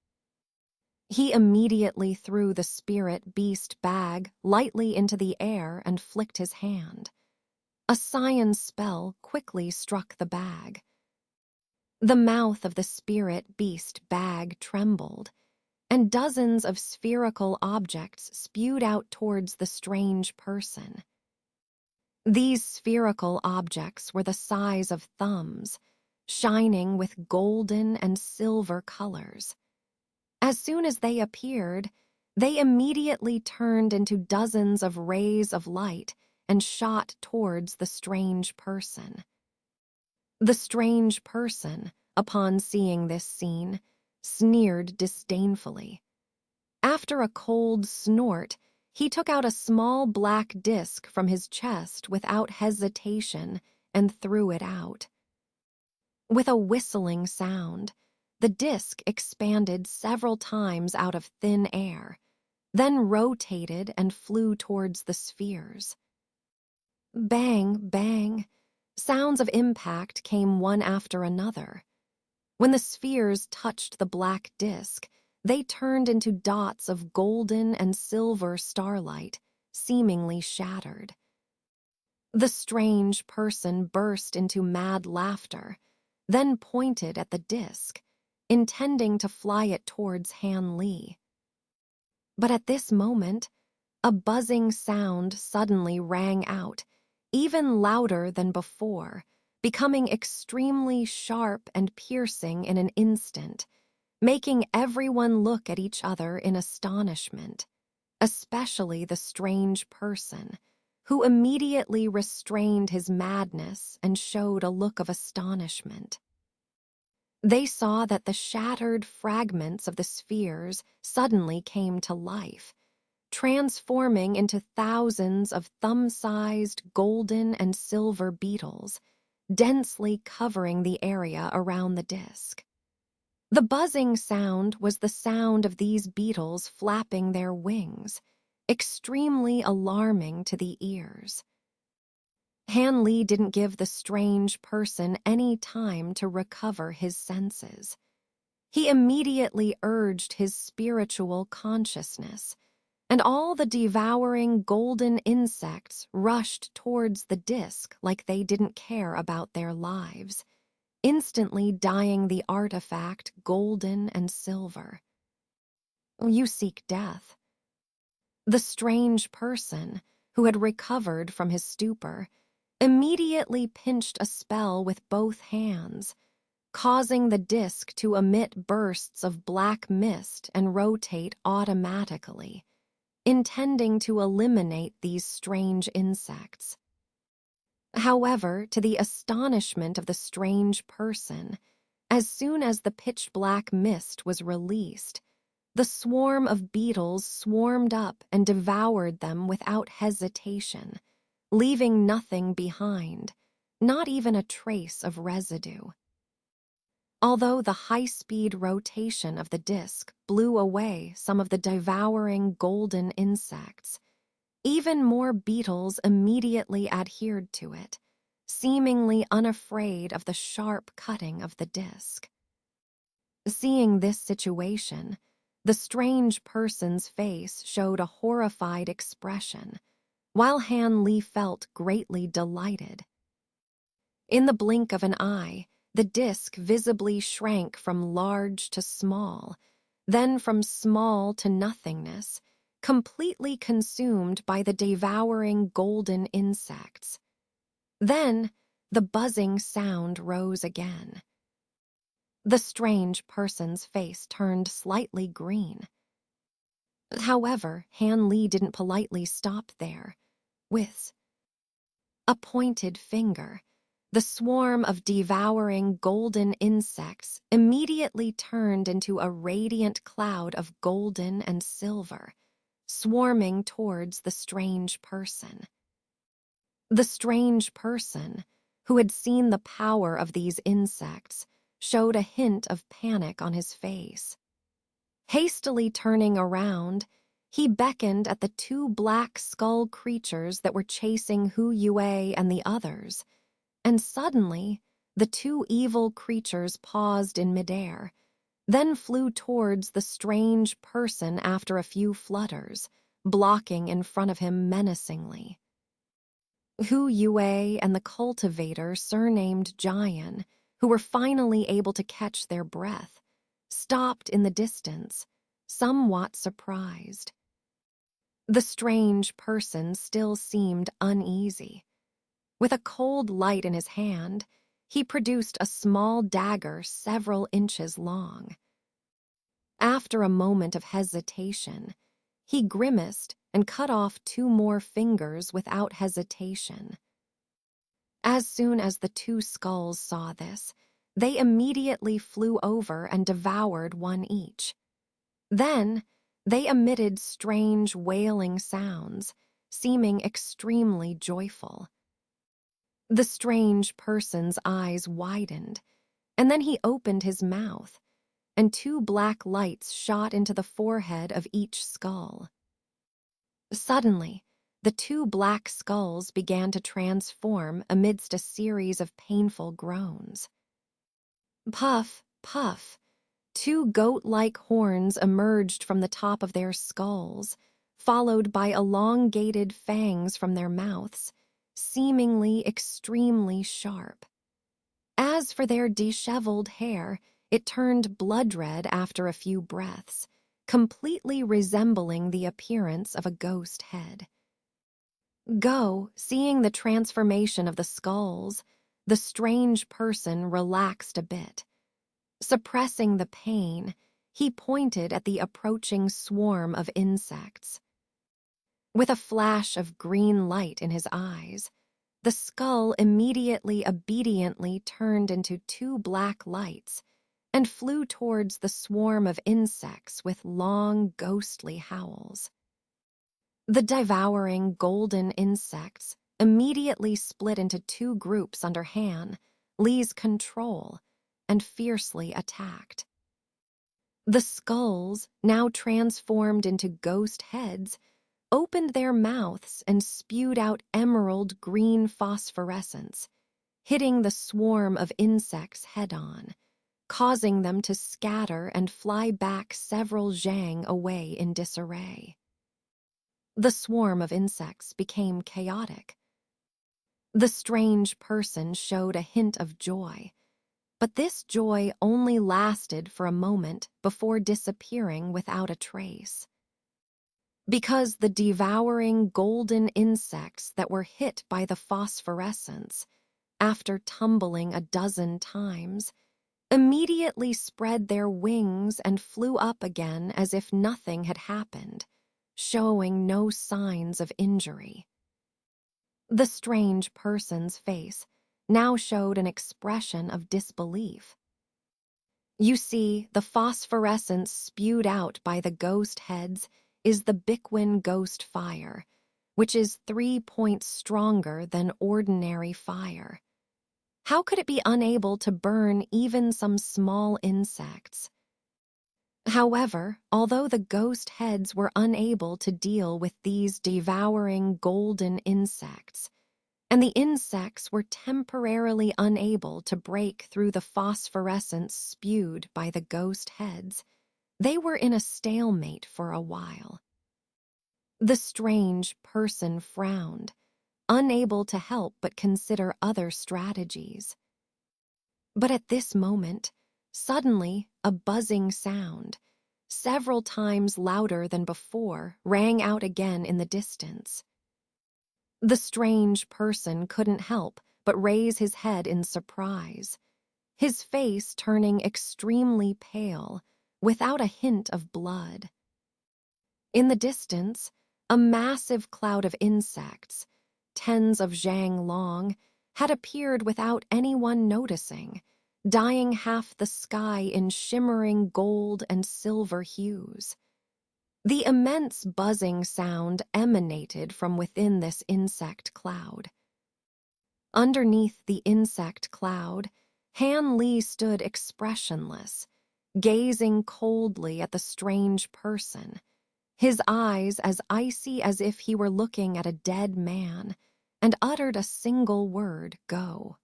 He immediately threw the spirit beast bag lightly into the air and flicked his hand. A science spell quickly struck the bag. The mouth of the spirit beast bag trembled, and dozens of spherical objects spewed out towards the strange person. These spherical objects were the size of thumbs, shining with golden and silver colors. As soon as they appeared, they immediately turned into dozens of rays of light and shot towards the strange person. The strange person, upon seeing this scene, sneered disdainfully. After a cold snort, he took out a small black disc from his chest without hesitation and threw it out. With a whistling sound, the disc expanded several times out of thin air, then rotated and flew towards the spheres. Bang, bang. Sounds of impact came one after another. When the spheres touched the black disc, they turned into dots of golden and silver starlight, seemingly shattered. The strange person burst into mad laughter, then pointed at the disc, intending to fly it towards Han Li. But at this moment, a buzzing sound suddenly rang out, even louder than before, becoming extremely sharp and piercing in an instant, making everyone look at each other in astonishment, especially the strange person, who immediately restrained his madness and showed a look of astonishment. They saw that the shattered fragments of the spheres suddenly came to life, transforming into thousands of thumb-sized golden and silver beetles, densely covering the area around the disc. The buzzing sound was the sound of these beetles flapping their wings, extremely alarming to the ears. Han Li didn't give the strange person any time to recover his senses. He immediately urged his spiritual consciousness, and all the devouring golden insects rushed towards the disc like they didn't care about their lives, instantly dyeing the artifact golden and silver. You seek death. The strange person, who had recovered from his stupor, immediately pinched a spell with both hands, causing the disk to emit bursts of black mist and rotate automatically, intending to eliminate these strange insects. However, to the astonishment of the strange person, as soon as the pitch-black mist was released, the swarm of beetles swarmed up and devoured them without hesitation, leaving nothing behind, not even a trace of residue. Although the high-speed rotation of the disk blew away some of the devouring golden insects, even more beetles immediately adhered to it, seemingly unafraid of the sharp cutting of the disk. Seeing this situation, the strange person's face showed a horrified expression, while Han Li felt greatly delighted. In the blink of an eye, the disk visibly shrank from large to small, then from small to nothingness, completely consumed by the devouring golden insects. Then, the buzzing sound rose again. The strange person's face turned slightly green. However, Han Li didn't politely stop there. With a pointed finger, the swarm of devouring golden insects immediately turned into a radiant cloud of golden and silver, swarming towards the strange person. The strange person, who had seen the power of these insects, showed a hint of panic on his face. Hastily turning around, he beckoned at the two black skull creatures that were chasing Hu Yue and the others, and suddenly the two evil creatures paused in midair, then flew towards the strange person after a few flutters, blocking in front of him menacingly. Hu Yue and the cultivator surnamed Jian, who were finally able to catch their breath, stopped in the distance, somewhat surprised. The strange person still seemed uneasy. With a cold light in his hand, he produced a small dagger several inches long. After a moment of hesitation, he grimaced and cut off two more fingers without hesitation. As soon as the two skulls saw this, they immediately flew over and devoured one each. Then, they emitted strange wailing sounds, seeming extremely joyful. The strange person's eyes widened, and then he opened his mouth, and two black lights shot into the forehead of each skull. Suddenly, the two black skulls began to transform amidst a series of painful groans. Puff, puff, two goat-like horns emerged from the top of their skulls, followed by elongated fangs from their mouths, seemingly extremely sharp. As for their disheveled hair, it turned blood-red after a few breaths, completely resembling the appearance of a ghost head. Go, seeing the transformation of the skulls, the strange person relaxed a bit. Suppressing the pain, he pointed at the approaching swarm of insects. With a flash of green light in his eyes, the skull immediately obediently turned into two black lights and flew towards the swarm of insects with long, ghostly howls. The devouring golden insects immediately split into two groups under Han Li's control and fiercely attacked. The skulls, now transformed into ghost heads, opened their mouths and spewed out emerald green phosphorescence, hitting the swarm of insects head-on, causing them to scatter and fly back several zhang away in disarray. The swarm of insects became chaotic. The strange person showed a hint of joy, but this joy only lasted for a moment before disappearing without a trace. Because the devouring golden insects that were hit by the phosphorescence, after tumbling a dozen times, immediately spread their wings and flew up again as if nothing had happened, showing no signs of injury. The strange person's face now showed an expression of disbelief. You see, the phosphorescence spewed out by the ghost heads is the Bickwin ghost fire, which is 3 points stronger than ordinary fire. How could it be unable to burn even some small insects? However, although the ghost heads were unable to deal with these devouring golden insects, and the insects were temporarily unable to break through the phosphorescence spewed by the ghost heads, they were in a stalemate for a while. The strange person frowned, unable to help but consider other strategies. But at this moment, suddenly a buzzing sound, several times louder than before, rang out again in the distance. The strange person couldn't help but raise his head in surprise, his face turning extremely pale, without a hint of blood. In the distance, a massive cloud of insects, tens of zhang long, had appeared without anyone noticing, dyeing half the sky in shimmering gold and silver hues. The immense buzzing sound emanated from within this insect cloud. Underneath the insect cloud, Han Li stood expressionless, gazing coldly at the strange person, his eyes as icy as if he were looking at a dead man, and uttered a single word, "Go."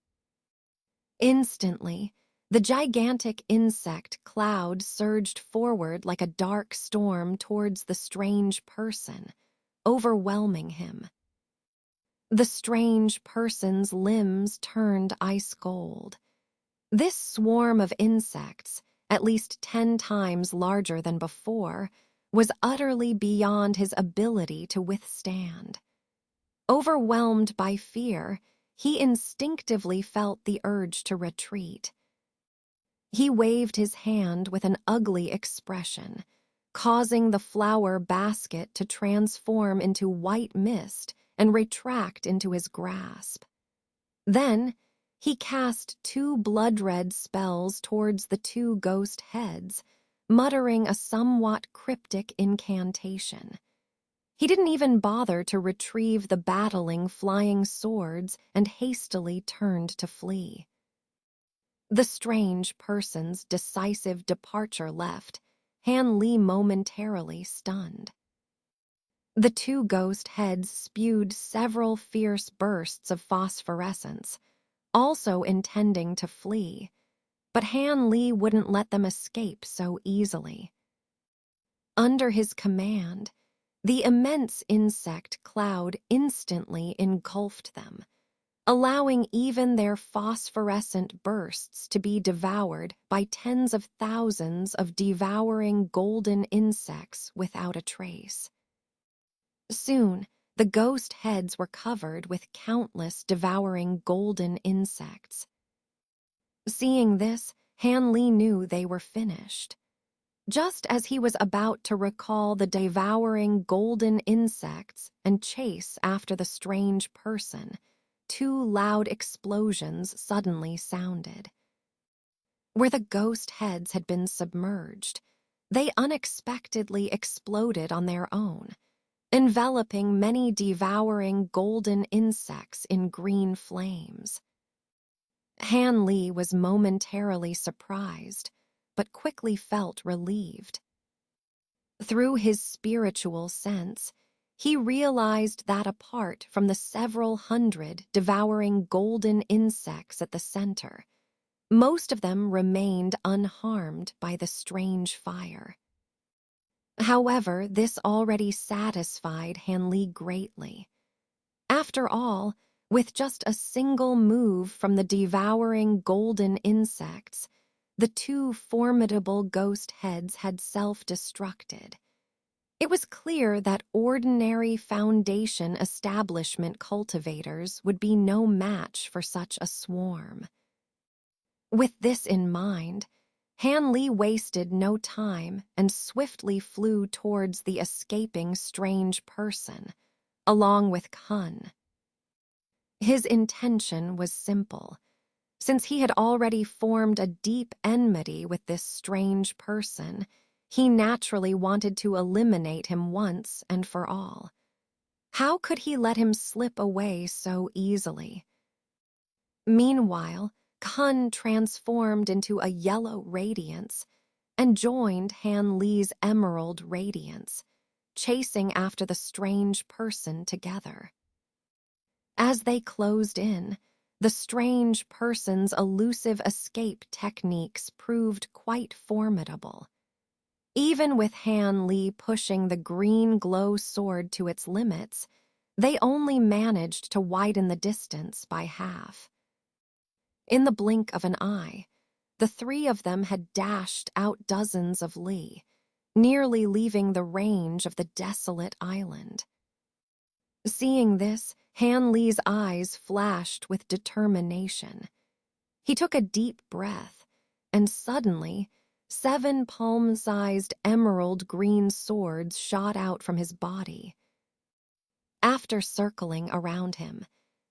Instantly, the gigantic insect cloud surged forward like a dark storm towards the strange person, overwhelming him. The strange person's limbs turned ice cold. This swarm of insects, at least 10 times larger than before, was utterly beyond his ability to withstand. Overwhelmed by fear, he instinctively felt the urge to retreat. He waved his hand with an ugly expression, causing the flower basket to transform into white mist and retract into his grasp. Then, he cast 2 blood-red spells towards the 2 ghost heads, muttering a somewhat cryptic incantation. He didn't even bother to retrieve the battling flying swords and hastily turned to flee. The strange person's decisive departure left Han Li momentarily stunned. The 2 ghost heads spewed several fierce bursts of phosphorescence, also intending to flee, but Han Li wouldn't let them escape so easily. Under his command, the immense insect cloud instantly engulfed them, allowing even their phosphorescent bursts to be devoured by tens of thousands of devouring golden insects without a trace. Soon, the ghost heads were covered with countless devouring golden insects. Seeing this, Han Li knew they were finished. Just as he was about to recall the devouring golden insects and chase after the strange person, 2 loud explosions suddenly sounded. Where the ghost heads had been submerged, they unexpectedly exploded on their own, enveloping many devouring golden insects in green flames. Han Li was momentarily surprised, but quickly felt relieved. Through his spiritual sense, he realized that apart from the several hundred devouring golden insects at the center, most of them remained unharmed by the strange fire. However, this already satisfied Han Li greatly. After all, with just a single move from the devouring golden insects, the 2 formidable ghost heads had self-destructed. It was clear that ordinary Foundation establishment cultivators would be no match for such a swarm. With this in mind, Han Li wasted no time and swiftly flew towards the escaping strange person, along with Kun. His intention was simple. Since he had already formed a deep enmity with this strange person, he naturally wanted to eliminate him once and for all. How could he let him slip away so easily? Meanwhile, Kun transformed into a yellow radiance and joined Han Li's emerald radiance, chasing after the strange person together. As they closed in, the strange person's elusive escape techniques proved quite formidable. Even with Han Li pushing the green glow sword to its limits, they only managed to widen the distance by half. In the blink of an eye, the three of them had dashed out dozens of li, nearly leaving the range of the desolate island. Seeing this, Han Li's eyes flashed with determination. He took a deep breath, and suddenly, 7 palm-sized emerald green swords shot out from his body. After circling around him,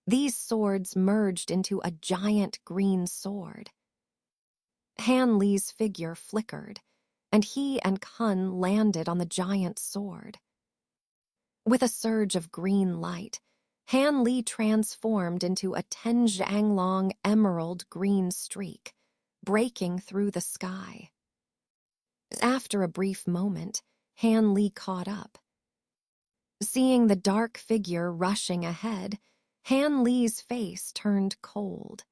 these swords merged into a giant green sword. Han Li's figure flickered, and he and Kun landed on the giant sword. With a surge of green light, Han Li transformed into a 10-zhang-long emerald green streak, breaking through the sky. After a brief moment, Han Li caught up. Seeing the dark figure rushing ahead, Han Li's face turned cold.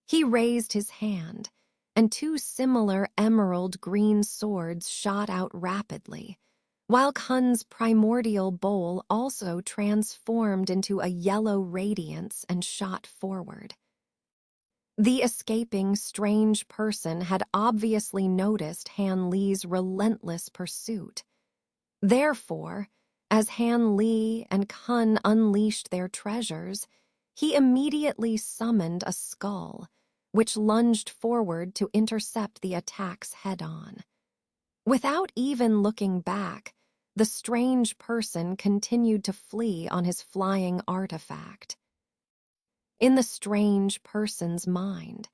He raised his hand, and 2 similar emerald green swords shot out rapidly, while Kun's primordial bowl also transformed into a yellow radiance and shot forward. The escaping strange person had obviously noticed Han Li's relentless pursuit. Therefore, as Han Li and Kun unleashed their treasures, he immediately summoned a skull, which lunged forward to intercept the attacks head-on. Without even looking back, the strange person continued to flee on his flying artifact. In the strange person's mind,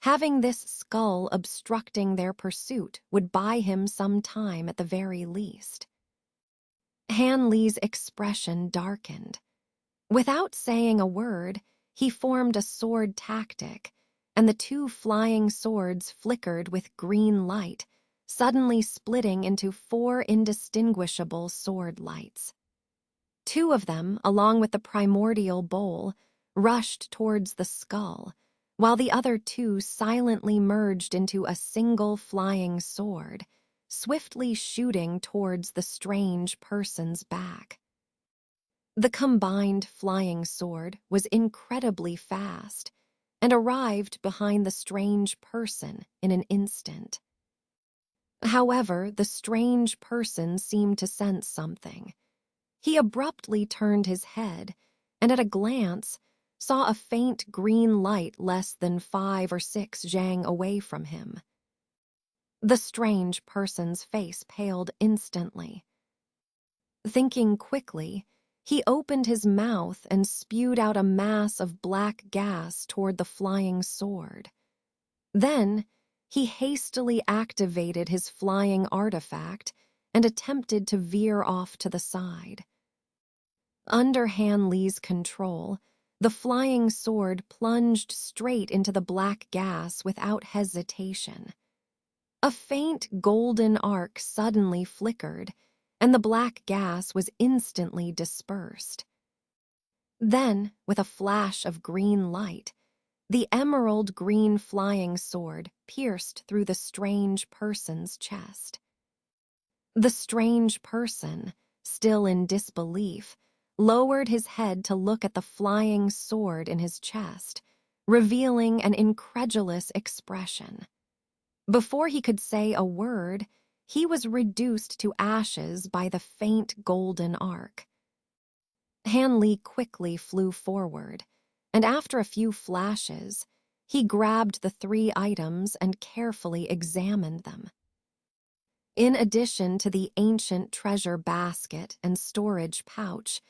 having this skull obstructing their pursuit would buy him some time at the very least. Han Li's expression darkened. Without saying a word, he formed a sword tactic, and the 2 flying swords flickered with green light, suddenly splitting into 4 indistinguishable sword lights. 2 of them, along with the primordial bowl, rushed towards the skull, while the other 2 silently merged into a single flying sword, swiftly shooting towards the strange person's back. The combined flying sword was incredibly fast and arrived behind the strange person in an instant. However, the strange person seemed to sense something. He abruptly turned his head and at a glance saw a faint green light less than 5 or 6 zhang away from him. The strange person's face paled instantly. Thinking quickly, he opened his mouth and spewed out a mass of black gas toward the flying sword. Then, he hastily activated his flying artifact and attempted to veer off to the side. Under Han Li's control, the flying sword plunged straight into the black gas without hesitation. A faint golden arc suddenly flickered, and the black gas was instantly dispersed. Then, with a flash of green light, the emerald green flying sword pierced through the strange person's chest. The strange person, still in disbelief, lowered his head to look at the flying sword in his chest, revealing an incredulous expression. Before he could say a word, he was reduced to ashes by the faint golden arc. Han Li quickly flew forward, and after a few flashes, He grabbed the 3 items and carefully examined them. In addition to the ancient treasure basket and storage pouch,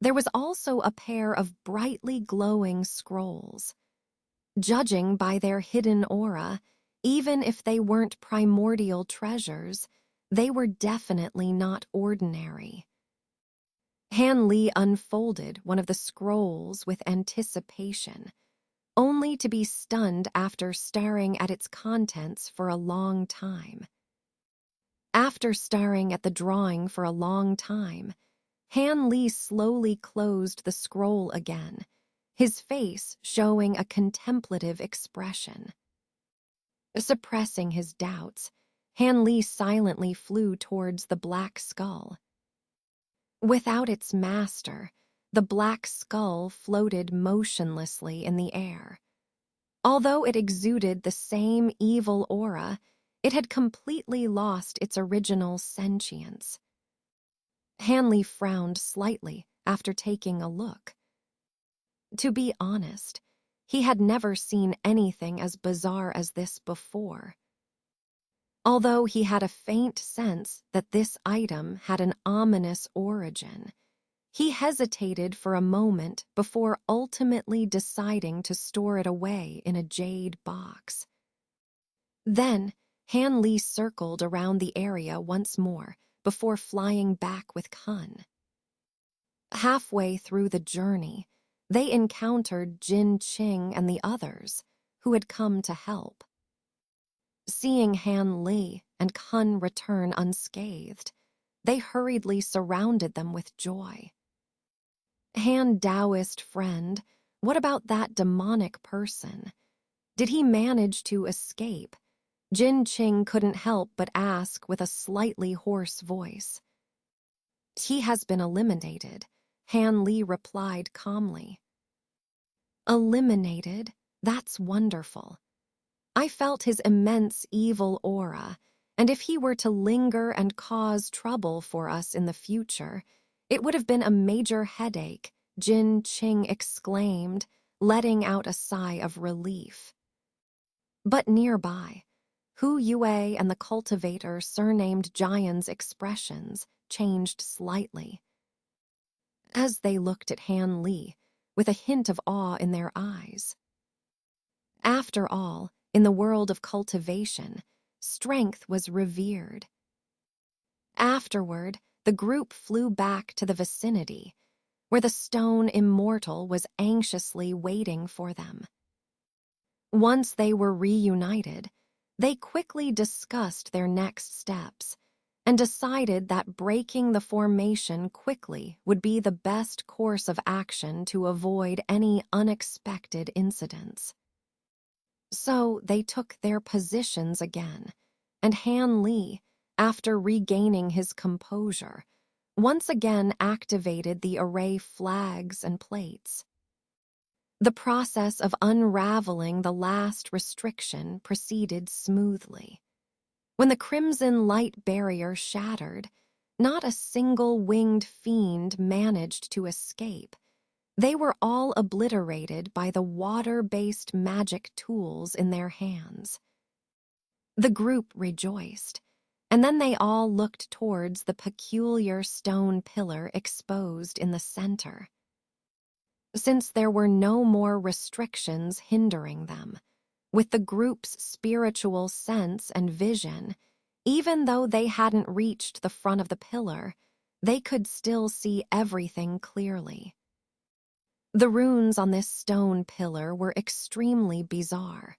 there was also a pair of brightly glowing scrolls. Judging by their hidden aura, even if they weren't primordial treasures, they were definitely not ordinary. Han Li unfolded one of the scrolls with anticipation, only to be stunned after staring at its contents for a long time. After staring at the drawing for a long time, Han Li slowly closed the scroll again, his face showing a contemplative expression. Suppressing his doubts, Han Li silently flew towards the black skull. Without its master, the black skull floated motionlessly in the air. Although it exuded the same evil aura, it had completely lost its original sentience. Han Li frowned slightly after taking a look. To be honest, he had never seen anything as bizarre as this before. Although he had a faint sense that this item had an ominous origin, he hesitated for a moment before ultimately deciding to store it away in a jade box. Then, Han Li circled around the area once more before flying back with Kun. Halfway through the journey, they encountered Jin Qing and the others, who had come to help. Seeing Han Li and Kun return unscathed, they hurriedly surrounded them with joy. Han Taoist friend, what about that demonic person? Did he manage to escape? Jin Qing couldn't help but ask with a slightly hoarse voice. He has been eliminated, Han Li replied calmly. Eliminated? That's wonderful. I felt his immense evil aura, and if he were to linger and cause trouble for us in the future, it would have been a major headache, Jin Qing exclaimed, letting out a sigh of relief. But nearby, Hu Yue and the cultivator surnamed Jian's expressions changed slightly. As they looked at Han Li, with a hint of awe in their eyes. After all, in the world of cultivation, strength was revered. Afterward, the group flew back to the vicinity, where the stone immortal was anxiously waiting for them. Once they were reunited, they quickly discussed their next steps and decided that breaking the formation quickly would be the best course of action to avoid any unexpected incidents. So they took their positions again, and Han Li, after regaining his composure, once again activated the array flags and plates. The process of unraveling the last restriction proceeded smoothly. When the crimson light barrier shattered, not a single winged fiend managed to escape. They were all obliterated by the water-based magic tools in their hands. The group rejoiced, and then they all looked towards the peculiar stone pillar exposed in the center. Since there were no more restrictions hindering them, with the group's spiritual sense and vision, even though they hadn't reached the front of the pillar, they could still see everything clearly. The runes on this stone pillar were extremely bizarre.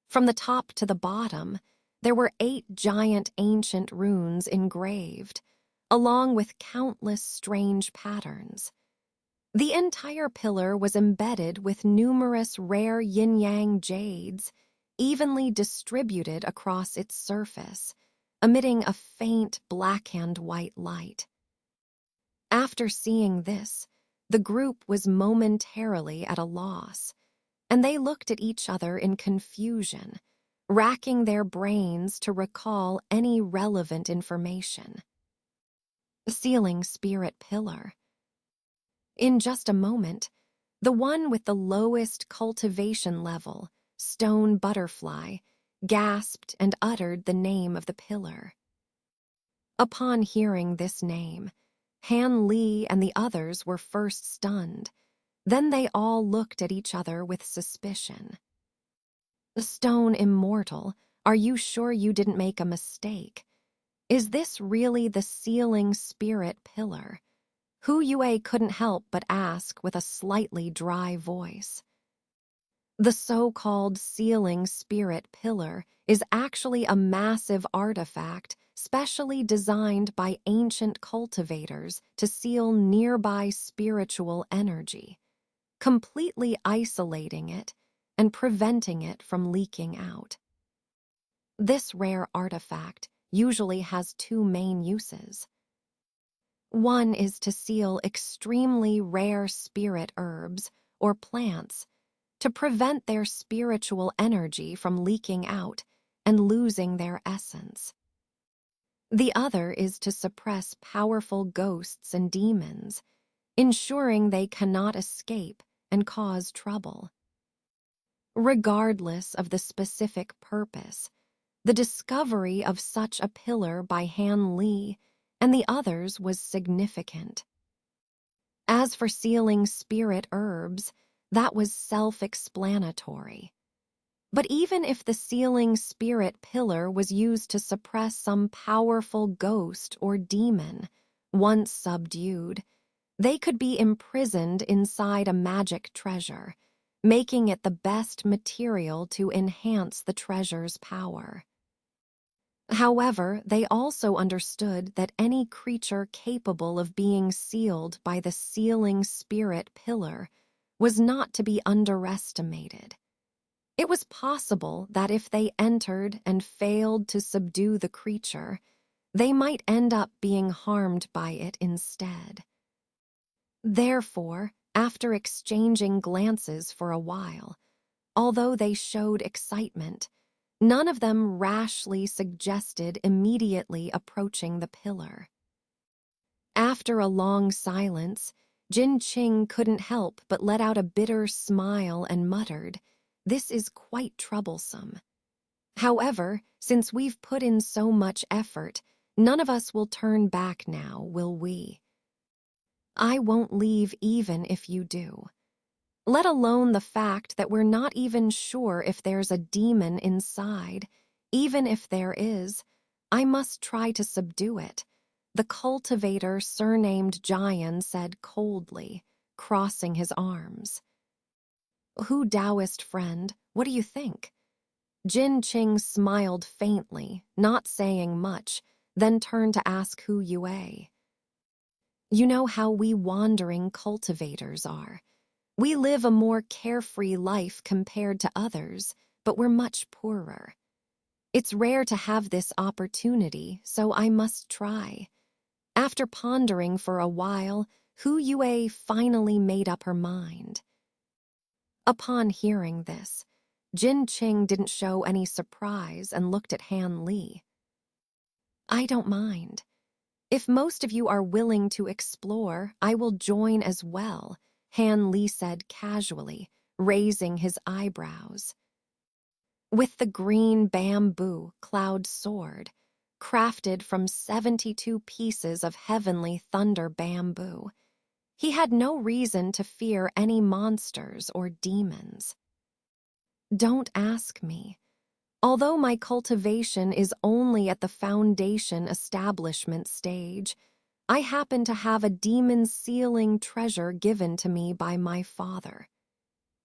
From the top to the bottom, there were 8 giant ancient runes engraved, along with countless strange patterns. The entire pillar was embedded with numerous rare yin-yang jades, evenly distributed across its surface, emitting a faint black-and-white light. After seeing this, the group was momentarily at a loss, and they looked at each other in confusion, racking their brains to recall any relevant information. Ceiling spirit pillar. In just a moment, the one with the lowest cultivation level Stone Butterfly, gasped and uttered the name of the pillar. Upon hearing this name, Han Li and the others were first stunned. Then they all looked at each other with suspicion. Stone Immortal, are you sure you didn't make a mistake? Is this really the sealing spirit pillar? Hu Yue couldn't help but ask with a slightly dry voice. The so-called sealing spirit pillar is actually a massive artifact specially designed by ancient cultivators to seal nearby spiritual energy, completely isolating it and preventing it from leaking out. This rare artifact usually has two main uses. One is to seal extremely rare spirit herbs or plants to prevent their spiritual energy from leaking out and losing their essence. The other is to suppress powerful ghosts and demons, ensuring they cannot escape and cause trouble. Regardless of the specific purpose, the discovery of such a pillar by Han Li and the others was significant. As for sealing spirit herbs, that was self-explanatory. But even if the sealing spirit pillar was used to suppress some powerful ghost or demon, once subdued, they could be imprisoned inside a magic treasure, making it the best material to enhance the treasure's power. However, they also understood that any creature capable of being sealed by the sealing spirit pillar was not to be underestimated. It was possible that if they entered and failed to subdue the creature, they might end up being harmed by it instead. Therefore, after exchanging glances for a while, although they showed excitement, none of them rashly suggested immediately approaching the pillar. After a long silence, Jin Qing couldn't help but let out a bitter smile and muttered, "This is quite troublesome. However, since we've put in so much effort, none of us will turn back now, will we? I won't leave even if you do. Let alone the fact that we're not even sure if there's a demon inside. Even if there is, I must try to subdue it," the cultivator surnamed Jian said coldly, crossing his arms. "Hu Taoist friend, what do you think?" Jin Qing smiled faintly, not saying much, then turned to ask Hu Yue. "You know how we wandering cultivators are. We live a more carefree life compared to others, but we're much poorer. It's rare to have this opportunity, so I must try." After pondering for a while, Hu Yue finally made up her mind. Upon hearing this, Jin Qing didn't show any surprise and looked at Han Li. "I don't mind. If most of you are willing to explore, I will join as well," Han Li said casually, raising his eyebrows. With the green bamboo cloud sword, crafted from 72 pieces of heavenly thunder bamboo, he had no reason to fear any monsters or demons. Don't ask me. Although my cultivation is only at the foundation establishment stage, I happen to have a demon sealing treasure given to me by my father.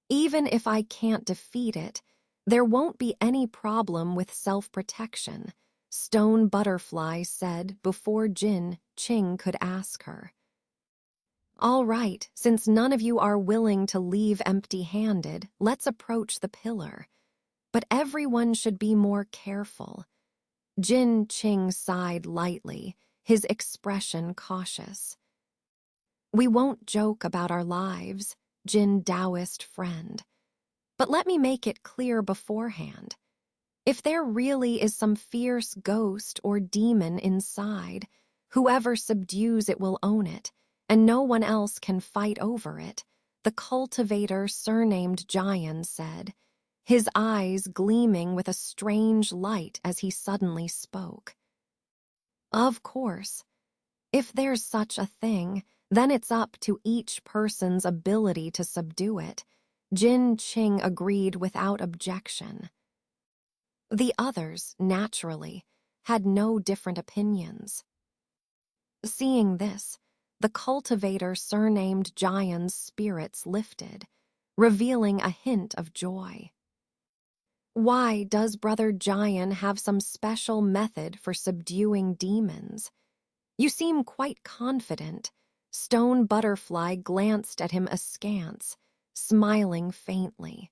Even if I can't defeat it, there won't be any problem with self-protection, Stone Butterfly said before Jin Qing could ask her. "All right, since none of you are willing to leave empty-handed, let's approach the pillar. But everyone should be more careful." Jin Qing sighed lightly, his expression cautious. "We won't joke about our lives, Jin Taoist friend. But let me make it clear beforehand. If there really is some fierce ghost or demon inside, whoever subdues it will own it, and no one else can fight over it," the cultivator surnamed Jian said, his eyes gleaming with a strange light as he suddenly spoke. Of course, if there's such a thing, then it's up to each person's ability to subdue it. Jin Qing agreed without objection. The others, naturally, had no different opinions. Seeing this, the cultivator surnamed Jian's spirits lifted, revealing a hint of joy. Why does Brother Jian have some special method for subduing demons? You seem quite confident. Stone Butterfly glanced at him askance, smiling faintly.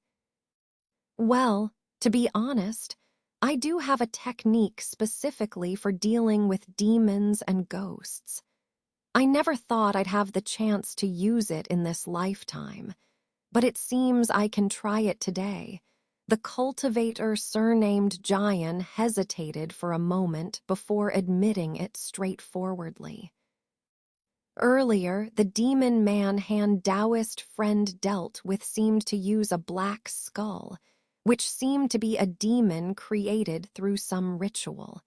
Well, to be honest, I do have a technique specifically for dealing with demons and ghosts. I never thought I'd have the chance to use it in this lifetime, but it seems I can try it today. The cultivator surnamed Jian hesitated for a moment before admitting it straightforwardly. Earlier, the demon man Han Taoist friend dealt with seemed to use a black skull, which seemed to be a demon created through some ritual.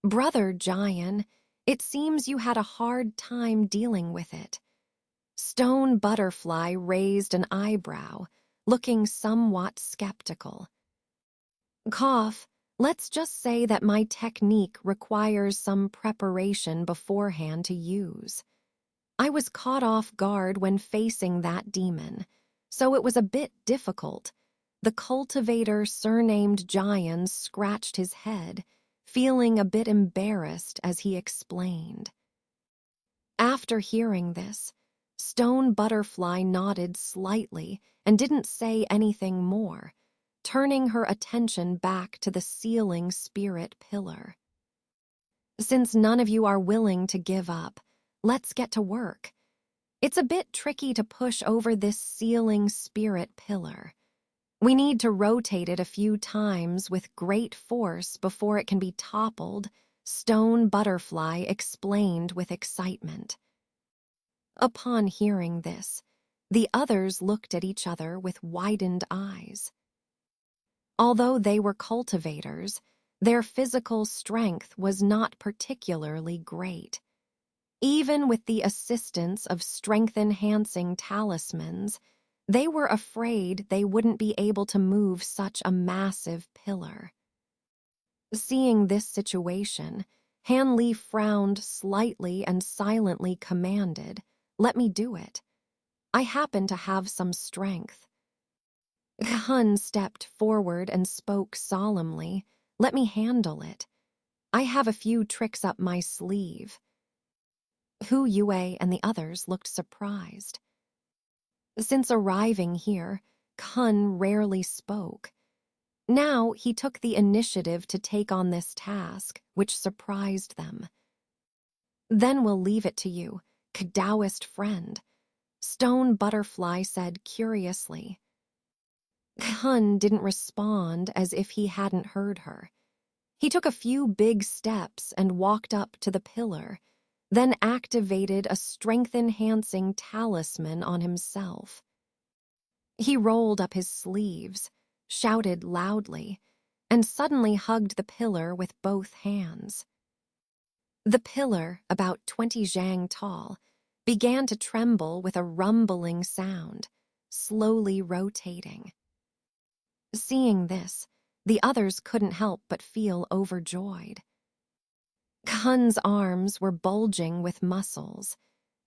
Brother Jian, it seems you had a hard time dealing with it. Stone Butterfly raised an eyebrow, looking somewhat skeptical. Cough, let's just say that my technique requires some preparation beforehand to use. I was caught off guard when facing that demon, so it was a bit difficult. The cultivator surnamed Jian scratched his head, feeling a bit embarrassed as he explained. After hearing this, Stone Butterfly nodded slightly and didn't say anything more, turning her attention back to the ceiling spirit pillar. Since none of you are willing to give up, let's get to work. It's a bit tricky to push over this ceiling spirit pillar. We need to rotate it a few times with great force before it can be toppled, Stone Butterfly explained with excitement. Upon hearing this, the others looked at each other with widened eyes. Although they were cultivators, their physical strength was not particularly great. Even with the assistance of strength-enhancing talismans, they were afraid they wouldn't be able to move such a massive pillar. Seeing this situation, Han Li frowned slightly and silently commanded, "Let me do it. I happen to have some strength." Hun stepped forward and spoke solemnly, "Let me handle it. I have a few tricks up my sleeve." Hu Yue and the others looked surprised. Since arriving here, Kun rarely spoke. Now he took the initiative to take on this task, which surprised them. "Then we'll leave it to you, Taoist friend," Stone Butterfly said curiously. Kun didn't respond as if he hadn't heard her. He took a few big steps and walked up to the pillar, then activated a strength-enhancing talisman on himself. He rolled up his sleeves, shouted loudly, and suddenly hugged the pillar with both hands. The pillar, about 20 zhang tall, began to tremble with a rumbling sound, slowly rotating. Seeing this, the others couldn't help but feel overjoyed. Kun's arms were bulging with muscles,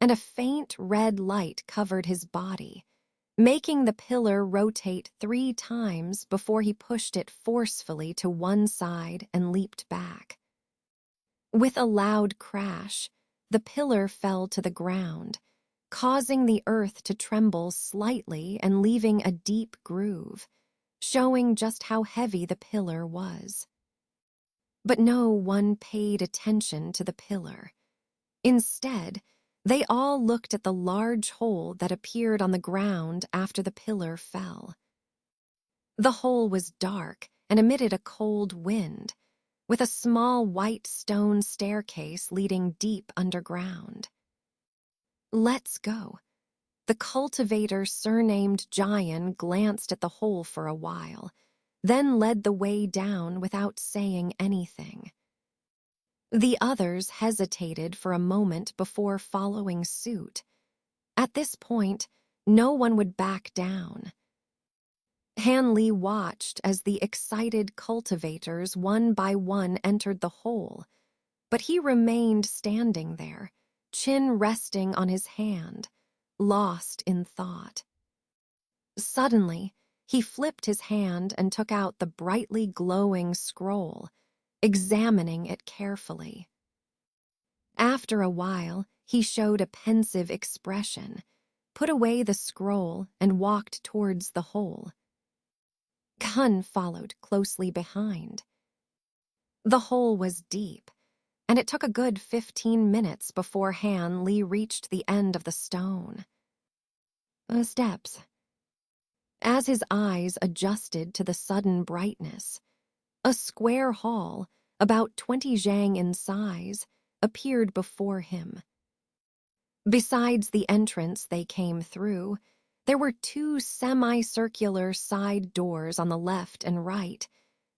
and a faint red light covered his body, making the pillar rotate 3 times before he pushed it forcefully to one side and leaped back. With a loud crash, the pillar fell to the ground, causing the earth to tremble slightly and leaving a deep groove, showing just how heavy the pillar was. But no one paid attention to the pillar. Instead, they all looked at the large hole that appeared on the ground after the pillar fell. The hole was dark and emitted a cold wind, with a small white stone staircase leading deep underground. "Let's go." The cultivator surnamed Jian glanced at the hole for a while, then led the way down without saying anything. The others hesitated for a moment before following suit. At this point, no one would back down. Han Li watched as the excited cultivators one by one entered the hole, but he remained standing there, chin resting on his hand, lost in thought. Suddenly, he flipped his hand and took out the brightly glowing scroll, examining it carefully. After a while, he showed a pensive expression, put away the scroll, and walked towards the hole. Kun followed closely behind. The hole was deep, and it took a good 15 minutes before Han Li reached the end of the stone. Steps. As his eyes adjusted to the sudden brightness, a square hall, about 20 zhang in size, appeared before him. Besides the entrance they came through, there were 2 semicircular side doors on the left and right,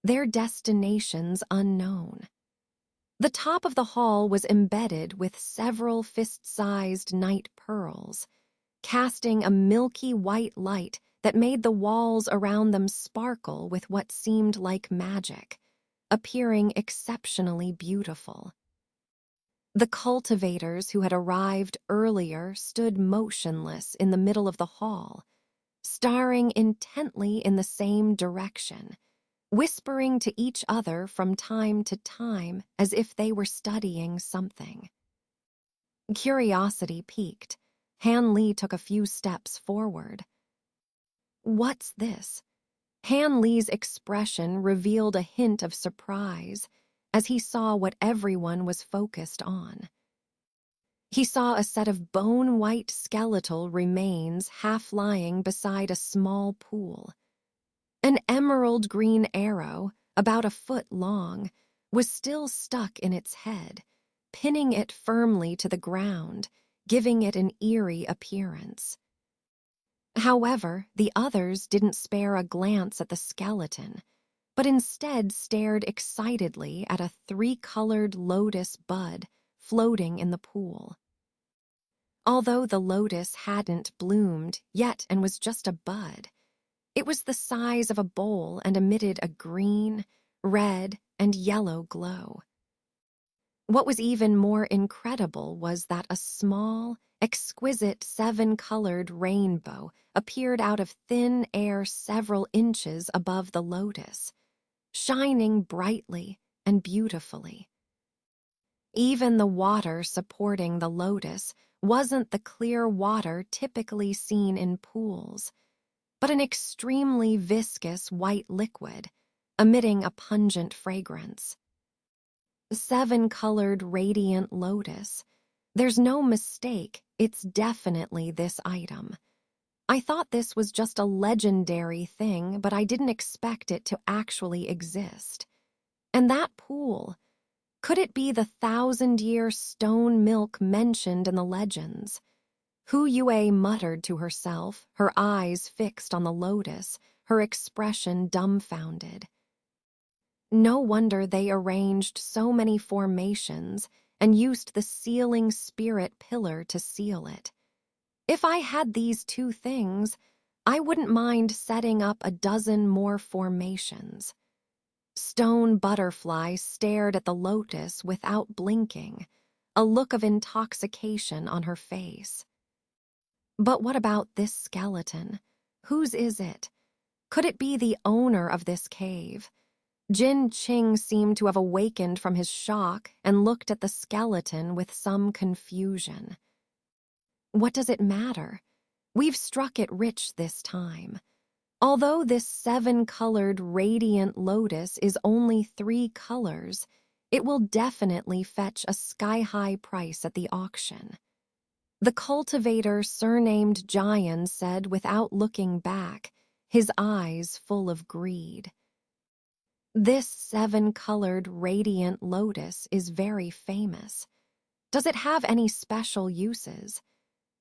their destinations unknown. The top of the hall was embedded with several fist-sized night pearls, casting a milky white light that made the walls around them sparkle with what seemed like magic, appearing exceptionally beautiful. The cultivators who had arrived earlier stood motionless in the middle of the hall, staring intently in the same direction, whispering to each other from time to time as if they were studying something. Curiosity piqued. Han Li took a few steps forward. What's this? Han Li's expression revealed a hint of surprise as he saw what everyone was focused on. He saw a set of bone-white skeletal remains half-lying beside a small pool. An emerald-green arrow, about a foot long, was still stuck in its head, pinning it firmly to the ground, giving it an eerie appearance. However, the others didn't spare a glance at the skeleton, but instead stared excitedly at a 3-colored lotus bud floating in the pool. Although the lotus hadn't bloomed yet and was just a bud, it was the size of a bowl and emitted a green, red, and yellow glow. What was even more incredible was that a small, exquisite 7-colored rainbow appeared out of thin air several inches above the lotus, shining brightly and beautifully. Even the water supporting the lotus wasn't the clear water typically seen in pools, but an extremely viscous white liquid, emitting a pungent fragrance. 7-colored radiant lotus. There's no mistake, it's definitely this item. I thought this was just a legendary thing, but I didn't expect it to actually exist. And that pool, could it be the 1,000-year stone milk mentioned in the legends? Hu Yue muttered to herself, her eyes fixed on the lotus, her expression dumbfounded. No wonder they arranged so many formations and used the sealing spirit pillar to seal it. If I had these 2 things, I wouldn't mind setting up a dozen more formations. Stone Butterfly stared at the lotus without blinking, a look of intoxication on her face. But what about this skeleton? Whose is it? Could it be the owner of this cave? Jin Qing seemed to have awakened from his shock and looked at the skeleton with some confusion. What does it matter? We've struck it rich this time. Although this 7-colored radiant lotus is only 3 colors, it will definitely fetch a sky-high price at the auction. The cultivator surnamed Jian said without looking back, his eyes full of greed. This 7-colored radiant lotus is very famous. Does it have any special uses?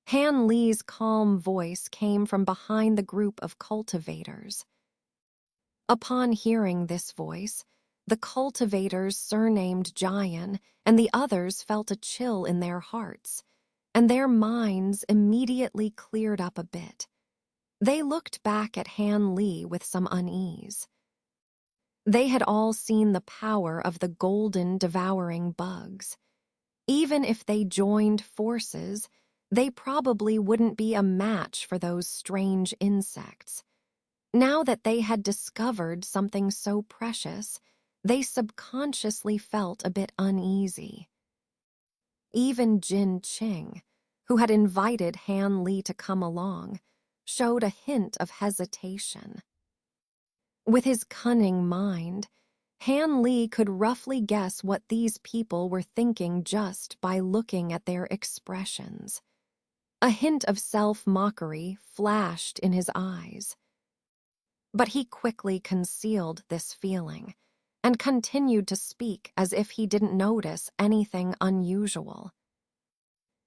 Han Li's calm voice came from behind the group of cultivators. Upon hearing this voice, the cultivators surnamed Jian and the others felt a chill in their hearts, and their minds immediately cleared up a bit. They looked back at Han Li with some unease. They had all seen the power of the golden devouring bugs. Even if they joined forces, they probably wouldn't be a match for those strange insects. Now that they had discovered something so precious, they subconsciously felt a bit uneasy. Even Jin Qing, who had invited Han Li to come along, showed a hint of hesitation. With his cunning mind, Han Li could roughly guess what these people were thinking just by looking at their expressions. A hint of self-mockery flashed in his eyes. But he quickly concealed this feeling and continued to speak as if he didn't notice anything unusual.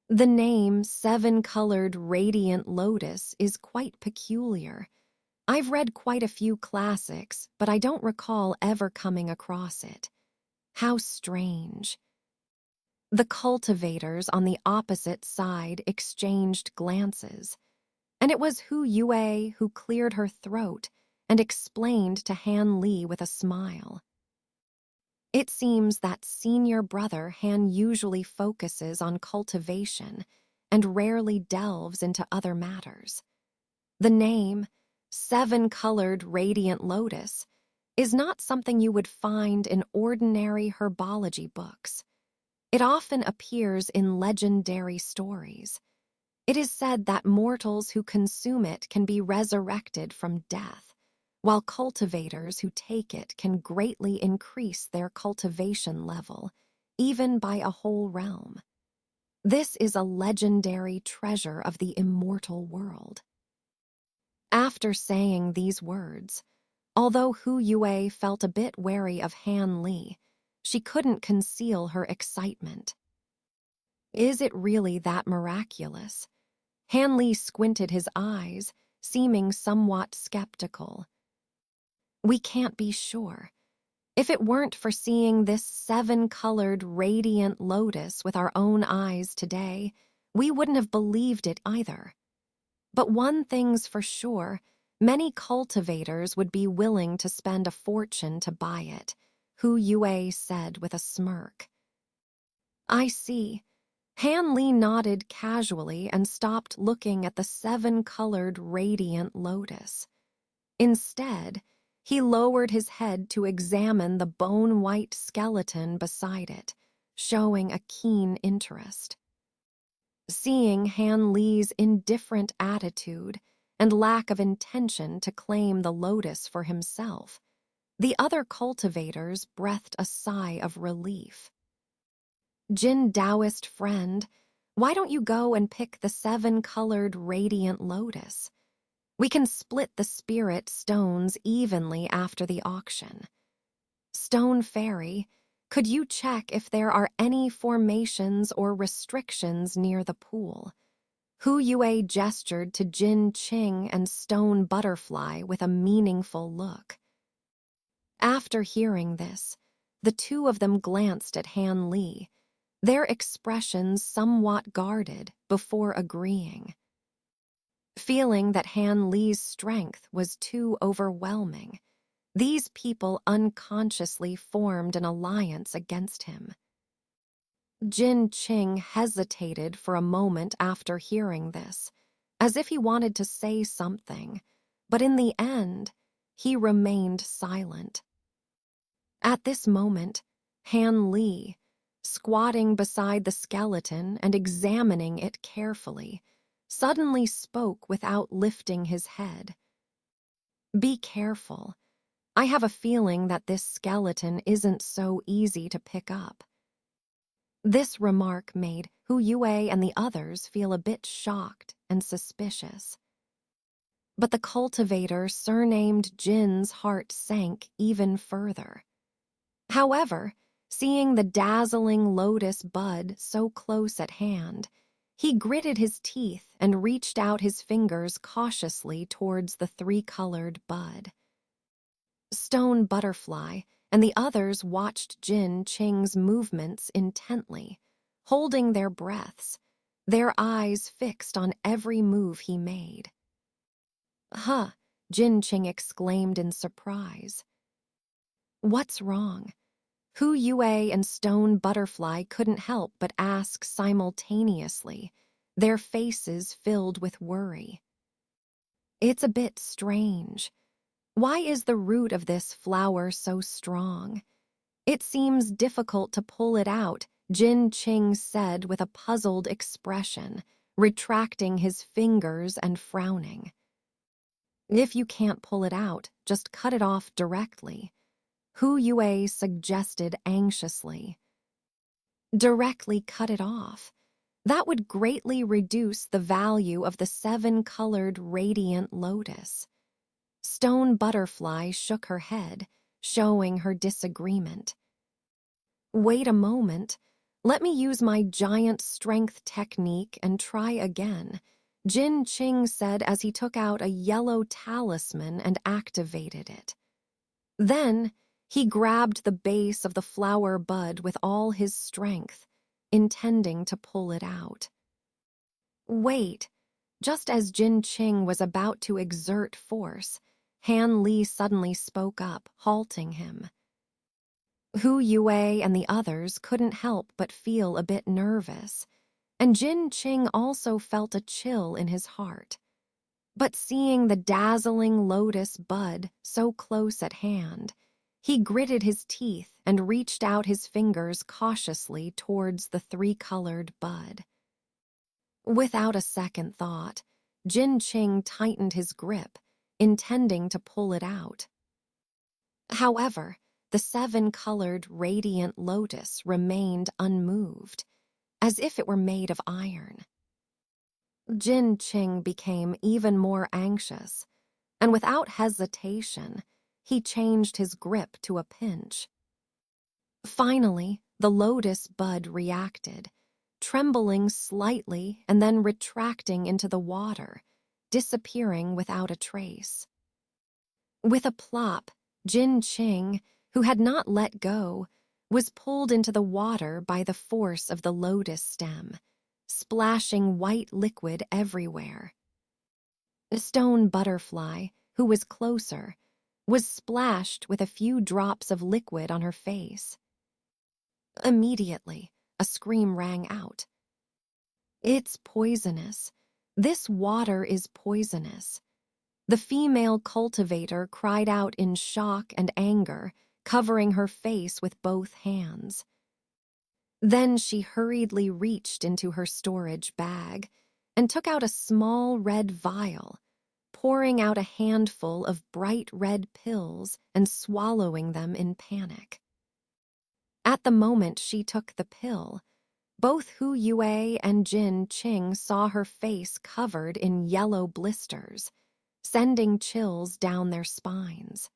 The name Seven-Colored Radiant Lotus is quite peculiar. I've read quite a few classics, but I don't recall ever coming across it. How strange. The cultivators on the opposite side exchanged glances, and it was Hu Yue who cleared her throat and explained to Han Li with a smile. It seems that senior brother Han usually focuses on cultivation and rarely delves into other matters. The name, Seven-Colored Radiant Lotus, is not something you would find in ordinary herbology books. It often appears in legendary stories. It is said that mortals who consume it can be resurrected from death, while cultivators who take it can greatly increase their cultivation level, even by a whole realm. This is a legendary treasure of the immortal world. After saying these words, although Hu Yue felt a bit wary of Han Li, she couldn't conceal her excitement. Is it really that miraculous? Han Li squinted his eyes, seeming somewhat skeptical. We can't be sure. If it weren't for seeing this seven-colored radiant lotus with our own eyes today, we wouldn't have believed it either. But one thing's for sure, many cultivators would be willing to spend a fortune to buy it, Hu Yue said with a smirk. I see. Han Li nodded casually and stopped looking at the seven-colored radiant lotus. Instead, he lowered his head to examine the bone-white skeleton beside it, showing a keen interest. Seeing Han Li's indifferent attitude and lack of intention to claim the lotus for himself, the other cultivators breathed a sigh of relief. Jin Taoist friend, why don't you go and pick the seven-colored radiant lotus? We can split the spirit stones evenly after the auction. Stone Fairy, could you check if there are any formations or restrictions near the pool? Hu Yue gestured to Jin Qing and Stone Butterfly with a meaningful look. After hearing this, the two of them glanced at Han Li, their expressions somewhat guarded before agreeing. Feeling that Han Li's strength was too overwhelming, these people unconsciously formed an alliance against him. Jin Qing hesitated for a moment after hearing this, as if he wanted to say something, but in the end, he remained silent. At this moment, Han Li, squatting beside the skeleton and examining it carefully, suddenly spoke without lifting his head. Be careful. I have a feeling that this skeleton isn't so easy to pick up. This remark made Hu Yue and the others feel a bit shocked and suspicious. But the cultivator surnamed Jin's heart sank even further. However, seeing the dazzling lotus bud so close at hand, He gritted his teeth and reached out his fingers cautiously towards the three-colored bud. Stone Butterfly and the others watched Jin Qing's movements intently, holding their breaths, their eyes fixed on every move he made. "Huh," Jin Qing exclaimed in surprise. "What's wrong?" Hu Yue and Stone Butterfly couldn't help but ask simultaneously, their faces filled with worry. "It's a bit strange. Why is the root of this flower so strong? It seems difficult to pull it out," Jin Qing said with a puzzled expression, retracting his fingers and frowning. "If you can't pull it out, just cut it off directly," Hu Yue suggested anxiously. "Directly cut it off? That would greatly reduce the value of the 7-colored radiant lotus." Stone Butterfly shook her head, showing her disagreement. "Wait a moment. Let me use my giant strength technique and try again," Jin Qing said as he took out a yellow talisman and activated it. Then, he grabbed the base of the flower bud with all his strength, intending to pull it out. Wait, just as Jin Qing was about to exert force, Han Li suddenly spoke up, halting him. Hu Yue and the others couldn't help but feel a bit nervous, and Jin Qing also felt a chill in his heart. But seeing the dazzling lotus bud so close at hand, he gritted his teeth and reached out his fingers cautiously towards the 3-colored bud. Without a second thought, Jin Qing tightened his grip, intending to pull it out. However, the 7-colored radiant lotus remained unmoved, as if it were made of iron. Jin Qing became even more anxious, and without hesitation, he changed his grip to a pinch. Finally, the lotus bud reacted, trembling slightly and then retracting into the water, disappearing without a trace. With a plop, Jin Qing, who had not let go, was pulled into the water by the force of the lotus stem, splashing white liquid everywhere. Stone Butterfly, who was closer, was splashed with a few drops of liquid on her face. Immediately, a scream rang out. "It's poisonous. This water is poisonous." The female cultivator cried out in shock and anger, covering her face with both hands. Then she hurriedly reached into her storage bag and took out a small red vial, pouring out a handful of bright red pills and swallowing them in panic. At the moment she took the pill, both Hu Yue and Jin Qing saw her face covered in yellow blisters, sending chills down their spines.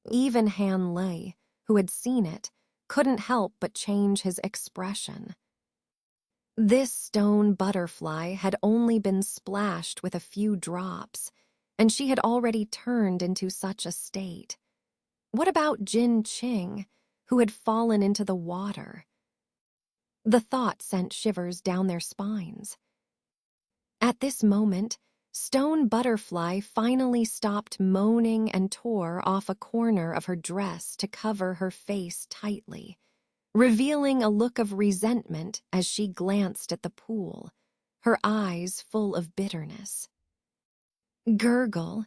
Even Han Li, who had seen it, couldn't help but change his expression. This stone butterfly had only been splashed with a few drops, and she had already turned into such a state. What about Jin Qing, who had fallen into the water? The thought sent shivers down their spines. At this moment, Stone Butterfly finally stopped moaning and tore off a corner of her dress to cover her face tightly, revealing a look of resentment as she glanced at the pool, her eyes full of bitterness. Gurgle!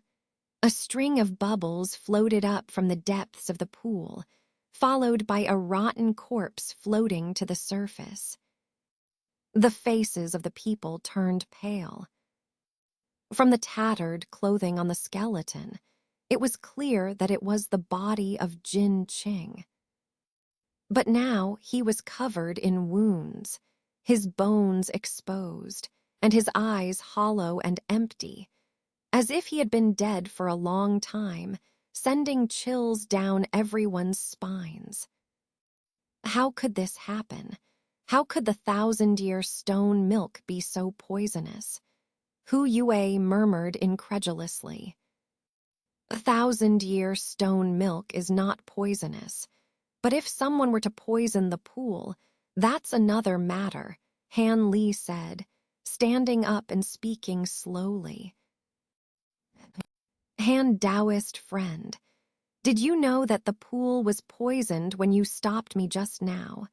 A string of bubbles floated up from the depths of the pool, followed by a rotten corpse floating to the surface. The faces of the people turned pale. From the tattered clothing on the skeleton, it was clear that it was the body of Jin Qing. But now he was covered in wounds, his bones exposed, and his eyes hollow and empty, as if he had been dead for a long time, sending chills down everyone's spines. How could this happen? How could the 1,000-year stone milk be so poisonous? Hu Yue murmured incredulously. 1,000-year stone milk is not poisonous. But if someone were to poison the pool, that's another matter, Han Li said, standing up and speaking slowly. Han Taoist friend, did you know that the pool was poisoned when you stopped me just now?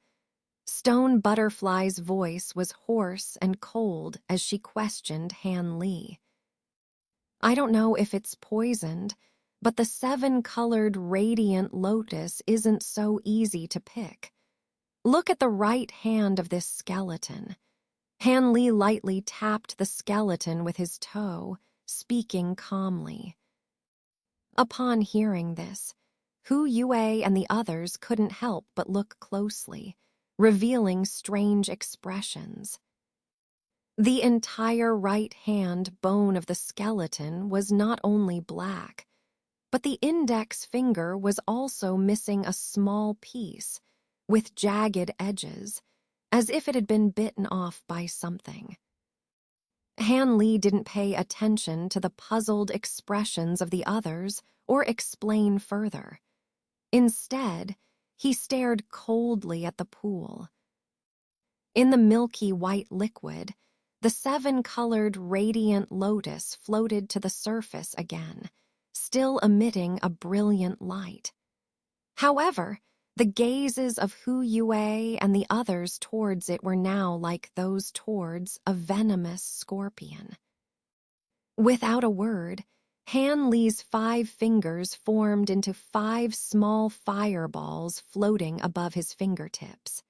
Stone Butterfly's voice was hoarse and cold as she questioned Han Li. I don't know if it's poisoned, but the 7-colored radiant lotus isn't so easy to pick. Look at the right hand of this skeleton. Han Li lightly tapped the skeleton with his toe, speaking calmly. Upon hearing this, Hu Yue and the others couldn't help but look closely, revealing strange expressions. The entire right hand bone of the skeleton was not only black, but the index finger was also missing a small piece, with jagged edges, as if it had been bitten off by something. Han Li didn't pay attention to the puzzled expressions of the others or explain further. Instead, he stared coldly at the pool. In the milky white liquid, the 7-colored radiant lotus floated to the surface again, still emitting a brilliant light. However, the gazes of Hu Yue and the others towards it were now like those towards a venomous scorpion. Without a word, Han Li's 5 fingers formed into 5 small fireballs floating above his fingertips.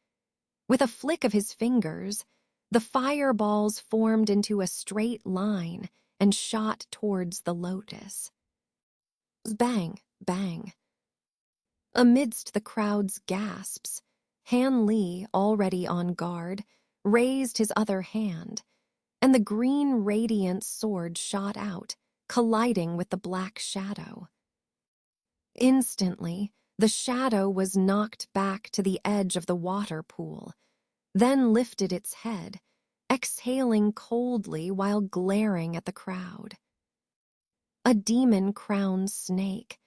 With a flick of his fingers, the fireballs formed into a straight line and shot towards the lotus. Bang, bang. Amidst the crowd's gasps, Han Li, already on guard, raised his other hand, and the green radiant sword shot out, colliding with the black shadow. Instantly, the shadow was knocked back to the edge of the water pool, then lifted its head, exhaling coldly while glaring at the crowd. A demon-crowned snake.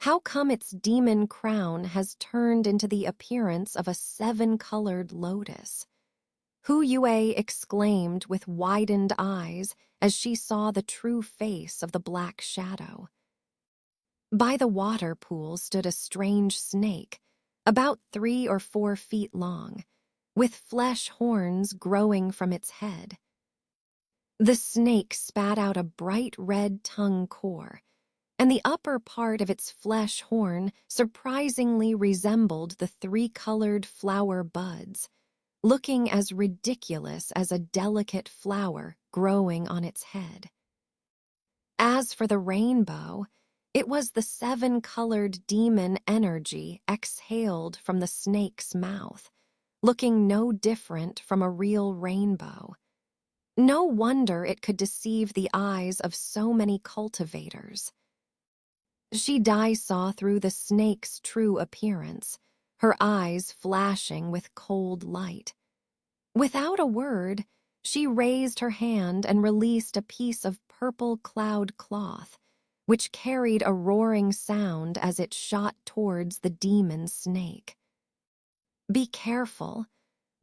How come its demon crown has turned into the appearance of a 7-colored lotus? Hu Yue exclaimed with widened eyes as she saw the true face of the black shadow. By the water pool stood a strange snake, about 3 or 4 feet long, with flesh horns growing from its head. The snake spat out a bright red tongue core, and the upper part of its flesh horn surprisingly resembled the 3-colored flower buds, looking as ridiculous as a delicate flower growing on its head. As for the rainbow, it was the 7-colored demon energy exhaled from the snake's mouth, looking no different from a real rainbow. No wonder it could deceive the eyes of so many cultivators. She saw through the snake's true appearance, her eyes flashing with cold light. Without a word, she raised her hand and released a piece of purple cloud cloth, which carried a roaring sound as it shot towards the demon snake. Be careful.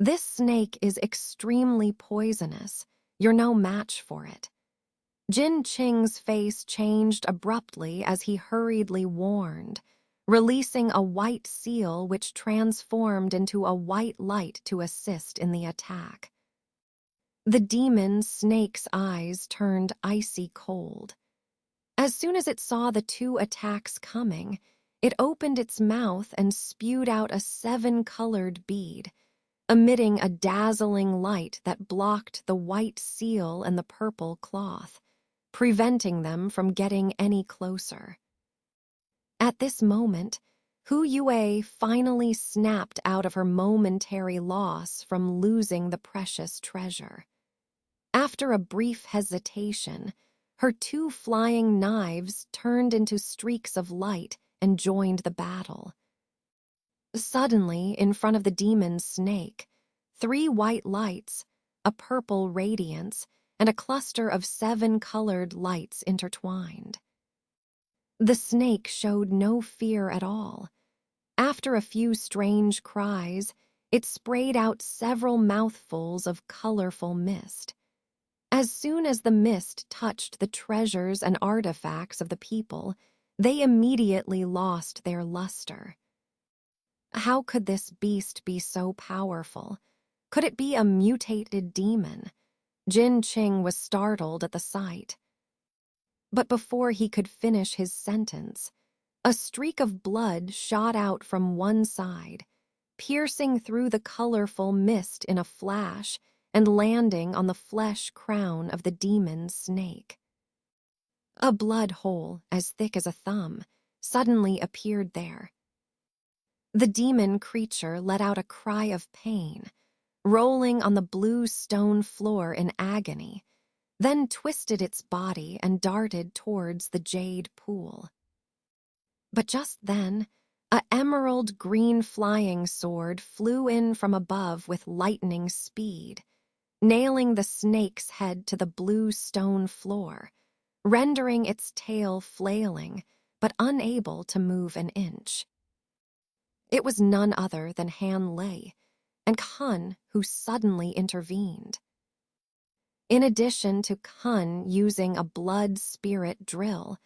This snake is extremely poisonous. You're no match for it. Jin Qing's face changed abruptly as he hurriedly warned, releasing a white seal which transformed into a white light to assist in the attack. The demon snake's eyes turned icy cold. As soon as it saw the 2 attacks coming, it opened its mouth and spewed out a 7-colored bead, emitting a dazzling light that blocked the white seal and the purple cloth, preventing them from getting any closer. At this moment, Hu Yue finally snapped out of her momentary loss from losing the precious treasure. After a brief hesitation, her 2 flying knives turned into streaks of light and joined the battle. Suddenly, in front of the demon snake, 3 white lights, a purple radiance, and a cluster of 7 colored lights intertwined. The snake showed no fear at all. After a few strange cries, it sprayed out several mouthfuls of colorful mist. As soon as the mist touched the treasures and artifacts of the people, they immediately lost their luster. How could this beast be so powerful? Could it be a mutated demon? Jin Qing was startled at the sight. But before he could finish his sentence, a streak of blood shot out from one side, piercing through the colorful mist in a flash and landing on the flesh crown of the demon's snake. A blood hole, as thick as a thumb, suddenly appeared there. The demon creature let out a cry of pain, rolling on the blue stone floor in agony, then twisted its body and darted towards the jade pool. But just then, a emerald green flying sword flew in from above with lightning speed, nailing the snake's head to the blue stone floor, rendering its tail flailing, but unable to move an inch. It was none other than Han Lei, and Kun who suddenly intervened. In addition to Kun using a blood spirit drill,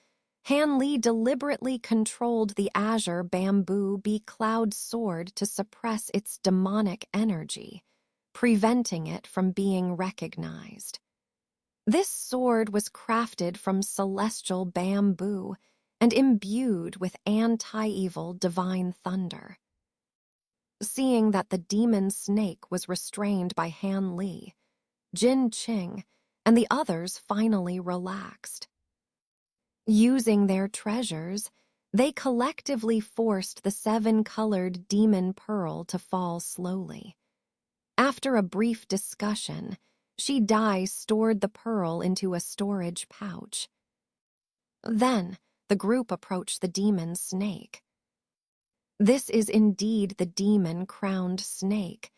Han Li deliberately controlled the azure bamboo be-cloud sword to suppress its demonic energy, preventing it from being recognized. This sword was crafted from celestial bamboo and imbued with anti-evil divine thunder. Seeing that the demon snake was restrained by Han Li, Jin Qing and the others finally relaxed. Using their treasures, they collectively forced the 7-colored demon pearl to fall slowly. After a brief discussion, Shi Dai stored the pearl into a storage pouch. Then, the group approached the demon snake. This is indeed the demon-crowned snake,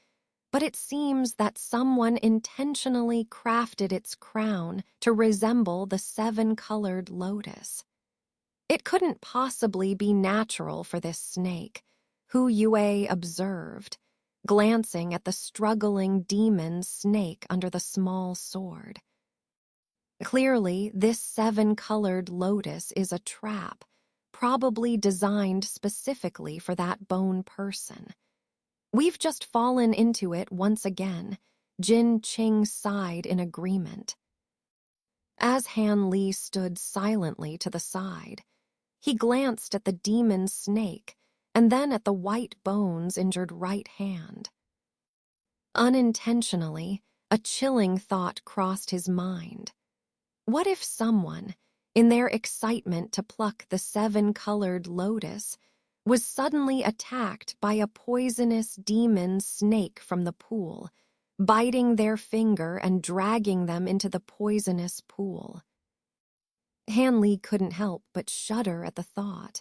but it seems that someone intentionally crafted its crown to resemble the 7-colored lotus. It couldn't possibly be natural for this snake, Hu Yue observed, glancing at the struggling demon snake under the small sword. Clearly, this 7-colored lotus is a trap, probably designed specifically for that bone person. We've just fallen into it once again, Jin Qing sighed in agreement. As Han Li stood silently to the side, he glanced at the demon snake and then at the white bone's injured right hand. Unintentionally, a chilling thought crossed his mind. What if someone, in their excitement to pluck the 7-colored lotus, was suddenly attacked by a poisonous demon snake from the pool, biting their finger and dragging them into the poisonous pool? Han Li couldn't help but shudder at the thought.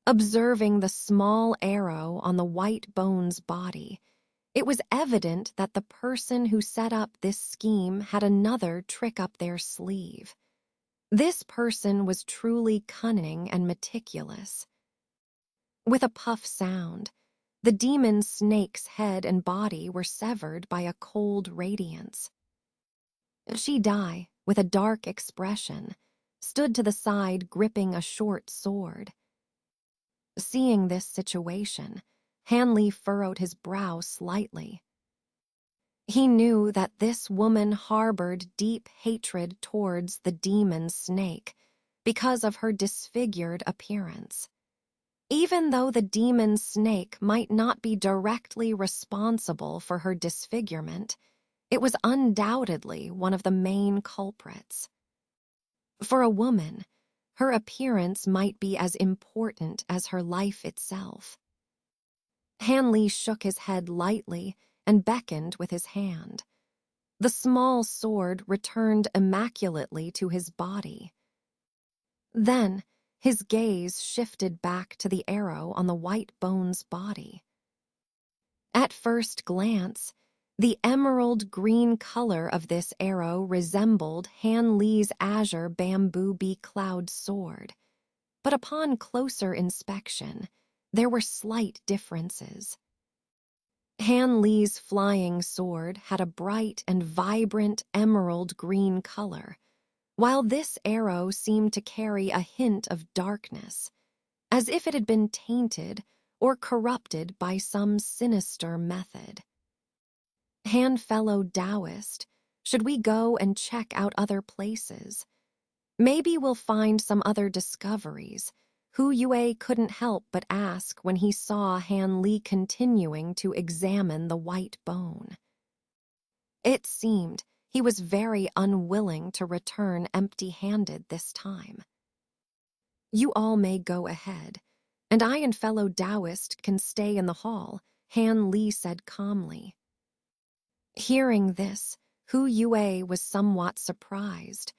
Observing the small arrow on the white bone's body, it was evident that the person who set up this scheme had another trick up their sleeve. This person was truly cunning and meticulous. With a puff sound, the demon snake's head and body were severed by a cold radiance. Shi Dai, with a dark expression, stood to the side gripping a short sword. Seeing this situation, Han Li furrowed his brow slightly. He knew that this woman harbored deep hatred towards the demon snake because of her disfigured appearance. Even though the demon snake might not be directly responsible for her disfigurement, it was undoubtedly one of the main culprits. For a woman, her appearance might be as important as her life itself. Han Li shook his head lightly and beckoned with his hand. The small sword returned immaculately to his body. Then, his gaze shifted back to the arrow on the white bone's body. At first glance, the emerald green color of this arrow resembled Han Li's azure bamboo bee cloud sword, but upon closer inspection, there were slight differences. Han Li's flying sword had a bright and vibrant emerald green color, while this arrow seemed to carry a hint of darkness, as if it had been tainted or corrupted by some sinister method. Fellow Taoist, should we go and check out other places? Maybe we'll find some other discoveries. Hu Yue couldn't help but ask when he saw Han Li continuing to examine the white bone. It seemed he was very unwilling to return empty-handed this time. You all may go ahead, and I and fellow Taoist can stay in the hall, Han Li said calmly. Hearing this, Hu Yue was somewhat surprised,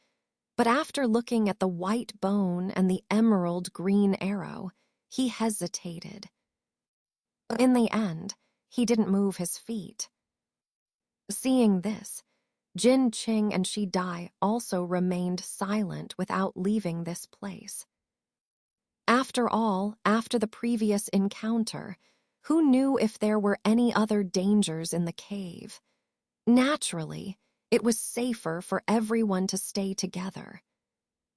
but after looking at the white bone and the emerald green arrow, he hesitated. In the end, he didn't move his feet. Seeing this, Jin Qing and Shi Dai also remained silent without leaving this place. After all, after the previous encounter, who knew if there were any other dangers in the cave? Naturally, it was safer for everyone to stay together.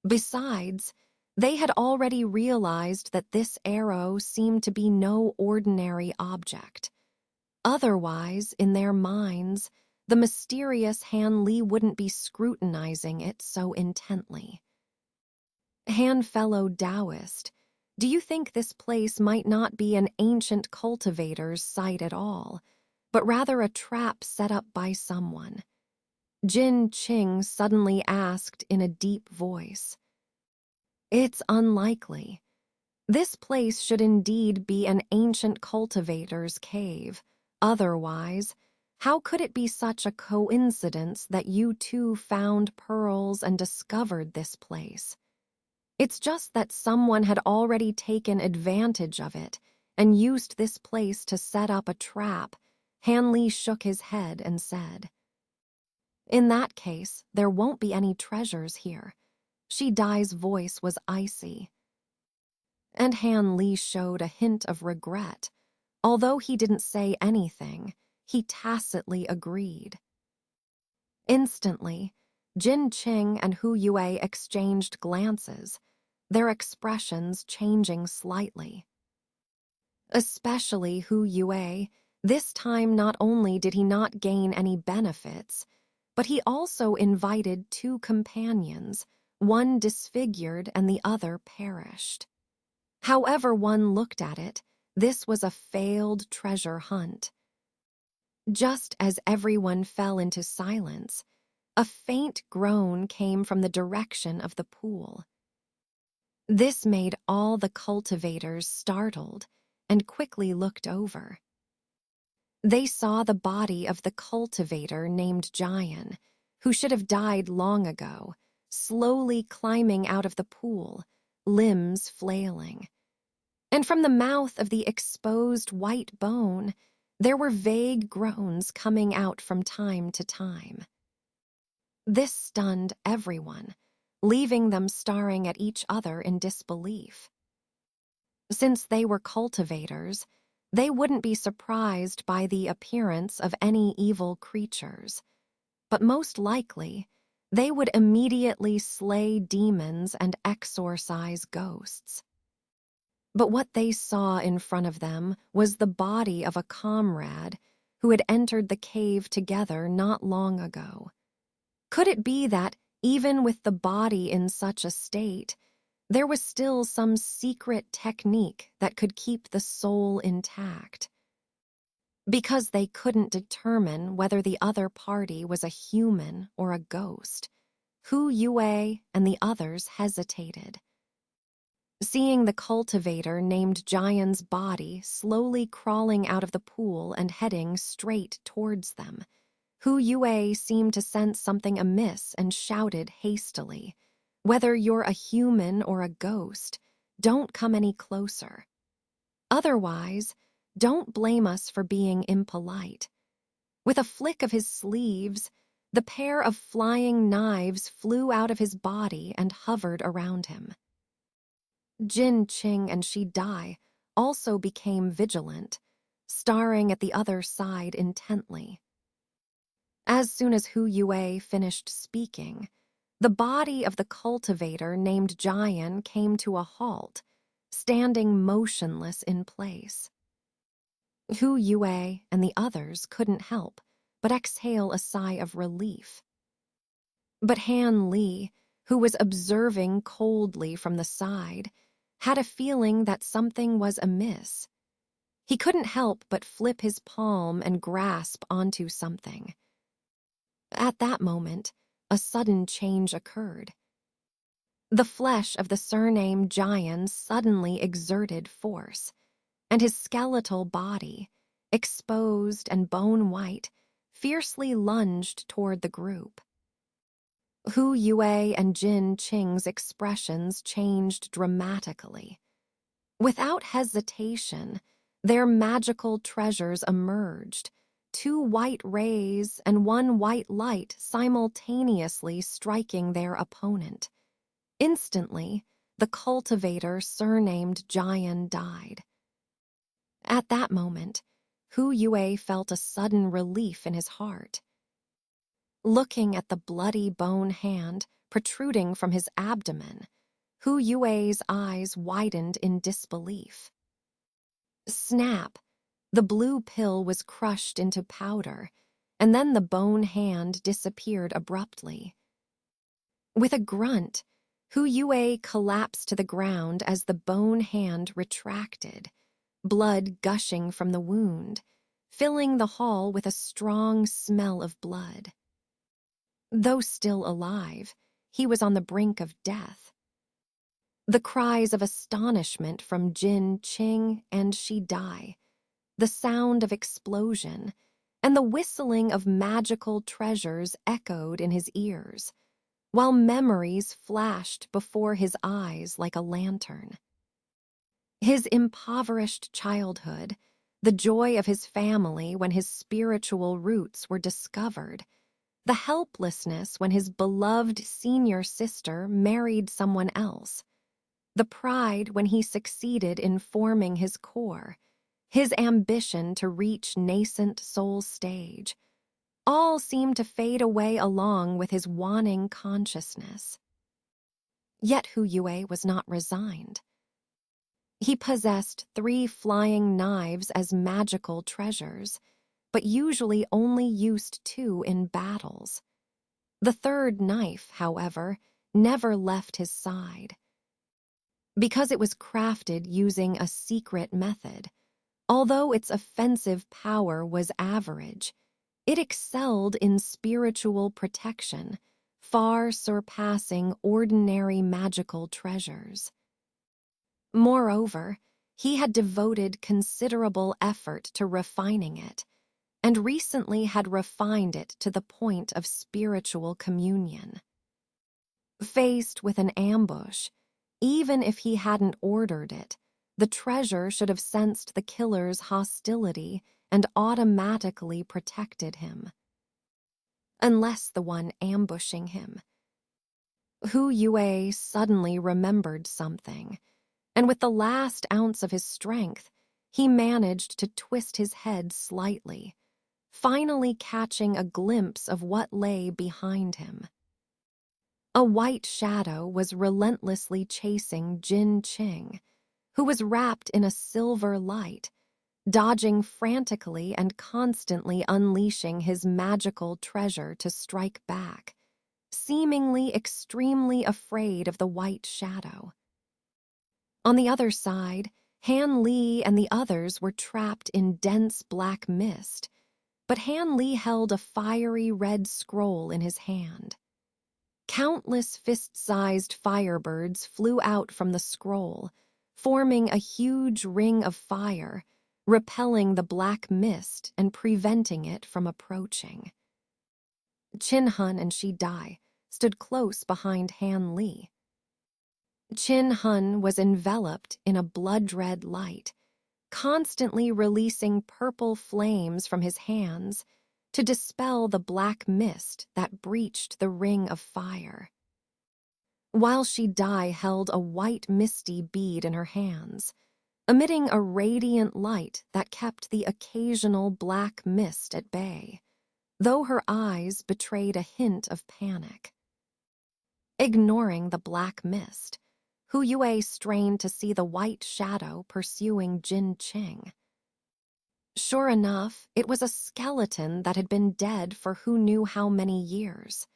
Besides, they had already realized that this arrow seemed to be no ordinary object. Otherwise, in their minds, the mysterious Han Li wouldn't be scrutinizing it so intently. Fellow Taoist, do you think this place might not be an ancient cultivator's site at all, but rather a trap set up by someone? Jin Qing suddenly asked in a deep voice. It's unlikely. This place should indeed be an ancient cultivator's cave. Otherwise, how could it be such a coincidence that you two found pearls and discovered this place? It's just that someone had already taken advantage of it and used this place to set up a trap. Han Li shook his head and said, In that case, there won't be any treasures here. Shi Dai's voice was icy. And Han Li showed a hint of regret. Although he didn't say anything, he tacitly agreed. Instantly, Jin Qing and Hu Yue exchanged glances, their expressions changing slightly. Especially Hu Yue, this time not only did he not gain any benefits, but he also invited two companions, one disfigured and the other perished. However one looked at it, this was a failed treasure hunt. Just as everyone fell into silence, a faint groan came from the direction of the pool. This made all the cultivators startled and quickly looked over. They saw the body of the cultivator named Jian, who should have died long ago, slowly climbing out of the pool, limbs flailing. And from the mouth of the exposed white bone, there were vague groans coming out from time to time. This stunned everyone, leaving them staring at each other in disbelief. Since they were cultivators, they wouldn't be surprised by the appearance of any evil creatures, but most likely, they would immediately slay demons and exorcise ghosts. But what they saw in front of them was the body of a comrade who had entered the cave together not long ago. Could it be that, even with the body in such a state, there was still some secret technique that could keep the soul intact? Because they couldn't determine whether the other party was a human or a ghost, Hu Yue and the others hesitated. Seeing the cultivator named Jian's body slowly crawling out of the pool and heading straight towards them, Hu Yue seemed to sense something amiss and shouted hastily, "Whether you're a human or a ghost, don't come any closer. Otherwise, Don't blame us for being impolite." With a flick of his sleeves, the pair of flying knives flew out of his body and hovered around him. Jin Qing and Shi Dai also became vigilant, staring at the other side intently. As soon as Hu Yue finished speaking, the body of the cultivator named Jian came to a halt, standing motionless in place. Hu Yue and the others couldn't help but exhale a sigh of relief. But Han Li, who was observing coldly from the side, had a feeling that something was amiss. He couldn't help but flip his palm and grasp onto something. At that moment, a sudden change occurred. The flesh of the surname Jian suddenly exerted force, and his skeletal body, exposed and bone-white, fiercely lunged toward the group. Hu Yue and Jin Qing's expressions changed dramatically. Without hesitation, their magical treasures emerged, 2 white rays and 1 white light simultaneously striking their opponent. Instantly, the cultivator surnamed Jian died. At that moment, Hu Yue felt a sudden relief in his heart. Looking at the bloody bone hand protruding from his abdomen, Hu Yue's eyes widened in disbelief. Snap! The blue pill was crushed into powder, and then the bone hand disappeared abruptly. With a grunt, Hu Yue collapsed to the ground as the bone hand retracted, blood gushing from the wound, filling the hall with a strong smell of blood. Though still alive, he was on the brink of death. The cries of astonishment from Jin Qing and Shi Dai, the sound of explosion, and the whistling of magical treasures echoed in his ears, while memories flashed before his eyes like a lantern. His impoverished childhood, the joy of his family when his spiritual roots were discovered, the helplessness when his beloved senior sister married someone else, the pride when he succeeded in forming his core, his ambition to reach nascent soul stage, all seemed to fade away along with his waning consciousness. Yet Hu Yue was not resigned. He possessed 3 flying knives as magical treasures, but usually only used 2 in battles. The 3rd knife, however, never left his side. Because it was crafted using a secret method, although its offensive power was average, it excelled in spiritual protection, far surpassing ordinary magical treasures. Moreover, he had devoted considerable effort to refining it, and recently had refined it to the point of spiritual communion. Faced with an ambush, even if he hadn't ordered it, the treasure should have sensed the killer's hostility and automatically protected him. Unless the one ambushing him. Hu Yue suddenly remembered something, and with the last ounce of his strength, he managed to twist his head slightly, finally catching a glimpse of what lay behind him. A white shadow was relentlessly chasing Jin Qing, who was wrapped in a silver light, dodging frantically and constantly unleashing his magical treasure to strike back, seemingly extremely afraid of the white shadow. On the other side, Han Li and the others were trapped in dense black mist, but Han Li held a fiery red scroll in his hand. Countless fist-sized firebirds flew out from the scroll, forming a huge ring of fire, repelling the black mist and preventing it from approaching. Qin Hun and Shi Dai stood close behind Han Li. Qin Hun was enveloped in a blood-red light, constantly releasing purple flames from his hands to dispel the black mist that breached the ring of fire. While she Dai held a white misty bead in her hands, emitting a radiant light that kept the occasional black mist at bay, though her eyes betrayed a hint of panic. Ignoring the black mist, Hu Yue strained to see the white shadow pursuing Jin Qing. Sure enough, it was a skeleton that had been dead for who knew how many years.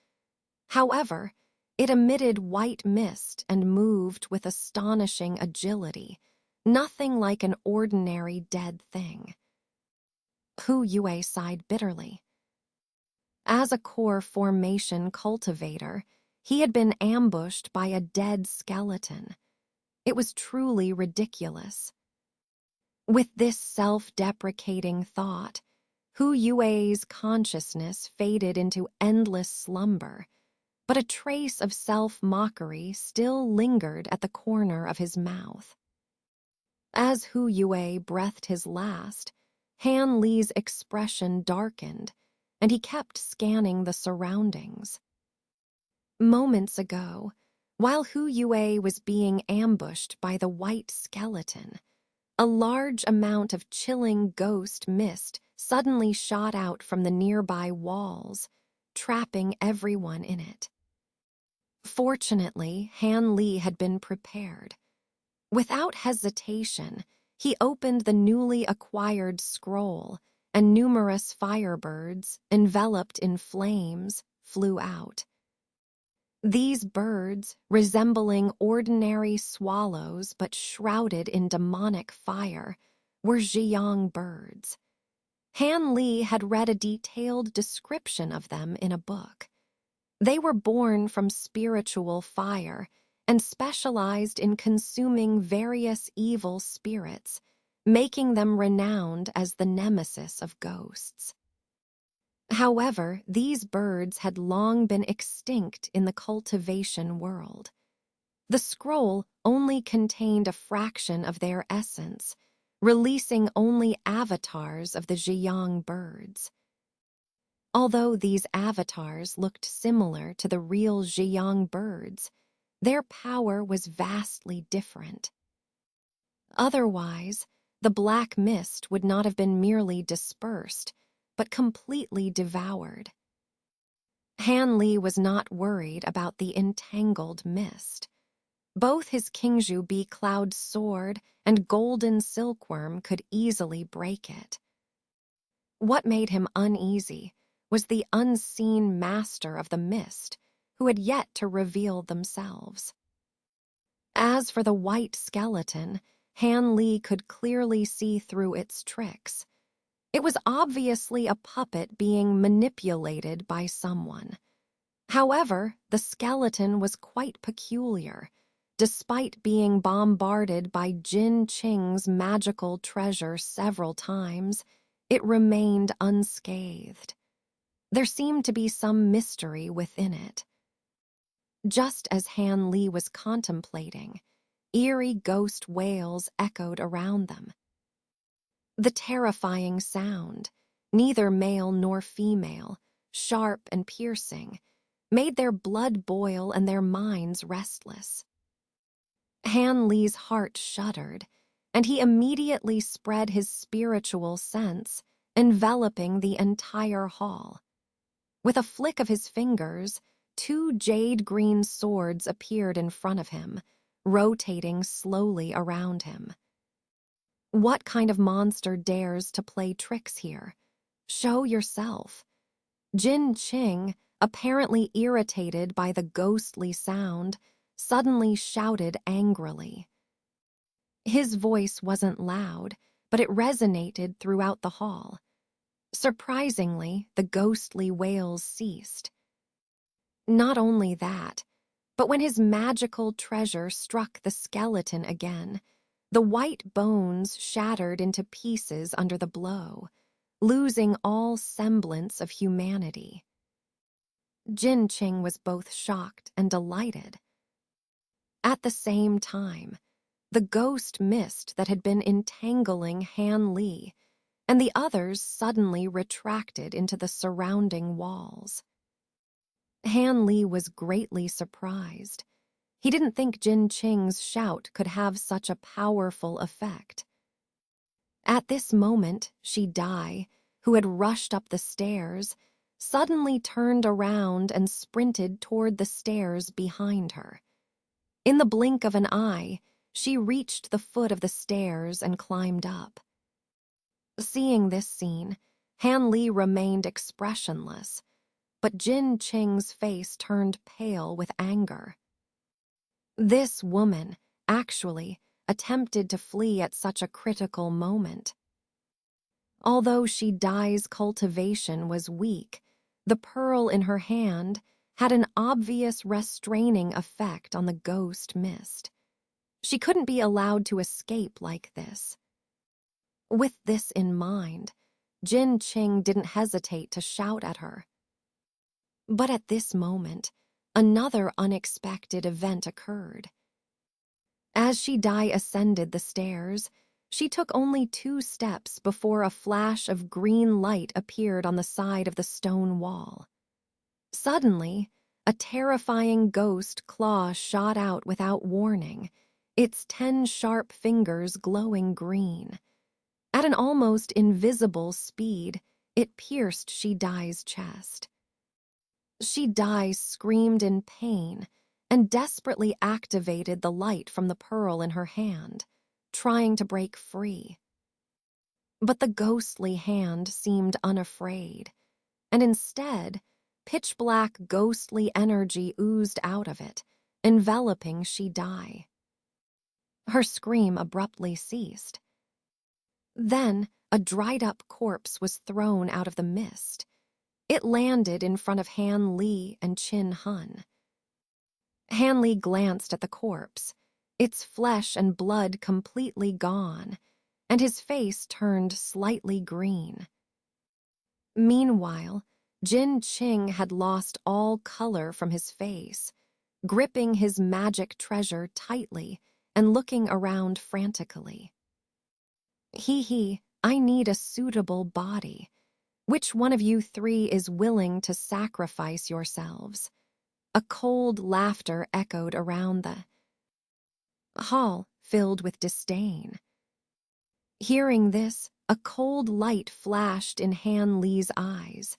However, it emitted white mist and moved with astonishing agility, nothing like an ordinary dead thing. Hu Yue sighed bitterly. As a core formation cultivator, he had been ambushed by a dead skeleton. It was truly ridiculous. With this self-deprecating thought, Hu Yue's consciousness faded into endless slumber, but a trace of self-mockery still lingered at the corner of his mouth. As Hu Yue breathed his last, Han Li's expression darkened, and he kept scanning the surroundings. Moments ago, while Hu Yue was being ambushed by the white skeleton, a large amount of chilling ghost mist suddenly shot out from the nearby walls, trapping everyone in it. Fortunately, Han Li had been prepared. Without hesitation, he opened the newly acquired scroll, and numerous firebirds, enveloped in flames, flew out. These birds, resembling ordinary swallows but shrouded in demonic fire, were Zhiyang birds. Han Li had read a detailed description of them in a book. They were born from spiritual fire and specialized in consuming various evil spirits, making them renowned as the nemesis of ghosts. However, these birds had long been extinct in the cultivation world. The scroll only contained a fraction of their essence, releasing only avatars of the Zhiyang birds. Although these avatars looked similar to the real Zhiyang birds, their power was vastly different. Otherwise, the black mist would not have been merely dispersed, but completely devoured. Han Li was not worried about the entangled mist. Both his Qingzhu Bee Cloud sword and golden silkworm could easily break it. What made him uneasy was the unseen master of the mist, who had yet to reveal themselves. As for the white skeleton, Han Li could clearly see through its tricks. It was obviously a puppet being manipulated by someone. However, the skeleton was quite peculiar. Despite being bombarded by Jin Qing's magical treasure several times, it remained unscathed. There seemed to be some mystery within it. Just as Han Li was contemplating, eerie ghost wails echoed around them. The terrifying sound, neither male nor female, sharp and piercing, made their blood boil and their minds restless. Han Li's heart shuddered, and he immediately spread his spiritual sense, enveloping the entire hall. With a flick of his fingers, 2 jade-green swords appeared in front of him, rotating slowly around him. What kind of monster dares to play tricks here? Show yourself. Jin Qing, apparently irritated by the ghostly sound, suddenly shouted angrily. His voice wasn't loud, but it resonated throughout the hall. Surprisingly, the ghostly wails ceased. Not only that, but when his magical treasure struck the skeleton again, the white bones shattered into pieces under the blow, losing all semblance of humanity. Jin Qing was both shocked and delighted. At the same time, the ghost mist that had been entangling Han Li, and the others suddenly retracted into the surrounding walls. Han Li was greatly surprised. He didn't think Jin Qing's shout could have such a powerful effect. At this moment, Shi Dai, who had rushed up the stairs, suddenly turned around and sprinted toward the stairs behind her. In the blink of an eye, she reached the foot of the stairs and climbed up. Seeing this scene, Han Li remained expressionless, but Jin Qing's face turned pale with anger. This woman, actually, attempted to flee at such a critical moment. Although Shi Dai's cultivation was weak, the pearl in her hand had an obvious restraining effect on the ghost mist. She couldn't be allowed to escape like this. With this in mind, Jin Qing didn't hesitate to shout at her. But at this moment, another unexpected event occurred. As Shi Dai ascended the stairs, she took only 2 steps before a flash of green light appeared on the side of the stone wall. Suddenly, a terrifying ghost claw shot out without warning, its 10 sharp fingers glowing green. At an almost invisible speed, it pierced Shi Dai's chest. Shi Dai screamed in pain and desperately activated the light from the pearl in her hand, trying to break free. But the ghostly hand seemed unafraid, and instead, pitch-black ghostly energy oozed out of it, enveloping Shi Dai. Her scream abruptly ceased. Then, a dried-up corpse was thrown out of the mist. It landed in front of Han Li and Qin Hun. Han Li glanced at the corpse, its flesh and blood completely gone, and his face turned slightly green. Meanwhile, Jin Qing had lost all color from his face, gripping his magic treasure tightly and looking around frantically. I need a suitable body. Which one of you 3 is willing to sacrifice yourselves? A cold laughter echoed around the hall, filled with disdain. Hearing this, a cold light flashed in Han Li's eyes.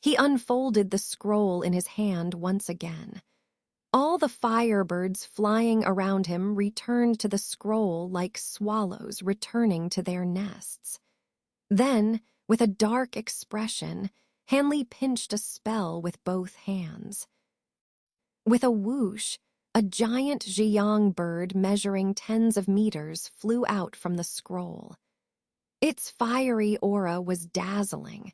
He unfolded the scroll in his hand once again. All the firebirds flying around him returned to the scroll like swallows returning to their nests. Then, with a dark expression, Han Li pinched a spell with both hands. With a whoosh, a giant Zhiyang bird measuring tens of meters flew out from the scroll. Its fiery aura was dazzling,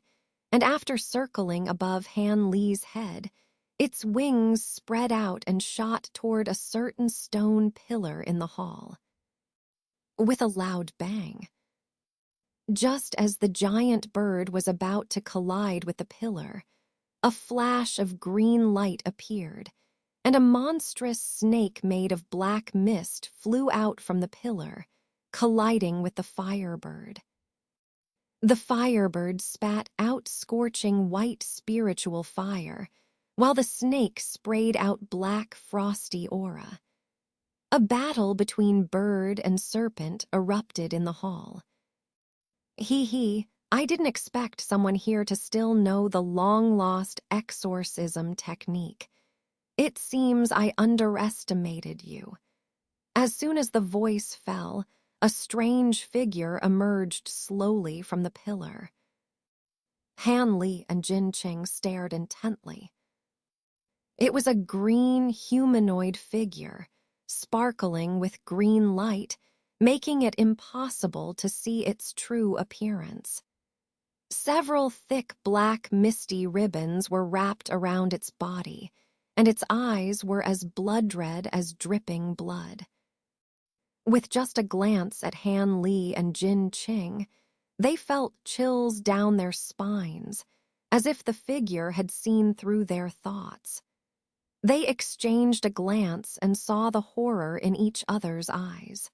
and after circling above Han Li's head, its wings spread out and shot toward a certain stone pillar in the hall. With a loud bang, just as the giant bird was about to collide with the pillar, a flash of green light appeared, and a monstrous snake made of black mist flew out from the pillar, colliding with the firebird. The firebird spat out scorching white spiritual fire, while the snake sprayed out black frosty aura. A battle between bird and serpent erupted in the hall. I didn't expect someone here to still know the long-lost exorcism technique. It seems I underestimated you. As soon as the voice fell, a strange figure emerged slowly from the pillar. Han Li and Jin Qing stared intently. It was a green humanoid figure, sparkling with green light, making it impossible to see its true appearance. Several thick black misty ribbons were wrapped around its body, and its eyes were as blood-red as dripping blood. With just a glance at Han Li and Jin Qing, they felt chills down their spines, as if the figure had seen through their thoughts. They exchanged a glance and saw the horror in each other's eyes.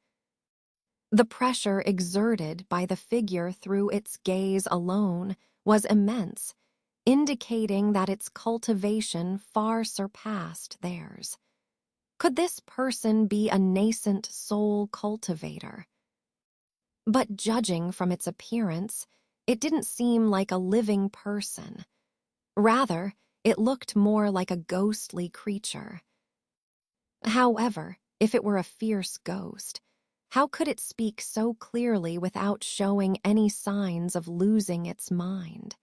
The pressure exerted by the figure through its gaze alone was immense, indicating that its cultivation far surpassed theirs. Could this person be a nascent soul cultivator? But judging from its appearance, it didn't seem like a living person. Rather, it looked more like a ghostly creature. However, if it were a fierce ghost, how could it speak so clearly without showing any signs of losing its mind?